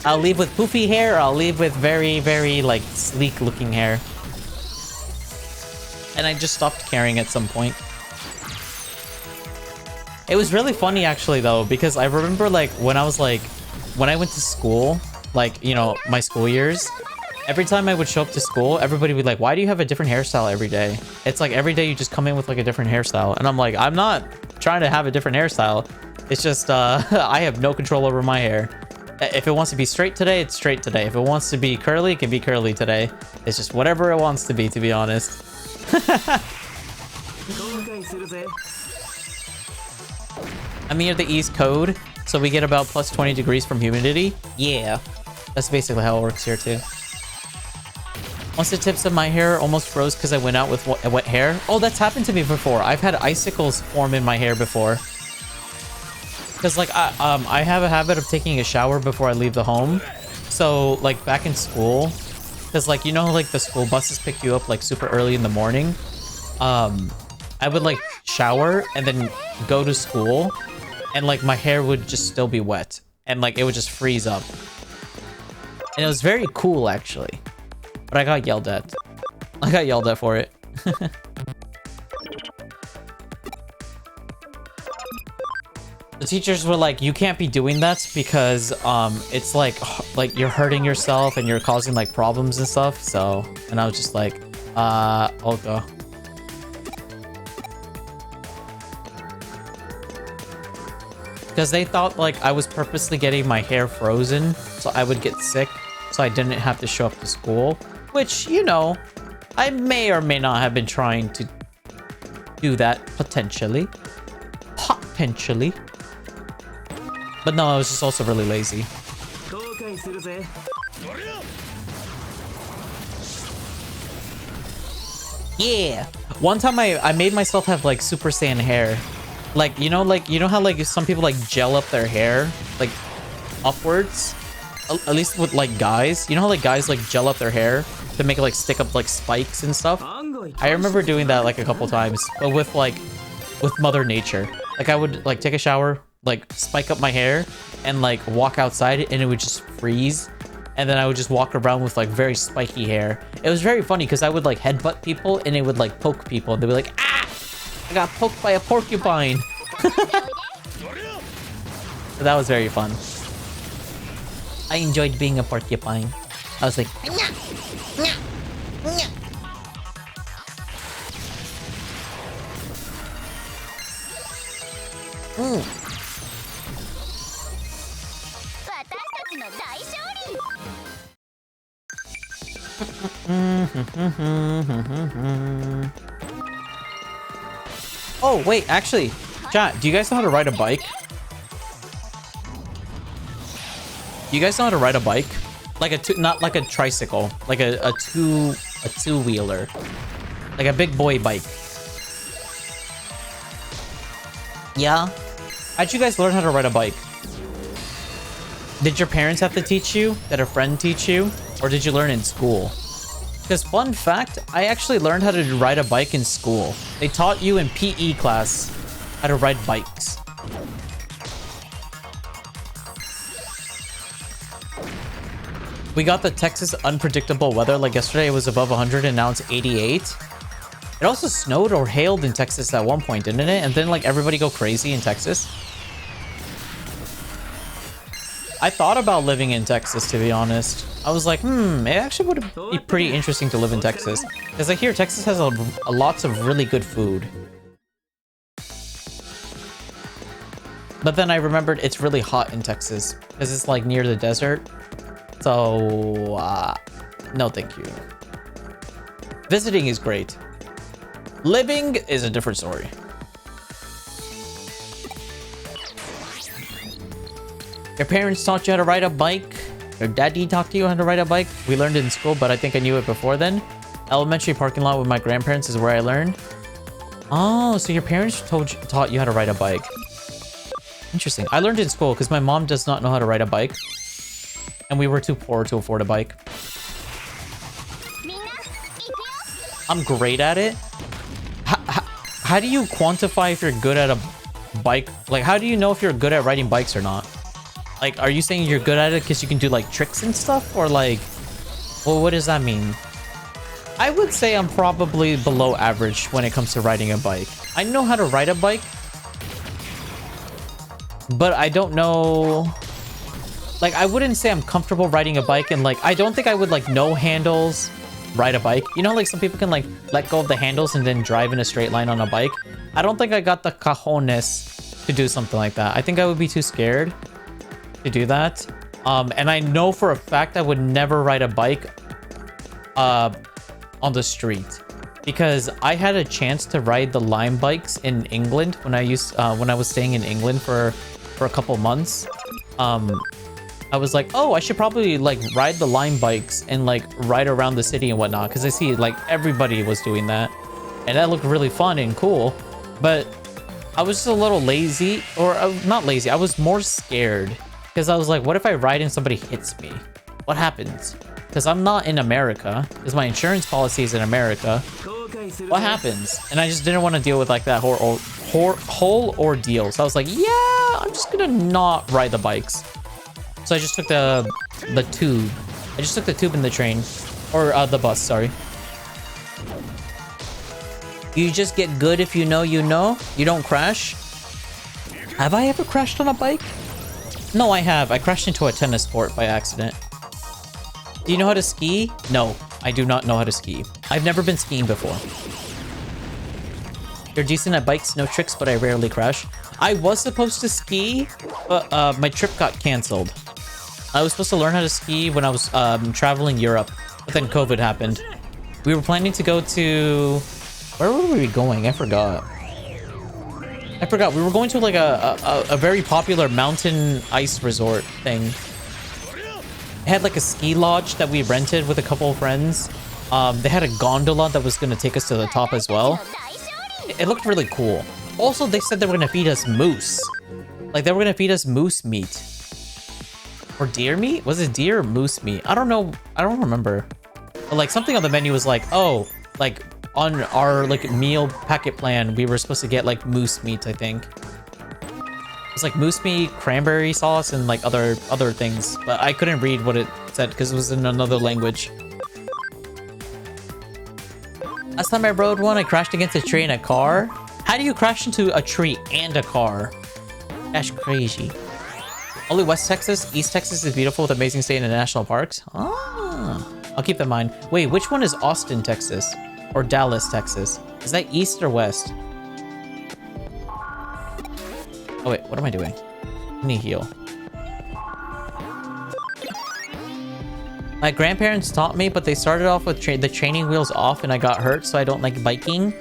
I'll leave with poofy hair, or I'll leave with very, very like sleek looking hair. And I just stopped caring at some point. It was really funny actually though, because I remember like when I went to school, like, you know, my school years, every time I would show up to school, everybody would be like, why do you have a different hairstyle every day? It's like every day you just come in with like a different hairstyle. And I'm like, I'm not trying to have a different hairstyle. It's just, I have no control over my hair. If it wants to be straight today, it's straight today. If it wants to be curly, it can be curly today. It's just whatever it wants to be honest. I'm near the East Coast, so we get about plus 20 degrees from humidity. Yeah, that's basically how it works here too. Once the tips of my hair almost froze because I went out with wet hair. Oh, that's happened to me before. I've had icicles form in my hair before. Because like I have a habit of taking a shower before I leave the home. So like back in school, because like, you know, like the school buses pick you up like super early in the morning. I would like shower and then go to school, and like my hair would just still be wet and like it would just freeze up. And it was very cool actually, but I got yelled at. I got yelled at for it. The teachers were like, you can't be doing that because it's like you're hurting yourself and you're causing like problems and stuff. So, and I was just like, okay. Because they thought like I was purposely getting my hair frozen so I would get sick, so I didn't have to show up to school. Which, you know, I may or may not have been trying to do that potentially. Potentially. But no, I was just also really lazy. Yeah. One time I made myself have like Super Saiyan hair. Like, you know how like some people like gel up their hair like upwards? At least with like guys. You know how like guys like gel up their hair to make it like stick up like spikes and stuff? I remember doing that like a couple times, but with Mother Nature. Like I would like take a shower, like spike up my hair and like walk outside and it would just freeze. And then I would just walk around with like very spiky hair. It was very funny because I would like headbutt people and it would like poke people and they'd be like, ah, I got poked by a porcupine. So that was very fun. I enjoyed being a porcupine. I was like, oh, wait, actually, chat, do you guys know how to ride a bike? Do you guys know how to ride a bike? Like not like a tricycle, like a two-wheeler. Like a big boy bike. Yeah? How'd you guys learn how to ride a bike? Did your parents have to teach you? Did a friend teach you? Or did you learn in school? Because fun fact, I actually learned how to ride a bike in school. They taught you in PE class how to ride bikes. We got the Texas unpredictable weather. Like yesterday, it was above 100 and now it's 88. It also snowed or hailed in Texas at one point, didn't it? And then like everybody go crazy in Texas. I thought about living in Texas, to be honest. I was like, it actually would be pretty interesting to live in Texas. Because I hear Texas has a lots of really good food. But then I remembered it's really hot in Texas. Because it's like near the desert. So, no thank you. Visiting is great. Living is a different story. Your parents taught you how to ride a bike? Your daddy taught you how to ride a bike? We learned it in school, but I think I knew it before then. Elementary parking lot with my grandparents is where I learned. Oh, so your parents taught you how to ride a bike. Interesting. I learned it in school because my mom does not know how to ride a bike. And we were too poor to afford a bike. I'm great at it. How do you quantify if you're good at a bike? Like, how do you know if you're good at riding bikes or not? Like, are you saying you're good at it because you can do like tricks and stuff? Or like, well, what does that mean? I would say I'm probably below average when it comes to riding a bike. I know how to ride a bike, but I don't know. Like, I wouldn't say I'm comfortable riding a bike, and like, I don't think I would like no handles ride a bike. You know, like some people can like let go of the handles and then drive in a straight line on a bike. I don't think I got the cojones to do something like that. I think I would be too scared to do that. And I know for a fact I would never ride a bike on the street, because I had a chance to ride the Lime bikes in England when I was staying in England for a couple months. I was like, oh, I should probably like ride the Lime bikes and like ride around the city and whatnot, because I see like everybody was doing that and that looked really fun and cool. But I was just a little lazy, or not lazy, I was more scared, because I was like, what if I ride and somebody hits me? What happens? Because I'm not in America, because my insurance policy is in America. What happens? And I just didn't want to deal with like that whole ordeal. So I was like, yeah, I'm just gonna not ride the bikes. So I just took the tube. I just took the tube and the train, or the bus, sorry. You just get good if you know you know. You don't crash. Have I ever crashed on a bike? No, I have. I crashed into a tennis court by accident. Do you know how to ski? No, I do not know how to ski. I've never been skiing before. You're decent at bikes, no tricks, but I rarely crash. I was supposed to ski, but my trip got canceled. I was supposed to learn how to ski when I was traveling Europe, but then COVID happened. We were planning to go to... Where were we going? I forgot. We were going to like a very popular mountain ice resort thing. It had like a ski lodge that we rented with a couple of friends. They had a gondola that was going to take us to the top as well. It looked really cool. Also, they said they were going to feed us moose. Like, they were going to feed us moose meat. Or deer meat? Was it deer or moose meat? I don't know. I don't remember. But like, something on the menu was like, oh, like on our like meal packet plan, we were supposed to get like moose meat, I think. It's like moose meat, cranberry sauce, and like other things. But I couldn't read what it said because it was in another language. Last time I rode one, I crashed against a tree and a car. How do you crash into a tree and a car? That's crazy. Only West Texas. East Texas is beautiful with amazing state and national parks. Ah, I'll keep that in mind. Wait, which one is Austin, Texas? Or Dallas, Texas? Is that east or west? Oh wait, what am I doing? I need to heal. My grandparents taught me, but they started off with the training wheels off and I got hurt, so I don't like biking.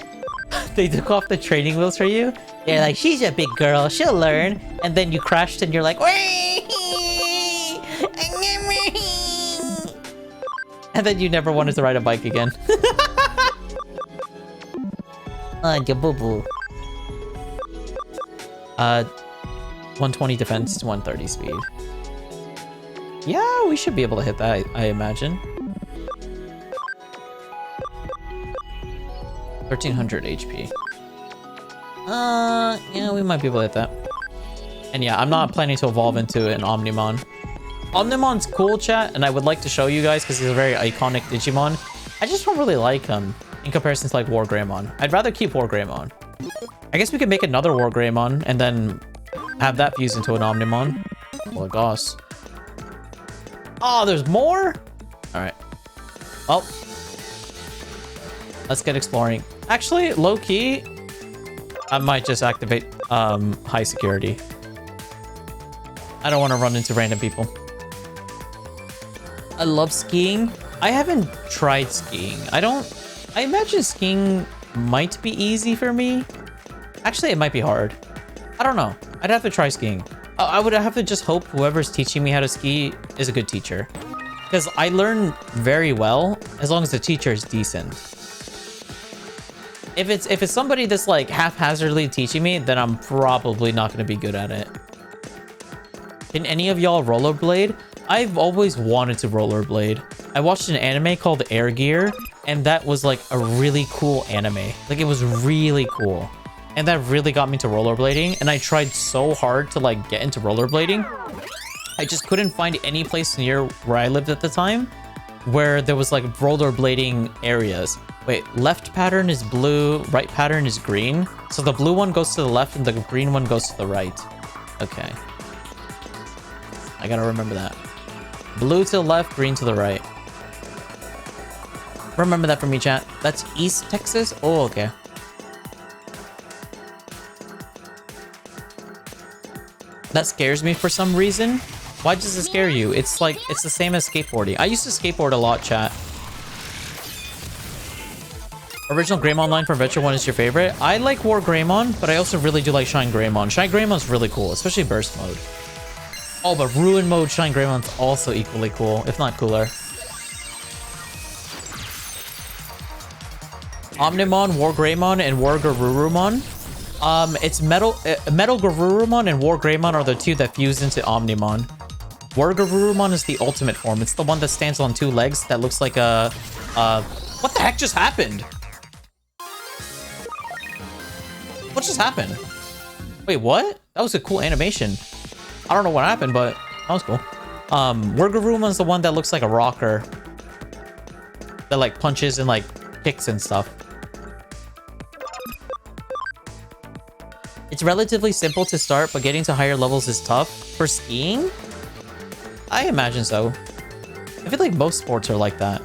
They took off the training wheels for you? They're like, she's a big girl, she'll learn. And then you crashed and you're like, and then you never wanted to ride a bike again. Boo-boo. 120 defense, 130 speed. Yeah, we should be able to hit that, I imagine. 1300 HP. Yeah, we might be able to hit that. And yeah, I'm not planning to evolve into an Omnimon. Omnimon's cool, chat, and I would like to show you guys because he's a very iconic Digimon. I just don't really like him in comparison to like War Greymon. I'd rather keep War Greymon. I guess we could make another War Greymon and then have that fuse into an Omnimon. Oh my gosh. Oh, there's more? Alright. Well. Let's get exploring. Actually, low-key, I might just activate high security. I don't want to run into random people. I love skiing. I haven't tried skiing. I imagine skiing might be easy for me. Actually, it might be hard. I don't know. I'd have to try skiing. I would have to just hope whoever's teaching me how to ski is a good teacher. Because I learn very well as long as the teacher is decent. If it's somebody that's like haphazardly teaching me, then I'm probably not going to be good at it. Can any of y'all rollerblade? I've always wanted to rollerblade. I watched an anime called Air Gear, and that was like a really cool anime. Like it was really cool. And that really got me to rollerblading, and I tried so hard to like get into rollerblading. I just couldn't find any place near where I lived at the time where there was like rollerblading areas. Wait, left pattern is blue, right pattern is green. So the blue one goes to the left and the green one goes to the right. Okay. I gotta remember that. Blue to the left, green to the right. Remember that for me, chat. That's East Texas? Oh, okay. That scares me for some reason. Why does it scare you? It's like, it's the same as skateboarding. I used to skateboard a lot, chat. Original Greymon line from Retro 1 is your favorite? I like War Greymon, but I also really do like Shine Greymon. Shine Greymon's really cool, especially Burst Mode. Oh, but Ruin Mode Shine Greymon's also equally cool, if not cooler. Omnimon, War Greymon, and War Garurumon. It's Metal Garurumon and War Greymon are the two that fuse into Omnimon. War Garurumon is the ultimate form. It's the one that stands on two legs that looks like a... What the heck just happened? What just happened? Wait, what? That was a cool animation. I don't know what happened, but that was cool. War Garurumon's the one that looks like a rocker. That like punches and like kicks and stuff. It's relatively simple to start, but getting to higher levels is tough. For skiing? I imagine so. I feel like most sports are like that.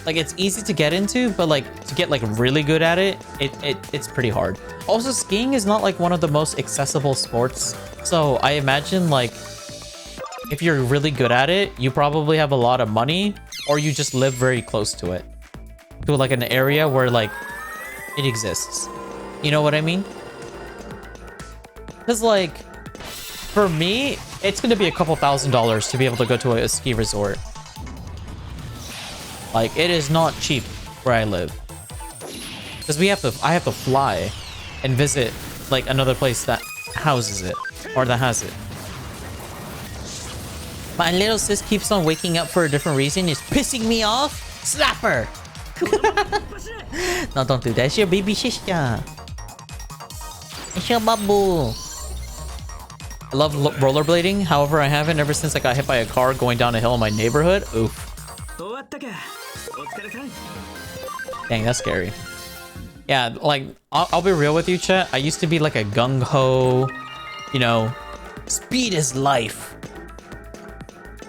Like, it's easy to get into, but like, to get like really good at it, it's pretty hard. Also, skiing is not like one of the most accessible sports. So I imagine like, if you're really good at it, you probably have a lot of money, or you just live very close to it. To like an area where like, it exists. You know what I mean? Because like, for me, it's going to be a couple $1,000s to be able to go to a ski resort. Like, it is not cheap where I live. Because I have to fly and visit like another place that houses it or that has it. My little sis keeps on waking up for a different reason. It's pissing me off. Slap her. No, don't do that. It's your baby sister. It's your babu. I love rollerblading. However, I haven't ever since I got hit by a car going down a hill in my neighborhood. Oof. Dang, that's scary. Yeah, like, I'll be real with you, chat. I used to be like a gung-ho, you know, speed is life.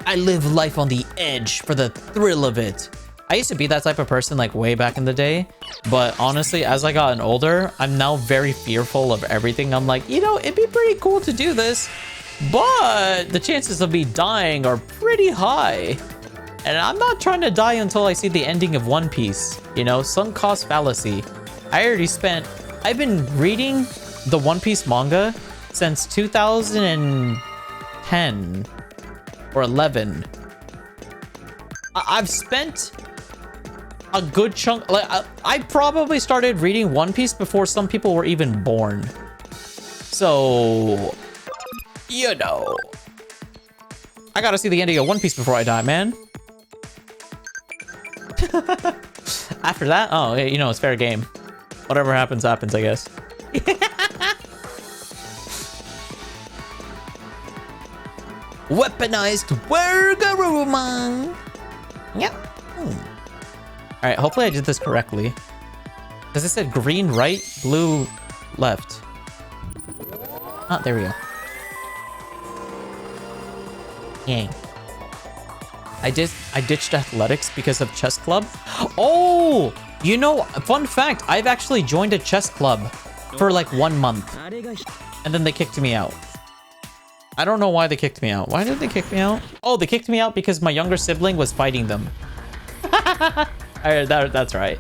I live life on the edge for the thrill of it. I used to be that type of person like way back in the day. But honestly, as I gotten older, I'm now very fearful of everything. I'm like, you know, it'd be pretty cool to do this, but the chances of me dying are pretty high. And I'm not trying to die until I see the ending of One Piece. You know, sunk cost fallacy. I've been reading the One Piece manga since 2010 or 11. I've spent a good chunk, like I probably started reading One Piece before some people were even born. So, you know, I gotta see the ending of One Piece before I die, man. After that, oh, you know, it's fair game. Whatever happens, happens, I guess. Weaponized Wargarurumon. Yep. Alright, hopefully I did this correctly. Because it said green right, blue left. Oh, there we go. Yay. I ditched athletics because of chess club. Oh, you know, fun fact, I've actually joined a chess club for like 1 month. And then they kicked me out. I don't know why they kicked me out. Why did they kick me out? Oh, they kicked me out because my younger sibling was fighting them. That's right.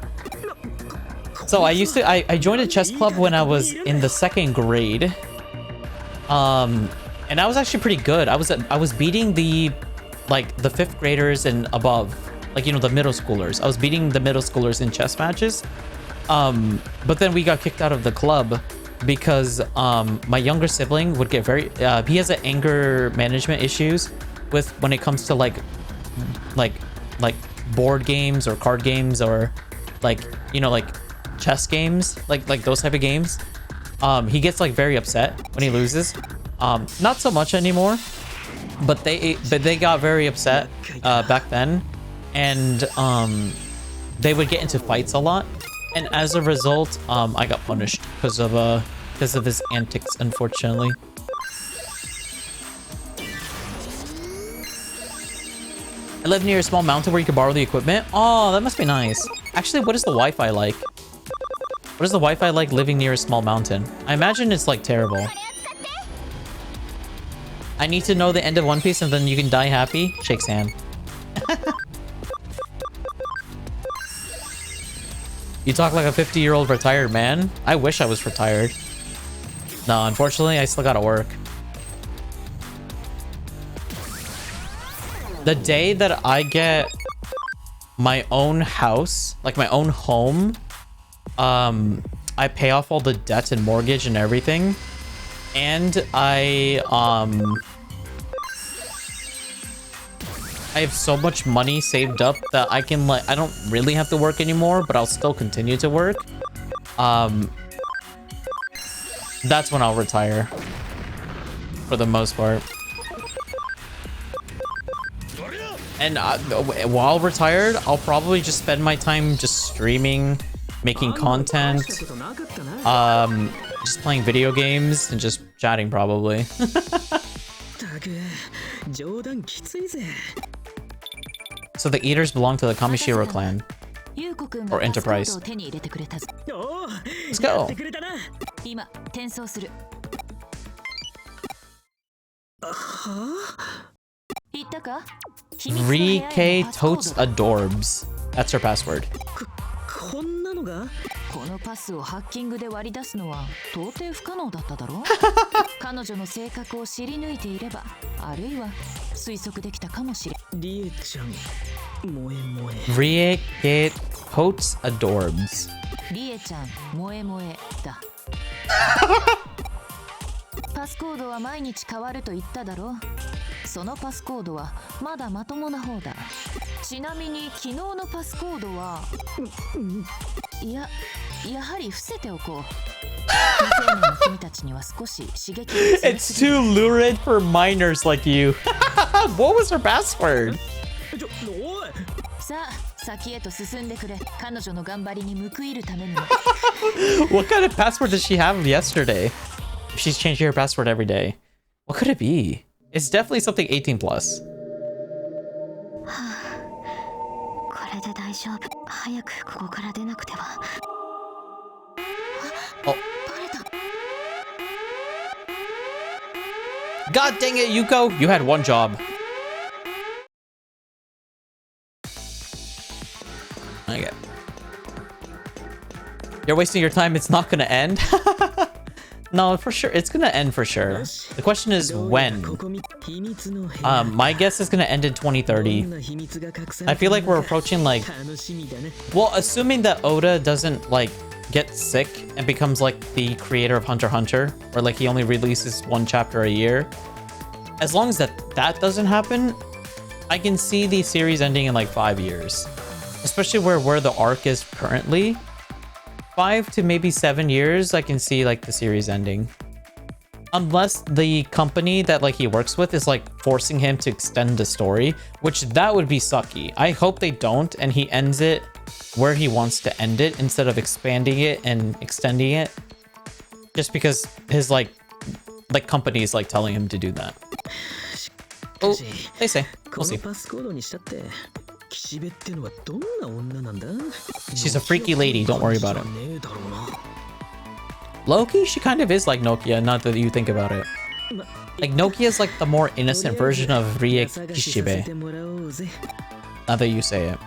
So I joined a chess club when I was in the 2nd grade. And I was actually pretty good. I was beating the 5th graders and above, like, you know, the middle schoolers. I was beating the middle schoolers in chess matches. But then we got kicked out of the club because my younger sibling would get very he has anger management issues with when it comes to like board games or card games or like, you know, like chess games, like those type of games. He gets like very upset when he loses. Not so much anymore, but they got very upset back then, and they would get into fights a lot, and as a result, I got punished because of his antics, unfortunately. I live near a small mountain where you can borrow the equipment. Oh, that must be nice. Actually, what is the Wi-Fi like? What is the Wi-Fi like living near a small mountain? I imagine it's like terrible. I need to know the end of One Piece and then you can die happy. Shakes hand. You talk like a 50-year-old retired man. I wish I was retired. No, unfortunately, I still gotta work. The day that I get my own house, like my own home, I pay off all the debt and mortgage and everything, and I have so much money saved up that I can, like, I don't really have to work anymore, but I'll still continue to work. That's when I'll retire, for the most part. And while retired, I'll probably just spend my time just streaming, making content, just playing video games, and just chatting, probably. So the eaters belong to the Kamishiro clan. Or enterprise. Let's go! Rike totes adorbs. That's her password. このパスをハッキングで割り出すのは到底不可能だっただろう彼女の性格を知り抜いていればあるいは推測できたかもしれリエちゃん萌え萌え Rike totes adorbs. リエちゃん萌え萌えだパスコードは毎日変わると言っただろうそのパスコードはまだまともな方だちなみに昨日のパスコードはやはり伏せておこう未成年の君たちには少し刺激 It's too lurid for minors like you. What was her password? さあ先へと進んでくれ彼女の頑張りに報いるために What kind of password did she have yesterday? She's changing her password every day. What could it be? It's definitely something 18 plus. これで大丈夫早くここから出なくては Oh. God dang it, Yuko! You had one job. Okay. You're wasting your time, it's not gonna end? No, for sure. It's gonna end for sure. The question is when. My guess is gonna end in 2030. I feel like we're approaching like... Well, assuming that Oda doesn't like get sick and becomes like the creator of Hunter x Hunter, or like he only releases one chapter a year. As long as that doesn't happen, I can see the series ending in like 5 years. Especially where the arc is currently. 5 to maybe 7 years, I can see like the series ending. unless the company that like he works with is like forcing him to extend the story, which that would be sucky. I hope they don't and he ends it where he wants to end it instead of expanding it and extending it, just because his like company is like telling him to do that. Oh, they say. We'll see. She's a freaky lady, don't worry about it. Low-key, she kind of is like Nokia, not that you think about it. Like, Nokia's like the more innocent version of Rie Kishibe. Now that you say it.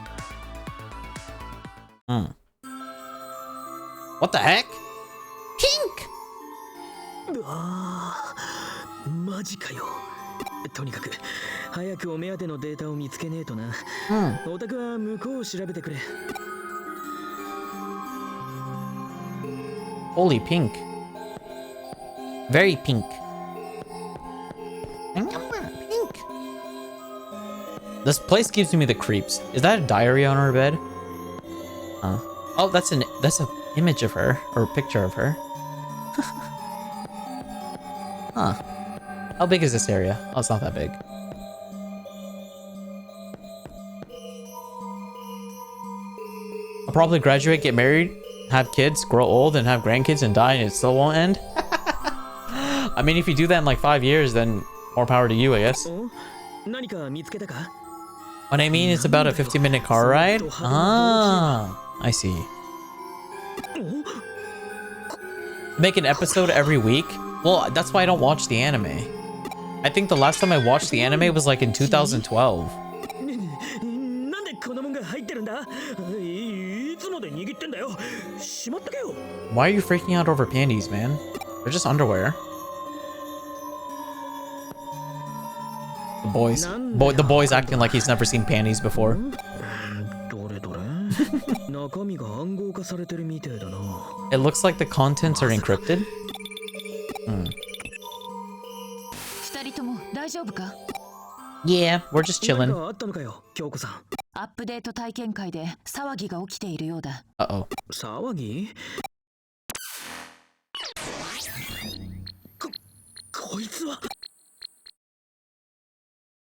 What the heck? Pink! マジかよ。とにかく早くお目当てのデータを見つけねえとな。お宅は向こうを調べてくれ。 Holy pink. Very pink. Pink. This place gives me the creeps. Is that a diary on her bed? Oh, that's an image of her, or a picture of her. Huh. How big is this area? Oh, it's not that big. I'll probably graduate, get married, have kids, grow old, and have grandkids and die, and it still won't end? I mean, if you do that in like 5 years, then more power to you, I guess. What I mean is about a 15-minute car ride? Ah, I see. Make an episode every week? Well, that's why I don't watch the anime. I think the last time I watched the anime was like in 2012. Why are you freaking out over panties, man? They're just underwear. The boy's acting like he's never seen panties before. It looks like the contents are encrypted. Yeah, we're just chilling. Uh-oh.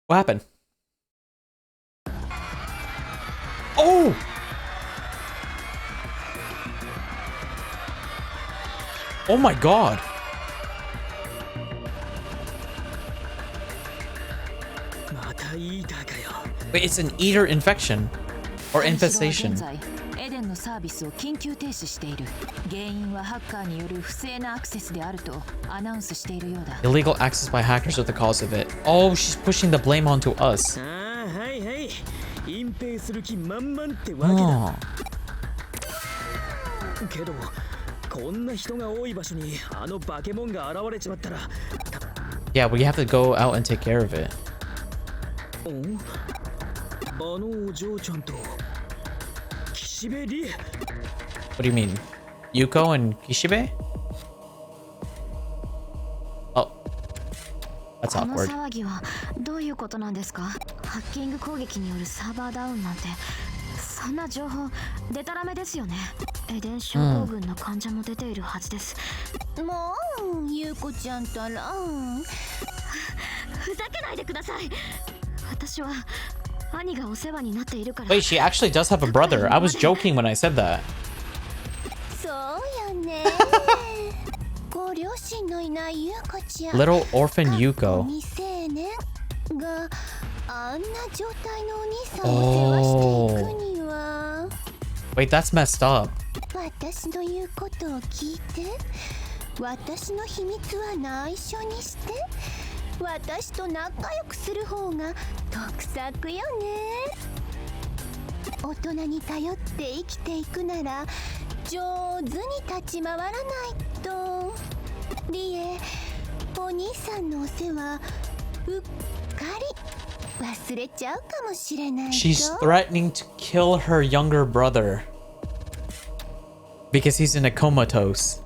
What happened? Oh! Oh my god! Wait, it's an eater infection or infestation. Illegal access by hackers are the cause of it. Oh, she's pushing the blame onto us. Oh. Yeah, we have to go out and take care of it. What do you mean? Yuko and Kishibe? Oh. That's awkward. Wait, she actually does have a brother. I was joking when I said that. Little orphan Yuko. Oh. Wait, that's messed up. She's threatening to kill her younger brother because he's in a comatose.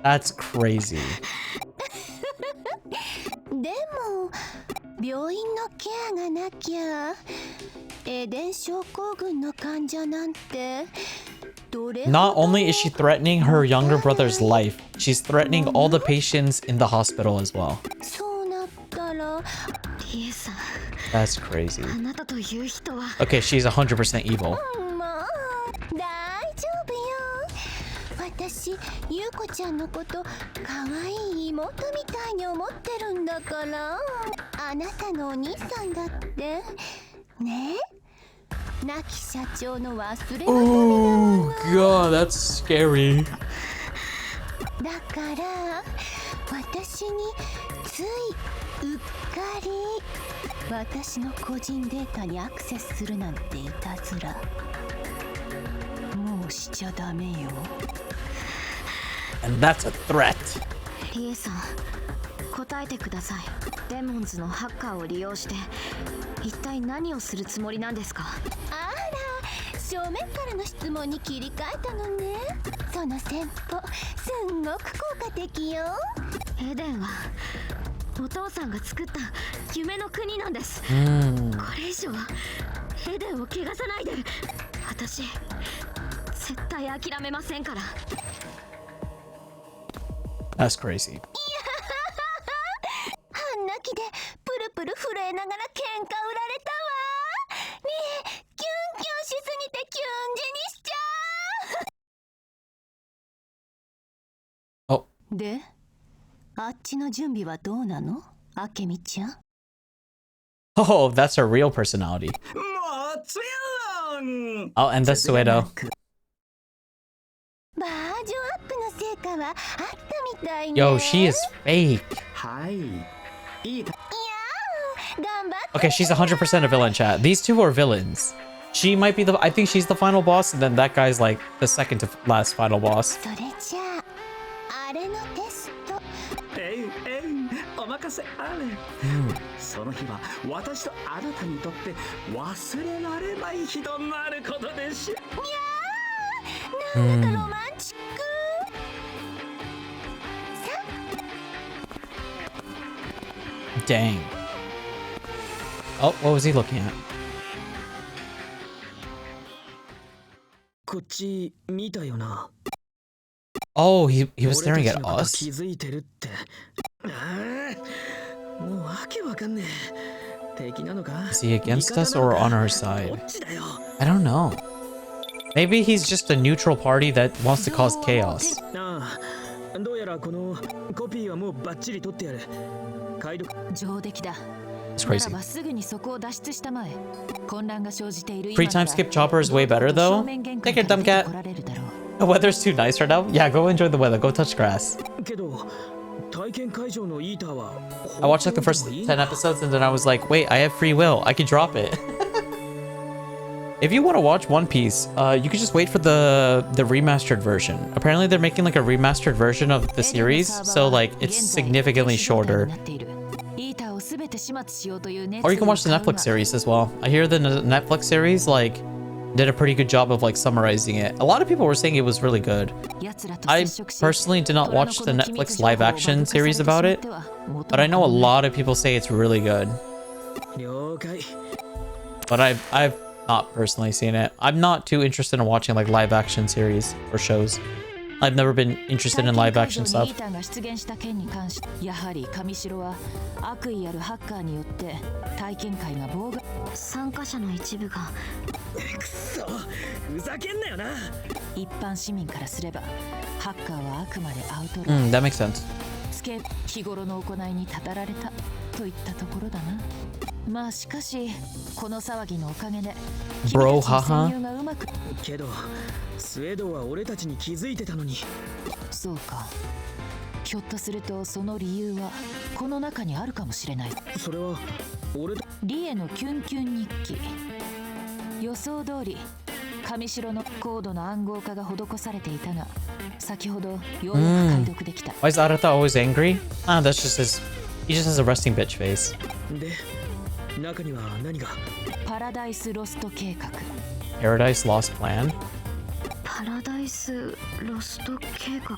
That's crazy. Not only is she threatening her younger brother's life, she's threatening all the patients in the hospital as well. That's crazy. Okay, she's 100% evil. 私、優子ちゃんのこと可愛い妹みたいに思ってるんだから。あなたのお兄さんだってね。亡き社長の忘れ物。 Oh god, that's scary. だから私についうっかり私の個人データにアクセスするなんていたずら。もうしちゃダメよ。 And that's a threat. リエさん、答えてください。デモンズのハッカーを利用して一体何をするつもりなんですか？あら、正面からの質問に切り替えたのね。その戦法、すんごく効果的よ。エデンはお父さんが作った夢の国なんです。これ以上エデンを汚さないで。私絶対諦めませんから。 That's crazy. 半泣きでプルプル震えながら喧嘩売られたわ。ねえ、キュンキュンしすぎてキュンジにしちゃう。お。で、あっちの準備はどうなの？あけみちゃん。Oh, that's her real personality. もちろん。 Oh, and the Suedo. バージョンアップの成果はあったみたいね。 Yo, she is fake. はい。いいか。 Okay, she's 100% a villain, chat. These two are villains. She might be I think she's the final boss, and then that guy's like the second to last final boss. それじゃあ、あれのテスト。お任せあれ。その日は私とあなたにとって忘れられない日となることでしょ。なんだかロマンチック。Dang. Oh, what was he looking at? こっち見たよな。 Oh, he was staring at 俺たちのこと us? 気づいてるって。もうわけわかんねえ。敵なのか？ Is he against us or on our side? I don't know. Maybe he's just a neutral party that wants to cause chaos. どうやらこのコピーはもうバッチリ取ってやる。上出来だ。 It's crazy. ならばすぐにそこを脱出したまえ。混乱が生じている Free time skip chopper is way better though. Take your dumb cat. The weather's too nice right now. Yeah, go enjoy the weather. Go touch grass. けど体験会場のイーターは I watched like the first 10 episodes and then I was like, wait, I have free will. I can drop it. If you want to watch One Piece, you could just wait for the remastered version. Apparently they're making like a remastered version of the series, so like it's significantly shorter. Or you can watch the Netflix series as well. I hear the Netflix series like did a pretty good job of like summarizing it. A lot of people were saying it was really good. I personally did not watch the Netflix live action series about it, but I know a lot of people say it's really good. But I've not personally seen it. I'm not too interested in watching like live action series or shows. I've never been interested in live action stuff. やはり上白は悪意あるハッカーによって体験会が妨害。参加者の一部がくそふざけんなよな。一般市民からすればハッカーはあくまでアウトロー。That makes sense. つけ日頃の行いにたたられたといったところだな。まあしかしこの騒ぎのおかげで Bro, haha. けどスウェードは俺たちに気づいてたのに。そうか。ひょっとするとその理由はこの中にあるかもしれない。それは俺とリエのキュンキュン日記。予想通り上白のコードの暗号化が施されていたが、先ほどようやく解読できた。Why is Arata always angry? Ah, that's just his. He just has a resting bitch face. で中には何が？パラダイスロスト計画。Paradise Lost Plan? パラダイスロスト計画。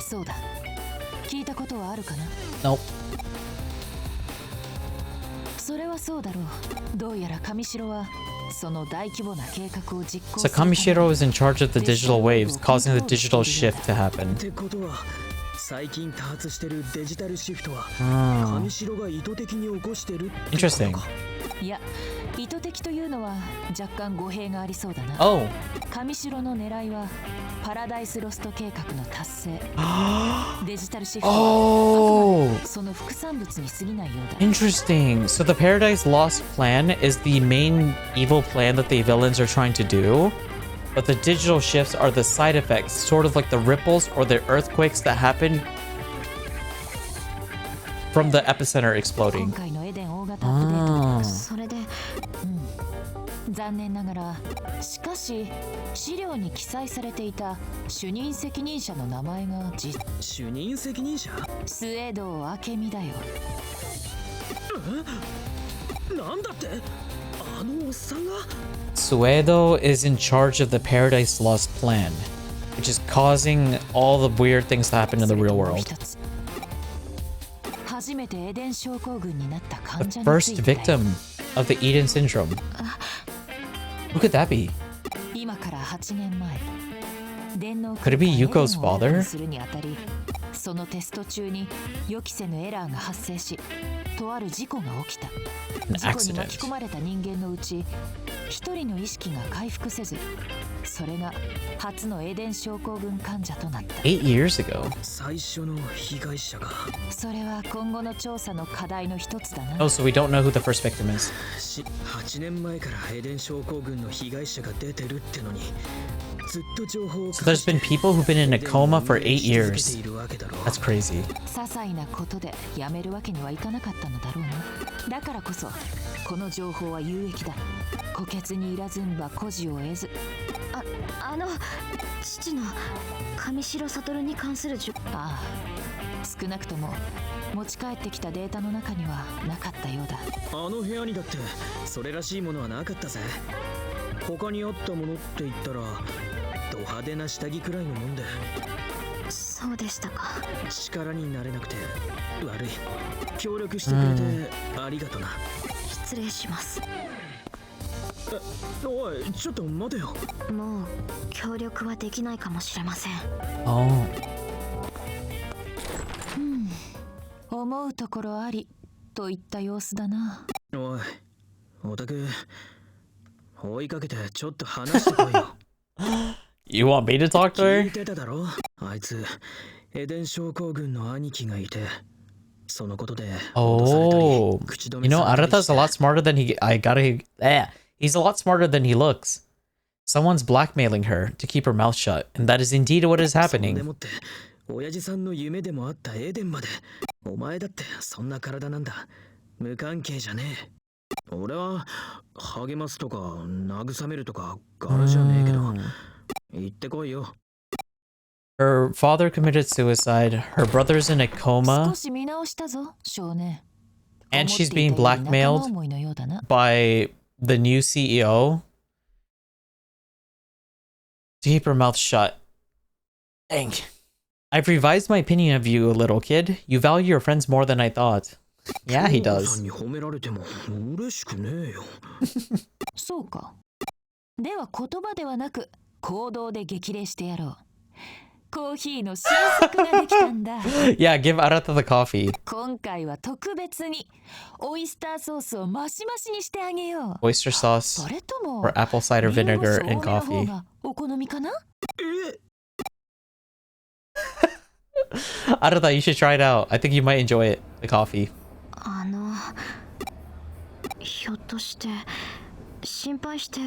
そうだ。聞いたことはあるかな？ Nope. それはそうだろう。どうやら上白は So Kamishiro is in charge of the digital waves, causing the digital shift to happen. 最近多発してるデジタルシフトは Ah. 上白が意図的に起こしてるってことか。 Interesting. いや、意図的というのは若干語弊がありそうだな。Oh. 上白の狙いはパラダイスロスト計画の達成。デジタルシフトは Oh. その副産物に過ぎないようだ。 Interesting. So the Paradise Lost plan is the main evil plan that the villains are trying to do, but the digital shifts are the side effects, sort of like the ripples or the earthquakes that happen from the epicenter exploding. 今回のエデン大型アップデート。それで、残念ながら、しかし資料に記載されていた主任責任者の名前が主任責任者？スウェード明美だよ。なんだって？あのおっさんが？ Suedo is in charge of the Paradise Lost plan, which is causing all the weird things to happen in the real world. 初めてエデン症候群になった患 The 者につ first いて。 victim of the Eden syndrome. Who could that be? 今から8年前、電脳 Could it be Yuko's father? するにあたり、そのテスト中に予期せぬエラーが発生し、とある事故が起きた。 An 事故に accident. 巻き込まれた人間のうち、一人の意識が回復せず、それが初のエデン症候群患者となった。 8 years ago. 最初の被害者が。それは今後の調査の課題の一つだな。 Oh, so we don't know who the first victim is. 8年前からエデン症候群の被害者が出てるってのに、ずっと情報を。 So there's been people who've been in a coma for 8 years. That's crazy. 些細なことでやめるわけにはいかなかったのだろうな。だからこそこの情報は有益だ。虎穴にいらずんば孤児を得ず。父の上白悟に関するああ、少なくとも持ち帰ってきたデータの中にはなかったようだ。あの部屋にだってそれらしいものはなかったぜ。他にあったものって言ったらド派手な下着くらいのもんで。そうでしたか。力になれなくて悪い。協力してくれてありがとな。失礼します。おい、ちょっと待てよ。もう協力はできないかもしれません。Oh. 思うところありといった様子だな。おい、オタク、追いかけてちょっと話してこいよ。You want me to talk to 聞 her? いてただろ？あいつエデン症候群の兄貴がいて、そのことで。 Oh. You know, Arata's a lot smarter than he's a lot smarter than he looks. Someone's blackmailing her to keep her mouth shut, and that is indeed what is happening. 親父さんの夢でもあったエデンまで。お前だってそんな体なんだ。無関係じゃねえ。俺は励ますとか慰めるとか柄じゃねえけど。言ってこいよ。 Her father committed suicide, her brother's in a coma, 少し見直したぞ、少年。 and she's being blackmailed by the new CEO to keep her mouth shut. Dang. I've revised my opinion of you, little kid. You value your friends more than I thought. Yeah, he does. そうか。では言葉ではなく行動で激励してやろう。コーヒーの新作ができたんだ。Yeah, give Arata the coffee. 今回は特別にオイスターソースをマシマシにしてあげよう。 Oyster sauce それとも or apple cider vinegar and リンゴ酢多めの方 coffee. がお好みかな？ Arata, you should try it out. I think you might enjoy it, the coffee. ひょっとして心配して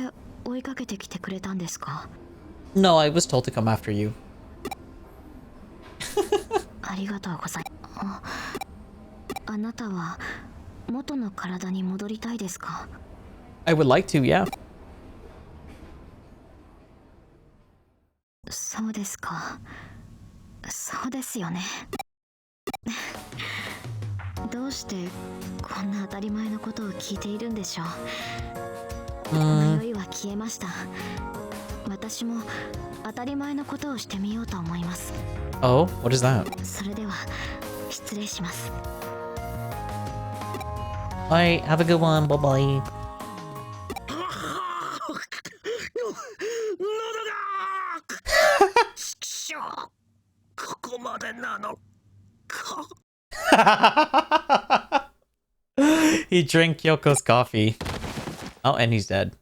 追いかけてきてくれたんですか？ No, I was told to come after you. ありがとうございます。あなたは元の体に戻りたいですか？ I would like to, yeah. そうですか。そうですよね。どうしてこんな当たり前のことを聞いているんでしょう。迷いは消えました。私も当たり前のことをしてみようと思います。 Oh, what is that? それでは失礼します。 Bye, have a good one, bye bye. He drank Kyoko's coffee. Oh, and he's dead.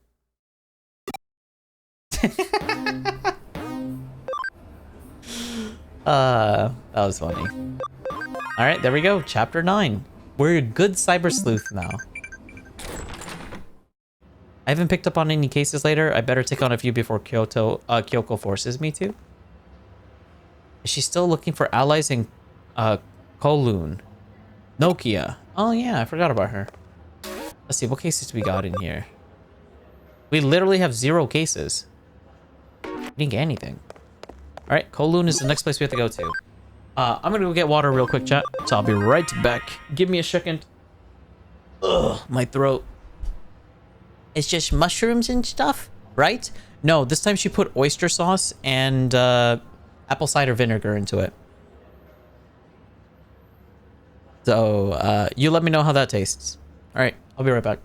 That was funny. Alright, there we go. Chapter 9. We're a good cyber sleuth now. I haven't picked up on any cases later. I better take on a few before Kyoko forces me to. Is she still looking for allies in Kowloon? Nokia. Oh yeah, I forgot about her. Let's see, what cases we got in here? We literally have 0 cases. We didn't get anything. Alright, Kowloon is the next place we have to go to. I'm gonna go get water real quick, chat. So I'll be right back. Give me a second. Ugh, my throat. It's just mushrooms and stuff, right? No, this time she put oyster sauce and apple cider vinegar into it. So, you let me know how that tastes. Alright, I'll be right back.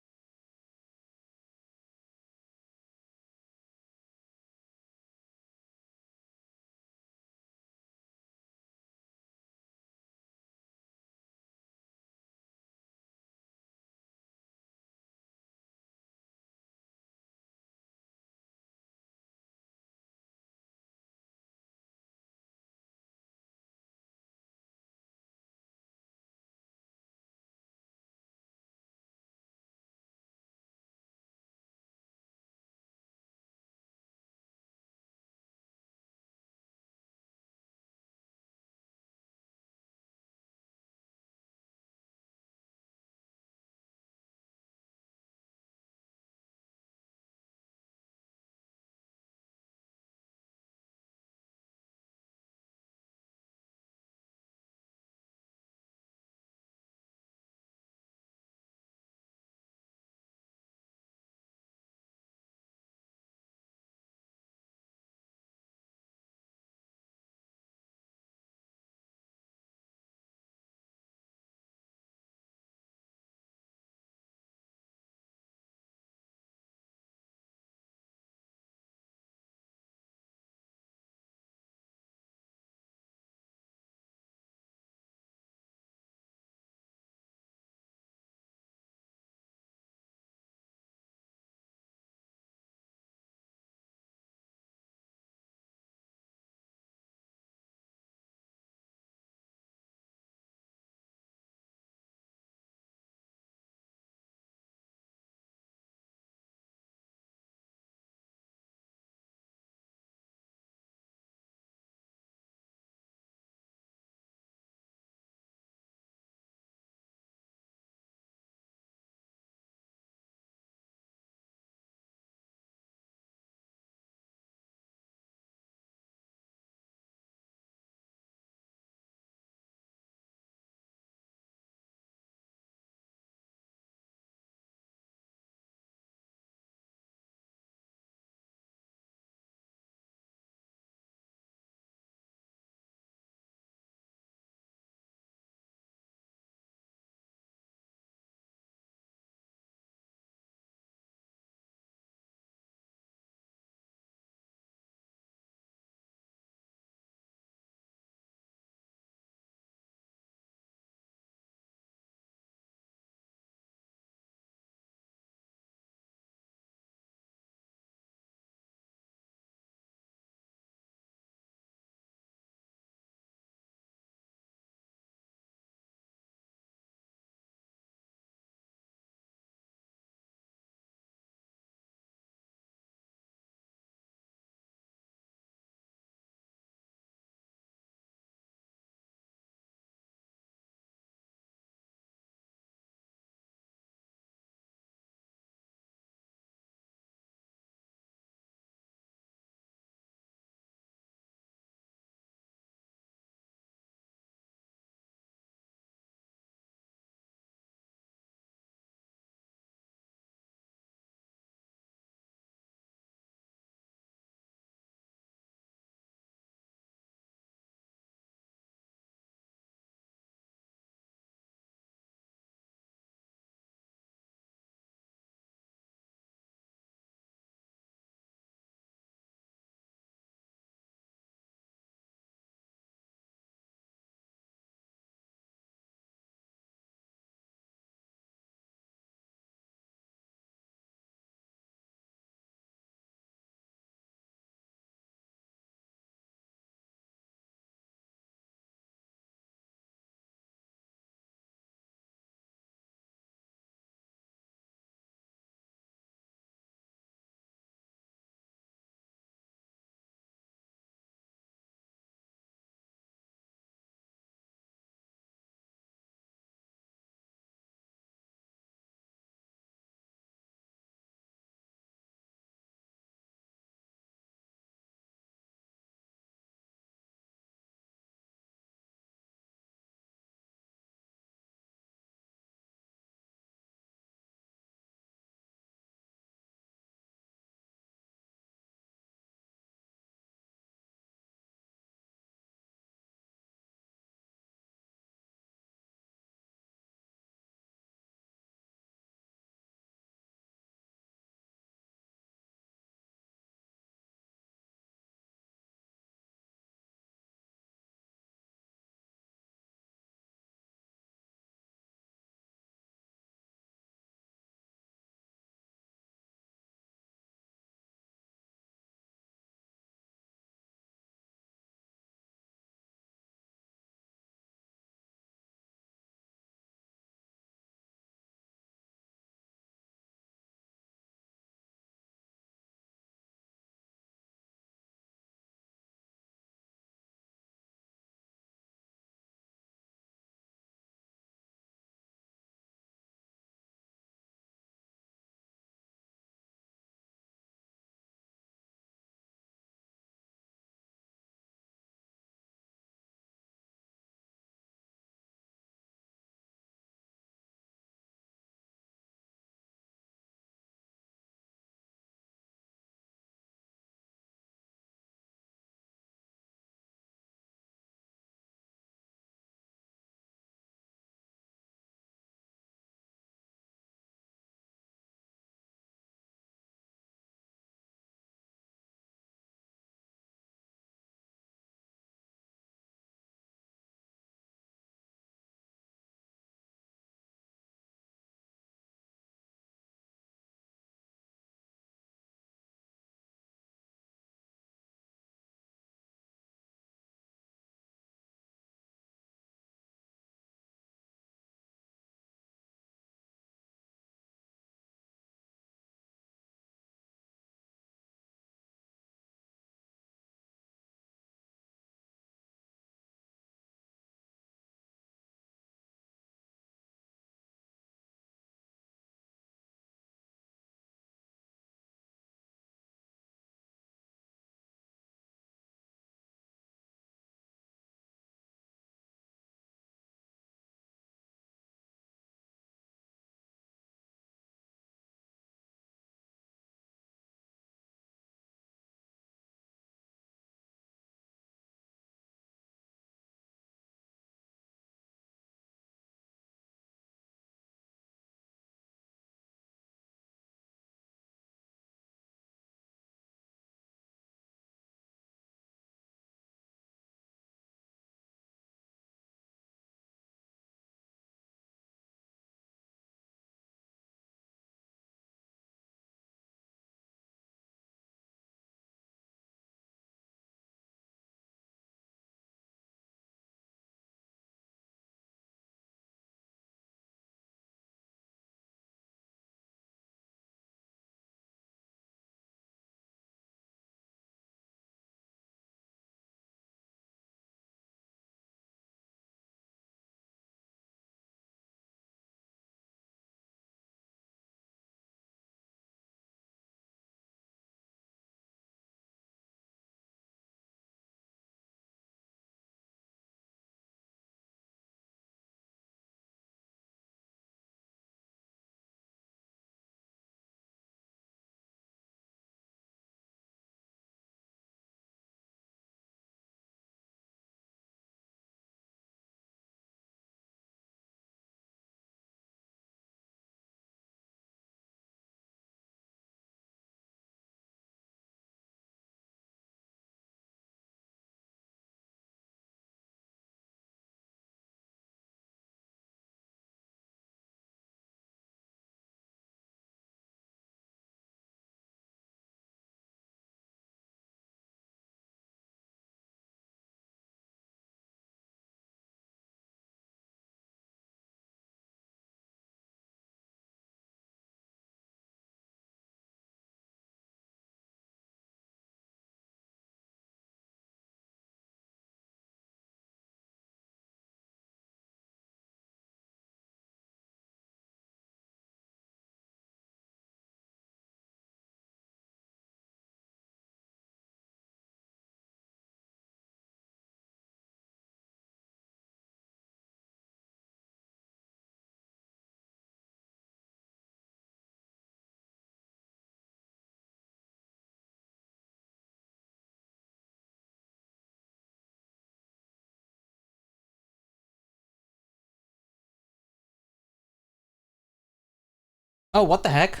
Oh, what the heck?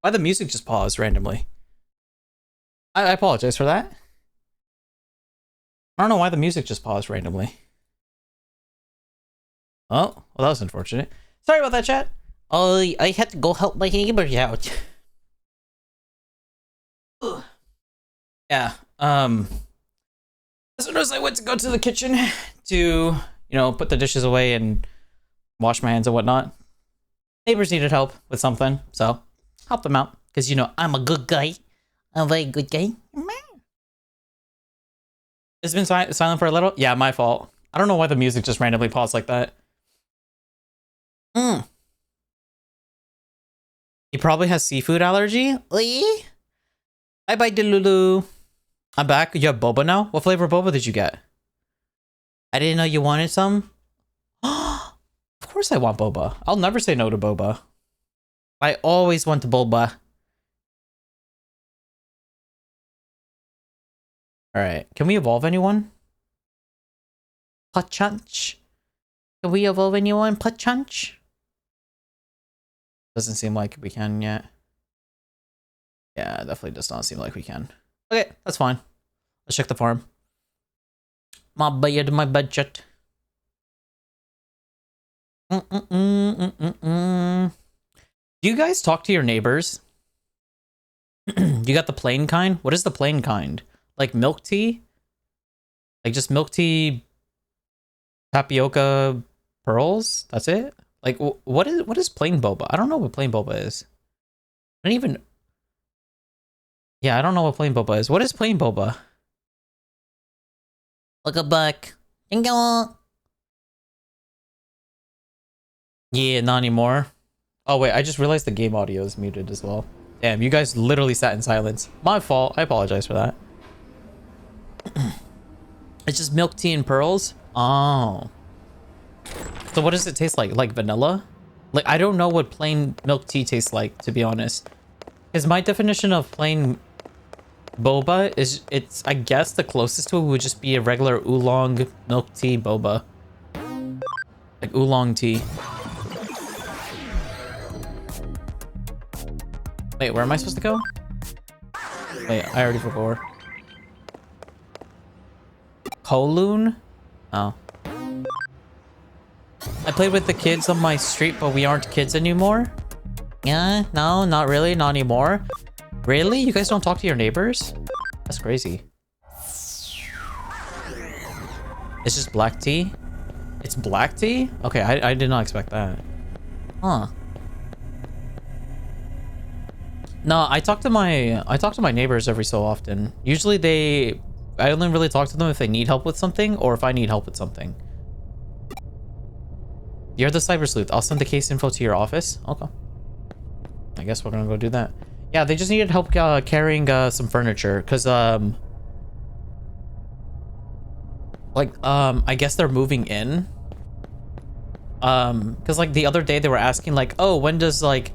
Why the music just paused randomly? I apologize for that. I don't know why the music just paused randomly. Oh, well, that was unfortunate. Sorry about that, chat. I had to go help my neighbors out. Ugh. Yeah, as soon as I went to go to the kitchen to, you know, put the dishes away and wash my hands and whatnot, neighbors needed help with something, so help them out. Because, you know, I'm a good guy. I'm a very good guy. It's been silent for a little? Yeah, my fault. I don't know why the music just randomly paused like that. He probably has seafood allergy. Bye-bye, Delulu. I'm back. You have boba now? What flavor boba did you get? I didn't know you wanted some. Of course I want boba. I'll never say no to boba. I always want the boba. Alright, can we evolve anyone? Pachunch? Can we evolve anyone? Pachunch? Doesn't seem like we can yet. Yeah, definitely does not seem like we can. Okay, that's fine. Let's check the farm. My budget. Do you guys talk to your neighbors? You got the plain kind? What is the plain kind? Like milk tea? Like just milk tea, tapioca, pearls? That's it? Like what is plain boba? I don't know what plain boba is. I don't even... Yeah, I don't know what plain boba is. What is plain boba? Look a buck. Yeah, not anymore. Oh wait, I just realized the game audio is muted as well. Damn, you guys literally sat in silence. My fault. I apologize for that. It's just milk tea and pearls? Oh. So what does it taste like? Like vanilla? Like, I don't know what plain milk tea tastes like, to be honest. Because my definition of plain boba is, it's, I guess the closest to it would just be a regular oolong milk tea boba. Like oolong tea. Wait, where am I supposed to go? Wait, I already forgot. Kowloon? Oh. I played with the kids on my street, but we aren't kids anymore? Yeah, no, not really, not anymore. Really? You guys don't talk to your neighbors? That's crazy. It's just black tea? It's black tea? Okay, I did not expect that. Huh. No, I talk to my neighbors every so often. Usually I only really talk to them if they need help with something or if I need help with something. You're the Cyber Sleuth. I'll send the case info to your office. Okay. I guess we're gonna go do that. Yeah, they just needed help carrying some furniture because I guess they're moving in. Because like the other day they were asking like, oh, when does like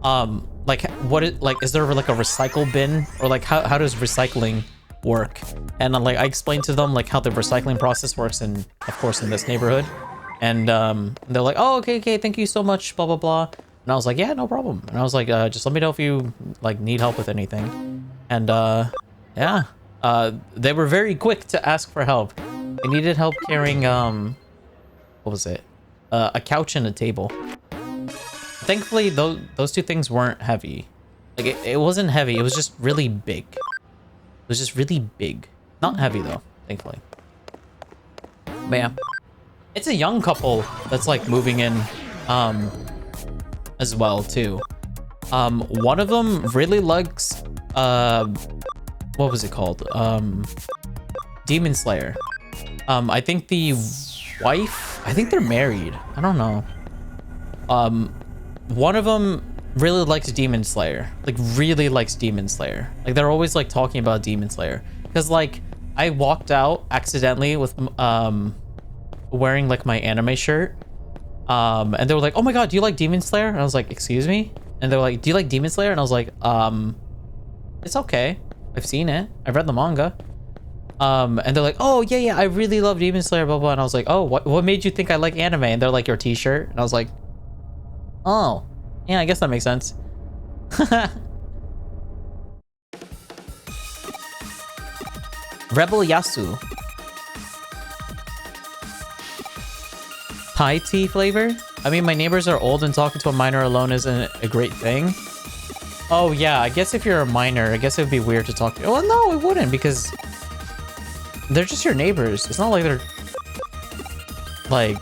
is there like a recycle bin, or like how does recycling work? And like I explained to them like how the recycling process works, and of course in this neighborhood, and they're like, oh, okay, thank you so much, blah blah blah. And I was like, yeah, no problem. And I was like, just let me know if you like need help with anything. And yeah, they were very quick to ask for help. They needed help carrying what was it, a couch and a table. Thankfully, those two things weren't heavy. Like, it wasn't heavy. It was just really big. It was just really big. Not heavy, though, thankfully. But yeah. It's a young couple that's, like, moving in, as well, too. One of them really likes, what was it called? Demon Slayer. I think the wife... I think they're married. I don't know. One of them really likes Demon Slayer. Like, really likes Demon Slayer. Like, they're always, like, talking about Demon Slayer. Because, like, I walked out accidentally with, wearing, like, my anime shirt. And they were like, oh my god, do you like Demon Slayer? And I was like, excuse me? And they're like, do you like Demon Slayer? And I was like, it's okay. I've seen it. I've read the manga. And they're like, oh, yeah, I really love Demon Slayer, blah, blah. And I was like, oh, what made you think I like anime? And they're like, your t-shirt? And I was like, oh, Yeah, I guess that makes sense. Rebel Yasu. Thai tea flavor? I mean, my neighbors are old and talking to a minor alone isn't a great thing. Oh yeah, I guess if you're a minor, I guess it would be weird to talk to. Well, no, it wouldn't, because they're just your neighbors. It's not like they're like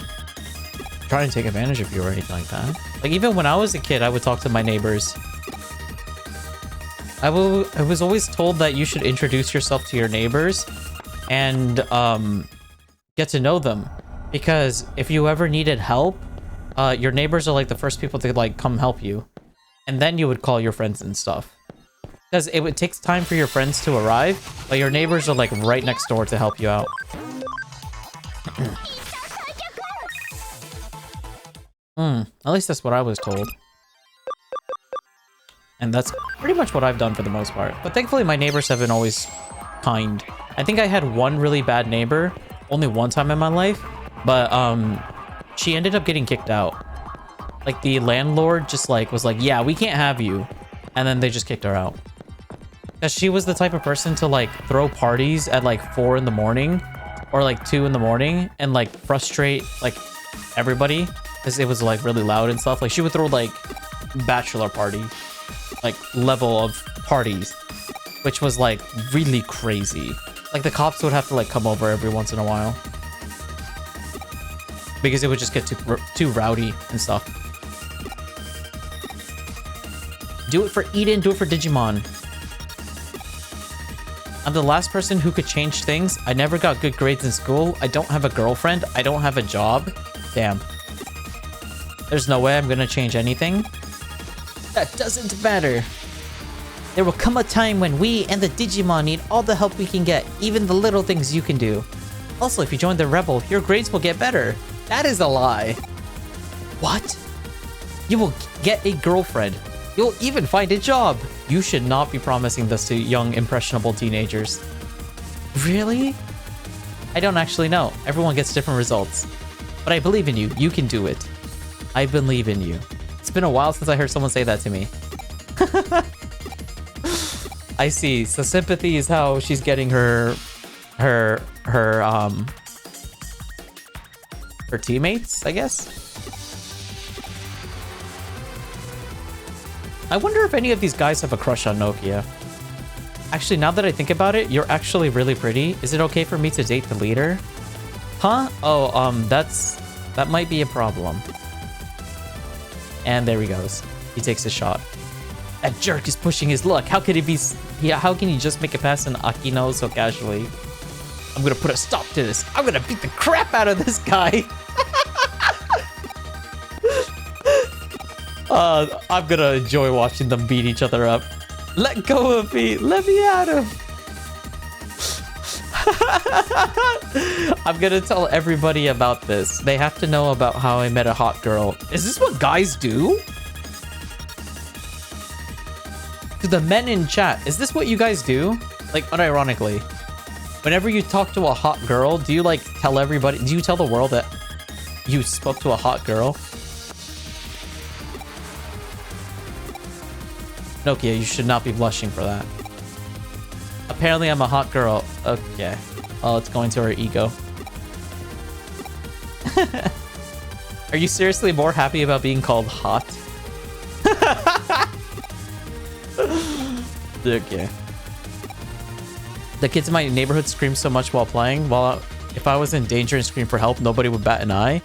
trying to take advantage of you or anything like that. Like, even when I was a kid, I would talk to my neighbors. I was always told that you should introduce yourself to your neighbors and get to know them, because if you ever needed help, your neighbors are like the first people to like come help you, and then you would call your friends and stuff, because it would take time for your friends to arrive, but your neighbors are like right next door to help you out. At least that's what I was told. And that's pretty much what I've done for the most part. But thankfully, my neighbors have been always kind. I think I had one really bad neighbor only one time in my life, but she ended up getting kicked out. Like, the landlord just like was like, yeah, we can't have you. And then they just kicked her out. Because she was the type of person to like throw parties at like 4 in the morning or like 2 in the morning and like frustrate like everybody because it was like really loud and stuff. Like, she would throw like bachelor party like level of parties, which was like really crazy. Like, the cops would have to like come over every once in a while because it would just get too rowdy and stuff. Do it for Eden, do it for Digimon. I'm the last person who could change things. I never got good grades in school. I don't have a girlfriend. I don't have a job. Damn. There's no way I'm gonna change anything. That doesn't matter. There will come a time when we and the Digimon need all the help we can get, even the little things you can do. Also, if you join the Rebel, your grades will get better. That is a lie. What? You will get a girlfriend. You'll even find a job. You should not be promising this to young, impressionable teenagers. Really? I don't actually know. Everyone gets different results. But I believe in you. You can do it. I believe in you. It's been a while since I heard someone say that to me. I see. So sympathy is how she's getting her teammates, I guess. I wonder if any of these guys have a crush on Nokia. Actually, now that I think about it, you're actually really pretty. Is it okay for me to date the leader? Huh? Oh, that might be a problem. And there he goes. He takes a shot. That jerk is pushing his luck. How could he be... Yeah, how can he just make it past an Akino so casually? I'm gonna put a stop to this. I'm gonna beat the crap out of this guy. I'm gonna enjoy watching them beat each other up. Let go of me. Let me at him. I'm gonna tell everybody about this. They have to know about how I met a hot girl. Is this what guys do? To the men in chat, is this what you guys do? Like, unironically. Whenever you talk to a hot girl, do you like tell everybody? Do you tell the world that you spoke to a hot girl? Nokia, you should not be blushing for that. Apparently I'm a hot girl. Okay. Oh, it's going to her ego. Are you seriously more happy about being called hot? Okay. The kids in my neighborhood scream so much while playing. While if I was in danger and screamed for help, nobody would bat an eye.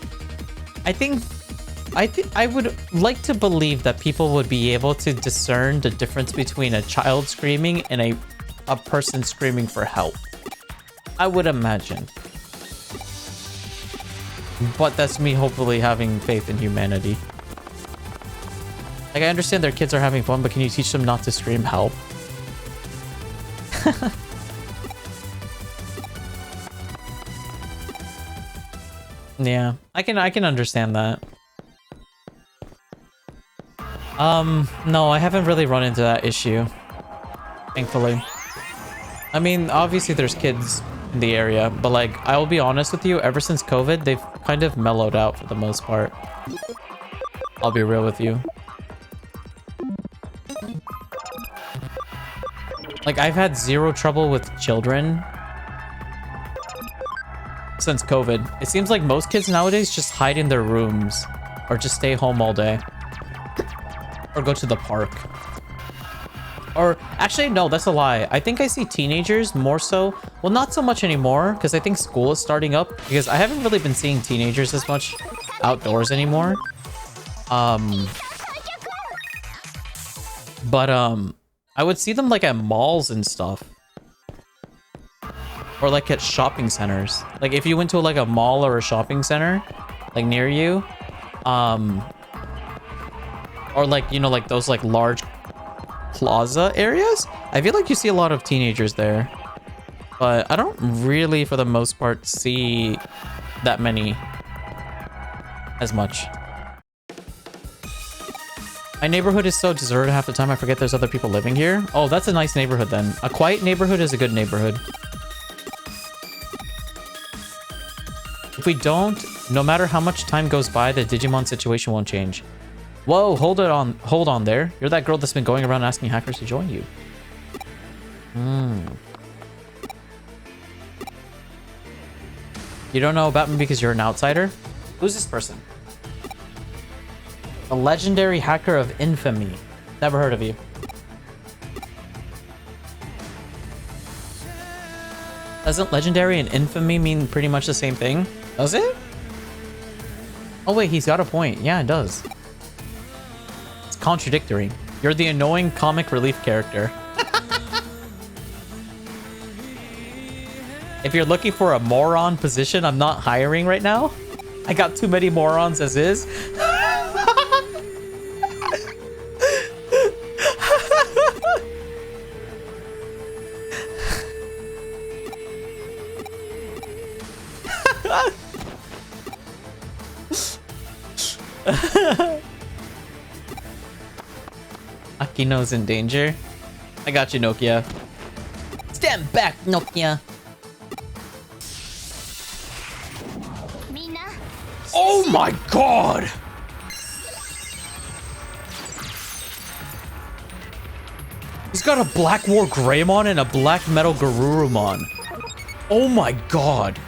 I would like to believe that people would be able to discern the difference between a child screaming and a person screaming for help. I would imagine. But that's me hopefully having faith in humanity. Like, I understand their kids are having fun, but can you teach them not to scream help? Yeah, I can understand that. No, I haven't really run into that issue. Thankfully. I mean, obviously there's kids in the area, but like, I will be honest with you, ever since COVID, they've kind of mellowed out for the most part. I'll be real with you. Like, I've had zero trouble with children since COVID. It seems like most kids nowadays just hide in their rooms or just stay home all day or go to the park. Or actually, no, that's a lie. I think I see teenagers more so. Well, not so much anymore because I think school is starting up because I haven't really been seeing teenagers as much outdoors anymore. But I would see them like at malls and stuff. Or like at shopping centers. Like if you went to like a mall or a shopping center, like near you, or like, you know, like those like large plaza areas, I feel like you see a lot of teenagers there. But I don't really, for the most part, see that many as much. My neighborhood is so deserted half the time I forget there's other people living here. Oh, that's a nice neighborhood then. A quiet neighborhood is a good neighborhood. If we don't, no matter how much time goes by, the Digimon situation won't change. Whoa, hold on there. You're that girl that's been going around asking hackers to join you. You don't know about me because you're an outsider? Who's this person? A legendary hacker of infamy. Never heard of you. Doesn't legendary and infamy mean pretty much the same thing? Does it? Oh wait, he's got a point. Yeah, it does. It's contradictory. You're the annoying comic relief character. If you're looking for a moron position, I'm not hiring right now. I got too many morons as is. Akino's in danger. I got you, Nokia. Stand back, Nokia. Oh my god! He's got a Black War Greymon and a Black Metal Garurumon. Oh my god.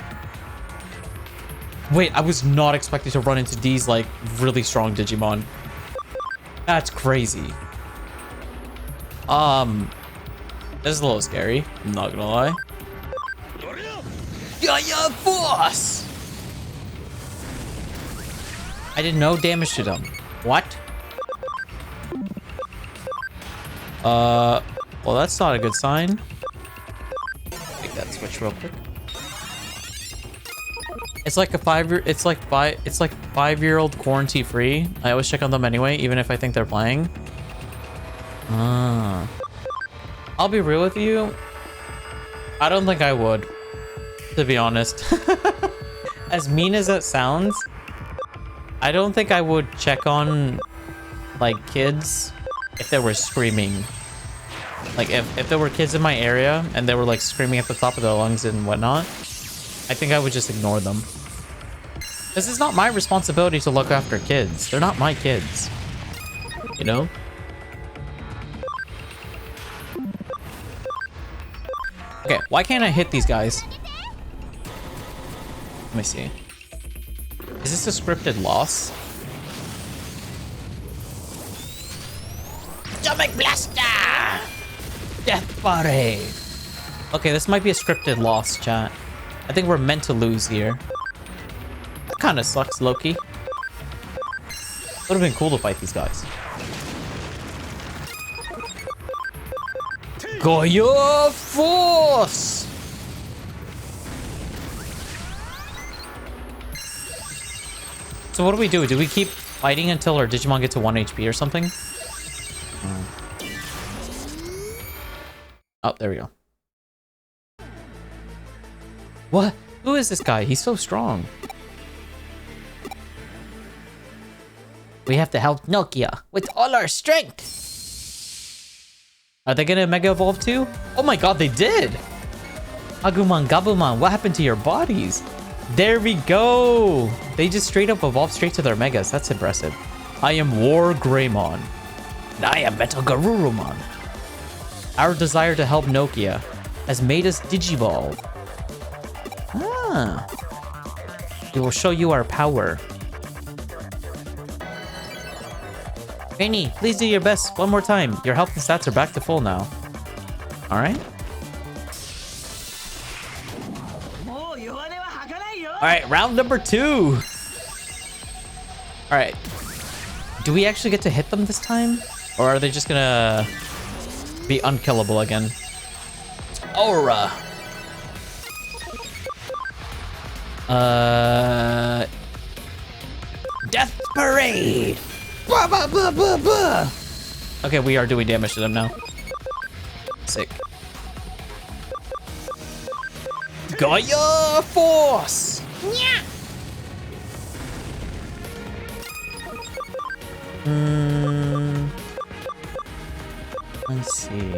Wait, I was not expecting to run into these, like, really strong Digimon. That's crazy. This is a little scary. I'm not gonna lie. Yeah, boss! I did no damage to them. What? Well, that's not a good sign. Take that switch real quick. It's like a 5-year-old quarantine free. I always check on them anyway, even if I think they're playing. I'll be real with you. I don't think I would, to be honest. As mean as that sounds, I don't think I would check on, like, kids if they were screaming. Like, if there were kids in my area and they were, like, screaming at the top of their lungs and whatnot, I think I would just ignore them. This is not my responsibility to look after kids. They're not my kids. You know? Okay, why can't I hit these guys? Let me see. Is this a scripted loss? Stomach Blaster! Death Parade! Okay, this might be a scripted loss, chat. I think we're meant to lose here. That kind of sucks, Loki. Would have been cool to fight these guys. Goyo Force! So what do we do? Do we keep fighting until our Digimon get to 1 HP or something? Oh, there we go. What? Who is this guy? He's so strong. We have to help Nokia with all our strength. Are they gonna Mega Evolve too? Oh my god, they did! Agumon, Gabumon, what happened to your bodies? There we go! They just straight up evolved straight to their Megas. That's impressive. I am War Greymon. And I am Metal Garurumon. Our desire to help Nokia has made us digivolve. Ah. We will show you our power. Penny, please do your best one more time. Your health and stats are back to full now. Alright. Alright, round number 2. Alright. Do we actually get to hit them this time? Or are they just gonna be unkillable again? Aura. Death Parade. Bah, bah, bah, bah, bah. Okay, we are doing damage to them now. Sick. Gaia Force. Yeah. Let's see.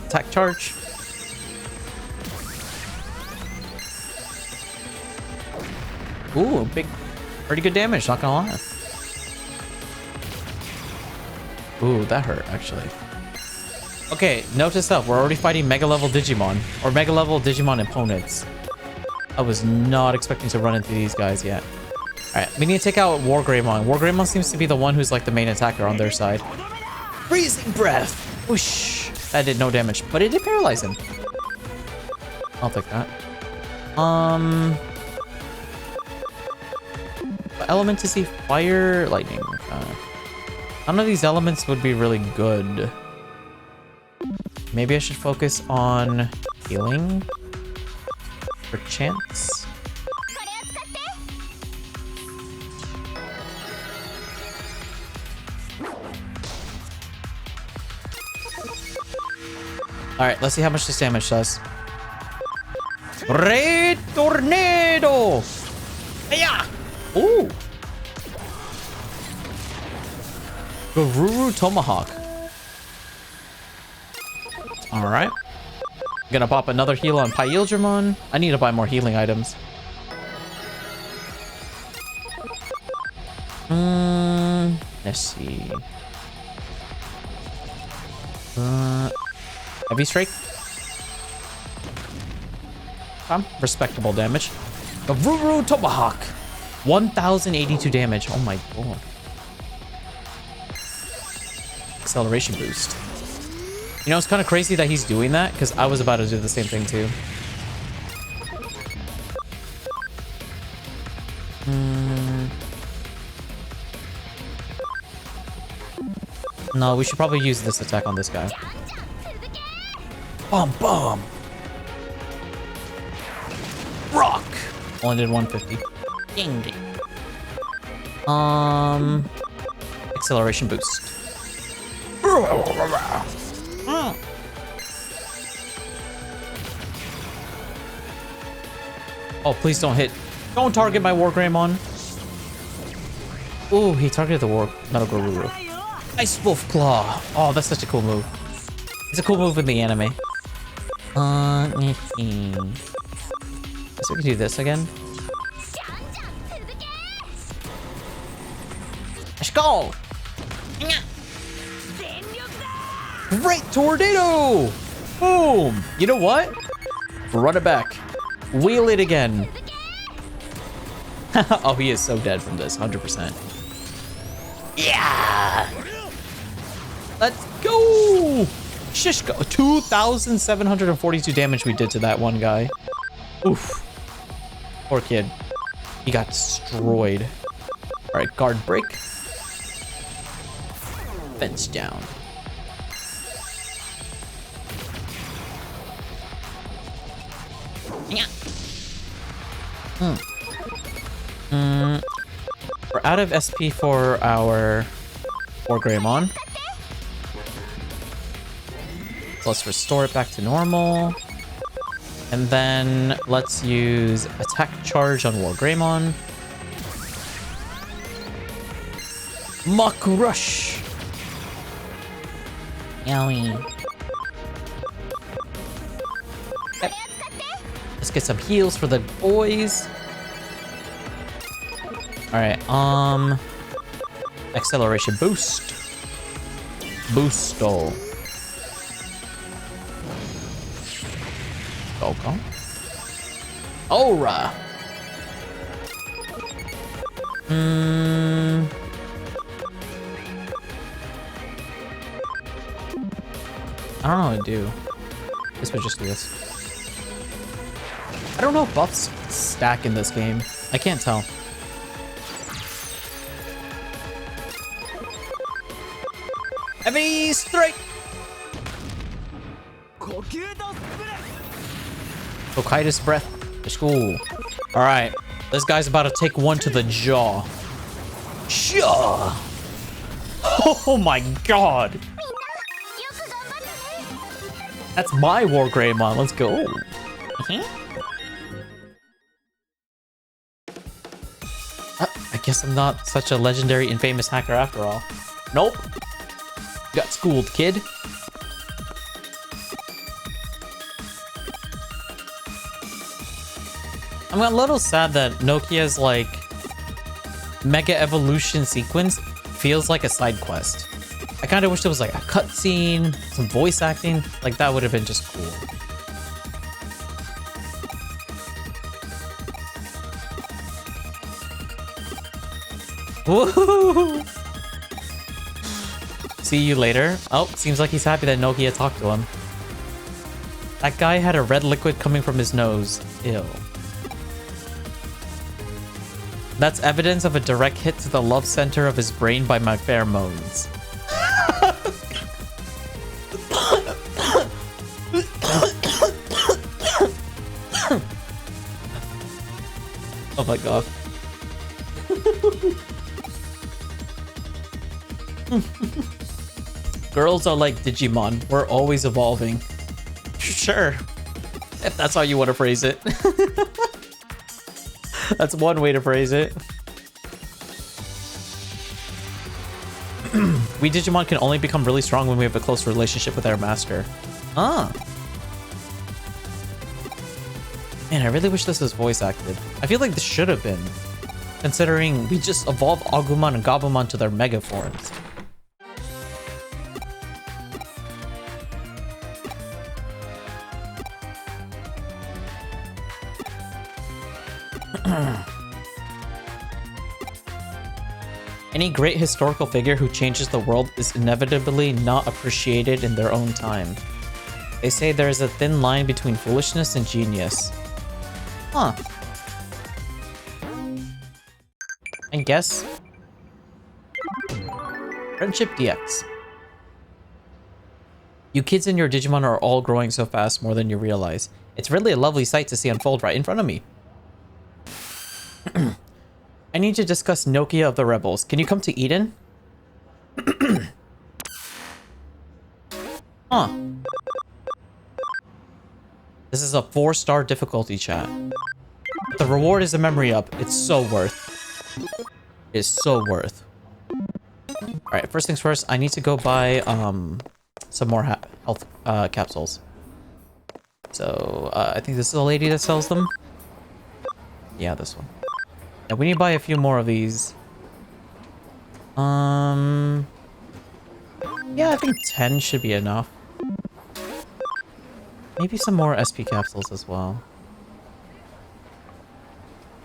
Attack charge. Ooh, pretty good damage, not gonna lie. Ooh, that hurt, actually. Okay, note to self, we're already fighting Mega Level Digimon, or Mega Level Digimon opponents. I was not expecting to run into these guys yet. Alright, we need to take out Wargreymon. Wargreymon seems to be the one who's like the main attacker on their side. Freezing Breath! Whoosh! That did no damage, but it did paralyze him. I'll take that. What element is he? Fire, lightning. None of these elements would be really good. Maybe I should focus on healing. For chance. Alright, let's see how much this damage does. Red Tornado! Yeah! Ooh! Garuru Tomahawk. Alright. Gonna pop another heal on Pyildramon. I need to buy more healing items. Let's see. Heavy Strike. Respectable damage. Garuru Tomahawk. 1082 damage. Oh my god. Acceleration boost. You know, it's kind of crazy that he's doing that because I was about to do the same thing too. No, we should probably use this attack on this guy. Bomb, bomb. Rock. Only did 150. Ding, ding. Acceleration boost. Oh, please don't hit. Don't target my Wargreymon. Ooh, he targeted the Metal Garuru. Ice Wolf Claw. Oh, that's such a cool move. It's a cool move in the anime. So we can do this again. Let's go! Great Tornado! Boom! You know what? Run it back. Wheel it again. Oh, he is so dead from this, 100%. Yeah! Let's go! Shish go. 2,742 damage we did to that one guy. Oof. Poor kid. He got destroyed. Alright, guard break. Fence down. Yeah. We're out of SP for our Wargreymon. So let's restore it back to normal. And then let's use attack charge on Wargreymon. Mach Rush. Yowie. Okay. Let's get some heals for the boys. Alright, acceleration boost. Boosto. Welcome. Aura. I don't know what to do. Guess we'll just do this. I don't know if buffs stack in this game. I can't tell. Heavy strike! Hokkaido's breath. Let's go. Alright. This guy's about to take one to the jaw. Jaw! Oh my god! That's my War Greymon. Let's go. I guess I'm not such a legendary and famous hacker after all. Nope. Got schooled, kid. I'm a little sad that Nokia's like Mega Evolution sequence feels like a side quest. I kind of wish there was like a cutscene, some voice acting. Like that would have been just cool. Woohoo! See you later. Oh, seems like he's happy that Nokia talked to him. That guy had a red liquid coming from his nose. Ew. That's evidence of a direct hit to the love center of his brain by my pheromones. Oh my god. Girls are like Digimon. We're always evolving. Sure. If that's how you want to phrase it. That's one way to phrase it. We Digimon can only become really strong when we have a close relationship with our master. Ah. Man, I really wish this was voice acted. I feel like this should have been, considering we just evolved Agumon and Gabumon to their mega forms. Any great historical figure who changes the world is inevitably not appreciated in their own time. They say there is a thin line between foolishness and genius. Huh. I guess. Friendship DX. You kids and your Digimon are all growing so fast, more than you realize. It's really a lovely sight to see unfold right in front of me. I need to discuss Nokia of the Rebels. Can you come to Eden? Huh. This is a 4-star difficulty chat. The reward is a memory up. It's so worth. It's so worth. Alright, first things first, I need to go buy some more health capsules. So, I think this is the lady that sells them. Yeah, this one. And we need to buy a few more of these. Yeah, I think 10 should be enough. Maybe some more SP capsules as well.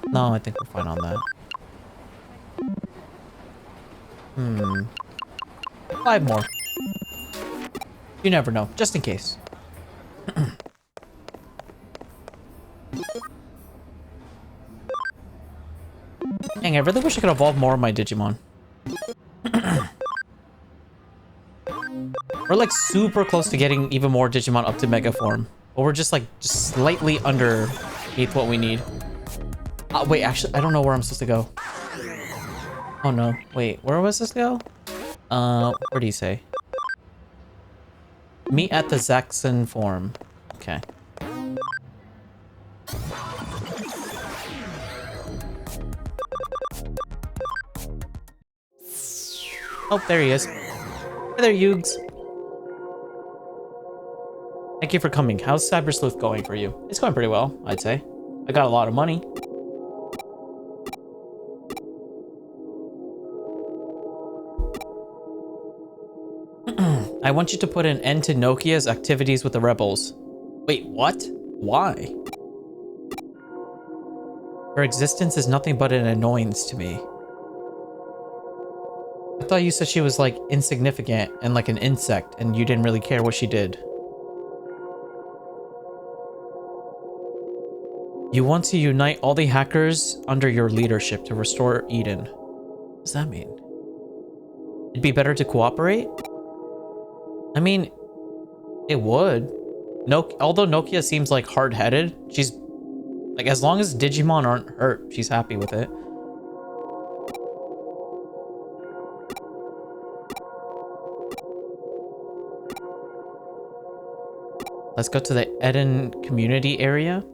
No, I think we're fine on that. 5 more. You never know, just in case. Dang, I really wish I could evolve more of my Digimon. We're like super close to getting even more Digimon up to Mega Form. But we're just like slightly underneath what we need. Wait, actually, I don't know where I'm supposed to go. Oh no, wait, where was this go? Where do you say? Meet at the Zaxxon Form. Okay. Oh, there he is. Hey there, Yugs. Thank you for coming. How's Cyber Sleuth going for you? It's going pretty well, I'd say. I got a lot of money. I want you to put an end to Nokia's activities with the rebels. Wait, what? Why? Her existence is nothing but an annoyance to me. I thought you said she was like insignificant and like an insect and you didn't really care what she did. You want to unite all the hackers under your leadership to restore Eden. What does that mean? It'd be better to cooperate? I mean, it would. Although Nokia seems like hard-headed, she's like, as long as Digimon aren't hurt, she's happy with it. Let's go to the Eden community area.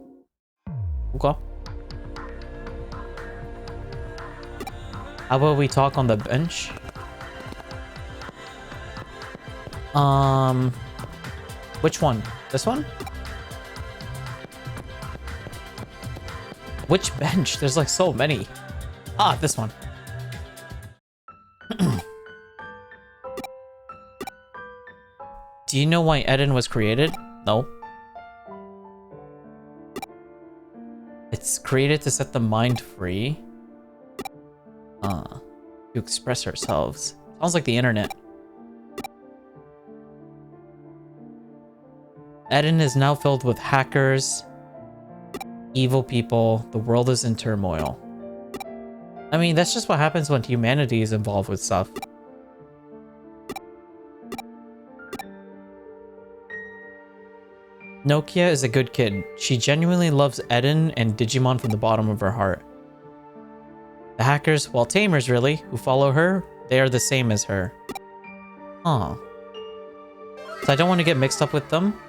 Okay. How about we talk on the bench? Which one? This one? Which bench? There's like so many. Ah, this one. Do you know why Eden was created? No. It's created to set the mind free. To express ourselves. Sounds like the internet. Eden is now filled with hackers, evil people. The world is in turmoil. I mean, that's just what happens when humanity is involved with stuff. Nokia is a good kid. She genuinely loves Eden and Digimon from the bottom of her heart. The hackers, well, tamers really, who follow her, they are the same as her. Aw. So I don't want to get mixed up with them.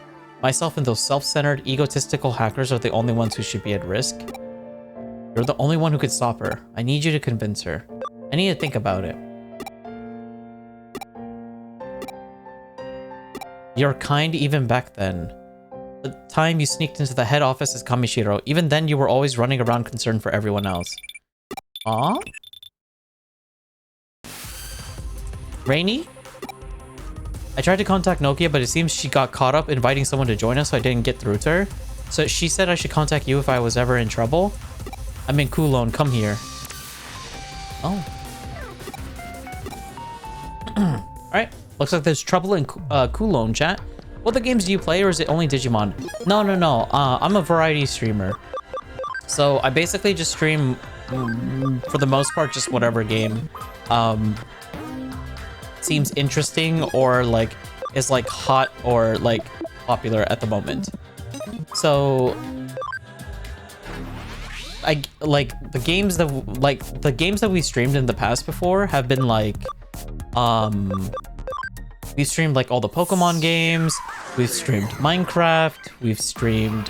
Myself and those self-centered, egotistical hackers are the only ones who should be at risk. You're the only one who could stop her. I need you to convince her. I need to think about it. You're kind even back then. The time you sneaked into the head office as Kamishiro, even then you were always running around concerned for everyone else. Aww? Rainy? I tried to contact Nokia, but it seems she got caught up inviting someone to join us, so I didn't get through to her. So she said I should contact you if I was ever in trouble. I'm in Kulon, come here. Oh. Alright, looks like there's trouble in Kulon, chat. What other games do you play, or is it only Digimon? No. I'm a variety streamer. So I basically just stream, for the most part, just whatever game seems interesting or like is like hot or like popular at the moment. So I like the games that we streamed in the past before have been like we streamed like all the Pokemon games, we've streamed Minecraft, we've streamed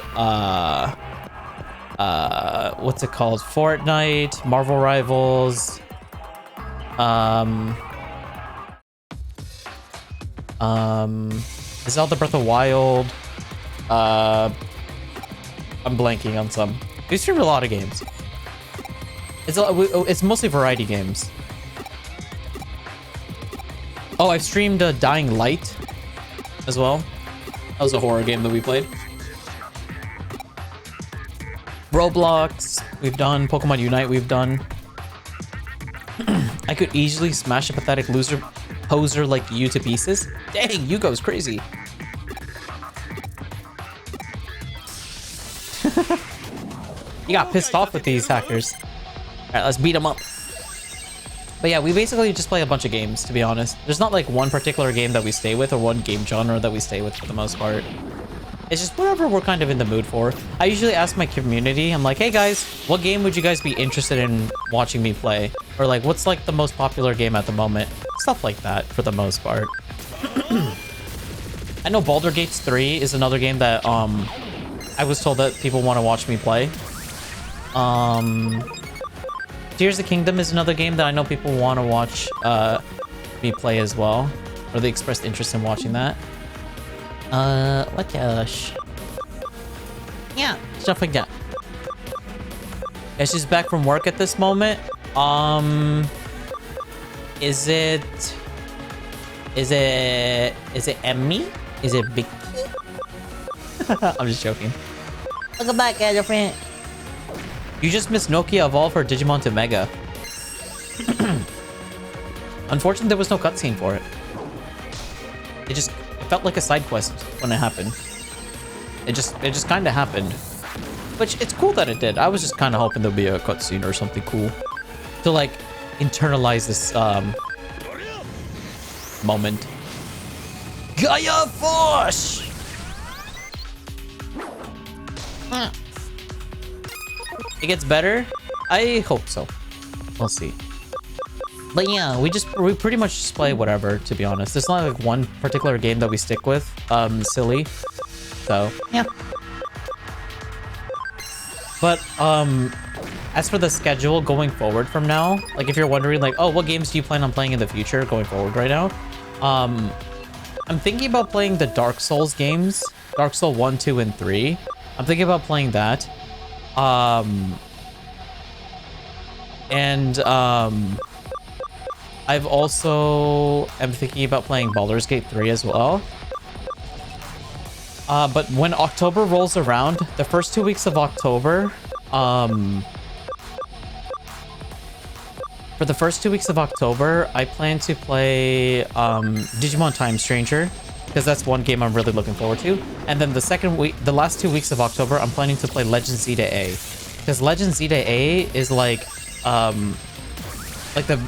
what's it called, Fortnite, Marvel Rivals, Zelda Breath of the Wild. I'm blanking on some. We streamed a lot of games. It's mostly variety games. Oh, I've streamed Dying Light as well. That was a horror game that we played. Roblox, we've done. Pokemon Unite, we've done. I could easily smash a pathetic loser poser like you to pieces. Dang, Yugo's crazy. You got pissed off with these hackers. Alright, let's beat them up. But yeah, we basically just play a bunch of games, to be honest. There's not like one particular game that we stay with or one game genre that we stay with for the most part. It's just whatever we're kind of in the mood for. I usually ask my community, I'm like, hey guys, what game would you guys be interested in watching me play? Or like, what's like the most popular game at the moment? Stuff like that for the most part. I know Baldur's Gate 3 is another game that I was told that people want to watch me play. Tears of the Kingdom is another game that I know people want to watch me play as well. Or they expressed interest in watching that. What else? Yeah, stuff like that. Yeah, she's back from work at this moment. Is it Emmy? Is it Vicky? I'm just joking. Welcome back, girlfriend. You just missed Nokia evolve her Digimon to Mega. Unfortunately, there was no cutscene for it. It felt like a side quest when it happened. It just kind of happened. Which, it's cool that it did. I was just kind of hoping there'd be a cutscene or something cool to like internalize this moment. Gaia Force! It gets better? I hope so. We'll see. But yeah, we pretty much just play whatever, to be honest. There's not like one particular game that we stick with. Silly. So, yeah. But, as for the schedule going forward from now, like if you're wondering like, oh, what games do you plan on playing in the future going forward right now? I'm thinking about playing the Dark Souls games. Dark Souls 1, 2, and 3. I'm thinking about playing that. I've also am thinking about playing Baldur's Gate 3 as well. But when October rolls around, the first 2 weeks of October, for the first 2 weeks of October, I plan to play Digimon Time Stranger, because that's one game I'm really looking forward to. And then the last 2 weeks of October, I'm planning to play Legend Zeta A, because Legend Zeta A is like the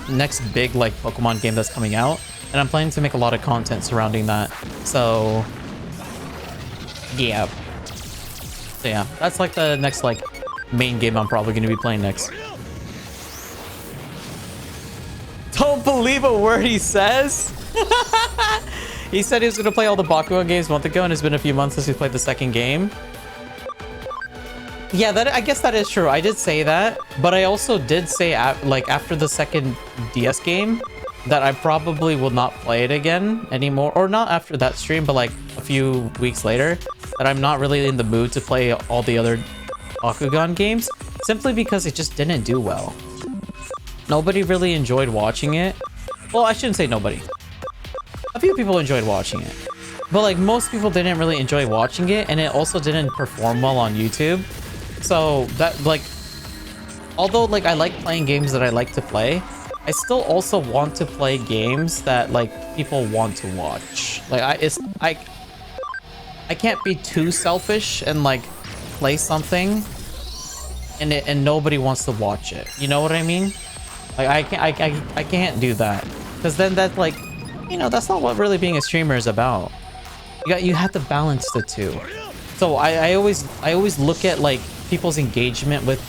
next big like Pokemon game that's coming out, and I'm planning to make a lot of content surrounding that. So yeah, that's like the next like main game I'm probably going to be playing next. Don't believe a word he says. He said he was going to play all the Bakugan games a month ago, and it's been a few months since he played the second game. Yeah, I guess that is true. I did say that, but I also did say after the second DS game that I probably will not play it again anymore, or not after that stream, but like a few weeks later, that I'm not really in the mood to play all the other Bakugan games, simply because it just didn't do well. Nobody really enjoyed watching it. Well, I shouldn't say nobody. A few people enjoyed watching it, but like most people didn't really enjoy watching it, and it also didn't perform well on YouTube. So that like, although like I like playing games that I like to play, I still also want to play games that like people want to watch. Like I can't be too selfish and like play something and nobody wants to watch it. You know what I mean? Like I can't do that, because then that's like, you know, that's not what really being a streamer is about. You have to balance the two. So I always look at like people's engagement with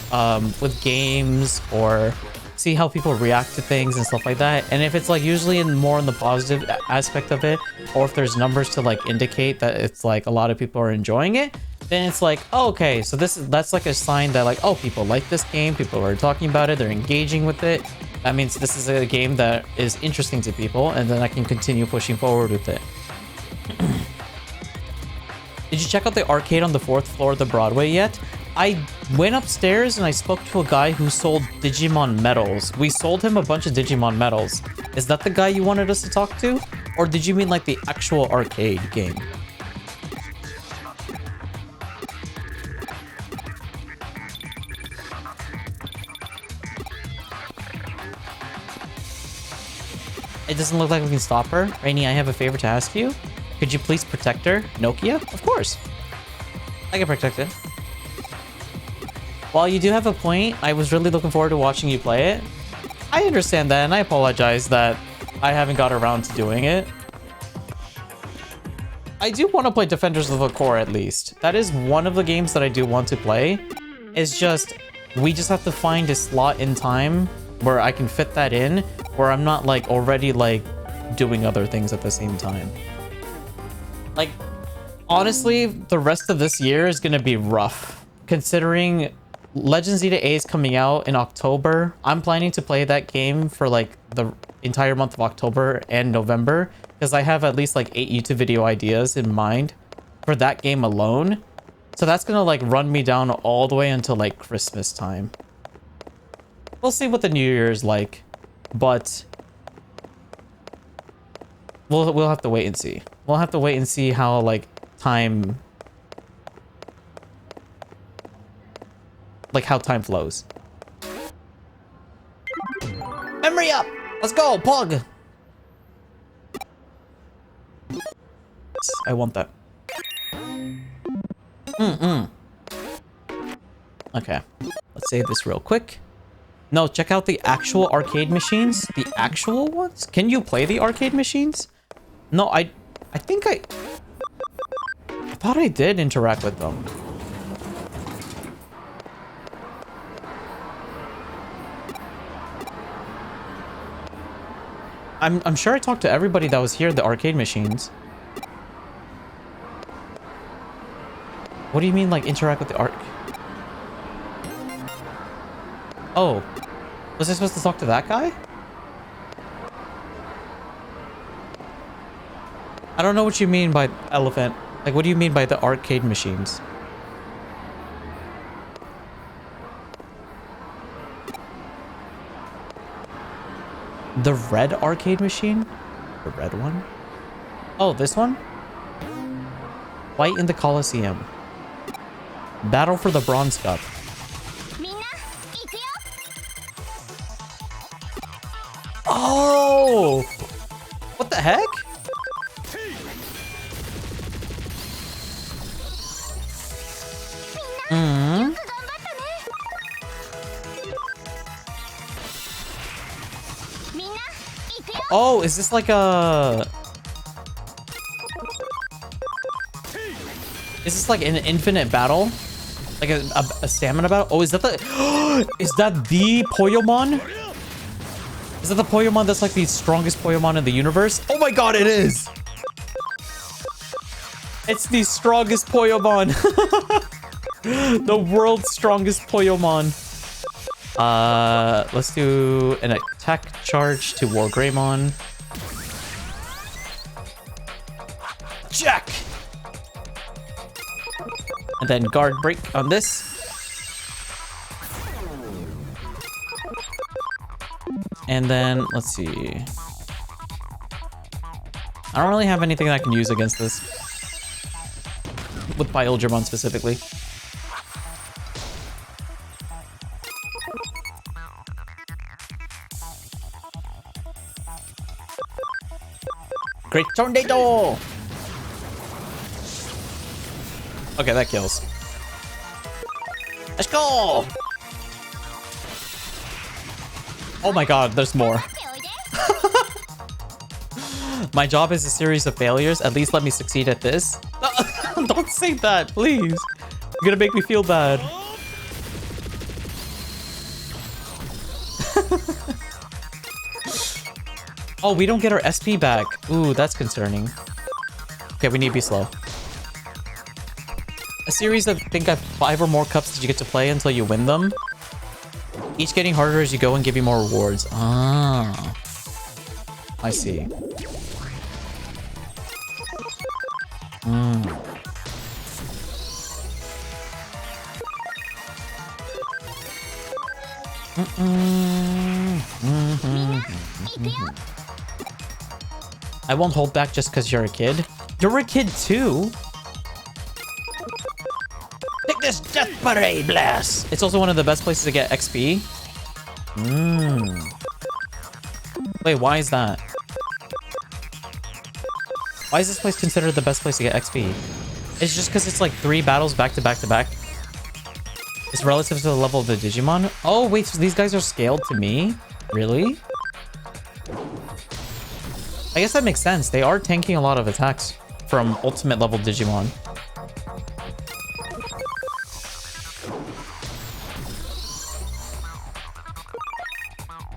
games, or see how people react to things and stuff like that. And if it's like usually more in the positive aspect of it, or if there's numbers to like indicate that it's like a lot of people are enjoying it, then it's like, oh, okay, so that's like a sign that like, oh, people like this game, people are talking about it, they're engaging with it. That means this is a game that is interesting to people, and then I can continue pushing forward with it. Did you check out the arcade on the 4th floor of the Broadway yet? I went upstairs and I spoke to a guy who sold Digimon medals. We sold him a bunch of Digimon medals. Is that the guy you wanted us to talk to? Or did you mean like the actual arcade game? It doesn't look like we can stop her. Rainy, I have a favor to ask you. Could you please protect her? Nokia? Of course. I can protect it. While you do have a point, I was really looking forward to watching you play it. I understand that, and I apologize that I haven't got around to doing it. I do want to play Defenders of the Core at least. That is one of the games that I do want to play. It's just, we just have to find a slot in time where I can fit that in, where I'm not like already like doing other things at the same time. Like, honestly, the rest of this year is going to be rough, considering Legend Zeta A is coming out in October. I'm planning to play that game for like the entire month of October and November, because I have at least like 8 YouTube video ideas in mind for that game alone. So that's gonna like run me down all the way until like Christmas time. We'll see what the New Year is like, but we'll have to wait and see. We'll have to wait and see how like time like how time flows. Memory up! Let's go, Pug! I want that. Okay. Let's save this real quick. No, check out the actual arcade machines. The actual ones? Can you play the arcade machines? No, I think I thought I did interact with them. I'm sure I talked to everybody that was here at the arcade machines. What do you mean, like, interact with the arc? Oh. Was I supposed to talk to that guy? I don't know what you mean by elephant. Like, what do you mean by the arcade machines? The red arcade machine? The red one? Oh, this one? Fight in the Coliseum. Battle for the Bronze Cup. Oh! What the heck? Oh, is this like a... Is this like an infinite battle? Like a stamina battle? Oh, is that the... Is that the Poyomon? Is that the Poyomon that's like the strongest Poyomon in the universe? Oh my god, it is! It's the strongest Poyomon. The world's strongest Poyomon. Let's do an attack charge to War Greymon. Check! And then guard break on this. And then, let's see. I don't really have anything that I can use against this. With Biogermon specifically. Great Tornado! Okay, that kills. Let's go! Oh my god, there's more. My job is a series of failures. At least let me succeed at this. Don't say that, please. You're gonna make me feel bad. Oh, we don't get our SP back. Ooh, that's concerning. Okay, we need to be slow. A series of, I think, 5 or more cups that you get to play until you win them. Each getting harder as you go and give you more rewards. Ah. I see. I won't hold back just because you're a kid. You're a kid too. Take this Death Parade blast. It's also one of the best places to get XP. Wait, why is that? Why is this place considered the best place to get XP? It's just because it's like 3 battles back to back to back. It's relative to the level of the Digimon. Oh, wait, so these guys are scaled to me? Really? I guess that makes sense. They are tanking a lot of attacks from ultimate level Digimon.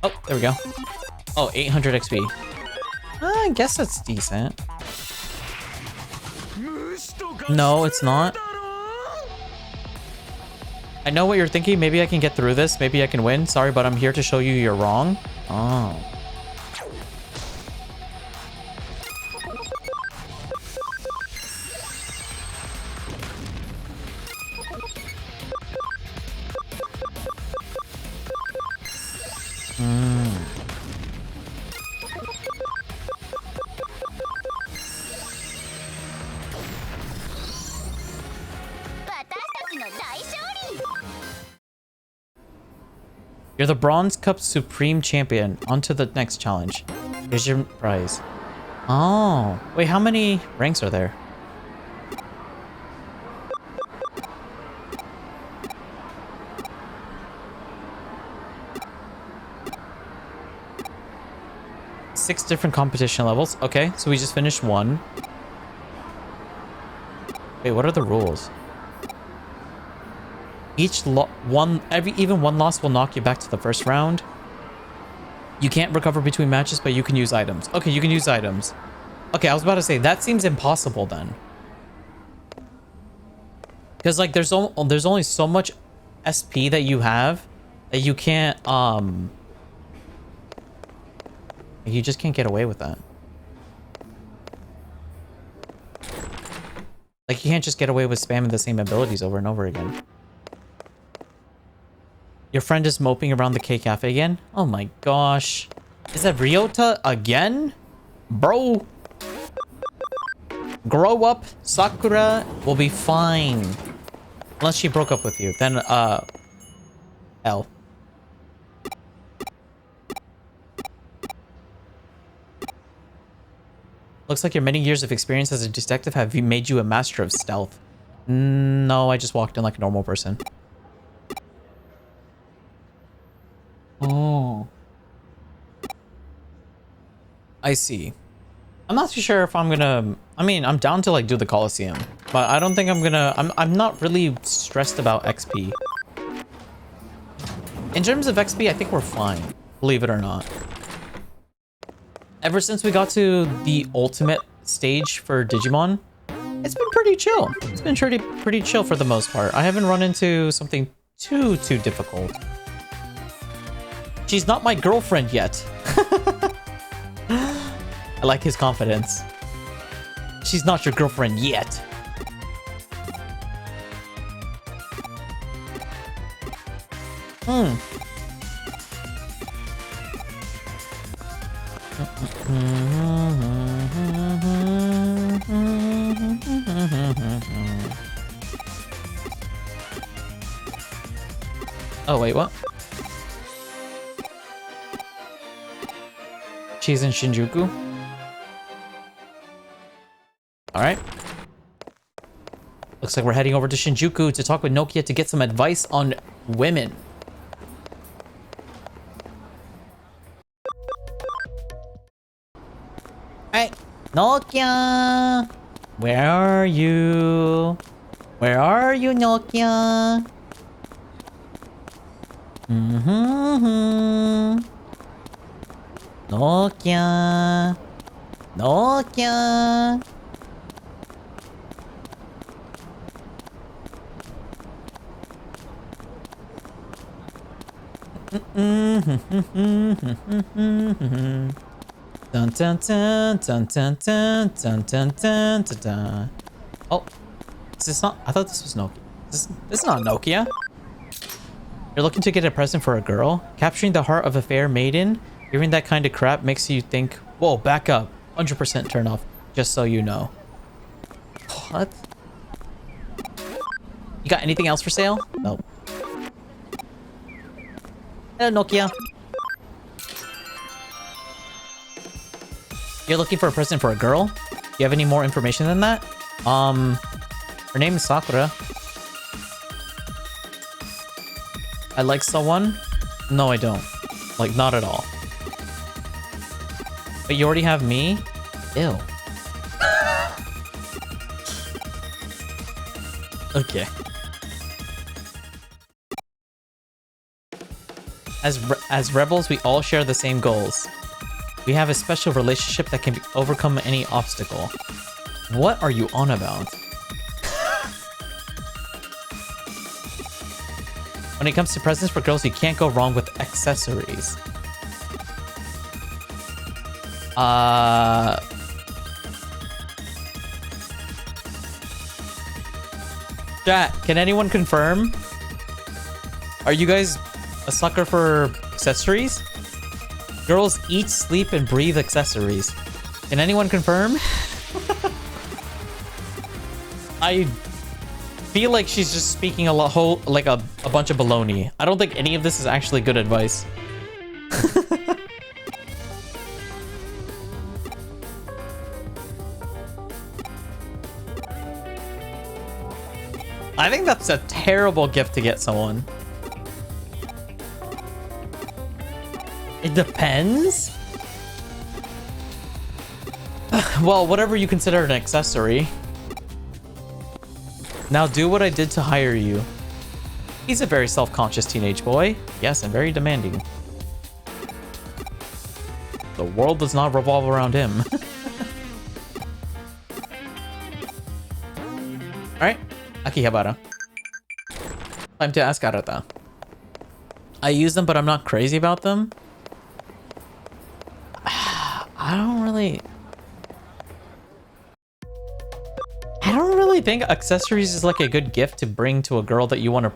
Oh, there we go. Oh, 800 XP. I guess that's decent. No, it's not. I know what you're thinking. Maybe I can get through this. Maybe I can win. Sorry, but I'm here to show you you're wrong. Oh. You're the Bronze Cup Supreme Champion. On to the next challenge. Here's your prize. Oh, wait, how many ranks are there? Six different competition levels. Okay, so we just finished one. Wait, what are the rules? Even one loss will knock you back to the first round. You can't recover between matches, but you can use items. Okay, you can use items. Okay, I was about to say that seems impossible then. Because like there's only so much SP that you have that you can't you just can't get away with that. Like you can't just get away with spamming the same abilities over and over again. Your friend is moping around the K Cafe again? Oh my gosh. Is that Ryota again? Bro. Grow up. Sakura will be fine. Unless she broke up with you. Then, L. Looks like your many years of experience as a detective have made you a master of stealth. No, I just walked in like a normal person. Oh. I see. I'm not too sure if I'm gonna... I mean, I'm down to like do the Coliseum, but I don't think I'm gonna... I'm not really stressed about XP. In terms of XP, I think we're fine, believe it or not. Ever since we got to the ultimate stage for Digimon, it's been pretty chill. It's been pretty chill for the most part. I haven't run into something too difficult. She's not my girlfriend yet. I like his confidence. She's not your girlfriend yet. Oh, wait, what? She's in Shinjuku. All right. Looks like we're heading over to Shinjuku to talk with Nokia to get some advice on women. Alright, Nokia! Where are you? Where are you, Nokia? Nokia. Nokia. Dun dun dun dun dun dun dun dun dun dun. Oh, is this not? I thought this was Nokia. This is not Nokia. You're looking to get a present for a girl? Capturing the heart of a fair maiden? Hearing that kind of crap makes you think, whoa, back up. 100% turn off, just so you know. What? You got anything else for sale? Nope. Hello, Nokia. You're looking for a present for a girl? Do you have any more information than that? Her name is Sakura. I like someone? No, I don't. Like, not at all. But you already have me? Ew. Okay. As rebels, we all share the same goals. We have a special relationship that can overcome any obstacle. What are you on about? When it comes to presents for girls, you can't go wrong with accessories. Chat, can anyone confirm? Are you guys a sucker for accessories? Girls eat, sleep, and breathe accessories. Can anyone confirm? feel like she's just speaking a bunch of baloney. I don't think any of this is actually good advice. I think that's a terrible gift to get someone. It depends. Well, whatever you consider an accessory. Now do what I did to hire you. He's a very self-conscious teenage boy. Yes, and very demanding. The world does not revolve around him. Alright, Akihabara. Time to ask Arata. I use them, but I'm not crazy about them. I don't really think accessories is like a good gift to bring to a girl that you want to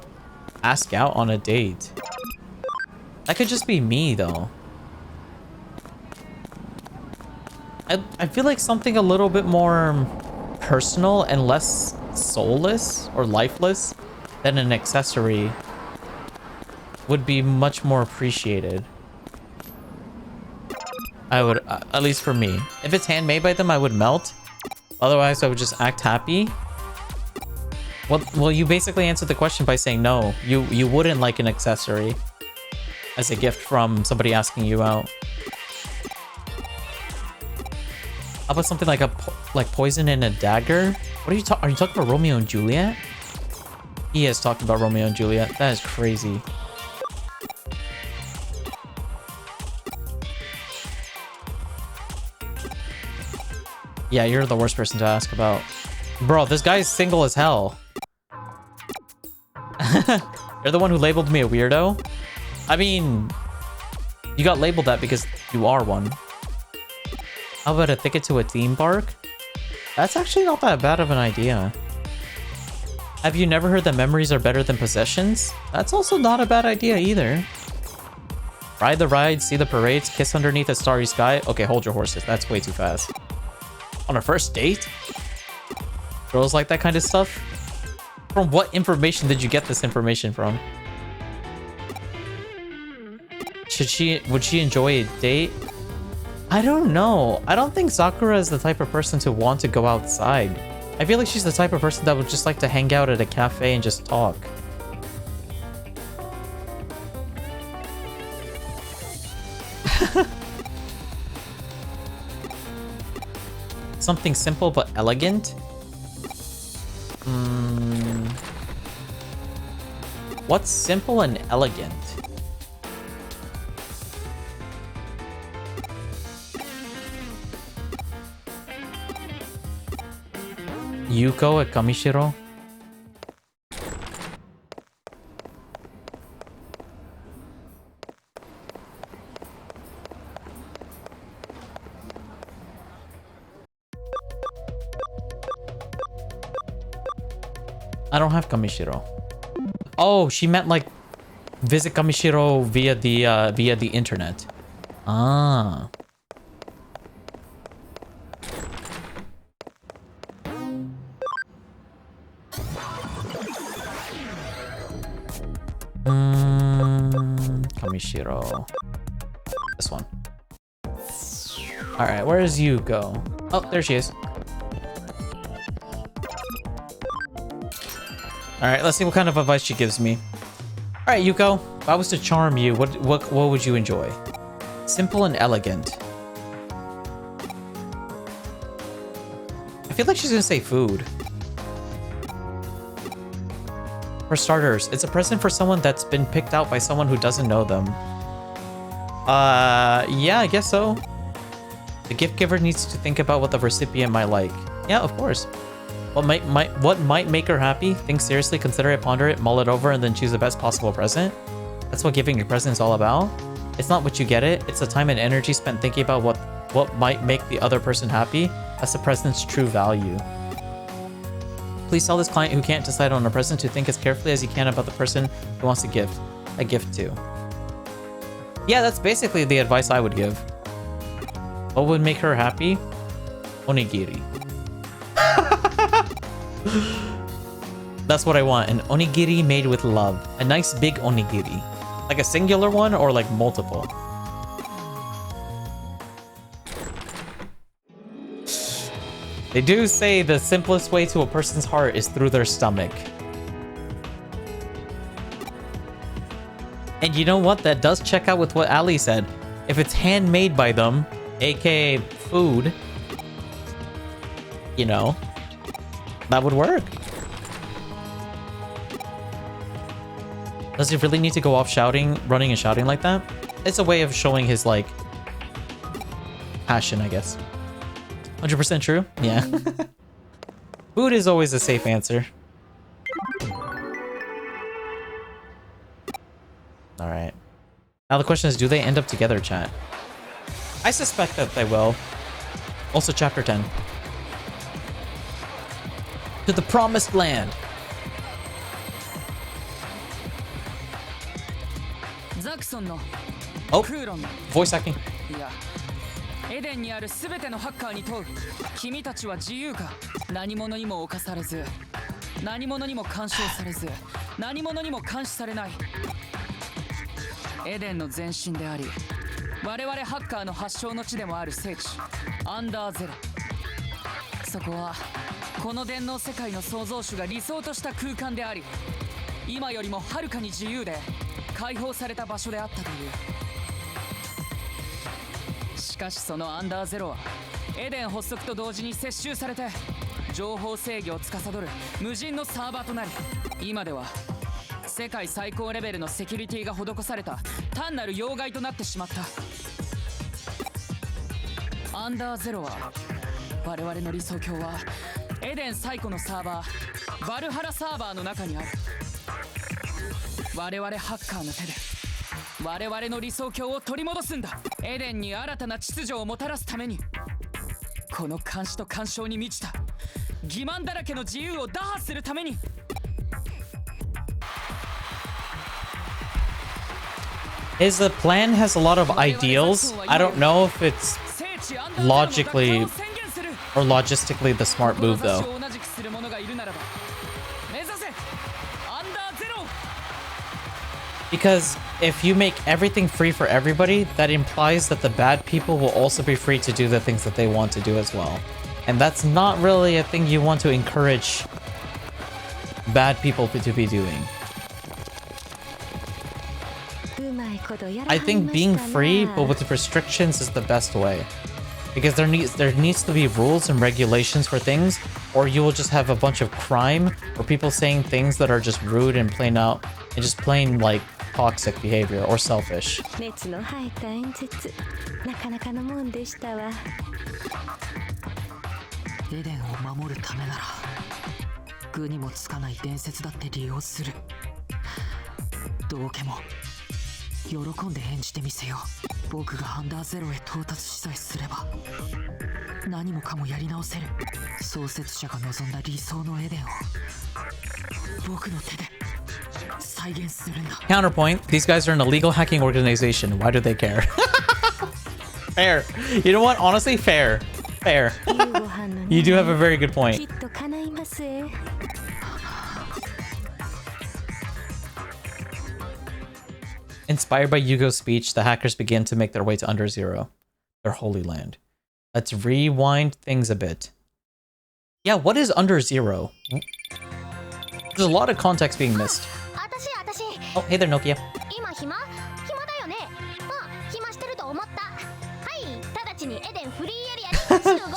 ask out on a date. That could just be me though. I feel like something a little bit more personal and less soulless or lifeless than an accessory would be much more appreciated. I would, at least for me. If it's handmade by them, I would melt. Otherwise, I would just act happy. Well, you basically answered the question by saying no. You wouldn't like an accessory as a gift from somebody asking you out. How about something like poison and a dagger? What are you talking? Are you talking about Romeo and Juliet? He is talking about Romeo and Juliet. That is crazy. Yeah, you're the worst person to ask about. Bro, this guy's single as hell. You're the one who labeled me a weirdo? I mean, you got labeled that because you are one. How about a ticket to a theme park? That's actually not that bad of an idea. Have you never heard that memories are better than possessions? That's also not a bad idea either. Ride the rides, see the parades, kiss underneath a starry sky. Okay, hold your horses. That's way too fast. On a first date? Girls like that kind of stuff? From what information did you get this information from? Would she enjoy a date? I don't know. I don't think Sakura is the type of person to want to go outside. I feel like she's the type of person that would just like to hang out at a cafe and just talk. Something simple but elegant? What's simple and elegant? Yuko at Kamishiro? I don't have Kamishiro. Oh, she meant like visit Kamishiro via the internet. Ah. Kamishiro. This one. All right, where is Yuko? Oh, there she is. All right, let's see what kind of advice she gives me. All right, Yuko, if I was to charm you, what would you enjoy? Simple and elegant. I feel like she's gonna say food. For starters, it's a present for someone that's been picked out by someone who doesn't know them. Yeah, I guess so. The gift giver needs to think about what the recipient might like. Yeah, of course. What might make her happy? Think seriously, consider it, ponder it, mull it over, and then choose the best possible present. That's what giving a present is all about. It's not what you get it, it's the time and energy spent thinking about what might make the other person happy. That's the present's true value. Please tell this client who can't decide on a present to think as carefully as he can about the person who wants to give a gift to. Yeah, that's basically the advice I would give. What would make her happy? Onigiri. That's what I want. An onigiri made with love. A nice big onigiri. Like a singular one or like multiple? They do say the simplest way to a person's heart is through their stomach. And you know what? That does check out with what Ali said. If it's handmade by them, aka food, you know, that would work. Does he really need to go off shouting, running and shouting like that? It's a way of showing his, like, passion, I guess. 100% true? Yeah. Food is always a safe answer. Alright. Now the question is, do they end up together, chat? I suspect that they will. Also, chapter 10. To the promised land. Oh, voice acting. エデンにあるすべてのハッカーに問う。君たちは自由か？何者にも侵されず、何者にも干渉されず、何者にも監視されない。エデンの前身であり、我々ハッカーの発祥の地でもある聖地、アンダーゼロ。そこはこの電脳世界の創造主が理想とした空間であり、今よりもはるかに自由で解放された場所であったという。しかしそのアンダーゼロはエデン発足と同時に接収されて情報制御を司る無人のサーバーとなり、今では世界最高レベルのセキュリティが施された単なる要害となってしまった。アンダーゼロは我々の理想郷はエデン最古のサーバーバルハラサーバーの中にある。我々ハッカーの手で我々の理想郷を取り戻すんだ。エデンに新たな秩序をもたらすために、この監視と干渉に満ちた欺瞞だらけの自由を打破するために。His plan has a lot of ideals. I don't know if it's logically or logistically the smart move though. Because if you make everything free for everybody, that implies that the bad people will also be free to do the things that they want to do as well. And that's not really a thing you want to encourage bad people to be doing. I think being free, but with restrictions, is the best way. Because there needs to be rules and regulations for things, or you will just have a bunch of crime, or people saying things that are just rude and plain out, and just plain, like, toxic behavior or selfish. 熱の入った演説、なかなかのもんでしたわ。エデンを守るためなら具にもつかない伝説だって利用する。道家も喜んで演じてみせよう。僕がアンダーゼロへ到達しさえすれば何もかもやり直せる。創設者が望んだ理想のエデンを僕の手で再現するんだ。 Counterpoint, these guys are an illegal hacking organization. Why do they care? Fair. You know what? Honestly, fair. Fair. You do have a very good point. Inspired by Yugo's speech, the hackers begin to make their way to Under Zero, their holy land. Let's rewind things a bit. Yeah, what is Under Zero? There's a lot of context being missed. Oh, hey there, Nokia.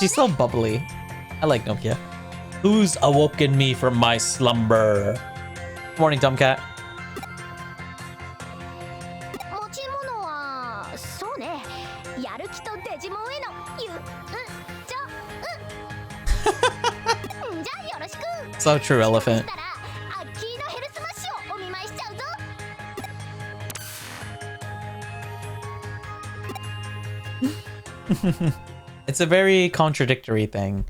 She's so bubbly. I like Nokia. Who's awoken me from my slumber? Morning, Dumbcat. So true, Elephant. It's a very contradictory thing.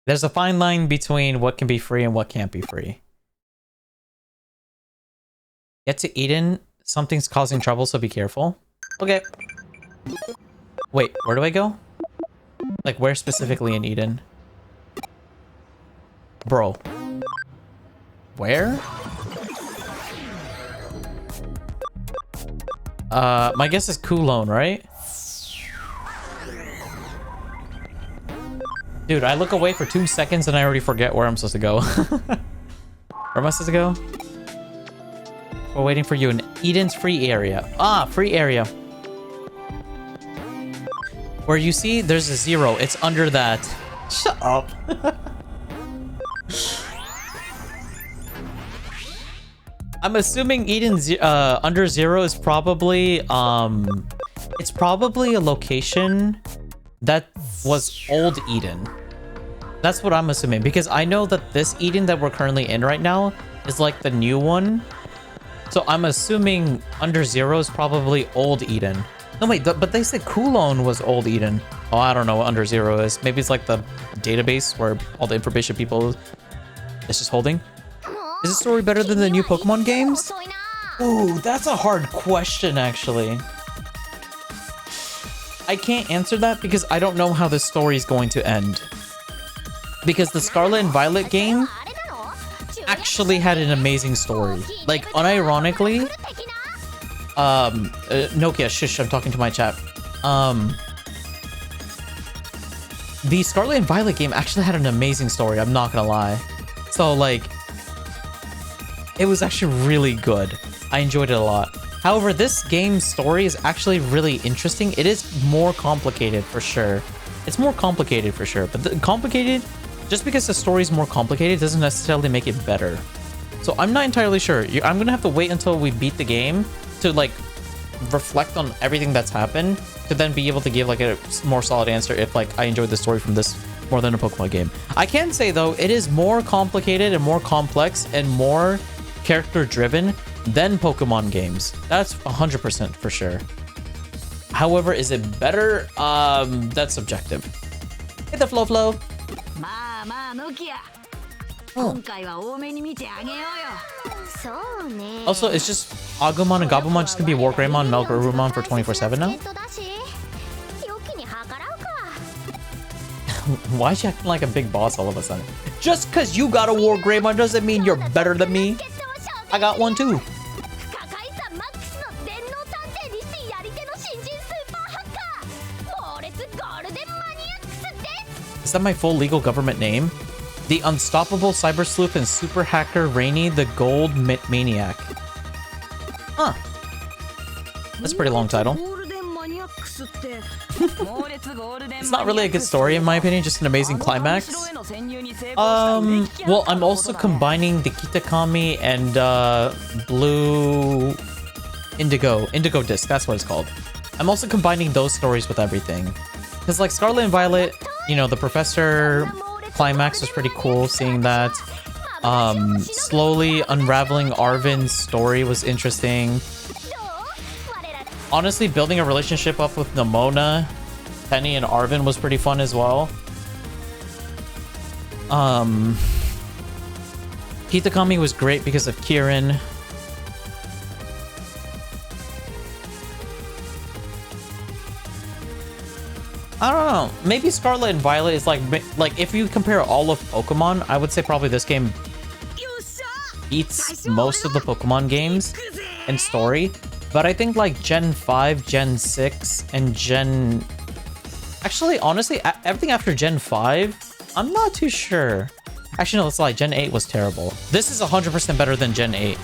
There's a fine line between what can be free and what can't be free. Get to Eden. Something's causing trouble, so be careful. Okay. Wait, where do I go? Like, where specifically in Eden? Bro. Where? My guess is Kulon, right? Dude, I look away for 2 seconds and I already forget where I'm supposed to go. Where am I supposed to go? We're waiting for you in Eden's free area. Ah, free area. Where you see there's a 0. It's under that. Shut up. I'm assuming Eden's under 0 is probably it's probably a location that was old Eden. That's what I'm assuming, because I know that this Eden that we're currently in right now is like the new one. So I'm assuming under 0 is probably old Eden. No, wait, but they said Kulon was old Eden. Oh, I don't know what under 0 is. Maybe it's like the database where all the information people is just holding. Is the story better than the new Pokemon games? Ooh, that's a hard question, actually. I can't answer that because I don't know how this story is going to end. Because the Scarlet and Violet game actually had an amazing story. Like, unironically, Nokia, shush, I'm talking to my chat. The Scarlet and Violet game actually had an amazing story, I'm not gonna lie. So, like, it was actually really good. I enjoyed it a lot. However, this game's story is actually really interesting. It is more complicated, for sure. It's more complicated, for sure. But complicated, just because the story is more complicated, doesn't necessarily make it better. So I'm not entirely sure. I'm gonna have to wait until we beat the game to, like, reflect on everything that's happened to then be able to give, like, a more solid answer if, like, I enjoyed the story from this more than a Pokemon game. I can say, though, it is more complicated and more complex and more character-driven than Pokemon games. That's 100% for sure. However, is it better? That's subjective. Hit the flow. Oh. Also, it's just Agumon and Gabumon just gonna be War Greymon, Melgarurumon for 24/7 now? Why is she acting like a big boss all of a sudden? Just because you got a War Greymon doesn't mean you're better than me. I got one too. Is that my full legal government name? The Unstoppable Cyber Sleuth and Super Hacker Rainy the Gold Maniac. Huh. That's a pretty long title. It's not really a good story in my opinion, just an amazing climax. Well, I'm also combining the Kitakami and Blue Indigo Disc, that's what it's called. I'm also combining those stories with everything. Because like Scarlet and Violet, you know, the Professor climax was pretty cool, seeing that. Slowly unraveling Arvin's story was interesting. Honestly, building a relationship up with Nemona, Penny, and Arvin was pretty fun as well. Kitakami was great because of Kieran. I don't know. Maybe Scarlet and Violet is like if you compare all of Pokemon, I would say probably this game beats most of the Pokemon games in story. But I think like Gen 5, Gen 6, and Gen... Actually, honestly, everything after Gen 5, I'm not too sure. Actually, no, let's lie. Gen 8 was terrible. This is 100% better than Gen 8.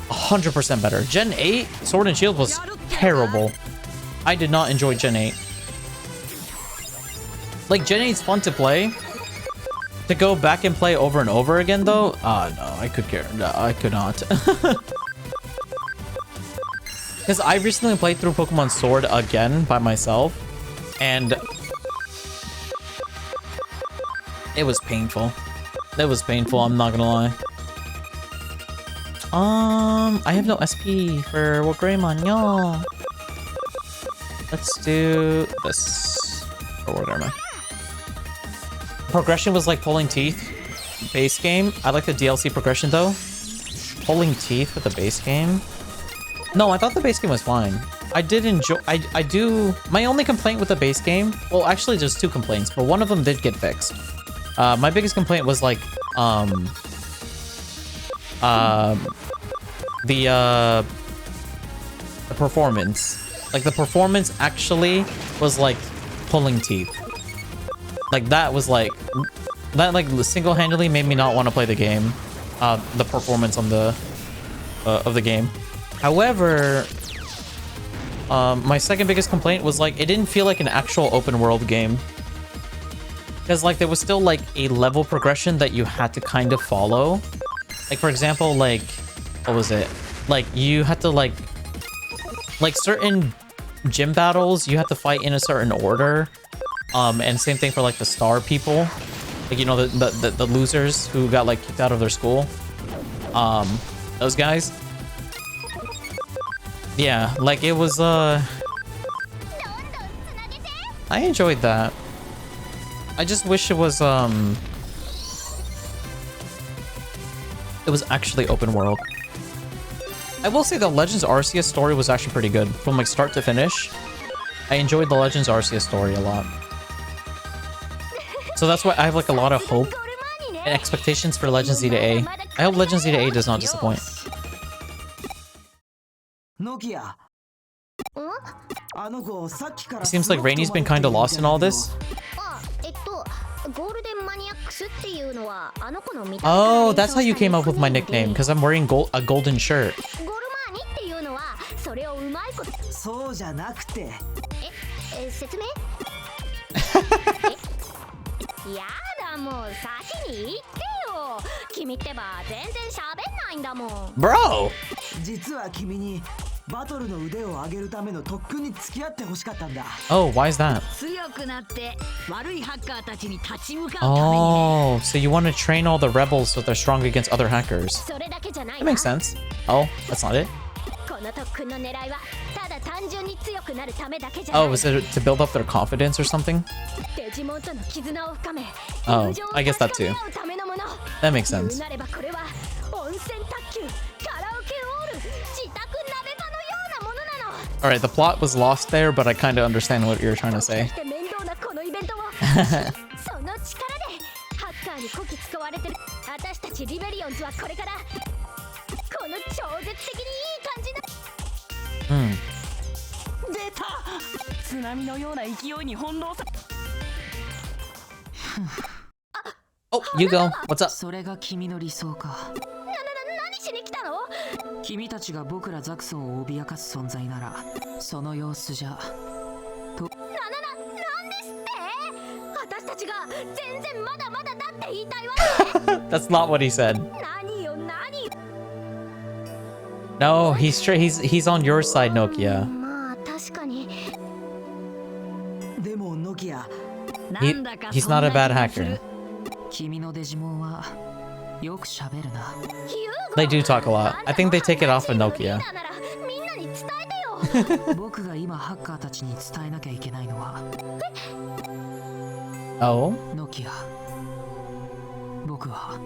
100% better. Gen 8, Sword and Shield was terrible. I did not enjoy Gen 8. Like, Gen 8's fun to play. To go back and play over and over again, though? No, I could care. No, I could not. Because I recently played through Pokemon Sword again by myself, and it was painful. It was painful, I'm not gonna lie. I have no SP for War Greymon, yo. Let's do this for War Greymon. Progression was like pulling teeth. Base game. I like the DLC progression though. Pulling teeth with the base game. No, I thought the base game was fine. I did enjoy... I do... My only complaint with the base game... Well, actually, there's two complaints, but one of them did get fixed. My biggest complaint was, like, the performance. Like, the performance actually was like pulling teeth. Like, that was like, that like single-handedly made me not want to play the game. The performance on the of the game. However, my second biggest complaint was like it didn't feel like an actual open world game. Because like there was still like a level progression that you had to kind of follow. Like for example, like what was it? Like you had to like certain gym battles you had to fight in a certain order. And same thing for like the star people. Like, you know, the losers who got like kicked out of their school. Those guys. Yeah, like it was I enjoyed that. I just wish it was actually open world. I will say the Legends Arceus story was actually pretty good from like start to finish. I enjoyed the Legends Arceus story a lot. So that's why I have like a lot of hope and expectations for Legends Z to A. I hope Legends Z to A does not disappoint. It seems like Rainy's been kinda lost in all this. Oh, that's how you came up with my nickname, because I'm wearing a golden shirt. Bro! Oh, why is that? Oh, so you want to train all the rebels so they're strong against other hackers. That makes sense. Oh, that's not it. Oh, is it to build up their confidence or something? Oh, I guess that too. That makes sense. Alright, the plot was lost there, but I kind of understand what you're trying to say. Oh, you go. What's up? 君たちが僕らザクソンを脅かす存在ならその様子じゃとなんですって私たちが全然まだまだだって言いたいわけ That's not what he said. No, he's on your side, Nokia. まあ確かにでもノキア He's not a bad hacker. 君のデジモンはよく喋るな They do talk a lot. I think they take it off of Nokia. 僕が今ハッカーたちに伝えなきゃいけないのは Oh? ノキア僕は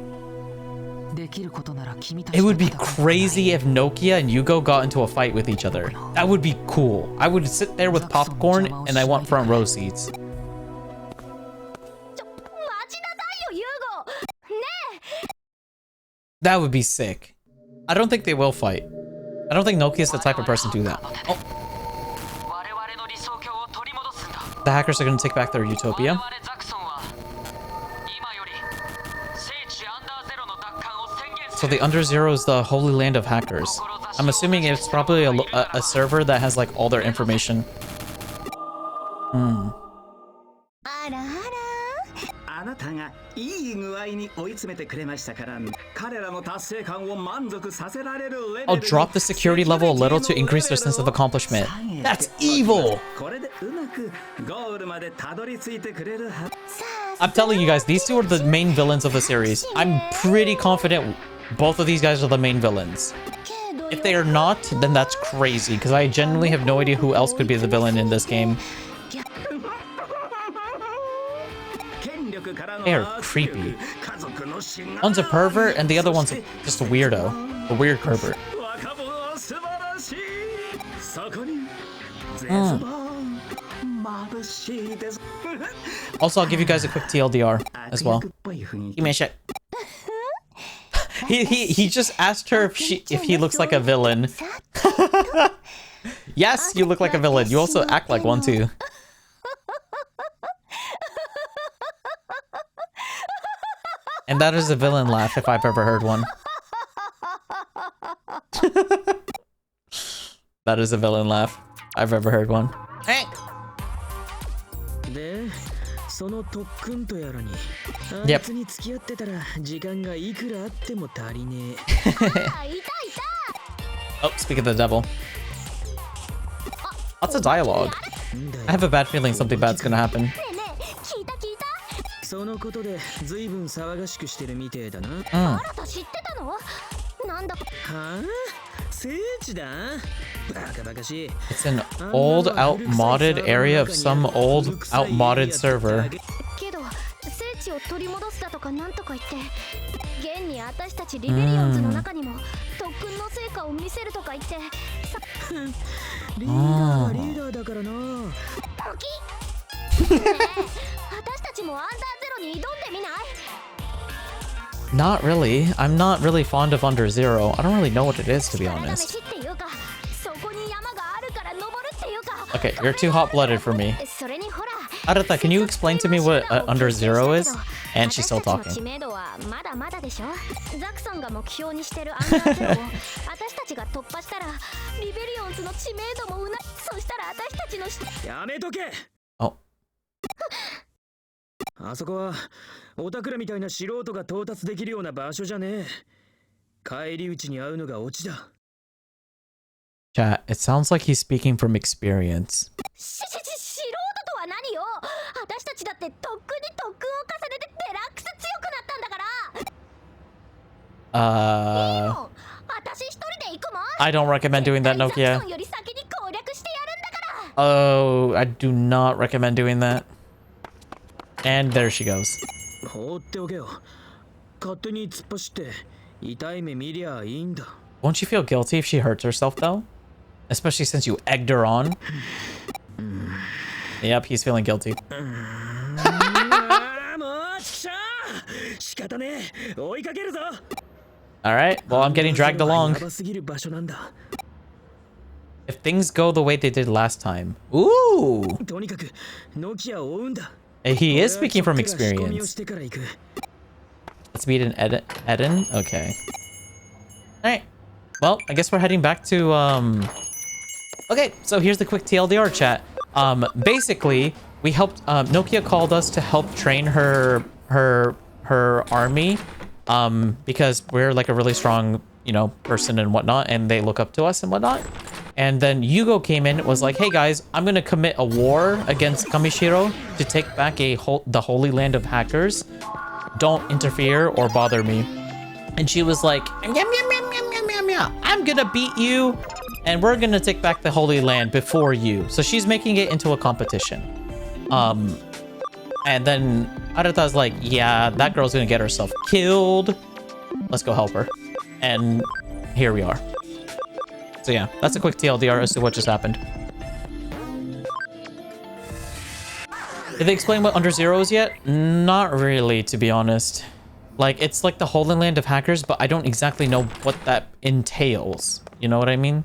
できることなら君たち It would be crazy if Nokia and Yugo got into a fight with each other. That would be cool. I would sit there with popcorn and I want front row seats. That would be sick. I don't think they will fight. I don't think Nokia's the type of person to do that. Oh. The hackers are going to take back their utopia. So the Under Zero is the holy land of hackers. I'm assuming it's probably a server that has like all their information. Hmm. あなたがいい具合に追い詰めてくれましたから彼らの達成感を満足させられるレベル I'll drop the security level a little to increase their sense of accomplishment. That's evil! これでうまくゴールまでたどり着いてくれるは I'm telling you guys, these two are the main villains of the series. I'm pretty confident both of these guys are the main villains. If they are not, then that's crazy, because I genuinely have no idea who else could be the villain in this game. They are creepy. One's a pervert and the other one's just a weirdo. A weird pervert. Also, I'll give you guys a quick TLDR as well. Give me a shit. He just asked her if he looks like a villain. Yes, you look like a villain. You also act like one too. And that is a villain laugh if I've ever heard one. That is a villain laugh. I've ever heard one. Hey. で、その特訓とやらに、あ Yep. いつに付き合ってたら時間がいくらあっても足りねえ。 Oh, speak of the devil. Lots of dialogue. I have a bad feeling something bad's gonna happen. そのことで随分騒がしくしてるみてえだな。あなた知ってたの？なんだか。はあ？聖地だ？バカバカしい。 It's an old, outmodded area of some old, outmodded server. けど聖地を取り戻すだとかなんとか言って、現に私たちリベリオンズの中にも特訓の成果を見せるとか言って。リーダーはリーダーだからな。私たちもアンダーゼロに挑んでみない？ Not really. I'm not really fond of Under Zero. I don't really know what it is, to be honest. Okay, you're too hot-blooded for me. Arata, can you explain to me what Under Zero is? And she's still talking. Oh. あそこはおたくらみたいな素人が到達できるような場所じゃねえ。帰り討ちに会うのがオチだ。 Chat, it sounds like he's speaking from experience. 素人とは何よ。私たちだって特訓に特訓を重ねてデラックス強くなったんだから。私一人で行くもん。 I don't recommend doing that, Nokia. Oh, I do not recommend doing that. And there she goes. 放っておけよ。勝手に突っ走って痛い目見りゃいいんだ。 Won't you feel guilty if she hurts herself, though? Especially since you egged her on. Yep, he's feeling guilty. Alright, well, I'm getting dragged along. If things go the way they did last time. Ooh! He is speaking from experience. Let's meet in Eden? Okay. Alright. Well, I guess we're heading back to, Okay, so here's the quick TLDR chat. Basically, we helped, Nokia called us to help train her army, because we're like a really strong, you know, person and whatnot, and they look up to us and whatnot. And then Yugo came in, was like, hey guys, I'm gonna commit a war against Kamishiro to take back the Holy Land of Hackers. Don't interfere or bother me. And she was like, I'm gonna beat you, and we're gonna take back the Holy Land before you. So she's making it into a competition. And then Arata's like, yeah, that girl's gonna get herself killed. Let's go help her. And here we are. So yeah, that's a quick TLDR as to what just happened. Did they explain what Under Zero is yet? Not really, to be honest. Like, it's like the Holy Land of Hackers, but I don't exactly know what that entails. You know what I mean?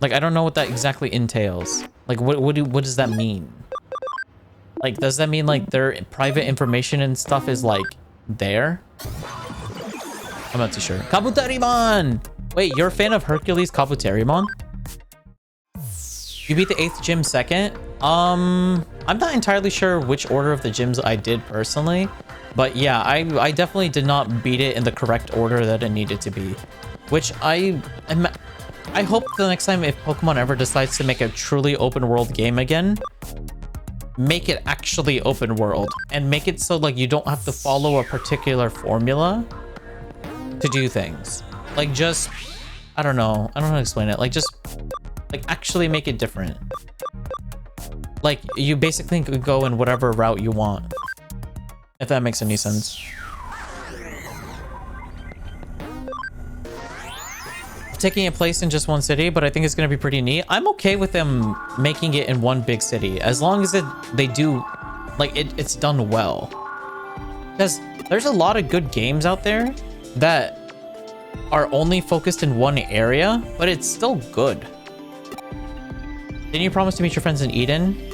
Like, I don't know what that exactly entails. Like, what does that mean? Like, does that mean, like, their private information and stuff is, like, there? I'm not too sure. Kabuterimon! Wait, you're a fan of Hercules Kabuterimon? You beat the 8th gym second? I'm not entirely sure which order of the gyms I did personally. But yeah, I definitely did not beat it in the correct order that it needed to be. Which I hope the next time if Pokemon ever decides to make a truly open world game again, make it actually open world. And make it so like you don't have to follow a particular formula to do things. Like just, I don't know how to explain it. Like just, like actually make it different. Like you basically could go in whatever route you want. If that makes any sense. Taking a place in just one city, but I think it's gonna be pretty neat. I'm okay with them making it in one big city as long as they do, like it's done well. Because there's a lot of good games out there that are only focused in one area, but it's still good. Didn't you promise to meet your friends in Eden?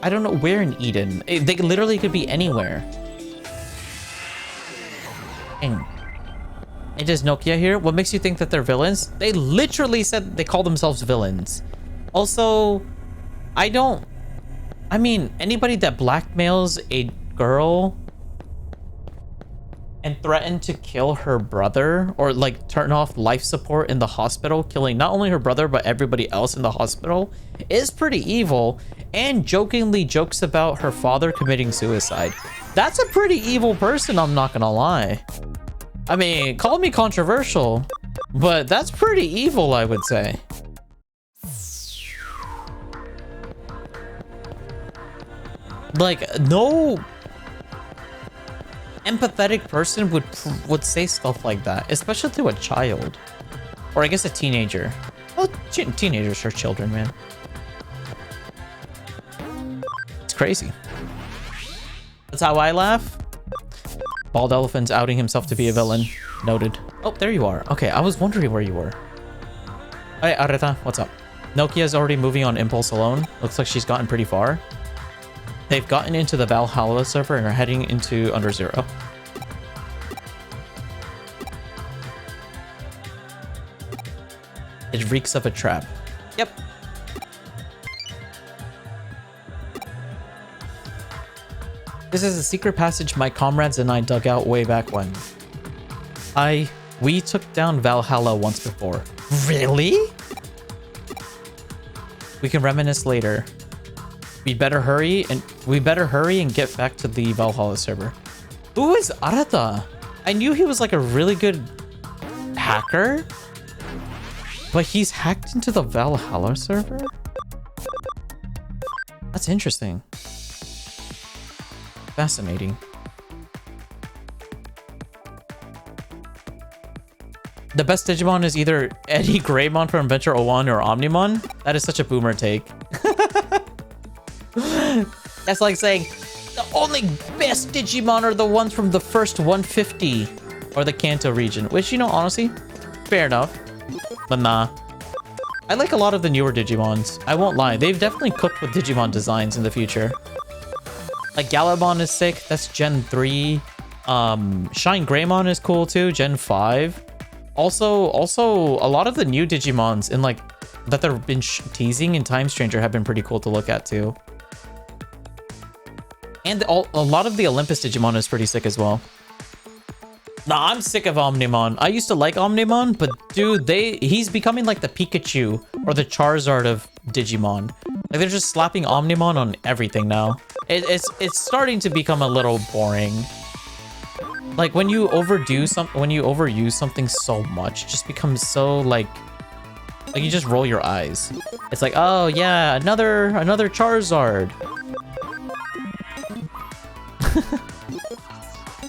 I don't know where in Eden. They literally could be anywhere. Dang. And is Nokia here? What makes you think that they're villains? They literally said they call themselves villains. Also, I mean, anybody that blackmails a girl and threatened to kill her brother or like turn off life support in the hospital, killing not only her brother but everybody else in the hospital, is pretty evil, and jokingly jokes about her father committing suicide. That's a pretty evil person, I'm not gonna lie. I mean, call me controversial, but that's pretty evil, I would say. Like, no empathetic person would say stuff like that, especially to a child, or I guess a teenager. Well, teenagers are children, man. It's crazy. That's how I laugh. Bald elephant's outing himself to be a villain. Noted. Oh, there you are. Okay, I was wondering where you were. Hey, Areta, what's up? Nokia's already moving on impulse alone. Looks like she's gotten pretty far. They've gotten into the Valhalla server and are heading into Under Zero. It reeks of a trap. Yep. This is a secret passage my comrades and I dug out way back when. We took down Valhalla once before. Really? We can reminisce later. We better hurry and get back to the Valhalla server. Who is Arata? I knew he was like a really good hacker, but he's hacked into the Valhalla server? That's interesting. Fascinating. The best Digimon is either Eddie Greymon from Adventure 01 or Omnimon? That is such a boomer take. That's like saying the only best Digimon are the ones from the first 150 or the Kanto region, which, you know, honestly, fair enough. But nah. I like a lot of the newer Digimons. I won't lie. They've definitely cooked with Digimon designs in the future. Like Galabon is sick. That's Gen 3. Shine Greymon is cool too. Gen 5. Also, a lot of the new Digimons in like that they've been teasing in Time Stranger have been pretty cool to look at too. And a lot of the Olympus Digimon is pretty sick as well. Nah, I'm sick of Omnimon. I used to like Omnimon, but dude, he's becoming like the Pikachu or the Charizard of Digimon. Like they're just slapping Omnimon on everything now. It's starting to become a little boring. Like when you overuse something so much, it just becomes so like you just roll your eyes. It's like, oh yeah, another Charizard.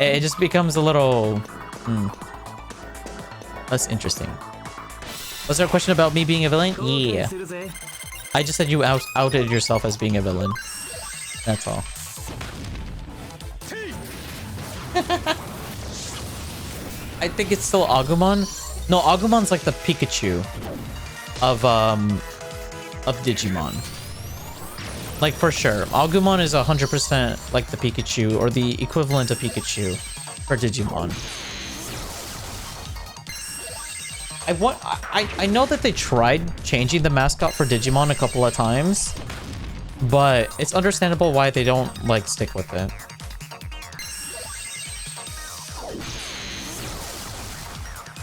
It just becomes a little less interesting. Was there a question about me being a villain? Yeah. I just said you outed yourself as being a villain. That's all. I think it's still Agumon. No, Agumon's like the Pikachu of Digimon. Like for sure, Agumon is 100% like the Pikachu or the equivalent of Pikachu for Digimon. I know that they tried changing the mascot for Digimon a couple of times, but it's understandable why they don't like stick with it.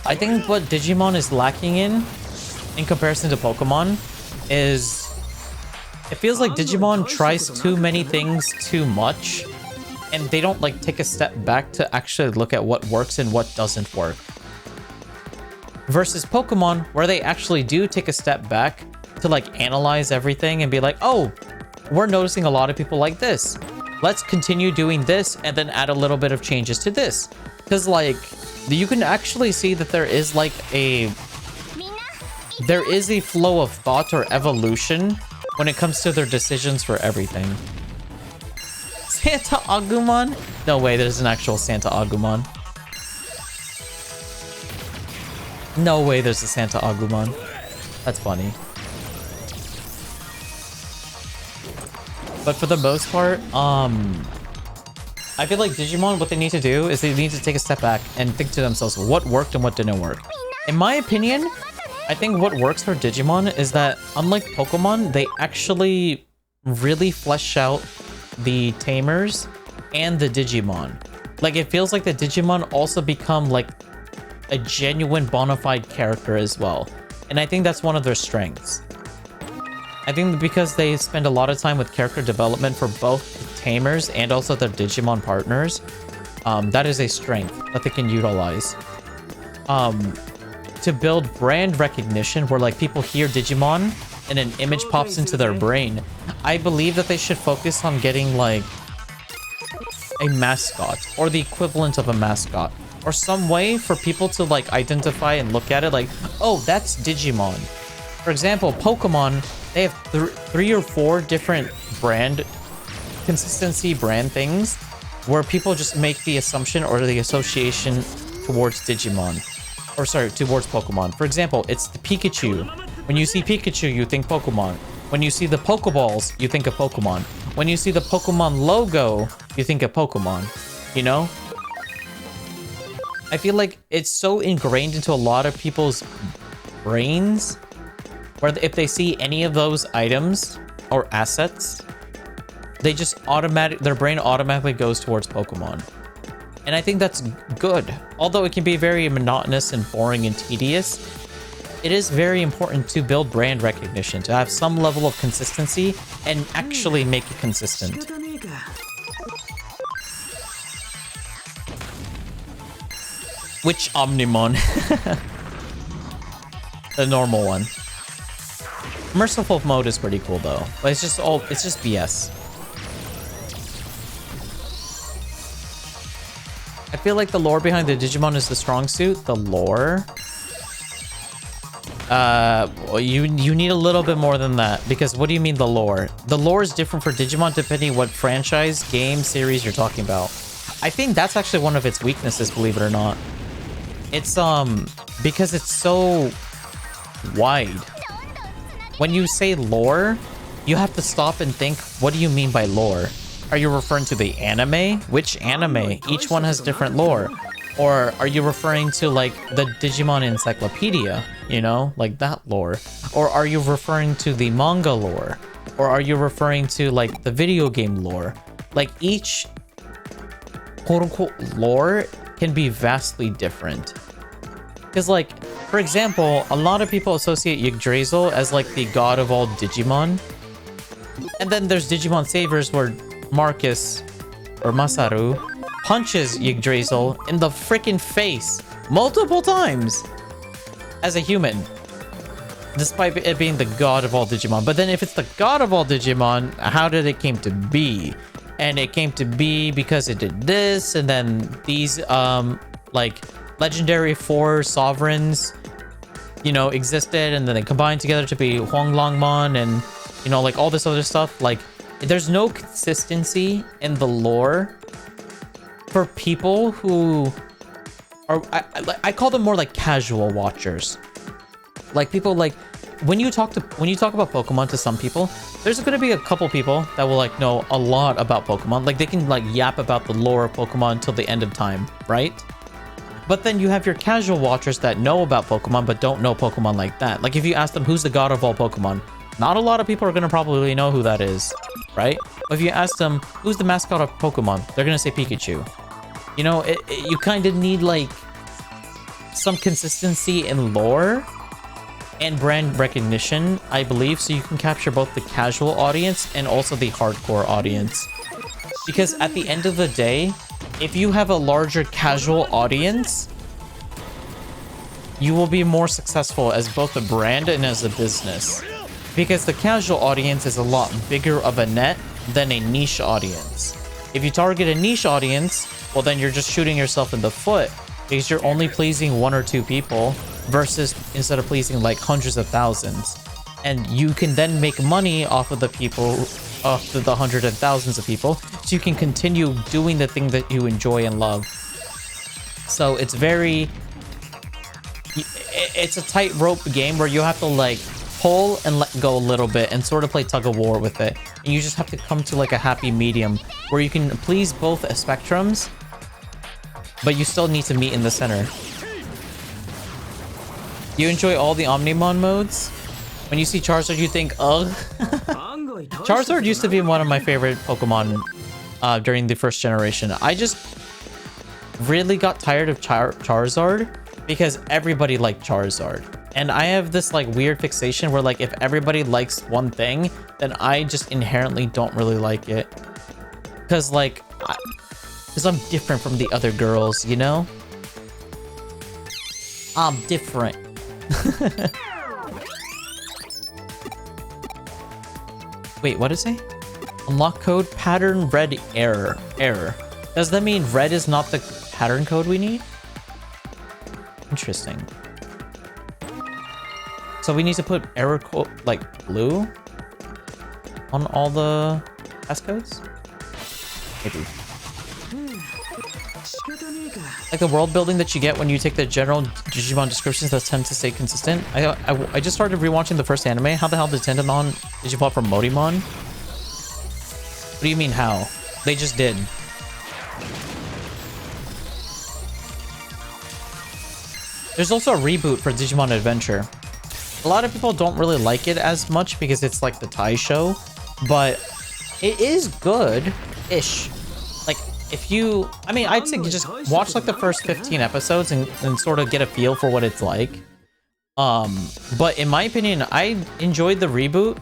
I think what Digimon is lacking in comparison to Pokemon is it feels like Digimon tries too many things too much, and they don't like take a step back to actually look at what works and what doesn't work. Versus Pokemon, where they actually do take a step back to like analyze everything and be like, oh, we're noticing a lot of people like this. Let's continue doing this and then add a little bit of changes to this. Because like, you can actually see that there is like a flow of thought or evolution when it comes to their decisions for everything. Santa Agumon? No way, there's an actual Santa Agumon. No way there's a Santa Agumon. That's funny. But for the most part, I feel like Digimon, what they need to do is they need to take a step back and think to themselves what worked and what didn't work. In my opinion, I think what works for Digimon is that, unlike Pokemon, they actually really flesh out the tamers and the Digimon. Like, it feels like the Digimon also become like a genuine bona fide character as well. And I think that's one of their strengths. I think because they spend a lot of time with character development for both the tamers and also their Digimon partners, that is a strength that they can utilize. To build brand recognition where like people hear Digimon and an image pops into their brain, I believe that they should focus on getting like a mascot or the equivalent of a mascot or some way for people to like identify and look at it like, oh, that's Digimon. For example, Pokemon, they have 3 or 4 different brand consistency brand things where people just make the assumption or the association towards Digimon. Or sorry, towards Pokemon. For example, it's the Pikachu. When you see Pikachu, you think Pokemon. When you see the Pokeballs, you think of Pokemon. When you see the Pokemon logo, you think of Pokemon. You know? I feel like it's so ingrained into a lot of people's brains where if they see any of those items or assets, they just their brain automatically goes towards Pokemon. And I think that's good. Although it can be very monotonous and boring and tedious, it is very important to build brand recognition, to have some level of consistency and actually make it consistent. Which Omnimon? The normal one. Merciful mode is pretty cool though, but it's just BS. I feel like the lore behind the Digimon is the strong suit. The lore? You need a little bit more than that, because what do you mean the lore? The lore is different for Digimon depending what franchise, game, series you're talking about. I think that's actually one of its weaknesses, believe it or not. It's because it's so wide. When you say lore, you have to stop and think, what do you mean by lore? Are you referring to the anime? Which anime? Each one has different lore. Or are you referring to like the Digimon Encyclopedia? You know, like that lore. Or are you referring to the manga lore? Or are you referring to like the video game lore? Like each quote unquote lore can be vastly different. Because like, for example, a lot of people associate Yggdrasil as like the god of all Digimon. And then there's Digimon Savers where Marcus, or Masaru, punches Yggdrasil in the freaking face multiple times as a human, despite it being the god of all Digimon. But then if it's the god of all Digimon, how did it came to be? And it came to be because it did this, and then these like legendary 4 sovereigns, you know, existed, and then they combined together to be Huanglangmon, and you know, like all this other stuff. Like, there's no consistency in the lore for people who are, I call them more like casual watchers. Like people like, when you talk about Pokemon to some people, there's going to be a couple people that will like know a lot about Pokemon. Like they can like yap about the lore of Pokemon until the end of time, right? But then you have your casual watchers that know about Pokemon but don't know Pokemon like that. Like if you ask them who's the god of all Pokemon, not a lot of people are going to probably know who that is, right? But if you ask them who's the mascot of Pokemon, they're going to say Pikachu. You know, you kind of need like some consistency in lore and brand recognition, I believe, so you can capture both the casual audience and also the hardcore audience. Because at the end of the day, if you have a larger casual audience, you will be more successful as both a brand and as a business. Because the casual audience is a lot bigger of a net than a niche audience. If you target a niche audience, well then you're just shooting yourself in the foot, because you're only pleasing 1 or 2 people versus instead of pleasing like hundreds of thousands. And you can then make money off of the people, to the hundreds and thousands of people, so you can continue doing the thing that you enjoy and love. So it's it's a tightrope game where you have to like pull and let go a little bit and sort of play tug of war with it. And you just have to come to like a happy medium where you can please both spectrums, but you still need to meet in the center. You enjoy all the Omnimon modes? When you see Charizard, you think, ugh. Charizard used to be one of my favorite Pokemon during the first generation. I just really got tired of Charizard because everybody liked Charizard. And I have this like weird fixation where like if everybody likes one thing, then I just inherently don't really like it. Because like, because I'm different from the other girls, you know? I'm different. Wait, what did it say? Unlock code pattern red error. Does that mean red is not the pattern code we need? Interesting. So we need to put error code like blue on all the passcodes? Maybe. Like the world building that you get when you take the general Digimon descriptions that tend to stay consistent. I just started rewatching the first anime. How the hell did Tendamon Digipop from Modimon? What do you mean how? They just did. There's also a reboot for Digimon Adventure. A lot of people don't really like it as much because it's like the Tai show, but it is good-ish. Like, if you... I mean, I'd say you just watch like the first 15 episodes and sort of get a feel for what it's like. But in my opinion, I enjoyed the reboot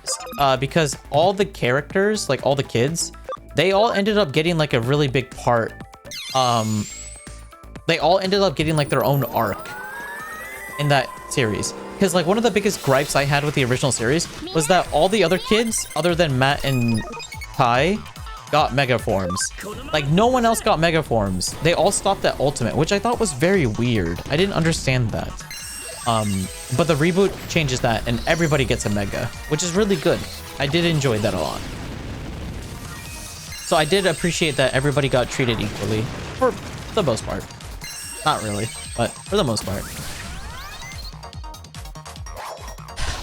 because all the characters, like all the kids, they all ended up getting like a really big part. They all ended up getting like their own arc in that series. Because like one of the biggest gripes I had with the original series was that all the other kids, other than Matt and Tai, got mega forms. Like no one else got mega forms. They all stopped at ultimate, which I thought was very weird. I didn't understand that. But the reboot changes that and everybody gets a mega, which is really good. I did enjoy that a lot. So I did appreciate that everybody got treated equally for the most part. Not really, but for the most part.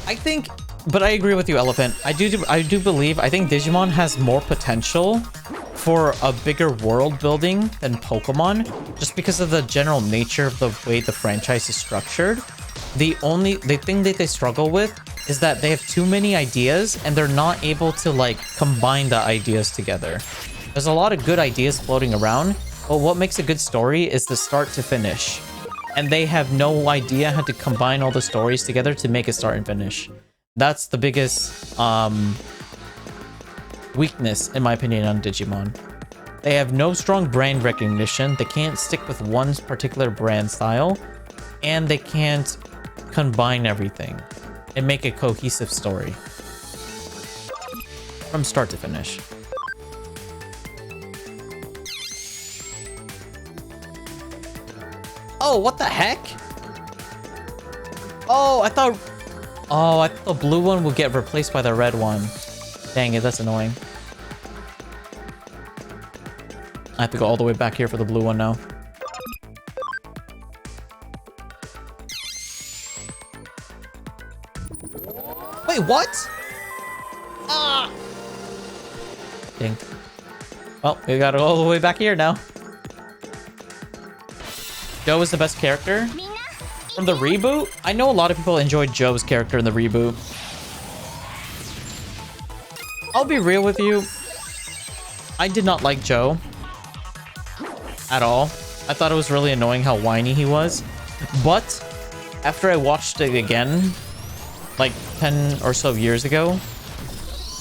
I think, but I agree with you, Elephant. I do believe, I think Digimon has more potential for a bigger world building than Pokemon, just because of the general nature of the way the franchise is structured. The thing that they struggle with is that they have too many ideas and they're not able to like combine the ideas together. There's a lot of good ideas floating around, but what makes a good story is the start to finish. And they have no idea how to combine all the stories together to make a start and finish. That's the biggest weakness, in my opinion, on Digimon. They have no strong brand recognition. They can't stick with one particular brand style. And they can't combine everything and make a cohesive story from start to finish. Oh, what the heck? Oh, I thought the blue one would get replaced by the red one. Dang it, that's annoying. I have to go all the way back here for the blue one now. Wait, what? Ah! Dang. Well, we gotta go all the way back here now. Joe is the best character from the reboot. I know a lot of people enjoyed Joe's character in the reboot. I'll be real with you. I did not like Joe at all. I thought it was really annoying how whiny he was. But after I watched it again, like 10 or so years ago,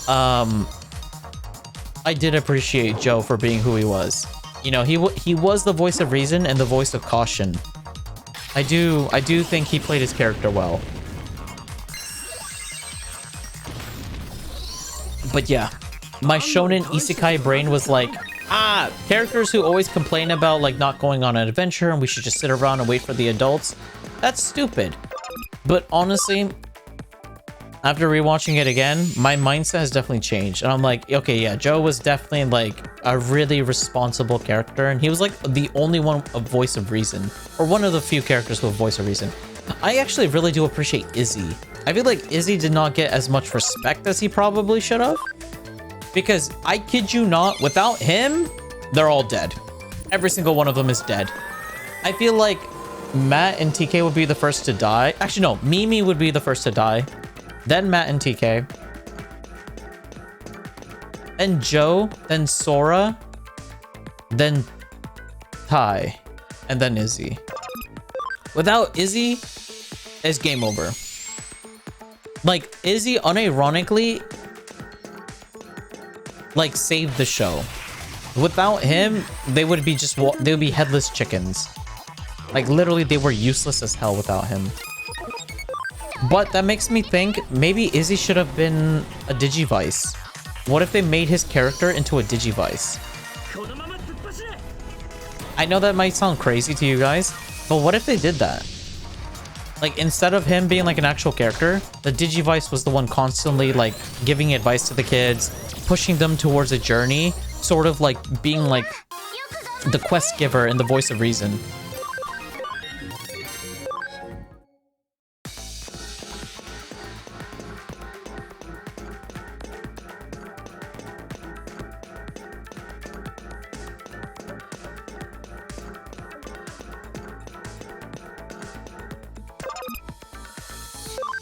I did appreciate Joe for being who he was. You know, he was the voice of reason and the voice of caution. I do think he played his character well. But yeah, my shonen isekai brain was like, characters who always complain about like not going on an adventure and we should just sit around and wait for the adults. That's stupid. But honestly, after rewatching it again, my mindset has definitely changed. And I'm like, okay, yeah, Joe was definitely like a really responsible character. And he was like the only one of voice of reason, or one of the few characters with voice of reason. I actually really do appreciate Izzy. I feel like Izzy did not get as much respect as he probably should have. Because I kid you not, without him, they're all dead. Every single one of them is dead. I feel like Matt and TK would be the first to die. Actually, no, Mimi would be the first to die. Then Matt and TK. Then Joe. Then Sora. Then Ty. And then Izzy. Without Izzy, it's game over. Like, Izzy unironically, like, saved the show. Without him, they would be they would be headless chickens. Like, literally, they were useless as hell without him. But that makes me think maybe Izzy should have been a Digivice. What if they made his character into a Digivice? I know that might sound crazy to you guys, but what if they did that? Like, instead of him being like an actual character, the Digivice was the one constantly like giving advice to the kids, pushing them towards a journey, sort of like being like the quest giver and the voice of reason.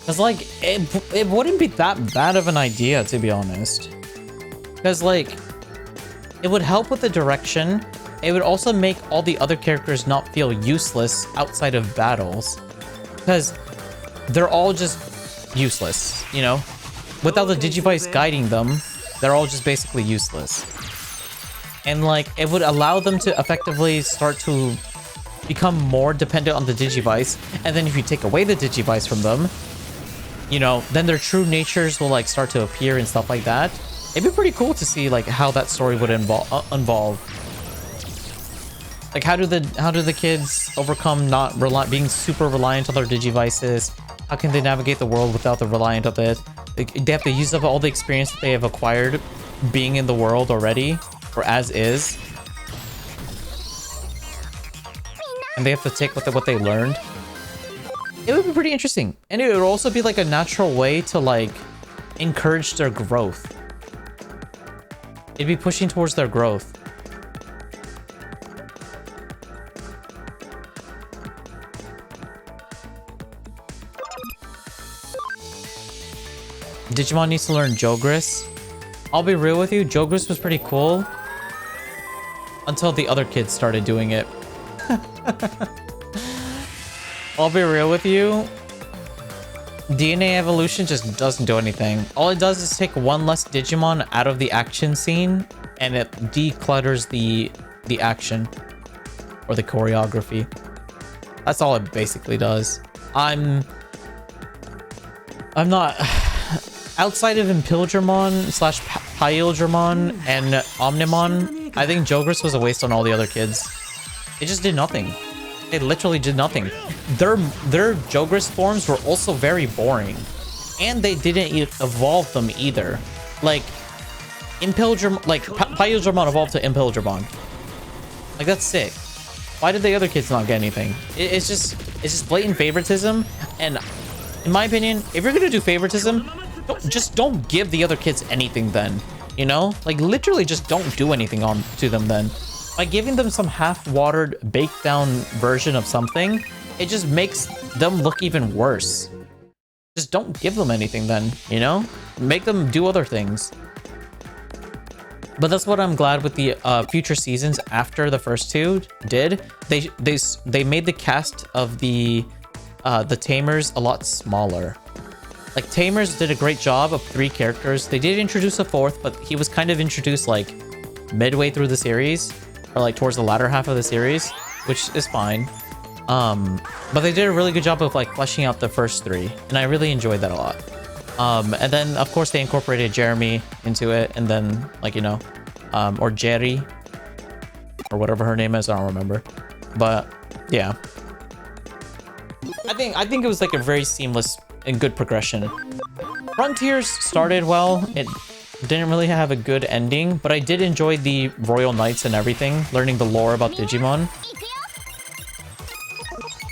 Cause like it wouldn't be that bad of an idea, to be honest. Cause like it would help with the direction. It would also make all the other characters not feel useless outside of battles. Cause they're all just useless, you know? Without the Digivice guiding them, they're all just basically useless. And like it would allow them to effectively start to become more dependent on the Digivice. And then if you take away the Digivice from them, you know, then their true natures will like start to appear and stuff like that. It'd be pretty cool to see like how that story would involve. Like how do the kids overcome not being super reliant on their Digivices? How can they navigate the world without the reliant of it? They have to use up all the experience that they have acquired being in the world already, or as is. And they have to take what they learned. It would be pretty interesting. And it would also be like a natural way to like encourage their growth. It'd be pushing towards their growth. Digimon needs to learn Jogris. I'll be real with you, Jogris was pretty cool until the other kids started doing it. I'll be real with you. DNA evolution just doesn't do anything. All it does is take one less Digimon out of the action scene, and it declutters the action or the choreography. That's all it basically does. I'm not outside of Impildramon / Pyildramon and Omnimon. I think Jogris was a waste on all the other kids. It just did nothing. It literally did nothing. Their Jogris forms were also very boring. And they didn't evolve them either. Like, Impildramon, like, Pyildramon evolved to Impildramon. Like, that's sick. Why did the other kids not get anything? It's just blatant favoritism. And in my opinion, if you're gonna do favoritism, don't give the other kids anything then. You know? Like, literally just don't do anything to them then. By giving them some half-watered, baked-down version of something, it just makes them look even worse. Just don't give them anything then, you know? Make them do other things. But that's what I'm glad with the future seasons after the first two did. They made the cast of the Tamers a lot smaller. Like, Tamers did a great job of 3 characters. They did introduce a 4th, but he was kind of introduced like midway through the series. Or like towards the latter half of the series, which is fine. But they did a really good job of like fleshing out the first 3, and I really enjoyed that a lot. And then of course they incorporated Jeremy into it, and then like, you know, or Jerry, or whatever her name is, I don't remember. But yeah, I think it was like a very seamless and good progression. Frontiers started well. It didn't really have a good ending, but I did enjoy the Royal Knights and everything, learning the lore about Digimon.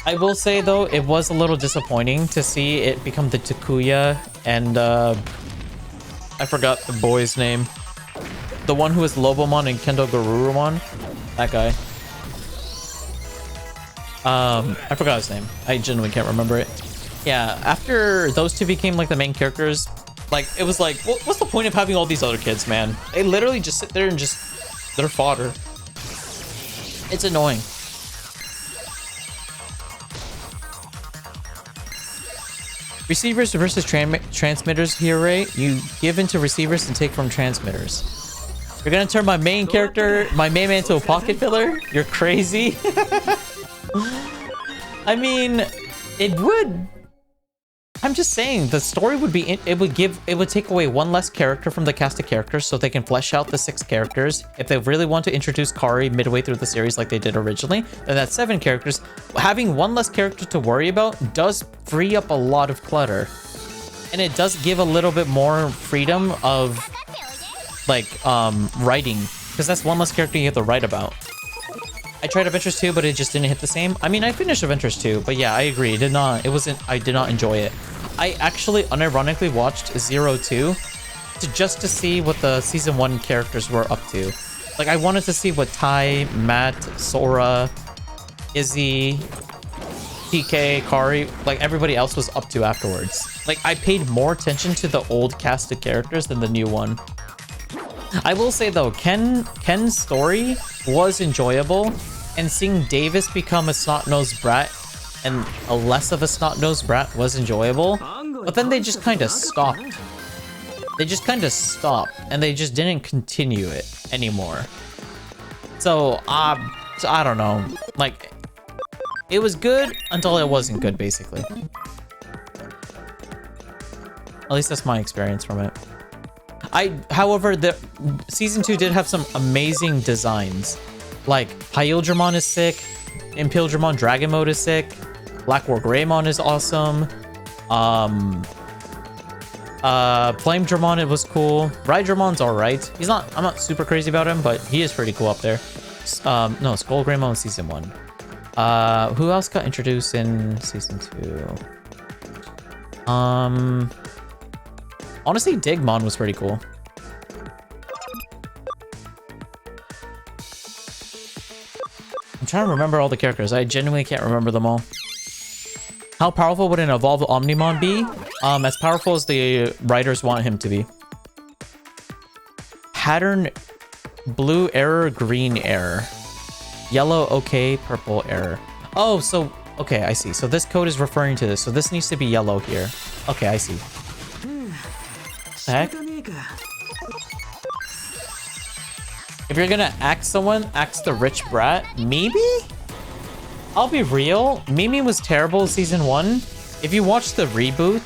I will say though, it was a little disappointing to see it become the Takuya and I forgot the boy's name. The one who is Lobomon and Kendo Garurumon. That guy. I forgot his name. I genuinely can't remember it. Yeah, after those two became like the main characters, like it was like, what's the point of having all these other kids, man? They literally just sit there and just, they're fodder. It's annoying. Receivers versus transmitters here, Ray. You give into receivers and take from transmitters. You're gonna turn my main character, my main man, into a pocket filler? You're crazy. I mean, it would. I'm just saying the story would be, it would take away one less character from the cast of characters so they can flesh out the 6 characters. If they really want to introduce Kari midway through the series like they did originally, then that's 7 characters. Having one less character to worry about does free up a lot of clutter. And it does give a little bit more freedom of like writing, because that's one less character you have to write about. I tried Adventures 2, but it just didn't hit the same. I mean, I finished Adventures 2, but yeah, I agree. I did not enjoy it. I actually unironically watched 02 just to see what the season 1 characters were up to. Like, I wanted to see what Tai, Matt, Sora, Izzy, TK, Kari, like everybody else was up to afterwards. Like, I paid more attention to the old cast of characters than the new one. I will say though, Ken's story was enjoyable, and seeing Davis become a snot-nosed brat and a less of a snot-nosed brat was enjoyable, but then they just kind of stopped. They just kind of stopped, and they just didn't continue it anymore. So, I don't know. Like, it was good until it wasn't good, basically. At least that's my experience from it. However, the season 2 did have some amazing designs. Like, Hyildramon is sick, Impildramon Dragon Mode is sick, Black War Greymon is awesome, Flamedramon, it was cool, Rydramon's alright. I'm not super crazy about him, but he is pretty cool up there. No, Skull Greymon was season 1. Who else got introduced in season 2? Honestly, Digmon was pretty cool. I'm trying to remember all the characters. I genuinely can't remember them all. How powerful would an evolved Omnimon be? As powerful as the writers want him to be. Pattern blue error, green error. Yellow okay, purple error. Oh, so okay, I see. So this code is referring to this. So this needs to be yellow here. Okay, I see. Heck? If you're gonna axe someone, axe the rich brat. Maybe? I'll be real. Mimi was terrible season 1. If you watch the reboot,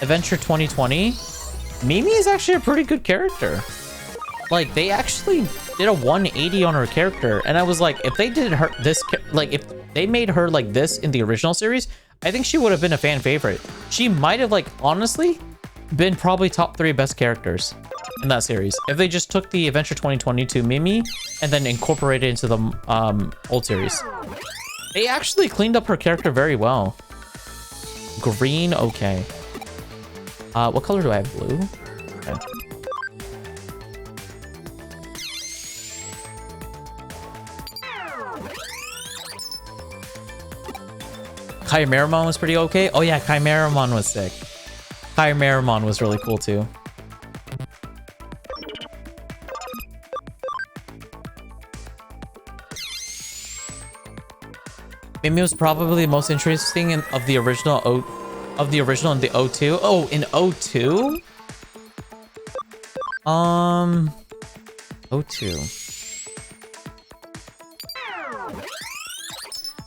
Adventure 2020, Mimi is actually a pretty good character. Like, they actually did a 180 on her character, and I was like, if they did her this, like, if they made her like this in the original series, I think she would have been a fan favorite. She might have, like, honestly been probably top 3 best characters in that series if they just took the Adventure 2022 Mimi and then incorporated it into the old series. They actually cleaned up her character very well. Green, okay. What color do I have? Blue? Okay. Chimeramon was pretty okay. Oh yeah, Chimeramon was sick. Chimeramon was really cool too. Mimi was probably the most interesting of the original in the 02. Oh, in 02? 02.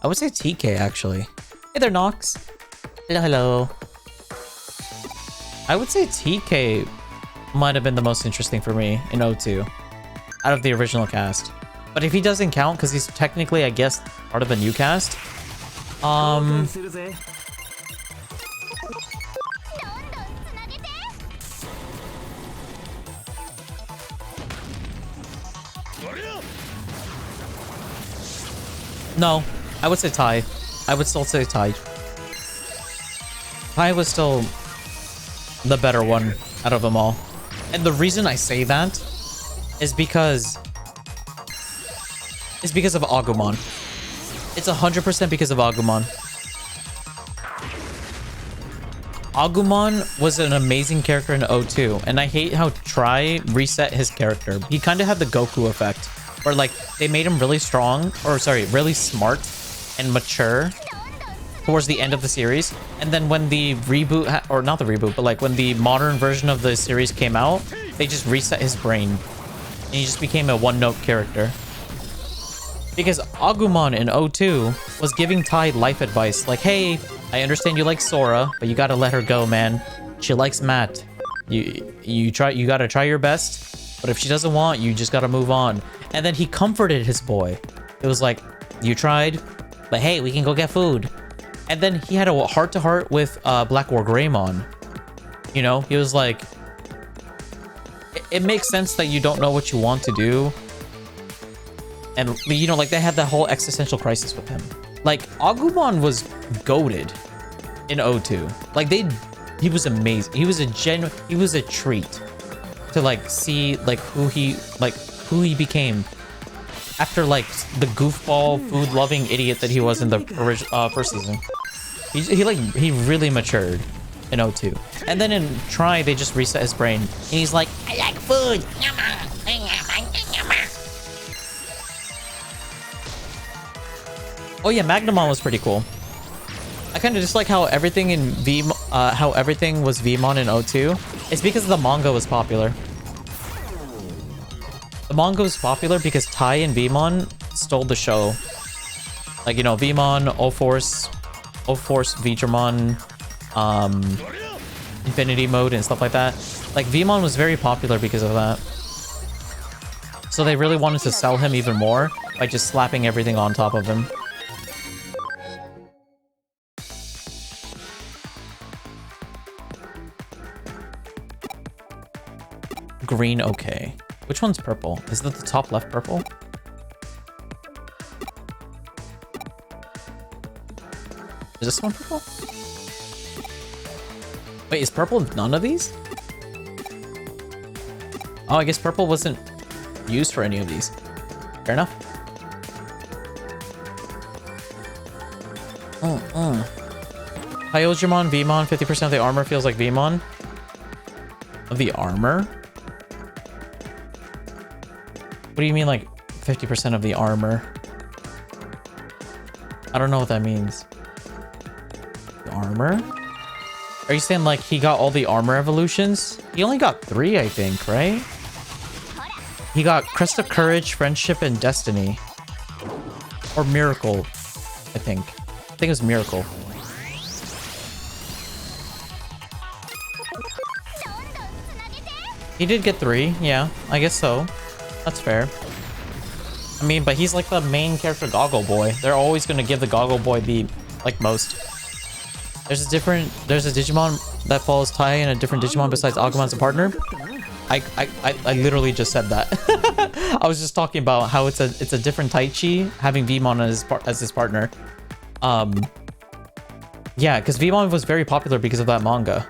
I would say TK actually. Hey there, Nox. Hello, hello. I would say TK might have been the most interesting for me in 02 out of the original cast. But if he doesn't count because he's technically, I guess, part of the new cast. No, I would say Tai. I would still say Tai. Tai was still the better one out of them all. And the reason I say that is because of Agumon. It's 100% because of Agumon. Agumon was an amazing character in O2, and I hate how Tri reset his character. He kind of had the Goku effect, where like they made him really strong, or sorry, really smart and mature towards the end of the series. And then when the reboot, or not the reboot, but like when the modern version of the series came out, they just reset his brain, and he just became a one-note character. Because Agumon in O2 was giving Tai life advice, like, hey, I understand you like Sora, but you gotta let her go, man. She likes Matt. You gotta try your best, but if she doesn't want, you just gotta move on. And then he comforted his boy. It was like, you tried, but hey, we can go get food. And then he had a heart-to-heart with Black War Greymon. You know, he was like, it makes sense that you don't know what you want to do. And, you know, like, they had that whole existential crisis with him. Like, Agumon was goated in O2. Like, he was amazing. He was a treat to, like, see, like, who he became after, like, the goofball, food-loving idiot that he was in the first season. He really matured in O2. And then in Tri, they just reset his brain. And he's like, I like food! Oh yeah, Magnamon was pretty cool. I kind of just like how everything in how everything was Vmon in O2. It's because the manga was popular. The manga was popular because Tai and Vmon stole the show. Like, you know, Vmon, O-Force, Vtramon, Infinity Mode and stuff like that. Like, Vmon was very popular because of that. So they really wanted to sell him even more by just slapping everything on top of him. Green, okay. Which one's purple? Is that the top left purple? Is this one purple? Wait, is purple none of these? Oh, I guess purple wasn't used for any of these. Fair enough. Hyojimon, Vmon, 50% of the armor feels like Vmon. Of the armor? What do you mean, like, 50% of the armor? I don't know what that means. The armor? Are you saying, like, he got all the armor evolutions? He only got 3, I think, right? He got Crest of Courage, Friendship, and Destiny. Or Miracle, I think. I think it was Miracle. He did get 3, yeah. I guess so. That's fair. I mean, but he's like the main character Goggle Boy. They're always going to give the Goggle Boy the, like, most. There's a Digimon that follows Tai and a different Digimon besides Agumon as a partner. I literally just said that. I was just talking about how it's a different Taichi having Vmon as his partner. Yeah, because Vmon was very popular because of that manga.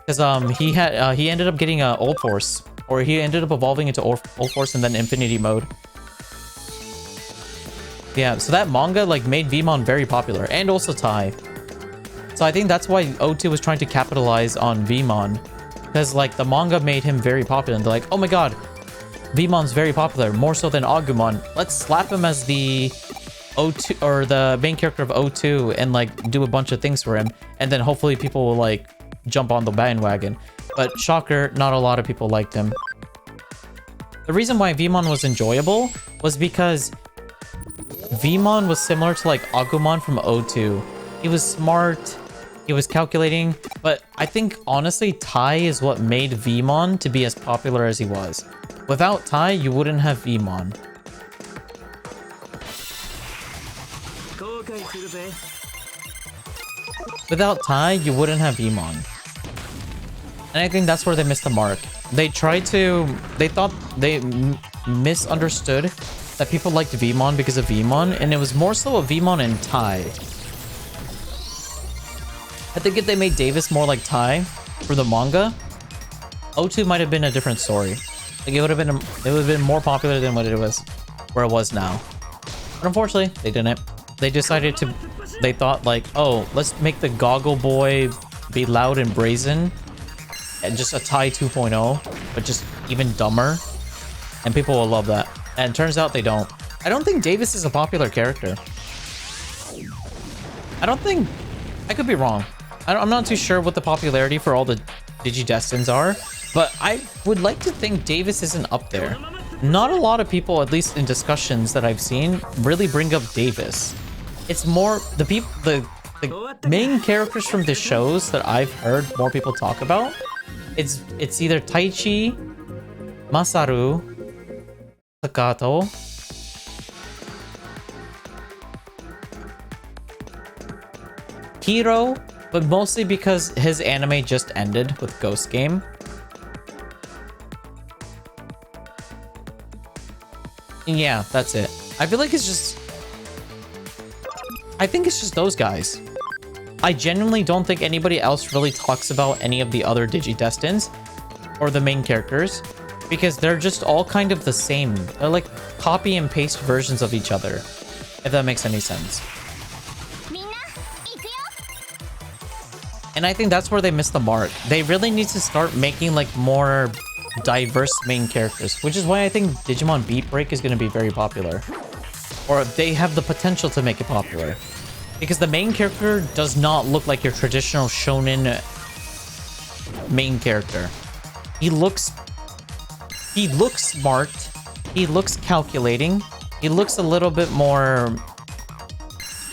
Because he ended up getting Old Force. Or he ended up evolving into Old Force and then Infinity Mode. Yeah, so that manga like made Vmon very popular, and also Tai. So I think that's why O2 was trying to capitalize on Vmon, because like the manga made him very popular, and they're like, oh my god, Vmon's very popular, more so than Agumon. Let's slap him as the O2 or the main character of O2 and like do a bunch of things for him, and then hopefully people will like jump on the bandwagon. But shocker, not a lot of people liked him. The reason why Vmon was enjoyable was because Vmon was similar to like Agumon from O2. He was smart, he was calculating, but I think honestly Tai is what made Vmon to be as popular as he was. Without Tai, you wouldn't have Vmon. Without Tai, you wouldn't have Vmon. And I think that's where they missed the mark. They thought they misunderstood that people liked Vmon because of Vmon, and it was more so a Vmon and Tai. I think if they made Davis more like Tai for the manga, O2 might have been a different story. Like it would have been more popular than what it was, where it was now. But unfortunately, they didn't. They decided to. They thought like, oh, let's make the Goggle Boy be loud and brazen, and just a Tai 2.0, but just even dumber, and people will love that. And it turns out they don't. I don't think Davis is a popular character. I don't think. I could be wrong. I'm not too sure what the popularity for all the Digidestins are, but I would like to think Davis isn't up there. Not a lot of people, at least in discussions that I've seen, really bring up Davis. It's more the main characters from the shows that I've heard more people talk about. It's either Taichi, Masaru, Takato, Hiro, but mostly because his anime just ended with Ghost Game. And yeah, that's it. I feel like it's just... I think it's just those guys. I genuinely don't think anybody else really talks about any of the other Digidestins or the main characters, because they're just all kind of the same. They're like copy and paste versions of each other, if that makes any sense. And I think that's where they missed the mark. They really need to start making like more diverse main characters, which is why I think Digimon Beat Break is going to be very popular. Or they have the potential to make it popular. Because the main character does not look like your traditional shonen main character. He looks smart. He looks calculating. He looks a little bit more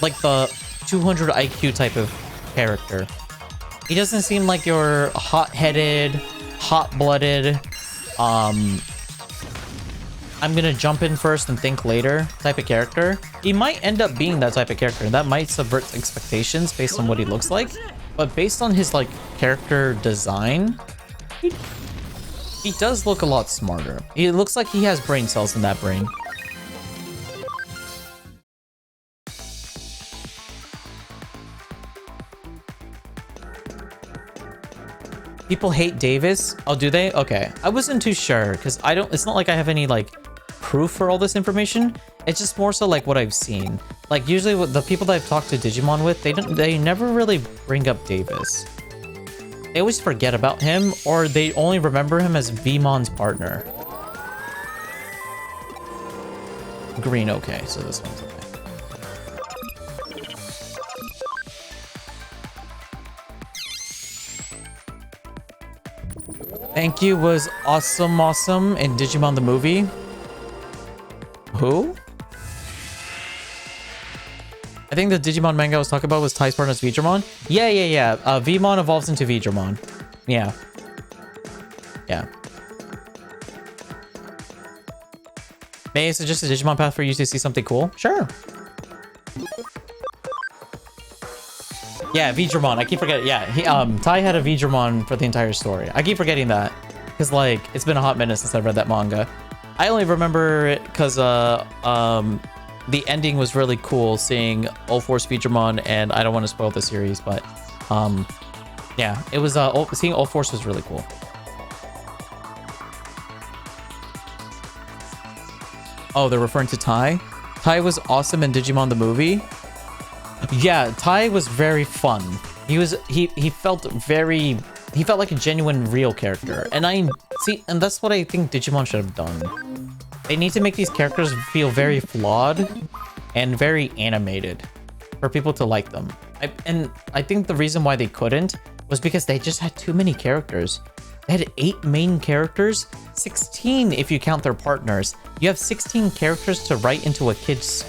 like the 200 IQ type of character. He doesn't seem like your hot-headed, hot-blooded, I'm gonna jump in first and think later type of character. He might end up being that type of character, and that might subvert expectations based on what he looks like. But based on his like character design, he does look a lot smarter. He looks like he has brain cells in that brain. People hate Davis? Oh, do they? Okay. I wasn't too sure because it's not like I have any like proof for all this information. It's just more so like what I've seen. Like usually with the people that I've talked to Digimon with, they never really bring up Davis. They always forget about him, or they only remember him as Vmon's partner. Green, okay. So this one's okay. Thank you was awesome in Digimon the movie. Who? I think the Digimon manga I was talking about was Tai's partner's Veedramon. Yeah. Vmon evolves into Veedramon. Yeah. May I suggest a Digimon path for you to see something cool? Sure. Yeah, Veedramon. I keep forgetting. Yeah, Tai had a Veedramon for the entire story. I keep forgetting that because like it's been a hot minute since I read that manga. I only remember it because the ending was really cool, seeing All-Force Veedramon, and I don't want to spoil the series, but yeah, it was seeing All-Force was really cool. Oh, they're referring to Tai. Tai was awesome in Digimon the movie. Yeah, Tai was very fun. He felt like a genuine real character. And that's what I think Digimon should have done. They need to make these characters feel very flawed and very animated for people to like them. I think the reason why they couldn't was because they just had too many characters. They had 8 main characters, 16 if you count their partners. You have 16 characters to write into a kid's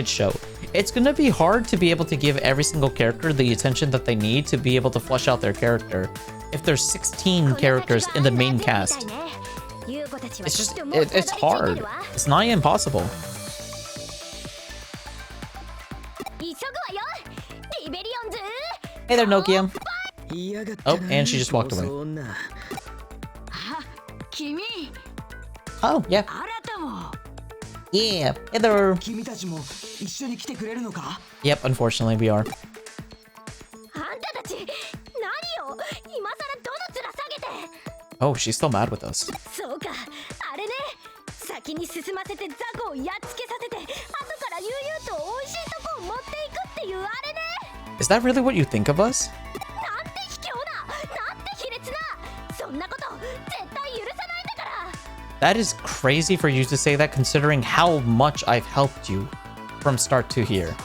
show. It's gonna be hard to be able to give every single character the attention that they need to be able to flesh out their character if there's 16 characters in the main cast. It's hard. It's nigh impossible. Hey there, Nokia. Oh, and she just walked away. Oh, yeah. Yeah, Heather. Yep, unfortunately we are. Oh, she's still mad with us. Is that really what you think of us? That is crazy for you to say that, considering how much I've helped you from start to here.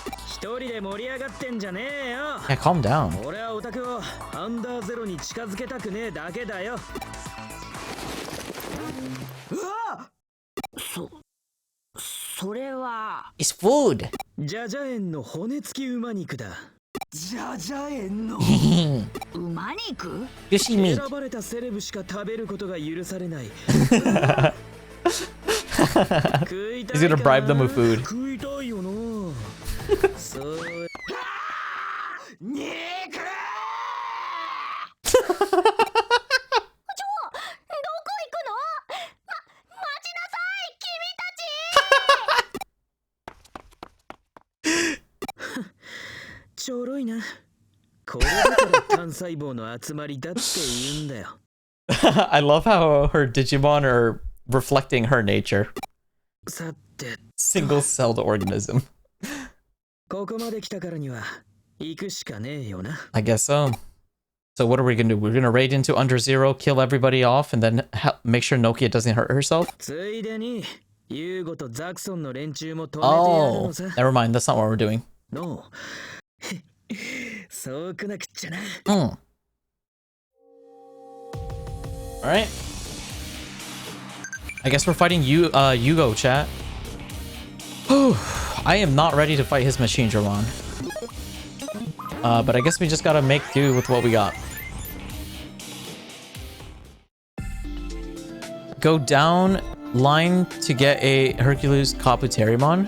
Yeah, calm down. It's food. Sushi meat. He's gonna bribe them with food. I love how her Digimon are reflecting her nature. Single-celled organism. I guess so. So what are we gonna do? We're gonna raid into Under Zero, kill everybody off, and then make sure Nokia doesn't hurt herself? Oh, never mind. That's not what we're doing. Alright. I guess we're fighting Yugo, chat. I am not ready to fight his Machine Dramon. But I guess we just gotta make do with what we got. Go down line to get a Hercules Kabuterimon.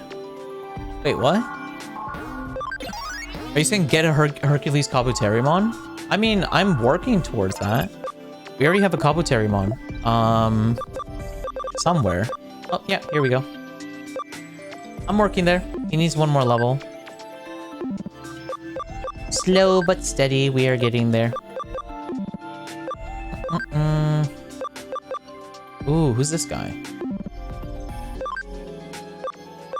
Wait, what? Are you saying get a Hercules Kabuterimon? I mean, I'm working towards that. We already have a Kabuterimon. Somewhere. Oh, yeah, here we go. I'm working there. He needs one more level. Slow but steady, we are getting there. Ooh, who's this guy?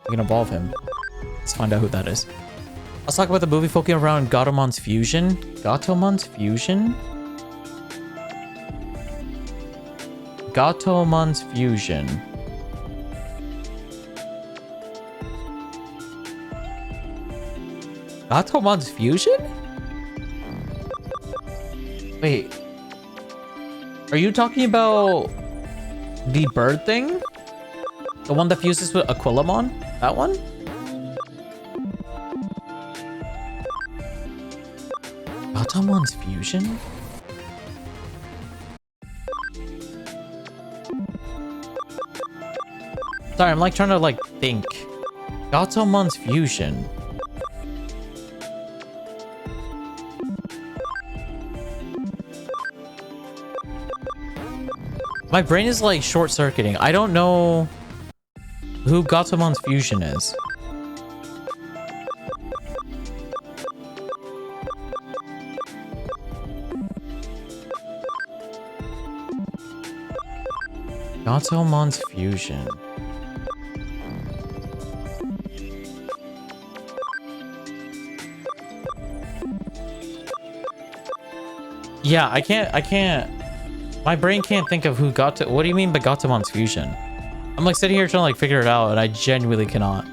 We can evolve him. Let's find out who that is. Let's talk about the movie focusing around Gatomon's fusion. Gatomon's fusion? Gatomon's fusion. Gatomon's fusion? Wait. Are you talking about the bird thing? The one that fuses with Aquilamon? That one? Gatomon's fusion? Sorry, I'm like trying to like think. Gatomon's fusion. My brain is like short-circuiting. I don't know who Gatomon's fusion is. Gatomon's fusion. Yeah, I can't. My brain can't think of who got to. What do you mean by Gatomon's fusion? I'm like sitting here trying to like figure it out, and I genuinely cannot.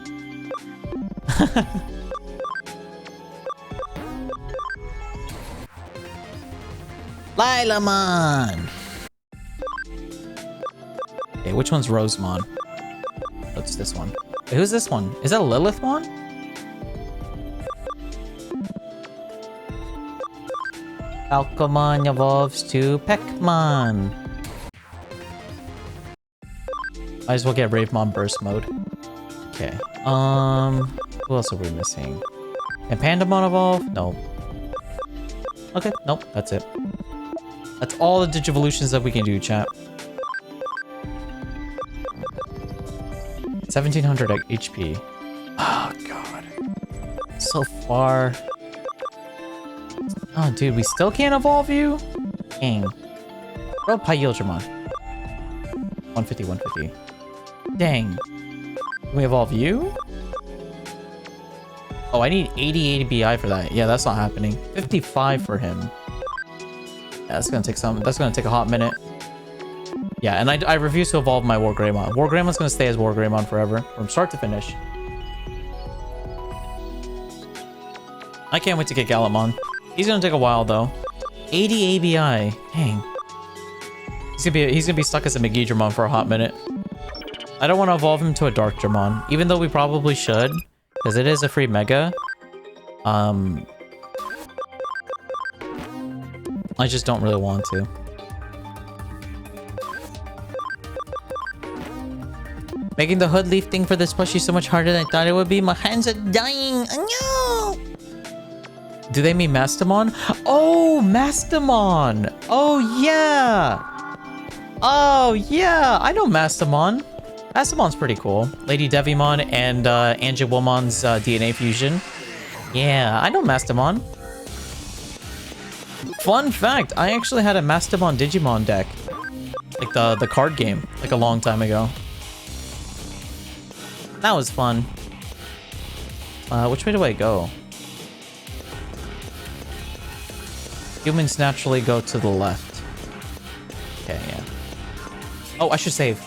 Lilamon. Okay, which one's Rosemon? What's this one? Wait, who's this one? Is that Lilithmon? Falcomon evolves to Peckmon. Might as well get Ravemon burst mode. Okay. Who else are we missing? Can Pandamon evolve? No. Okay, nope, that's it. That's all the Digivolutions that we can do, chat. 1700 HP. Oh god. So far. Oh dude, we still can't evolve you? Dang. What about Pyildramon? 150, 150. Dang. Can we evolve you? Oh, I need 80 ABI for that. Yeah, that's not happening. 55 for him. Yeah, that's gonna take a hot minute. Yeah, and I refuse to evolve my War Greymon. War Greymon's gonna stay as War Greymon forever, from start to finish. I can't wait to get Gallimon. He's gonna take a while though. 80 ABI. Dang. He's gonna be stuck as a Megidramon for a hot minute. I don't want to evolve him to a Dark Dramon, even though we probably should, because it is a free Mega. I just don't really want to. Making the hood leaf thing for this plushie so much harder than I thought it would be. My hands are dying. No! Do they mean Mastamon? Oh, Mastamon! Oh, yeah! Oh, yeah! I know Mastamon. Mastamon's pretty cool. Lady Devimon and Angewomon's DNA fusion. Yeah, I know Mastamon. Fun fact, I actually had a Mastamon Digimon deck. Like the card game, like a long time ago. That was fun. Which way do I go? Humans naturally go to the left. Okay, yeah. Oh, I should save.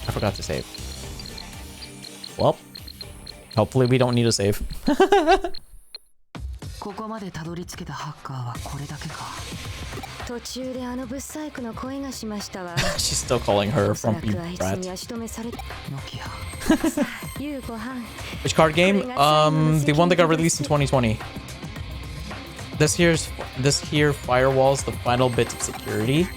I forgot to save. Well, hopefully we don't need to save. She's still calling her from Brat. Which card game? The one that got released in 2020. This here firewall's the final bit of security.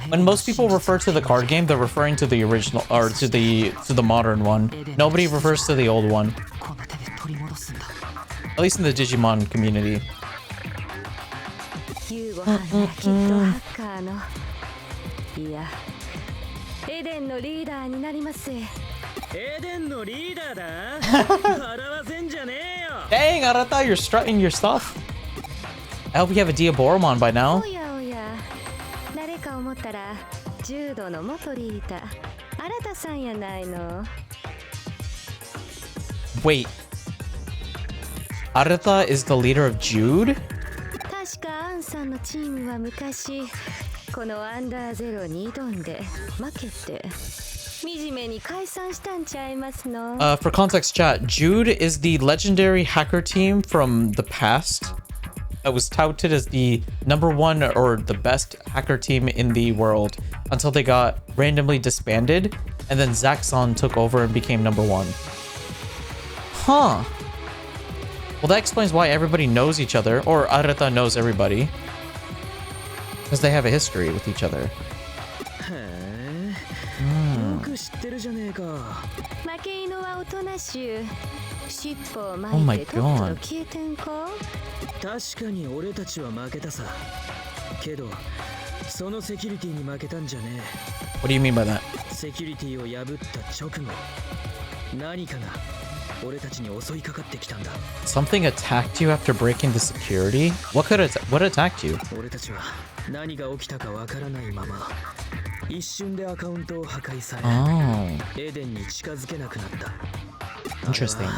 When most people refer to the card game, they're referring to the original or to the modern one. Nobody refers to the old one. At least in the Digimon community. Dang, Arata, you're strutting your stuff. I hope you have a Diaboromon by now. Wait. Arata is the leader of Jude? For context chat, Jude is the legendary hacker team from the past that was touted as the #1 or the best hacker team in the world until they got randomly disbanded, and then Zaxxon took over and became #1. Huh. Well, that explains why everybody knows each other, or Arata knows everybody. Because they have a history with each other. Oh my god. What do you mean by that? Something attacked you after breaking the security? What attacked you? Oh. Interesting.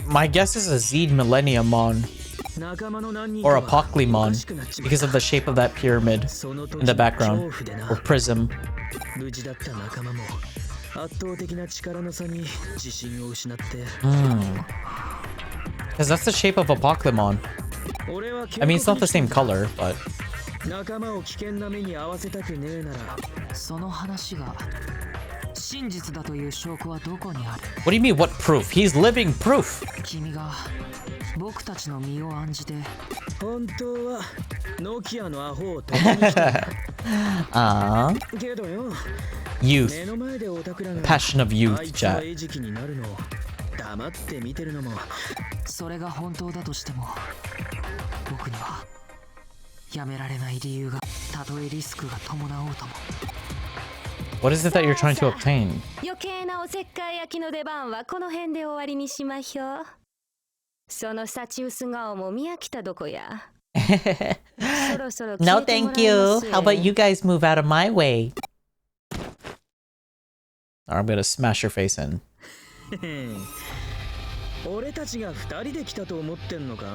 My guess is a Zed Millenniumon or a Pokemon because of the shape of that pyramid in the background, or prism. Because that's the shape of a Pokemon. I mean, it's not the same color, but... What do you mean, what proof? He's living proof! Youth. Passion of youth, chat. 黙って見てるのもそれが本当だとしても僕にはやめられない理由がたとえリスクが伴おうとも What is it that you're trying to obtain? 余計なおせっかい焼きの出番はこの辺で終わりにしましょう。そのサチウス顔も見飽きたどこや。そろそろ No, thank you. How about you guys move out of my way? Or I'm gonna smash your face in. 俺たちが2人で来たと思ってんのか？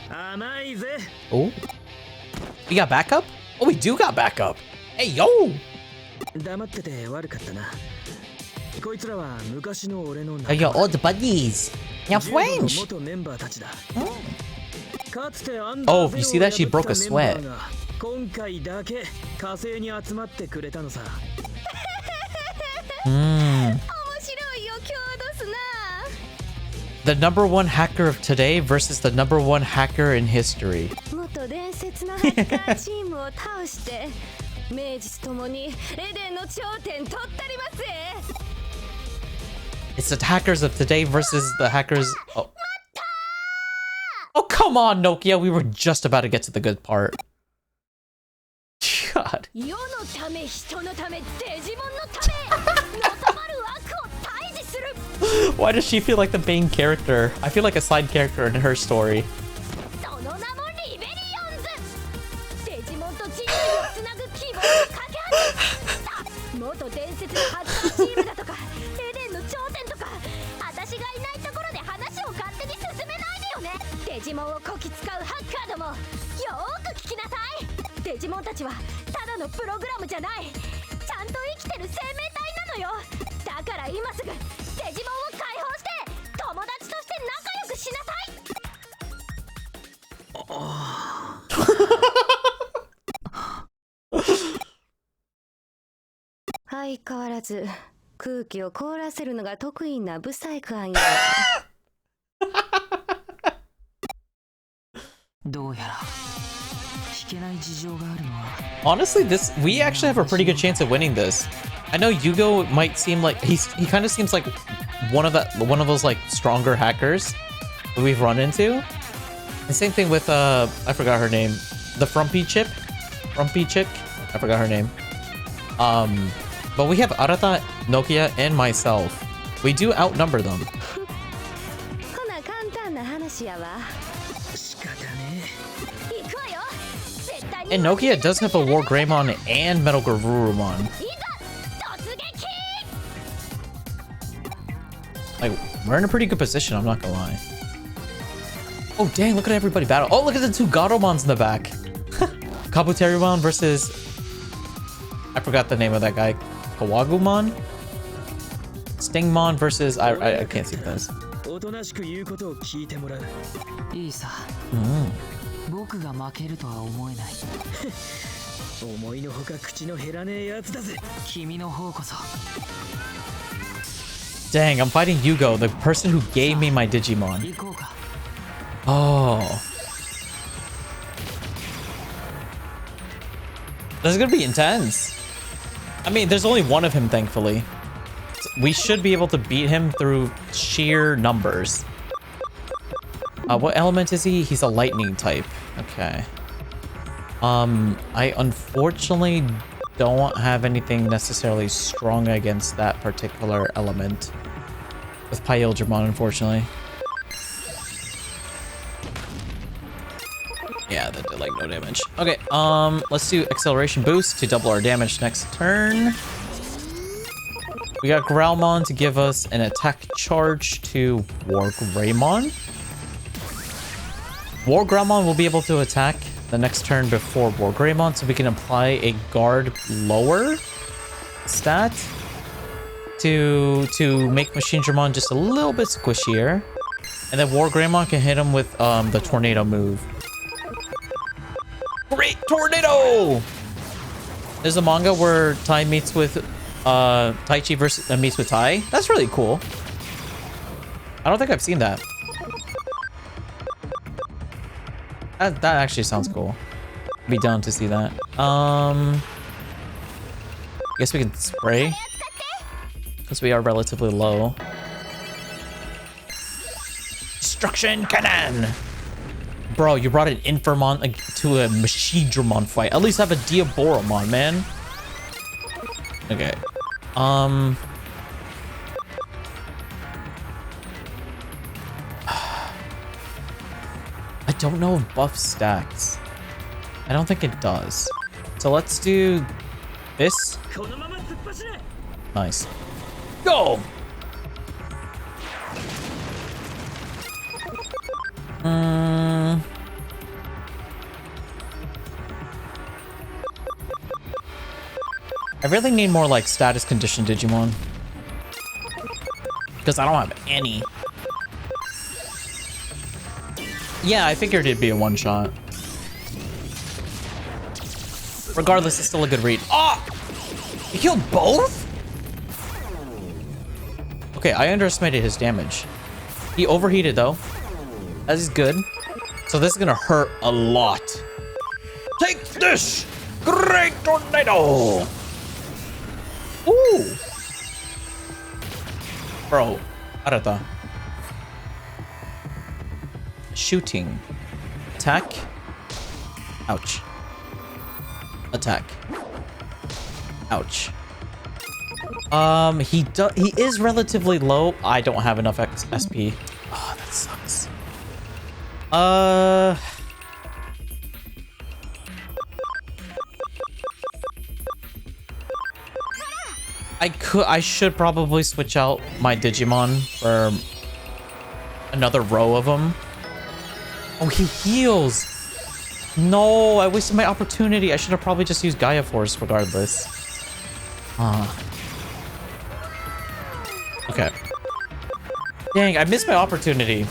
甘いぜ。 Oh, we got backup? Oh, we do got backup. Hey, yo. 黙ってて悪かったな。こいつらは昔の俺の Are your old buddies? Your friends? 元メンバーたちだ。かつて Oh, you see that? She broke a sweat. 今回だけ火星に集まってくれたのさ。The number one hacker of today versus the number one hacker in history. 元伝説のハッカーチームを倒して名実ともにエデンの頂点取ったりますぜ。 It's the hackers of today versus the hackers. Oh. Oh, come on, Nokia. We were just about to get to the good part. God. 世のため人のためデジモンのためのたまる悪を退治する。 Why does she feel like the main character? I feel like a side character in her story. その名もリベリオンズ。デジモンと人類をつなぐ希望の架け橋。元伝説のハッカーチームだとかエデンの頂点とか私がいないところで話を勝手に進めないでよね。デジモンをこき使うハッカーどもよーく聞きなさい。デジモンたちはただのプログラムじゃない。ちゃんと生きてる生命体なのよ。だから今すぐデジモンを解放して友達として仲良くしなさい。相変わらず空気を凍らせるのが得意なブサイクアンや。どうやら Honestly, we actually have a pretty good chance of winning this. I know Yugo might seem like he kind of seems like one of those like stronger hackers that we've run into. And same thing with I forgot her name, the frumpy chick. I forgot her name. But we have Arata, Nokia, and myself. We do outnumber them. And Nokia does have a War Greymon and Metal Garurumon. Like, we're in a pretty good position, I'm not gonna lie. Oh dang, look at everybody battle. Oh, look at the two Gatomons in the back. Kabuterumon versus... I forgot the name of that guy. Kawagumon? Stingmon versus... I can't see this. 僕が負けるとは思えない。思いのほか口の減らねえやつだぜ。君の方こそ。Dang, I'm fighting Yugo, the person who gave me my Digimon. Oh. This is gonna be intense. I mean, there's only one of him, thankfully. We should be able to beat him through sheer numbers. What element is he? He's a lightning type. Okay. I unfortunately don't have anything necessarily strong against that particular element with Pyildramon, unfortunately. Yeah, that did like no damage. Okay, let's do acceleration boost to double our damage next turn. We got Growlmon to give us an attack charge to War Greymon. War Growlmon will be able to attack the next turn before War Greymon, so we can apply a guard lower stat to make Machine Dramon just a little bit squishier. And then War Greymon can hit him with the tornado move. Great tornado! There's a manga where Tai meets with Taichi versus meets with Tai. That's really cool. I don't think I've seen that. That actually sounds cool. Be down to see that. guess we can spray. Because we are relatively low. Destruction cannon! Bro, you brought an Infamon to a Machidramon fight. At least have a Diaboromon, man. Okay. I don't know if buff stacks. I don't think it does. So let's do this. Nice. Go! I really need more like status condition Digimon. Because I don't have any. Yeah, I figured it'd be a one-shot. Regardless, it's still a good read. Oh! He killed both? Okay, I underestimated his damage. He overheated though. That is good. So this is gonna hurt a lot. Take this! Great tornado! Ooh! Bro, Arata. Shooting. Attack. Ouch. Attack. Ouch. He is relatively low. I don't have enough SP. Oh, that sucks. I should probably switch out my Digimon for another row of them. Oh, he heals. No, I wasted my opportunity. I should have probably just used Gaia Force regardless. Okay. Dang, I missed my opportunity.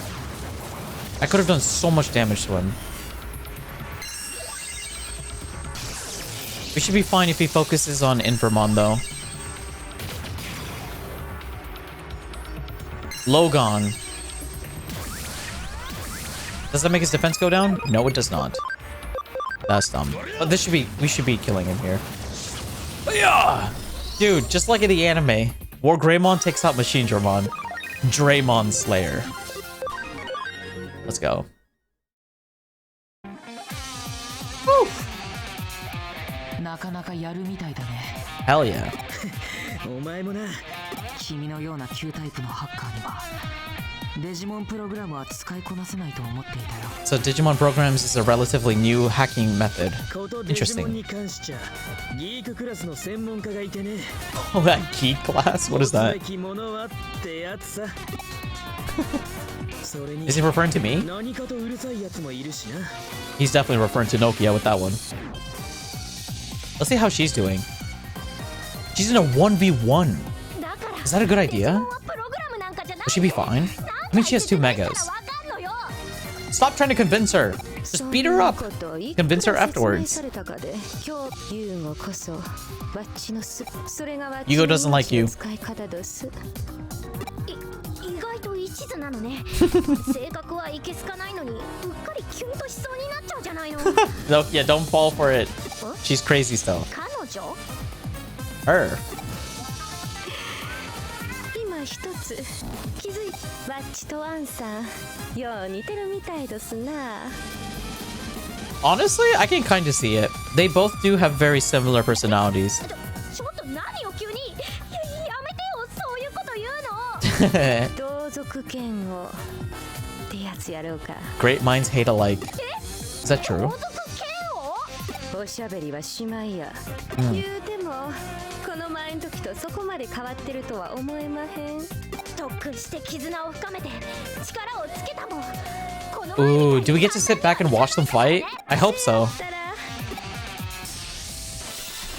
I could have done so much damage to him. We should be fine if he focuses on Infamon though. Logon. Does that make his defense go down? No, it does not. That's dumb. But this should be, we should be killing him here. Yeah! Dude, just like in the anime, War Greymon takes out Machine Dramon. Draymon Slayer. Let's go. Woo! Hell yeah. お前もな、君のような旧タイプのハッカーにはデジモンプログラムは使いこなせないと思っていたよ。 So Digimon programs is a relatively new hacking method. Interesting. Oh, that geek class? What is that? Is he referring to me? He's definitely referring to Nokia with that one. Let's see how she's doing. She's in a 1v1. Is that a good idea? Will she be fine? I mean, she has 2 megas. Stop trying to convince her. Just beat her up. Convince her afterwards. Yugo doesn't like you. No, yeah, don't fall for it. She's crazy still. Her. Honestly, I can kind of see it. They both do have very similar personalities. Great minds hate alike. Is that true? Ooh, do we get to sit back and watch them fight? I hope so.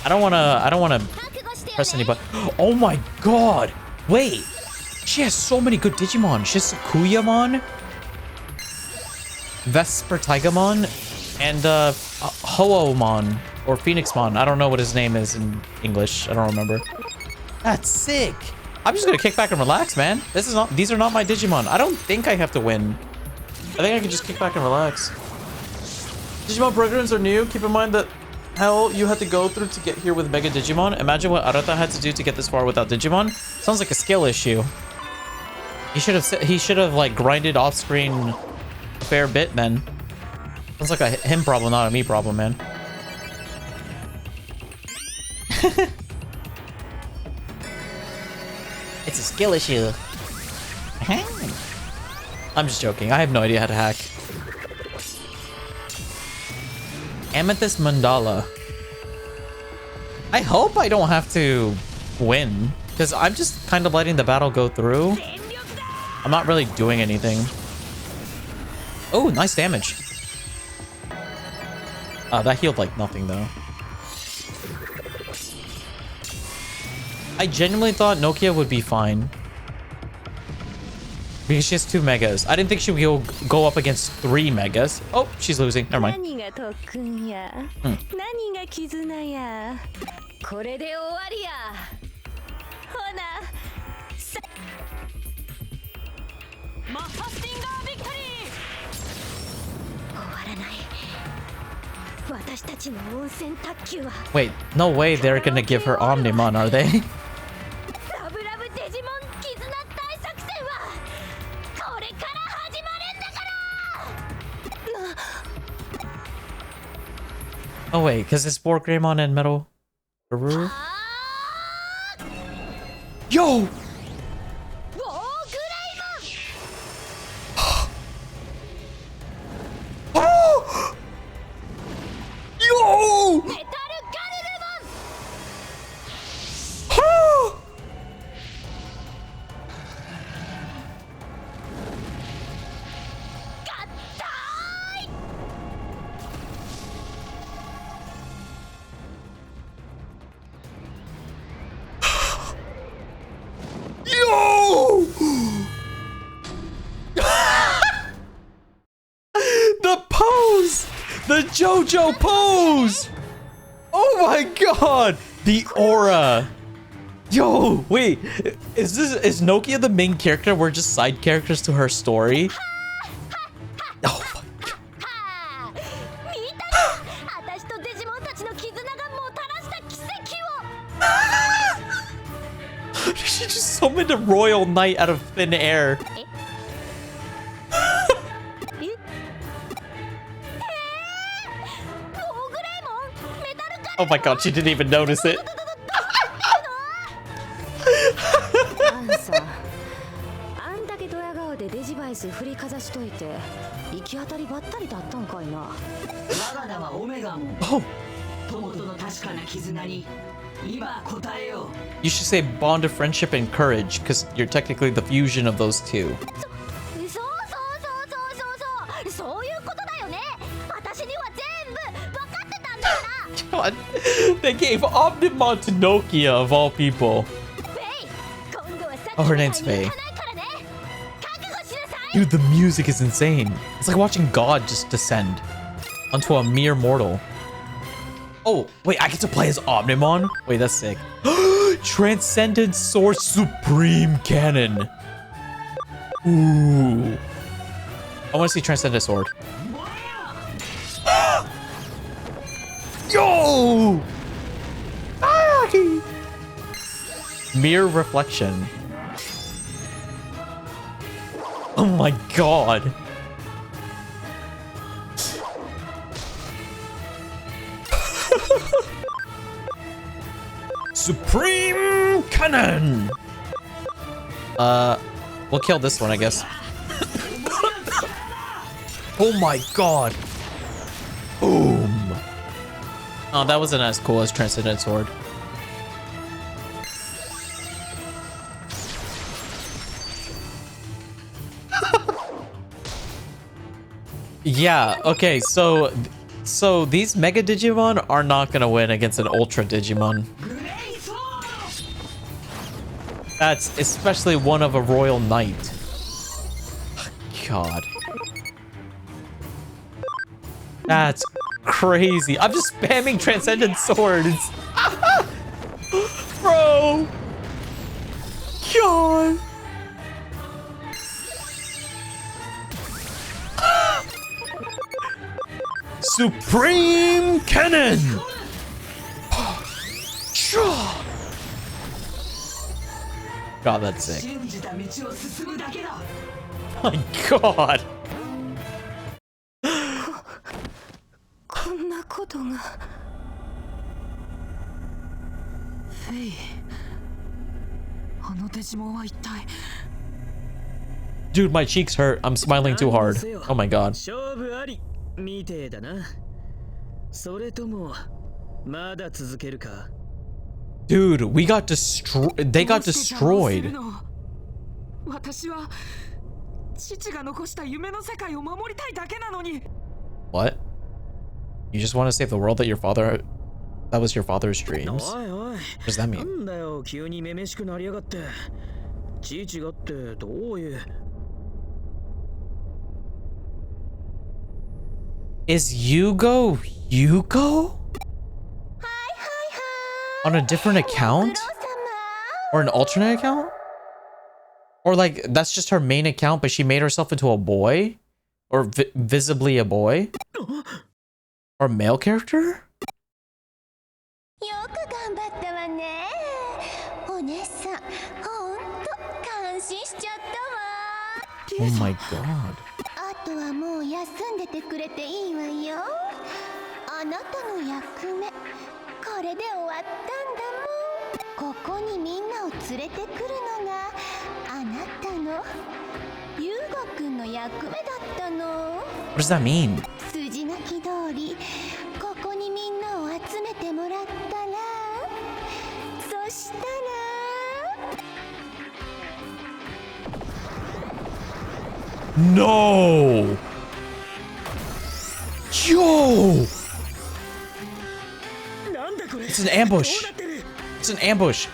I don't wanna press any button. Oh my god! Wait! She has so many good Digimon. She has Sakuyamon, Vesper Tigamon, and Hoomon or Phoenixmon. I don't know what his name is in English. I don't remember. That's sick. I'm just gonna kick back and relax, man. These are not my Digimon. I don't think I have to win. I think I can just kick back and relax. Digimon programs are new. Keep in mind that hell you had to go through to get here with Mega Digimon. Imagine what Arata had to do to get this far without Digimon. Sounds like a skill issue. He should have like grinded off screen a fair bit then. Sounds like a him problem, not a me problem, man. It's a skill issue. I'm just joking. I have no idea how to hack. Amethyst Mandala. I hope I don't have to win, because I'm just kind of letting the battle go through. I'm not really doing anything. Oh, nice damage. That healed like nothing though. I genuinely thought Nokia would be fine. Because she has 2 megas. I didn't think she would go up against 3 megas. Oh, she's losing. Never mind. Wait, no way they're gonna give her Omnimon, are they? Oh wait, because it's Sport Greymon and Metal Guru. Yo! Oh! Yo! Yo! The pose! The JoJo pose! Oh my god! The aura! Yo, wait, is Nokia the main character? We're just side characters to her story? Oh my god. She just summoned a royal knight out of thin air. Oh my god, she didn't even notice it. Oh. You should say bond of friendship and courage, because you're technically the fusion of those two. God, they gave Omnimon to Nokia of all people. Oh, her name's Faye. Dude, the music is insane. It's like watching God just descend onto a mere mortal. Oh, wait, I get to play as Omnimon? Wait, that's sick. Transcendent Sword Supreme Cannon. Ooh. I want to see Transcendent Sword. Yo! Mirror Reflection. Oh my god. Supreme Cannon! We'll kill this one, I guess. Oh my god. Boom. Oh, that wasn't as cool as Transcendent Sword. Yeah, okay, so these Mega Digimon are not gonna win against an Ultra Digimon. That's especially one of a Royal Knight. God. That's crazy. I'm just spamming Transcendent Swords. Bro. God. Supreme Cannon. God, that's sick. My God. こんなことがフェイあのデジモンは一体 Dude, my cheeks hurt. I'm smiling too hard. Oh my God. 勝負ありみてえだな。それともまだ続けるか。 Dude, we got destroyed. They got destroyed. 私は父が残した夢の世界を守りたいだけなのに。 What? You just want to save the world that that was your father's dreams? おいおい。 What does that mean? なんだよ急にめめしくなりやがって。父がってどういう。 Is Yugo? On a different account? Or an alternate account? Or like, that's just her main account, but she made herself into a boy? Or visibly a boy? Or a male character? Oh my God. あとはもう休んでてくれていいわよ。あなたの役目、これで終わったんだもん。ここにみんなを連れてくるのがあなたのユーゴくんの役目だったの。 What does that mean? 筋書き通り、ここにみんなを集めてもらったら、そしたら。 No! Yo! It's an ambush. It's an ambush.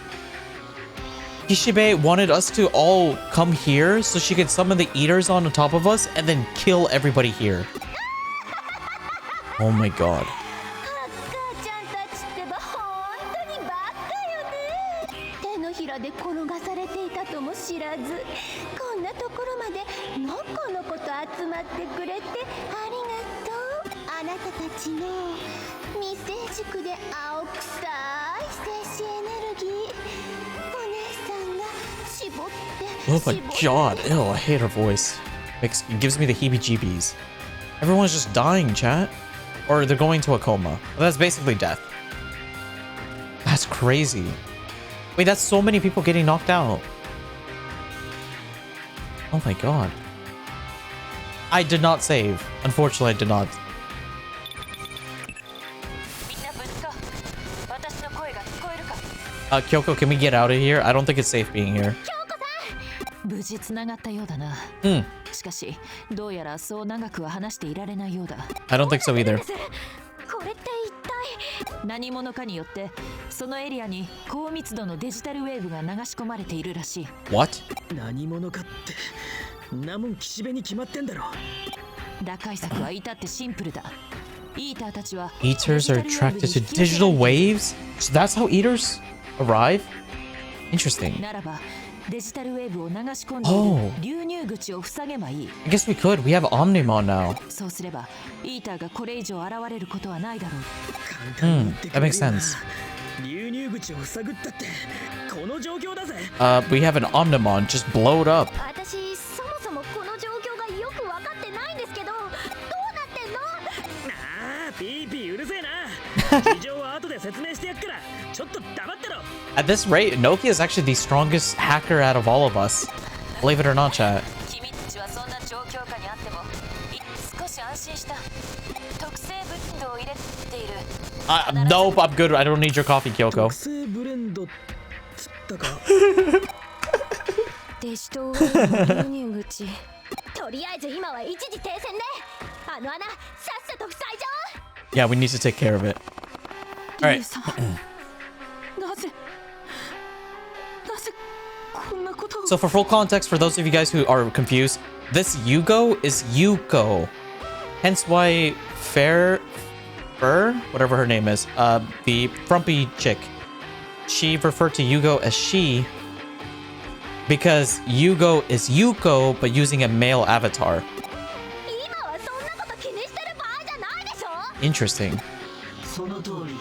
Kishibe wanted us to all come here so she could summon the eaters on top of us and then kill everybody here. Oh my God. 手のひらで転がされていたとも知らず、こんなところまでのこのこと集まってくれてありがとう。あなたたちの未成熟で青臭い精子エネルギー、お姉さんが絞って。 Oh my God. Ew, I hate her voice. It gives me the heebie-jeebies. Everyone's just dying, chat. Or they're going to a coma. That's basically death. That's crazy. Wait, that's so many people getting knocked out. Oh my God. I did not save. Unfortunately, I did not. Kyoko, can we get out of here? I don't think it's safe being here. 無事つながったようだな。しかし、どうやらそう長くは話していられないようだ。I don't think so either. これって一体何者かによってそのエリアに高密度のデジタルウェーブが流し込まれているらしい。What? 何者かってなもん岸辺に決まってんだろ。打開策は至ってシンプルだ。イーターたちは Eaters are attracted to digital waves? So that's how eaters arrive? Interesting. ならばデジタルウェーブを流し込んでいる流入口を塞げばいい。I guess we could. We have Omnimon now. そうすればイーターがこれ以上現れることはないだろう。That makes sense. 流入口を塞ぐったってこの状況だぜ。We have an Omnimon. Just blow it up. 私そもそもこの状況がよく分かってないんですけど、どうなってんの？ああ、ピーピーうるせえな。事情は後で説明してやっからちょっと黙ってろ。 At this rate, Nokia is actually the strongest hacker out of all of us. Believe it or not, chat. 君たちはそんな状況下にあっても少し安心した。特製ブレンドを入れている。Nope, I'm good. I don't need your coffee, Kyoko. 特製ブレンドつったか。デジトウェーブの流入口。とりあえず今は一時停戦ね。あの穴さっさと塞いじゃおう。 Yeah, we need to take care of it. All right. So for full context, for those of you guys who are confused, this Yugo is Yuko. Hence why Fur, whatever her name is, the frumpy chick, she referred to Yugo as she because Yugo is Yuko, but using a male avatar. Interesting. その通り。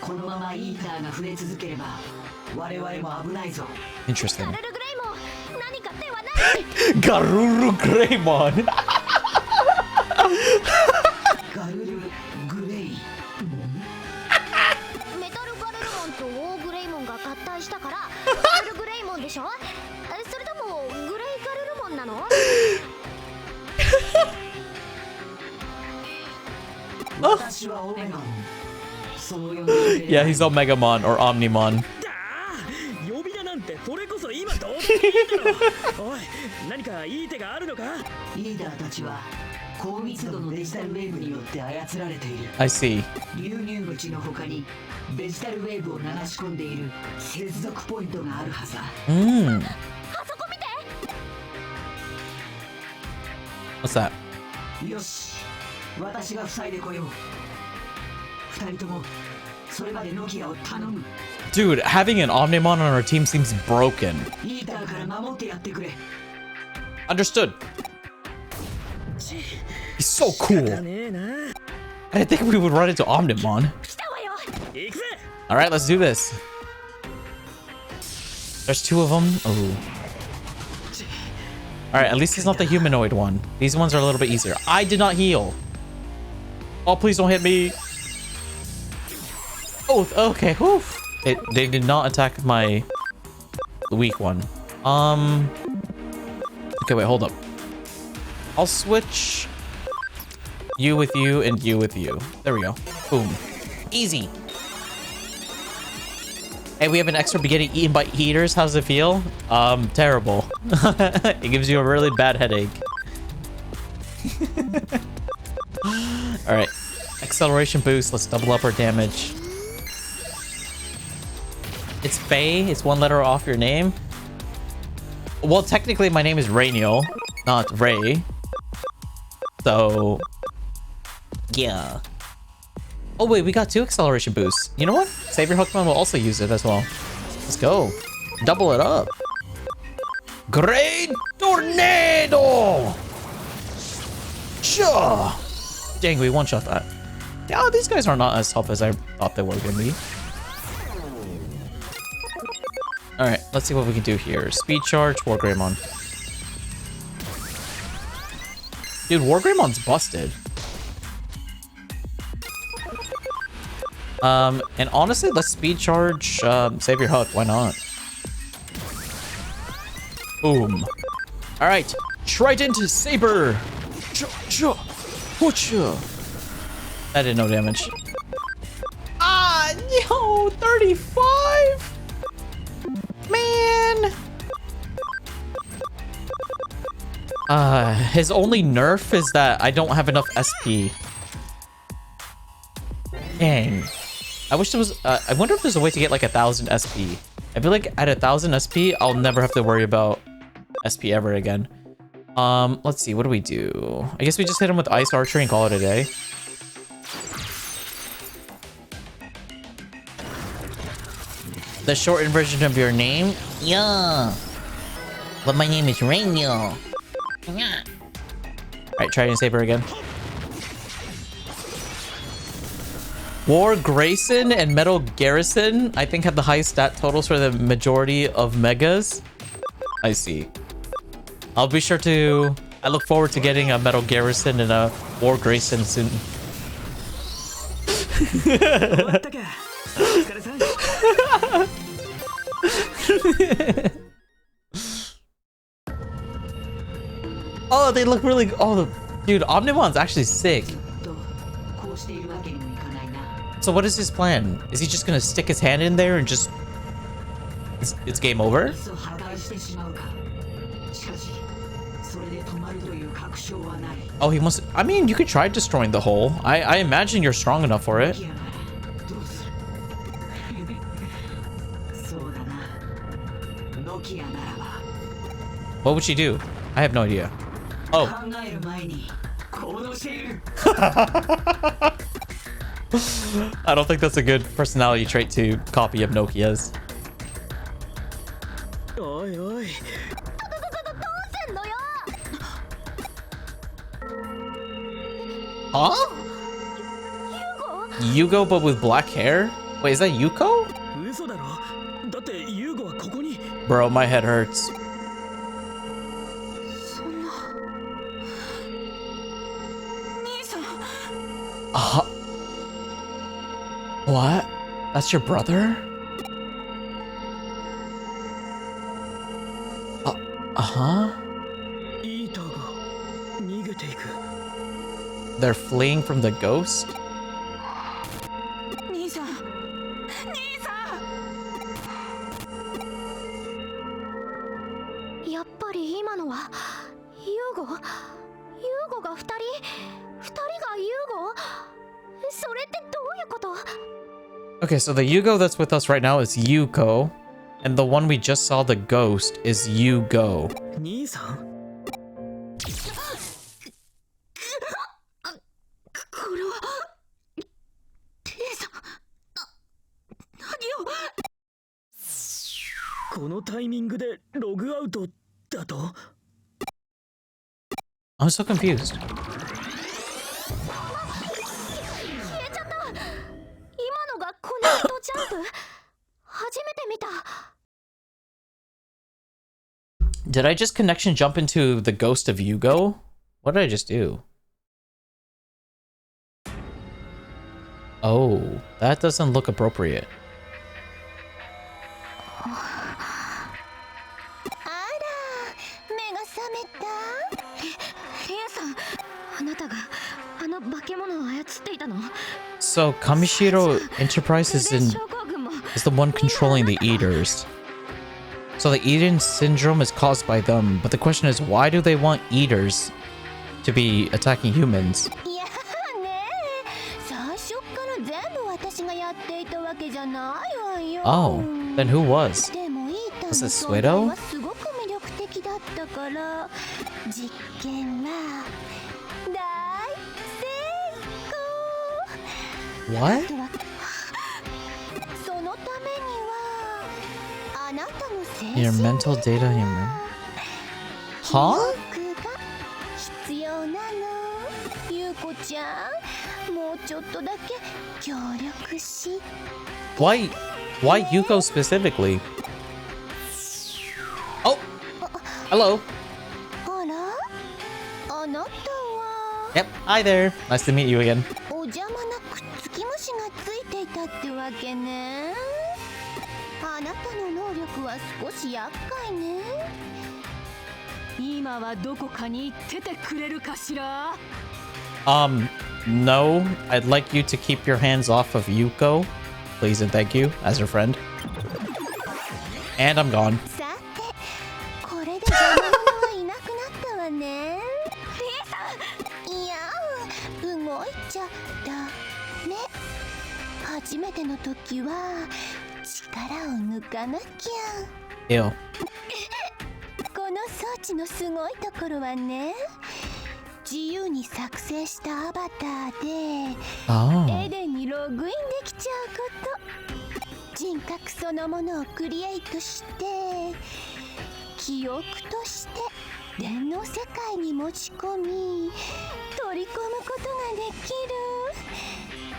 このままイーターが増え続ければ我々も危ないぞ。Interesting. Garuru Greymon. Yeah, he's Omegamon or Omnimon. 呼び名なんてそれこそ今どうでもいいだろおい何かいい手があるのかリーダーたちは高密度のデジタルウェーブによって操られている I see. 流入口の他にデジタルウェーブを流し込んでいる接続ポイントがあるはずだ What's that? よし私が塞いでこよう二人ともそれまでノキアを頼む Dude, having an Omnimon on our team seems broken. リーダーから守ってやってくれ Understood. He's so cool. I didn't think we would run into Omnimon. Alright, let's do this. There's two of them. Ooh. Alright, at least he's not the humanoid one. These ones are a little bit easier. I did not heal. Oh, please don't hit me. Oh, okay. Whew. They did not attack my weak one. Okay, wait, hold up. I'll switch you with you and you with you. There we go. Boom. Easy. Hey, we have an extra beginning eaten by eaters. How does it feel? Terrible. It gives you a really bad headache. All right. Acceleration boost. Let's double up our damage. It's Faye. It's one letter off your name. Well, technically, my name is Rainiel, not Ray. So, yeah. Oh, wait, we got 2 acceleration boosts. You know what? Savior Hookman will also use it as well. Let's go. Double it up. Great Tornado! Sure. Dang, we one-shot that. Yeah, these guys are not as tough as I thought they were going to be. Alright, let's see what we can do here. Speed charge, Wargreymon. Dude, Wargreymon's busted. And honestly, let's speed charge Savior Hook. Why not? Boom. Alright, Trident Saber! That did no damage. Ah, no! 35? Man! His only nerf is that I don't have enough SP. Dang. I wish there was... I wonder if there's a way to get like 1,000 SP. I feel like at 1,000 SP, I'll never have to worry about SP ever again. Let's see. What do we do? I guess we just hit him with Ice Archery and call it a day. The shortened version of your name? Yeah. But my name is Rainiel. Yeah. Alright, Trident Saber again. War Grayson and Metal Garrison, I think, have the highest stat totals for the majority of megas. I see. I'll be sure to... I look forward to getting a Metal Garrison and a War Grayson soon. Oh, they look really... Oh, dude, Omnimon's actually sick. So what is his plan? Is he just gonna stick his hand in there and just... It's game over? Oh, he must... I mean, you could try destroying the hole. I imagine you're strong enough for it. What would she do? I have no idea. Oh. I don't think that's a good personality trait to copy of Nokia's. Huh? Yugo, but with black hair? Wait, is that Yuko? Bro, my head hurts. What? That's your brother? Uh-huh. They're fleeing from the ghost? 兄さん兄さんやっぱり今のはユーゴが2人がユーゴそれってどういうこと Okay, so the Yugo that's with us right now is Yuko, and the one we just saw, the ghost, is Yugo. 兄さんこれはテイさん何をこのタイミングでログアウトだと I'm so confused. 消えちゃった今のがコネクトジャンプ初めて見た Did I just connection jump into the ghost of Yugo? What did I just do? Oh, that doesn't look appropriate. あら目が覚めたリエさんあなたがあの化け物を操っていたの So Kamishiro Enterprise is the one controlling the Eaters. So the Eden syndrome is caused by them, but the question is, why do they want Eaters to be attacking humans? いやね最初から全部私がやっていたわけじゃないわよ Oh, then who was? でもイータ Was の it 存在 Suedo? はすごく魅力的だったから実験は大成功 What? そのためにはあなたの精 Your 神 mental data, your mem- Huh? 力が必要なのゆうこちゃんもうちょっとだけ協力し Why Yuko specifically? Oh! Hello. あらあなたは Yep, hi there. Nice to meet you again. お邪魔なくっつき虫がついていたってわけねあなたの能力は少し厄介ね今はどこかに行っててくれるかしら No. I'd like you to keep your hands off of Yuko. Please and thank you, as your friend. And I'm gone. さてこれで邪魔者はいなくなったわねリエさんいや動いちゃダメ初めての時は力を抜かなきゃ Ew. この装置のすごいところはね自由に作成したアバターで、Oh. エデンにログインできちゃうこと人格そのものをクリエイトして記憶として電脳世界に持ち込み取り込むことができる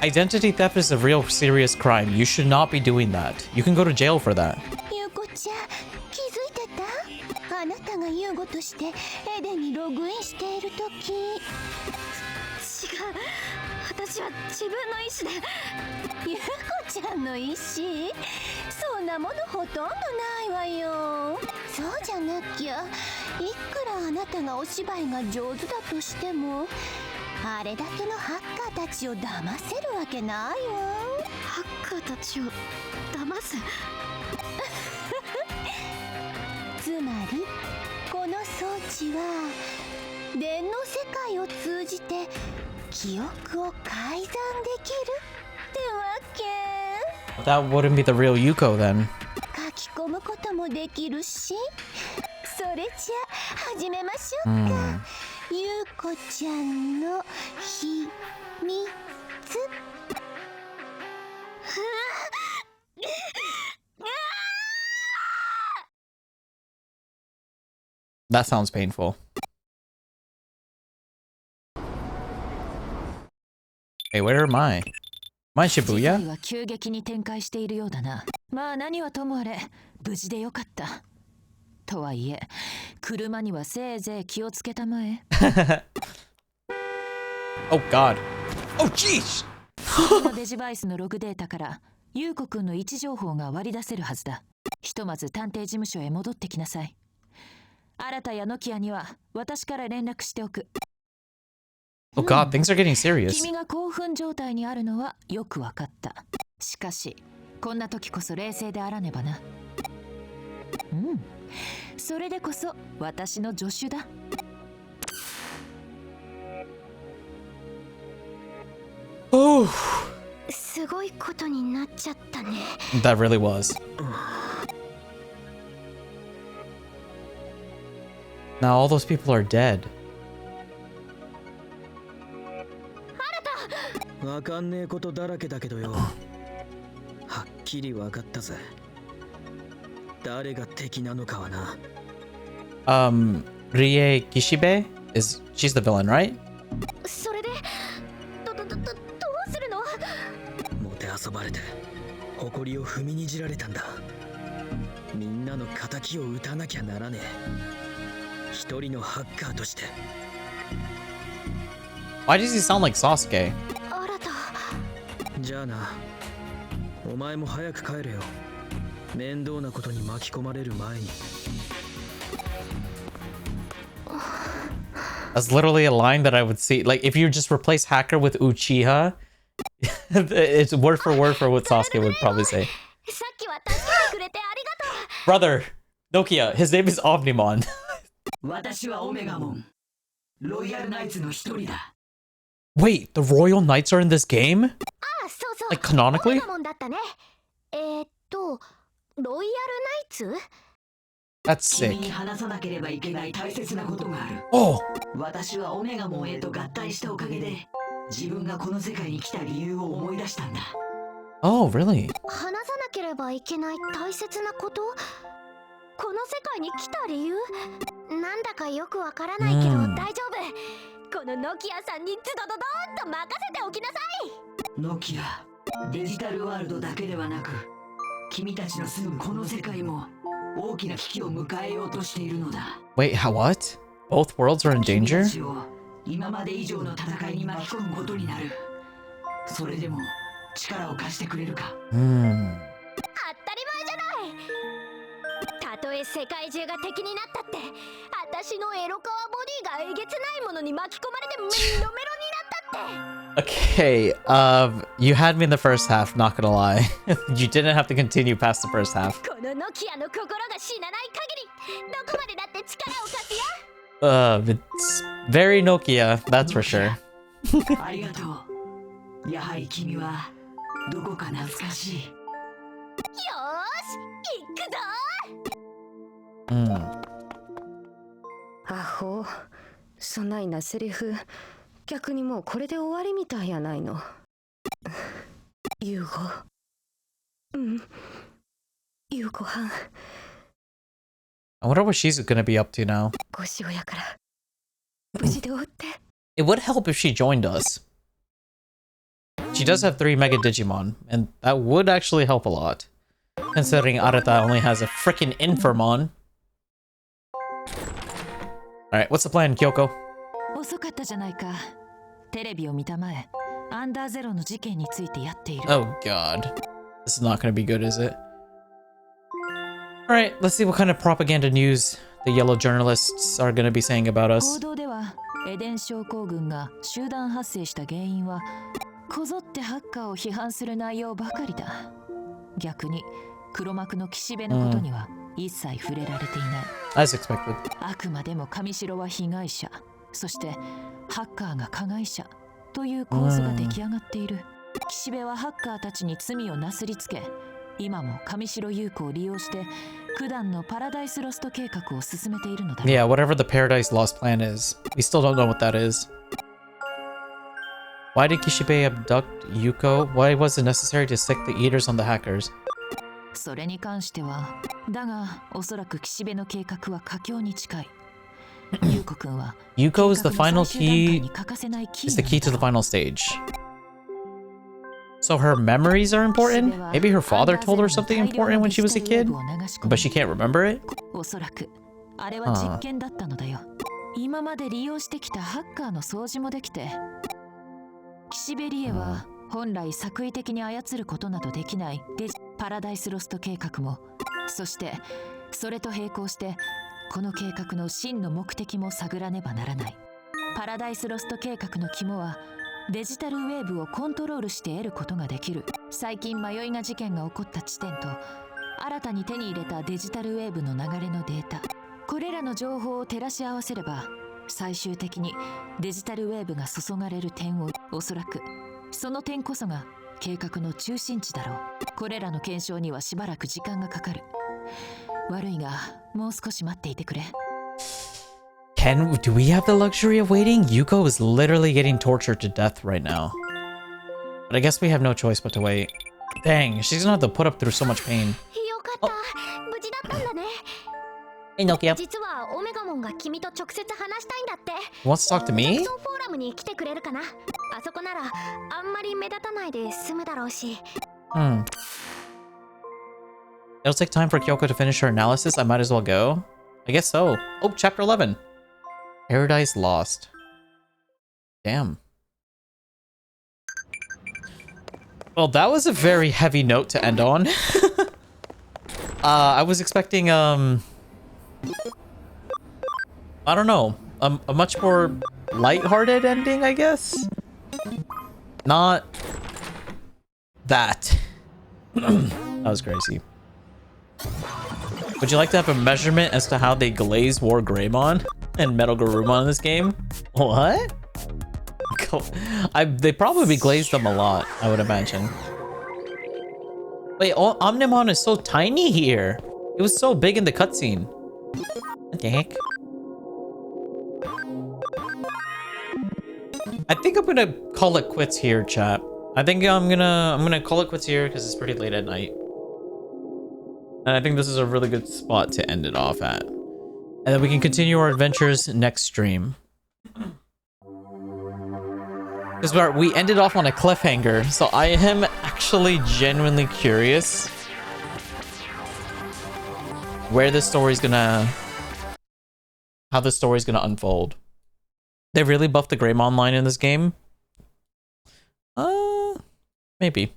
Identity theft is a real serious crime. You should not be doing that. You can go to jail for that. ゆうこちゃん気づいてたあなたがユーゴとしてエデンにログインしているとき違う私は自分の意志でユーコちゃんの意志そんなものほとんどないわよそうじゃなきゃいくらあなたがお芝居が上手だとしてもあれだけのハッカーたちを騙せるわけないわハッカーたちを騙すつまりこの装置は電脳世界を通じて記憶を改ざんできるってわけ That wouldn't be the real Yuko then. 書き込むこともできるしそれじゃ始めましょうか、ゆうこちゃんの秘密That sounds painful. Hey, where am I? Am I in 事 Shibuya? 態は急激に展開しているようだな。まあ何はともあれ無事でよかった。とはいえ、車にはせいぜい気をつけたまえ。Oh God. Oh jeez. デジバイスのログデータからユウコくんの位置情報が割り出せるはずだ。ひとまず探偵事務所へ戻ってきなさい。新たやノキアには私から連絡しておく。Oh God, things are getting serious. 君が興奮状態にあるのはよくわかった。しかし、こんな時こそ冷静であらねばな。それでこそ私の助手だ。Oh. すごいことになっちゃったね。That really was. Now all those people are dead. わかんねえことだらけだけどよ。はっきりわかったぜ。誰が敵なのかはな。Rie Kishibe she's the villain, right? それでどうするの？もてあそばれて誇りを踏みにじられたんだ。みんなの仇を討たなきゃならねえ。一人のハッカーとして。Why does he sound like Sasuke? じゃあな。お前も早く帰れよ。面倒なことに巻き込まれる前に。That's literally a line that I would see. Like, if you just replace Hacker with Uchiha, it's word for what Sasuke would probably say. Brother, Nokia, his name is Omnimon. Wait, the Royal Knights are in this game? Like, canonically? That's sick. Oh! 私はオメガモンへと合体したおかげで自分がこの世界に来た理由を思い出したんだ。Oh, really? 話さなければいけない大切なこと？この世界に来た理由？なんだかよくわからないけど大丈夫。このノキアさんにズドドドーンと任せておきなさい。ノキア、デジタルワールドだけではなく、君たちの住むこの世界も大きな危機を迎えようとしているのだ。Wait, what? Both worlds are in danger? 今まで以上の戦いに巻き込むことになる。それでも力を貸してくれるか？当たり前じゃない。たとえ世界中が敵になったって、私のエロカワボディがえげつないものに巻き込まれてメロメロになったって。Okay, you had me in the first half, not gonna lie. You didn't have to continue past the first half. このノキアの心が死なない限り、どこまでだって力を貸すよ。It's very Nokia, that's for sure. ありがとう。やはり君はどこか懐かしい。よーし、行くぞ。アホ、そないなセリフ、逆にもうこれで終わりみたいやないの。ユウゴ。ユウゴはん。I wonder what she's gonna be up to now. ごしおやから無事でおって。It would help if she joined us. She does have 3 Mega Digimon, and that would actually help a lot. Considering Arata only has a freaking Infirmon. Alright, what's the plan, Kyoko? 遅かったじゃないか。テレビを見たまえ、アンダーゼロの事件についてやっている。Oh god. This is not gonna be good, is it? Alright, let's see what kind of propaganda news the yellow journalists are gonna be saying about us. 報道では、エデン症候群が集団発生した原因は、こぞってハッカーを批判する内容ばかりだ。逆に、黒幕の岸辺のことには一切触れられていない。As expected. あくまでも上白は被害者、そしてハッカーが加害者という構図が出来上がっている。岸辺はハッカーたちに罪をなすりつけ、今も上白優子を利用して九段のパラダイスロスト計画を進めているのだ。Yeah, whatever the Paradise Lost plan is. We still don't know what that is. Why did Kishibe abduct Yuko? Why was it necessary to stick the eaters on the hackers? それに関しては、だがおそらく岸辺の計画は佳境に近い。優子くんは Yuko is the final key. Is the key to the final stage. So her memories are important? Maybe her father told her something important when she was a kid, but she can't remember it? おそらくあれは実験だったのだよ。今まで利用してきたハッカーの掃除もできて、キシベリエは本来作為的に操ることなどできないパラダイスロスト計画も、そしてそれと並行してこの計画の真の目的も探らねばならない。パラダイスロスト計画の肝はデジタルウェーブをコントロールして得ることができる。最近迷いが事件が起こった地点と新たに手に入れたデジタルウェーブの流れのデータ、これらの情報を照らし合わせれば最終的にデジタルウェーブが注がれる点を、おそらくその点こそが計画の中心地だろう。これらの検証にはしばらく時間がかかる。悪いがもう少し待っていてくれ。Do we have the luxury of waiting? Yuko is literally getting tortured to death right now. But I guess we have no choice but to wait. Dang, she's gonna have to put up through so much pain. よかった。無事だったんだね。Hey, Nokia. 実はオメガモンが君と直接話したいんだって。Wants to talk to me? ジャクソンフォーラムに来てくれるかな。あそこならあんまり目立たないで済むだろうし。It'll take time for Kyoko to finish her analysis. I might as well go. I guess so. Oh, chapter 11. Paradise Lost. Damn. Well, that was a very heavy note to end on. I was expecting, I don't know, a much more lighthearted ending, I guess? Not that. That was crazy. Would you like to have a measurement as to how they glaze War Greymon and Metal Garurumon in this game? What? They probably glazed them a lot, I would imagine. Wait, Omnimon is so tiny here. It was so big in the cutscene. What the heck? I think I'm gonna call it quits here, chat. I think I'm gonna call it quits here because it's pretty late at night. And I think this is a really good spot to end it off at. And then we can continue our adventures next stream. Because we ended off on a cliffhanger, so I am actually genuinely curious where this story's gonna... how the story's gonna unfold. They really buffed the Greymon line in this game? Maybe.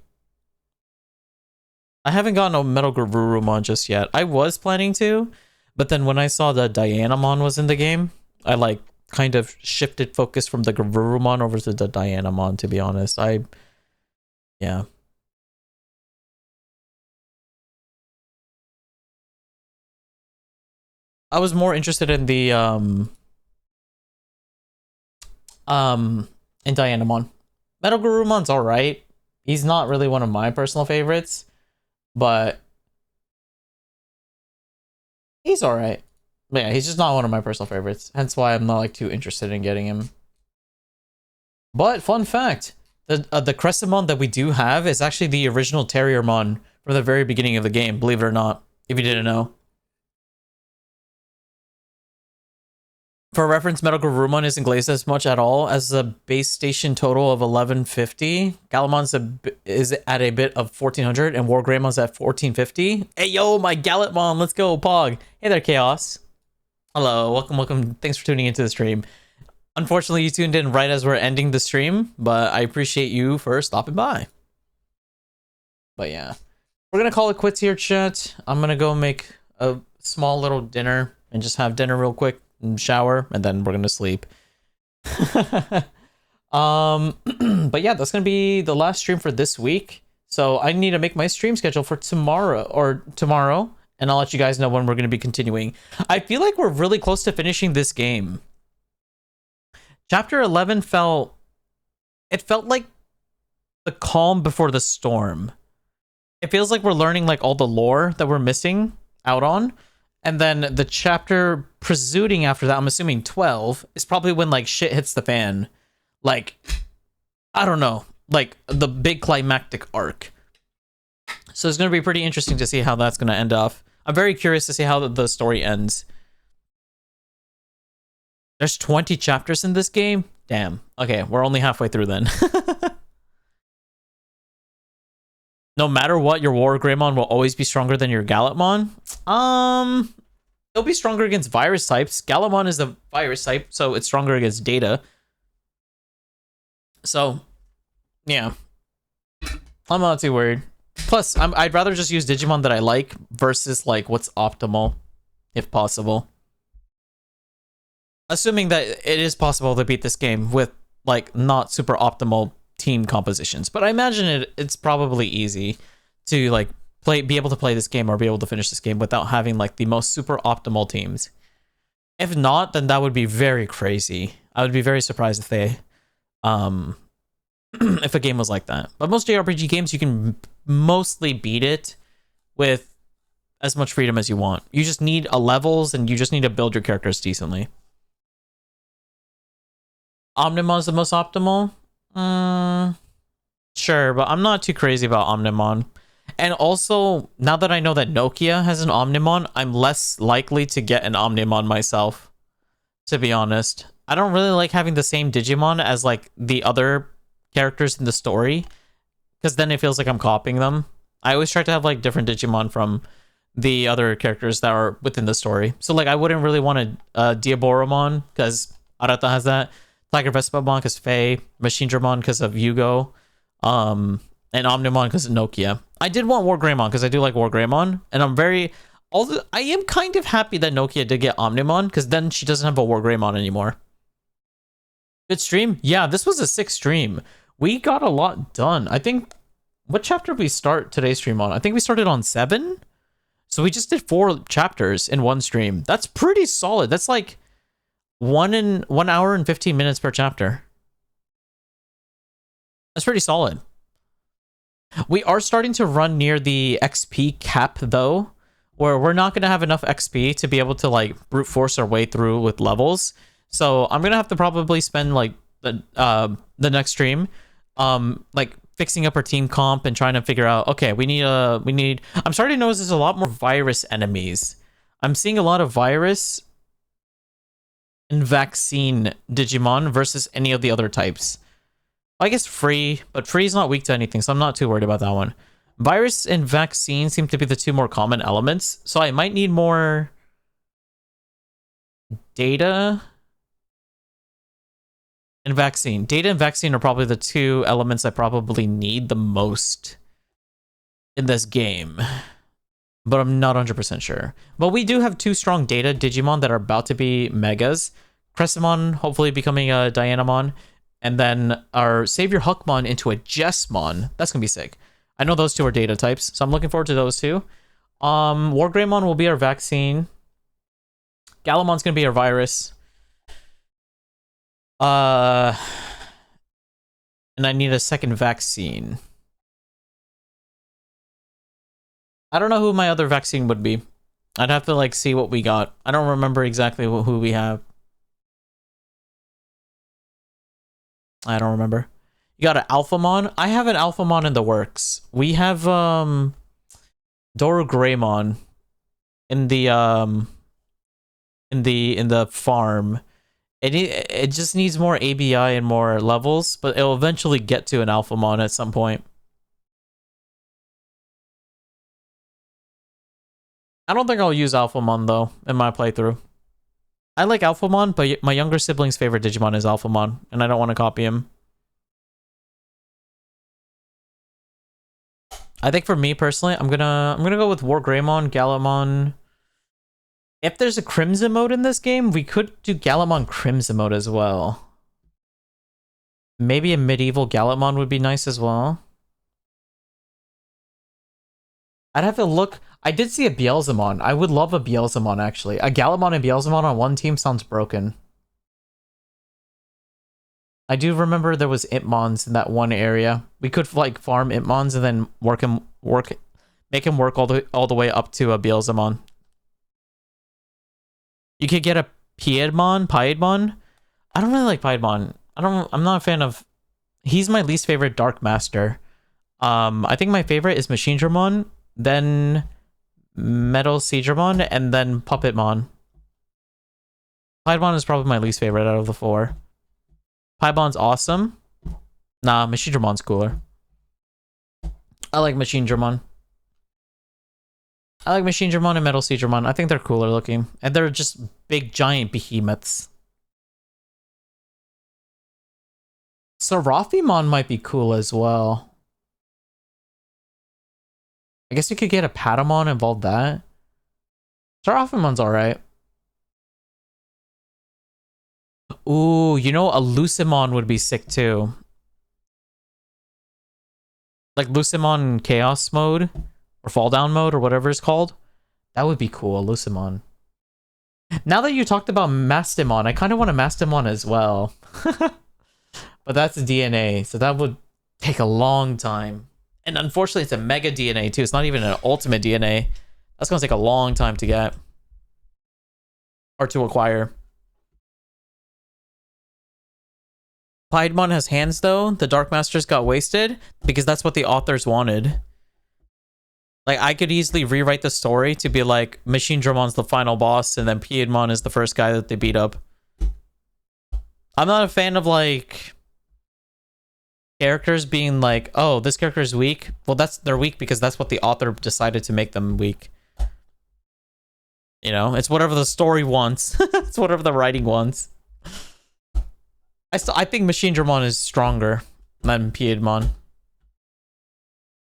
I haven't gotten a Metal Garurumon just yet. I was planning to, but then when I saw that Dianamon was in the game, I like kind of shifted focus from the Garurumon over to the Dianamon, to be honest. Yeah. I was more interested in the in Dianamon. Metal Garurumon's alright. He's not really one of my personal favorites, but he's alright. But yeah, he's just not one of my personal favorites. Hence why I'm not like too interested in getting him. But fun fact, the Crescentmon that we do have is actually the original Terriermon from the very beginning of the game, believe it or not, if you didn't know. For reference, Metal Garurumon isn't glazed as much at all as the base station total of 1150. Galamon's is at a bit of 1400 and War Greymon's at 1450. Hey yo, my Galletmon, let's go, Pog. Hey there, Chaos. Hello, welcome. Thanks for tuning into the stream. Unfortunately, you tuned in right as we're ending the stream, but I appreciate you for stopping by. But yeah, we're gonna call it quits here, chat. I'm gonna go make a small little dinner and just have dinner real quick and shower, and then we're gonna sleep. But yeah, that's gonna be the last stream for this week. So I need to make my stream schedule for tomorrow, and I'll let you guys know when we're gonna be continuing. I feel like we're really close to finishing this game. Chapter 11 felt like the calm before the storm. It feels like we're learning like all the lore that we're missing out on. And then the chapter presuding after that, I'm assuming 12, is probably when like shit hits the fan. Like, I don't know, like the big climactic arc. So it's going to be pretty interesting to see how that's going to end off. I'm very curious to see how the story ends. There's 20 chapters in this game? Damn. Okay, we're only halfway through then. no matter what, your War Greymon will always be stronger than your Gallantmon. It'll be stronger against virus types. Gallantmon is a virus type, so it's stronger against Data. So, yeah. I'm not too worried. Plus, I'd rather just use Digimon that I like versus like what's optimal, if possible. Assuming that it is possible to beat this game with like not super optimal team compositions, but I imagine it's probably easy to like be able to play this game or be able to finish this game without having like the most super optimal teams. If not, then that would be very crazy. I would be very surprised if they if a game was like that. But most JRPG games, you can mostly beat it with as much freedom as you want. You just need levels and you just need to build your characters decently. Omnimon's the most optimal? Sure, but I'm not too crazy about Omnimon. And also, now that I know that Nokia has an Omnimon, I'm less likely to get an Omnimon myself, to be honest. I don't really like having the same Digimon as like the other characters in the story, because then it feels like I'm copying them. I always try to have like different Digimon from the other characters that are within the story. So like I wouldn't really want a Diaboromon because Arata has that, Tiger Vespamon because Faye, Machinedramon because of Yugo, and Omnimon because of Nokia. I did want War Greymon because I do like War Greymon, and I am kind of happy that Nokia did get Omnimon because then she doesn't have a War Greymon anymore. Good stream? Yeah, this was a 6th stream. We got a lot done. I think, what chapter did we start today's stream on? I think we started on 7. So we just did 4 chapters in one stream. That's pretty solid. That's like 1 hour and 15 minutes per chapter. That's pretty solid. We are starting to run near the XP cap though, where we're not going to have enough XP to be able to like brute force our way through with levels. So I'm going to have to probably spend like the next stream like fixing up our team comp and trying to figure out, okay, we need I'm starting to notice there's a lot more virus enemies. I'm seeing a lot of virus and vaccine Digimon versus any of the other types. I guess Free, but Free's not weak to anything, so I'm not too worried about that one. Virus and vaccine seem to be the 2 more common elements, so I might need more Data and vaccine. Data and vaccine are probably the 2 elements I probably need the most in this game, but I'm not 100% sure. But we do have 2 strong Data Digimon that are about to be Megas. Crescimon hopefully becoming a Dianamon, and then our Savior Huckmon into a Jessmon. That's gonna be sick. I know those 2 are Data types, so I'm looking forward to those 2. War Greymon will be our vaccine. Gallamon's gonna be our virus. And I need a second vaccine. I don't know who my other vaccine would be. I'd have to like see what we got. I don't remember exactly who we have. I don't remember. You got an Alphamon? I have an Alphamon in the works. We have Doru Greymon in the farm. It just needs more ABI and more levels, but it'll eventually get to an Alphamon at some point. I don't think I'll use Alphamon though in my playthrough. I like Alphamon, but my younger sibling's favorite Digimon is Alphamon, and I don't want to copy him. I think for me personally, I'm gonna go with War Greymon, Galamon. If there's a Crimson mode in this game, we could do Galamon Crimson mode as well. Maybe a medieval Galamon would be nice as well. I'd have to look. I did see a Beelzemon. I would love a Beelzemon, actually. A Galamon and Beelzemon on one team sounds broken. I do remember there was Impmons in that one area. We could like farm Impmons and then make him work all the way up to a Beelzemon. You could get a Piedmon. I don't really like Piedmon. I'm not a fan of. He's my least favorite Dark Master. I think my favorite is Machinedramon, then Metal Siegramon, and then Puppetmon. Piedmon is probably my least favorite out of the 4. Piedmon's awesome. Nah, Machinedramon's cooler. I like Machine Dramon. I like Machine Dramon and Metal Sea Dramon. I think they're cooler looking. And they're just big, giant behemoths. Seraphimon might be cool as well. I guess you could get a Patamon, involve that. Seraphimon's alright. Ooh, you know, a Lucimon would be sick too. Like Lucimon Chaos mode, or Fall Down mode, or whatever it's called. That would be cool, a Lucimon. Now that you talked about Mastimon, I kind of want a Mastimon as well. But that's DNA, so that would take a long time. And unfortunately, it's a Mega DNA too. It's not even an Ultimate DNA. That's going to take a long time to get. Or to acquire. Piedmon has hands though. The Dark Masters got wasted because that's what the authors wanted. Like, I could easily rewrite the story to be like, Machine Dramon's the final boss and then Piedmon is the first guy that they beat up. I'm not a fan of like characters being like, oh, this character is weak. Well, they're weak because that's what the author decided to make them weak. You know, it's whatever the story wants. It's whatever the writing wants. I think Machine Dramon is stronger than Piedmon.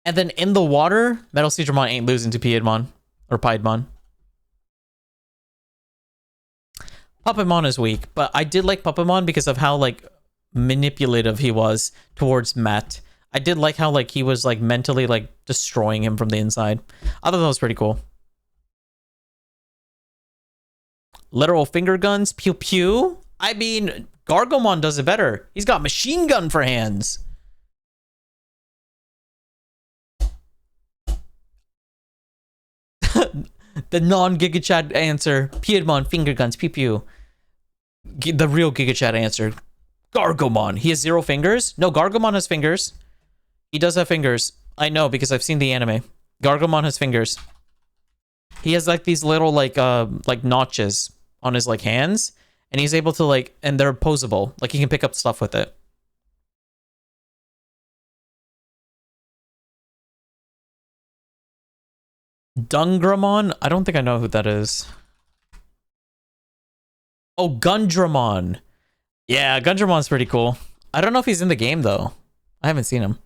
And then in the water, Metal Sea Dramon ain't losing to Piedmon or Piedmon. Puppetmon is weak, but I did like Puppetmon because of how like manipulative he was towards Matt. I did like how like he was like mentally like destroying him from the inside. I thought that was pretty cool. Literal finger guns, pew pew. I mean, Gargomon does it better. He's got machine gun for hands. The non-Giga Chat answer, Piedmon, finger guns, pew pew. The real Giga Chat answer, Gargomon. He has 0 fingers? No, Gargomon has fingers. He does have fingers. I know because I've seen the anime. Gargomon has fingers. He has like these little like notches on his like hands, and he's able to like, and they're posable. Like he can pick up stuff with it. Dungramon? I don't think I know who that is. Oh, Gundramon. Yeah, Gundramon's pretty cool. I don't know if he's in the game though. I haven't seen him.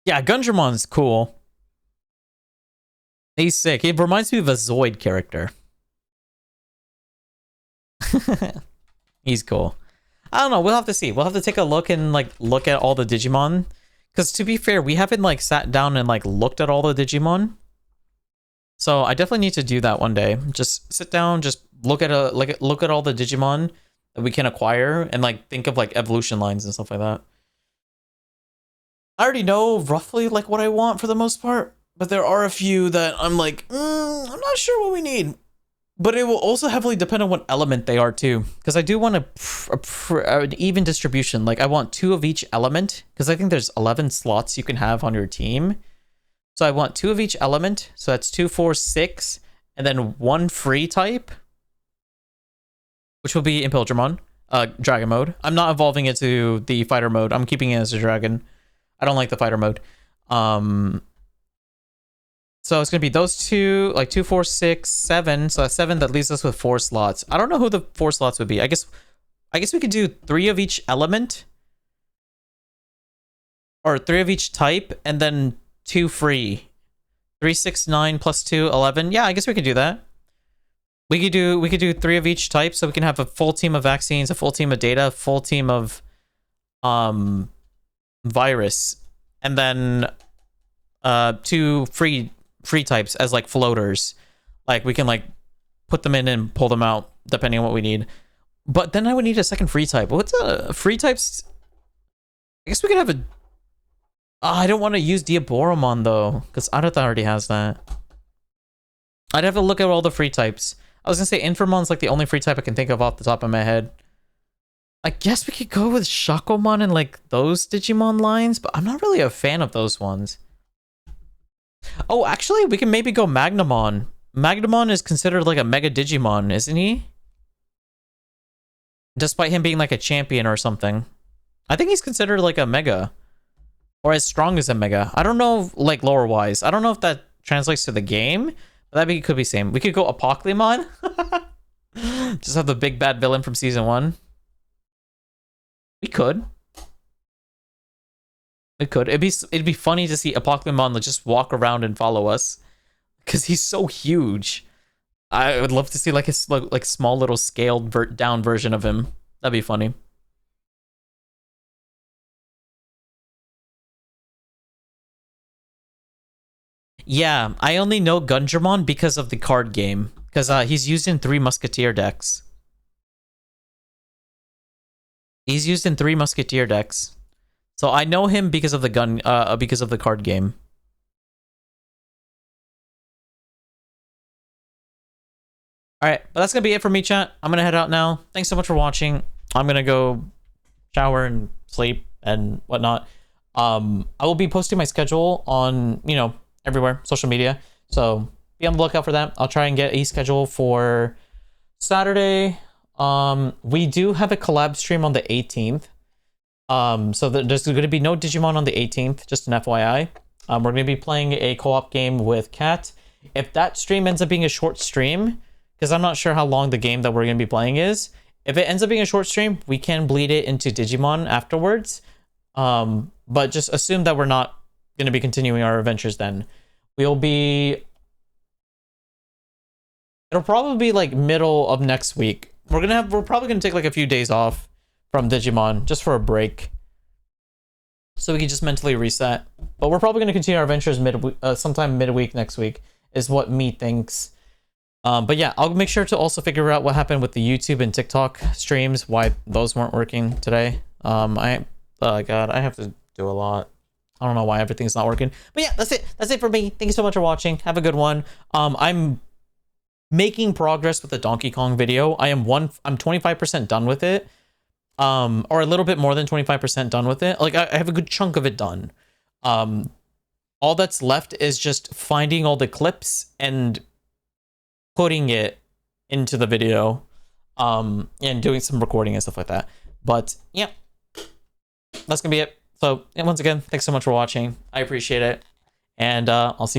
Yeah, Gundramon's cool. He's sick. He reminds me of a Zoid character. He's cool. I don't know. We'll have to see. We'll have to take a look and like look at all the Digimon. Because to be fair, we haven't like sat down and like looked at all the Digimon. So I definitely need to do that one day. Just sit down, just look at look at all the Digimon that we can acquire and like think of like evolution lines and stuff like that. I already know roughly like what I want for the most part, but there are a few that I'm like, I'm not sure what we need. But it will also heavily depend on what element they are too, because I do want an even distribution. Like I want 2 of each element, because I think there's 11 slots you can have on your team. So I want 2 of each element. So that's 2, 4, 6, and then 1 free type, which will be Impildramon, dragon mode. I'm not evolving it to the fighter mode. I'm keeping it as a dragon. I don't like the fighter mode. So it's gonna be those 2, like 2, 4, 6, 7. So that's 7. That leaves us with 4 slots. I don't know who the 4 slots would be. I guess we could do 3 of each element, or 3 of each type, and then 2 free. 3, 6, 9 plus 2, 11. Yeah, I guess we could do that. We could do 3 of each type, so we can have a full team of vaccines, a full team of data, a full team of virus, and then 2 free types as like floaters. Like we can like put them in and pull them out depending on what we need. But then I would need a second free type. What's a free types? I guess we could have a... I don't want to use Diaboromon though, because Arata already has that. I'd have to look at all the free types. I was gonna say Infermon's like the only free type I can think of off the top of my head. I guess we could go with Shakomon and like those Digimon lines, but I'm not really a fan of those ones. Oh, actually, we can maybe go Magnamon. Magnamon is considered like a Mega Digimon, isn't he? despite him being like a champion or something. I think he's considered like a mega, or as strong as a mega. I don't know, like lore wise. I don't know if that translates to the game, but that could be same. We could go Apoclymon. Just have the big bad villain from season 1. We could. It could. It'd be funny to see Apoclymon just walk around and follow us, because he's so huge. I would love to see like a like small little scaled down version of him. That'd be funny. Yeah, I only know Gungermon because of the card game, because he's used in 3 Musketeer decks. He's used in 3 Musketeer decks. So I know him because of the because of the card game. Alright, but that's gonna be it for me, chat. I'm gonna head out now. Thanks so much for watching. I'm gonna go shower and sleep and whatnot. I will be posting my schedule on, you know, everywhere, social media. So be on the lookout for that. I'll try and get a schedule for Saturday. We do have a collab stream on the 18th. So there's going to be no Digimon on the 18th, just an FYI. We're going to be playing a co-op game with Kat. If that stream ends up being a short stream, because I'm not sure how long the game that we're going to be playing is, if it ends up being a short stream, we can bleed it into Digimon afterwards. But just assume that we're not going to be continuing our adventures then. It'll probably be like middle of next week. We're probably gonna take like a few days off from Digimon just for a break, so we can just mentally reset. But we're probably gonna continue our adventures sometime midweek next week is what me thinks. But yeah, I'll make sure to also figure out what happened with the YouTube and TikTok streams, why those weren't working today. Oh god, I have to do a lot. I don't know why everything's not working. But yeah, that's it. That's it for me. Thank you so much for watching. Have a good one. I'm making progress with the Donkey Kong video. I'm 25% done with it. Or a little bit more than 25% done with it. Like I have a good chunk of it done. All that's left is just finding all the clips and putting it into the video. And doing some recording and stuff like that. But yeah, that's gonna be it. So, and once again, thanks so much for watching. I appreciate it. And I'll see you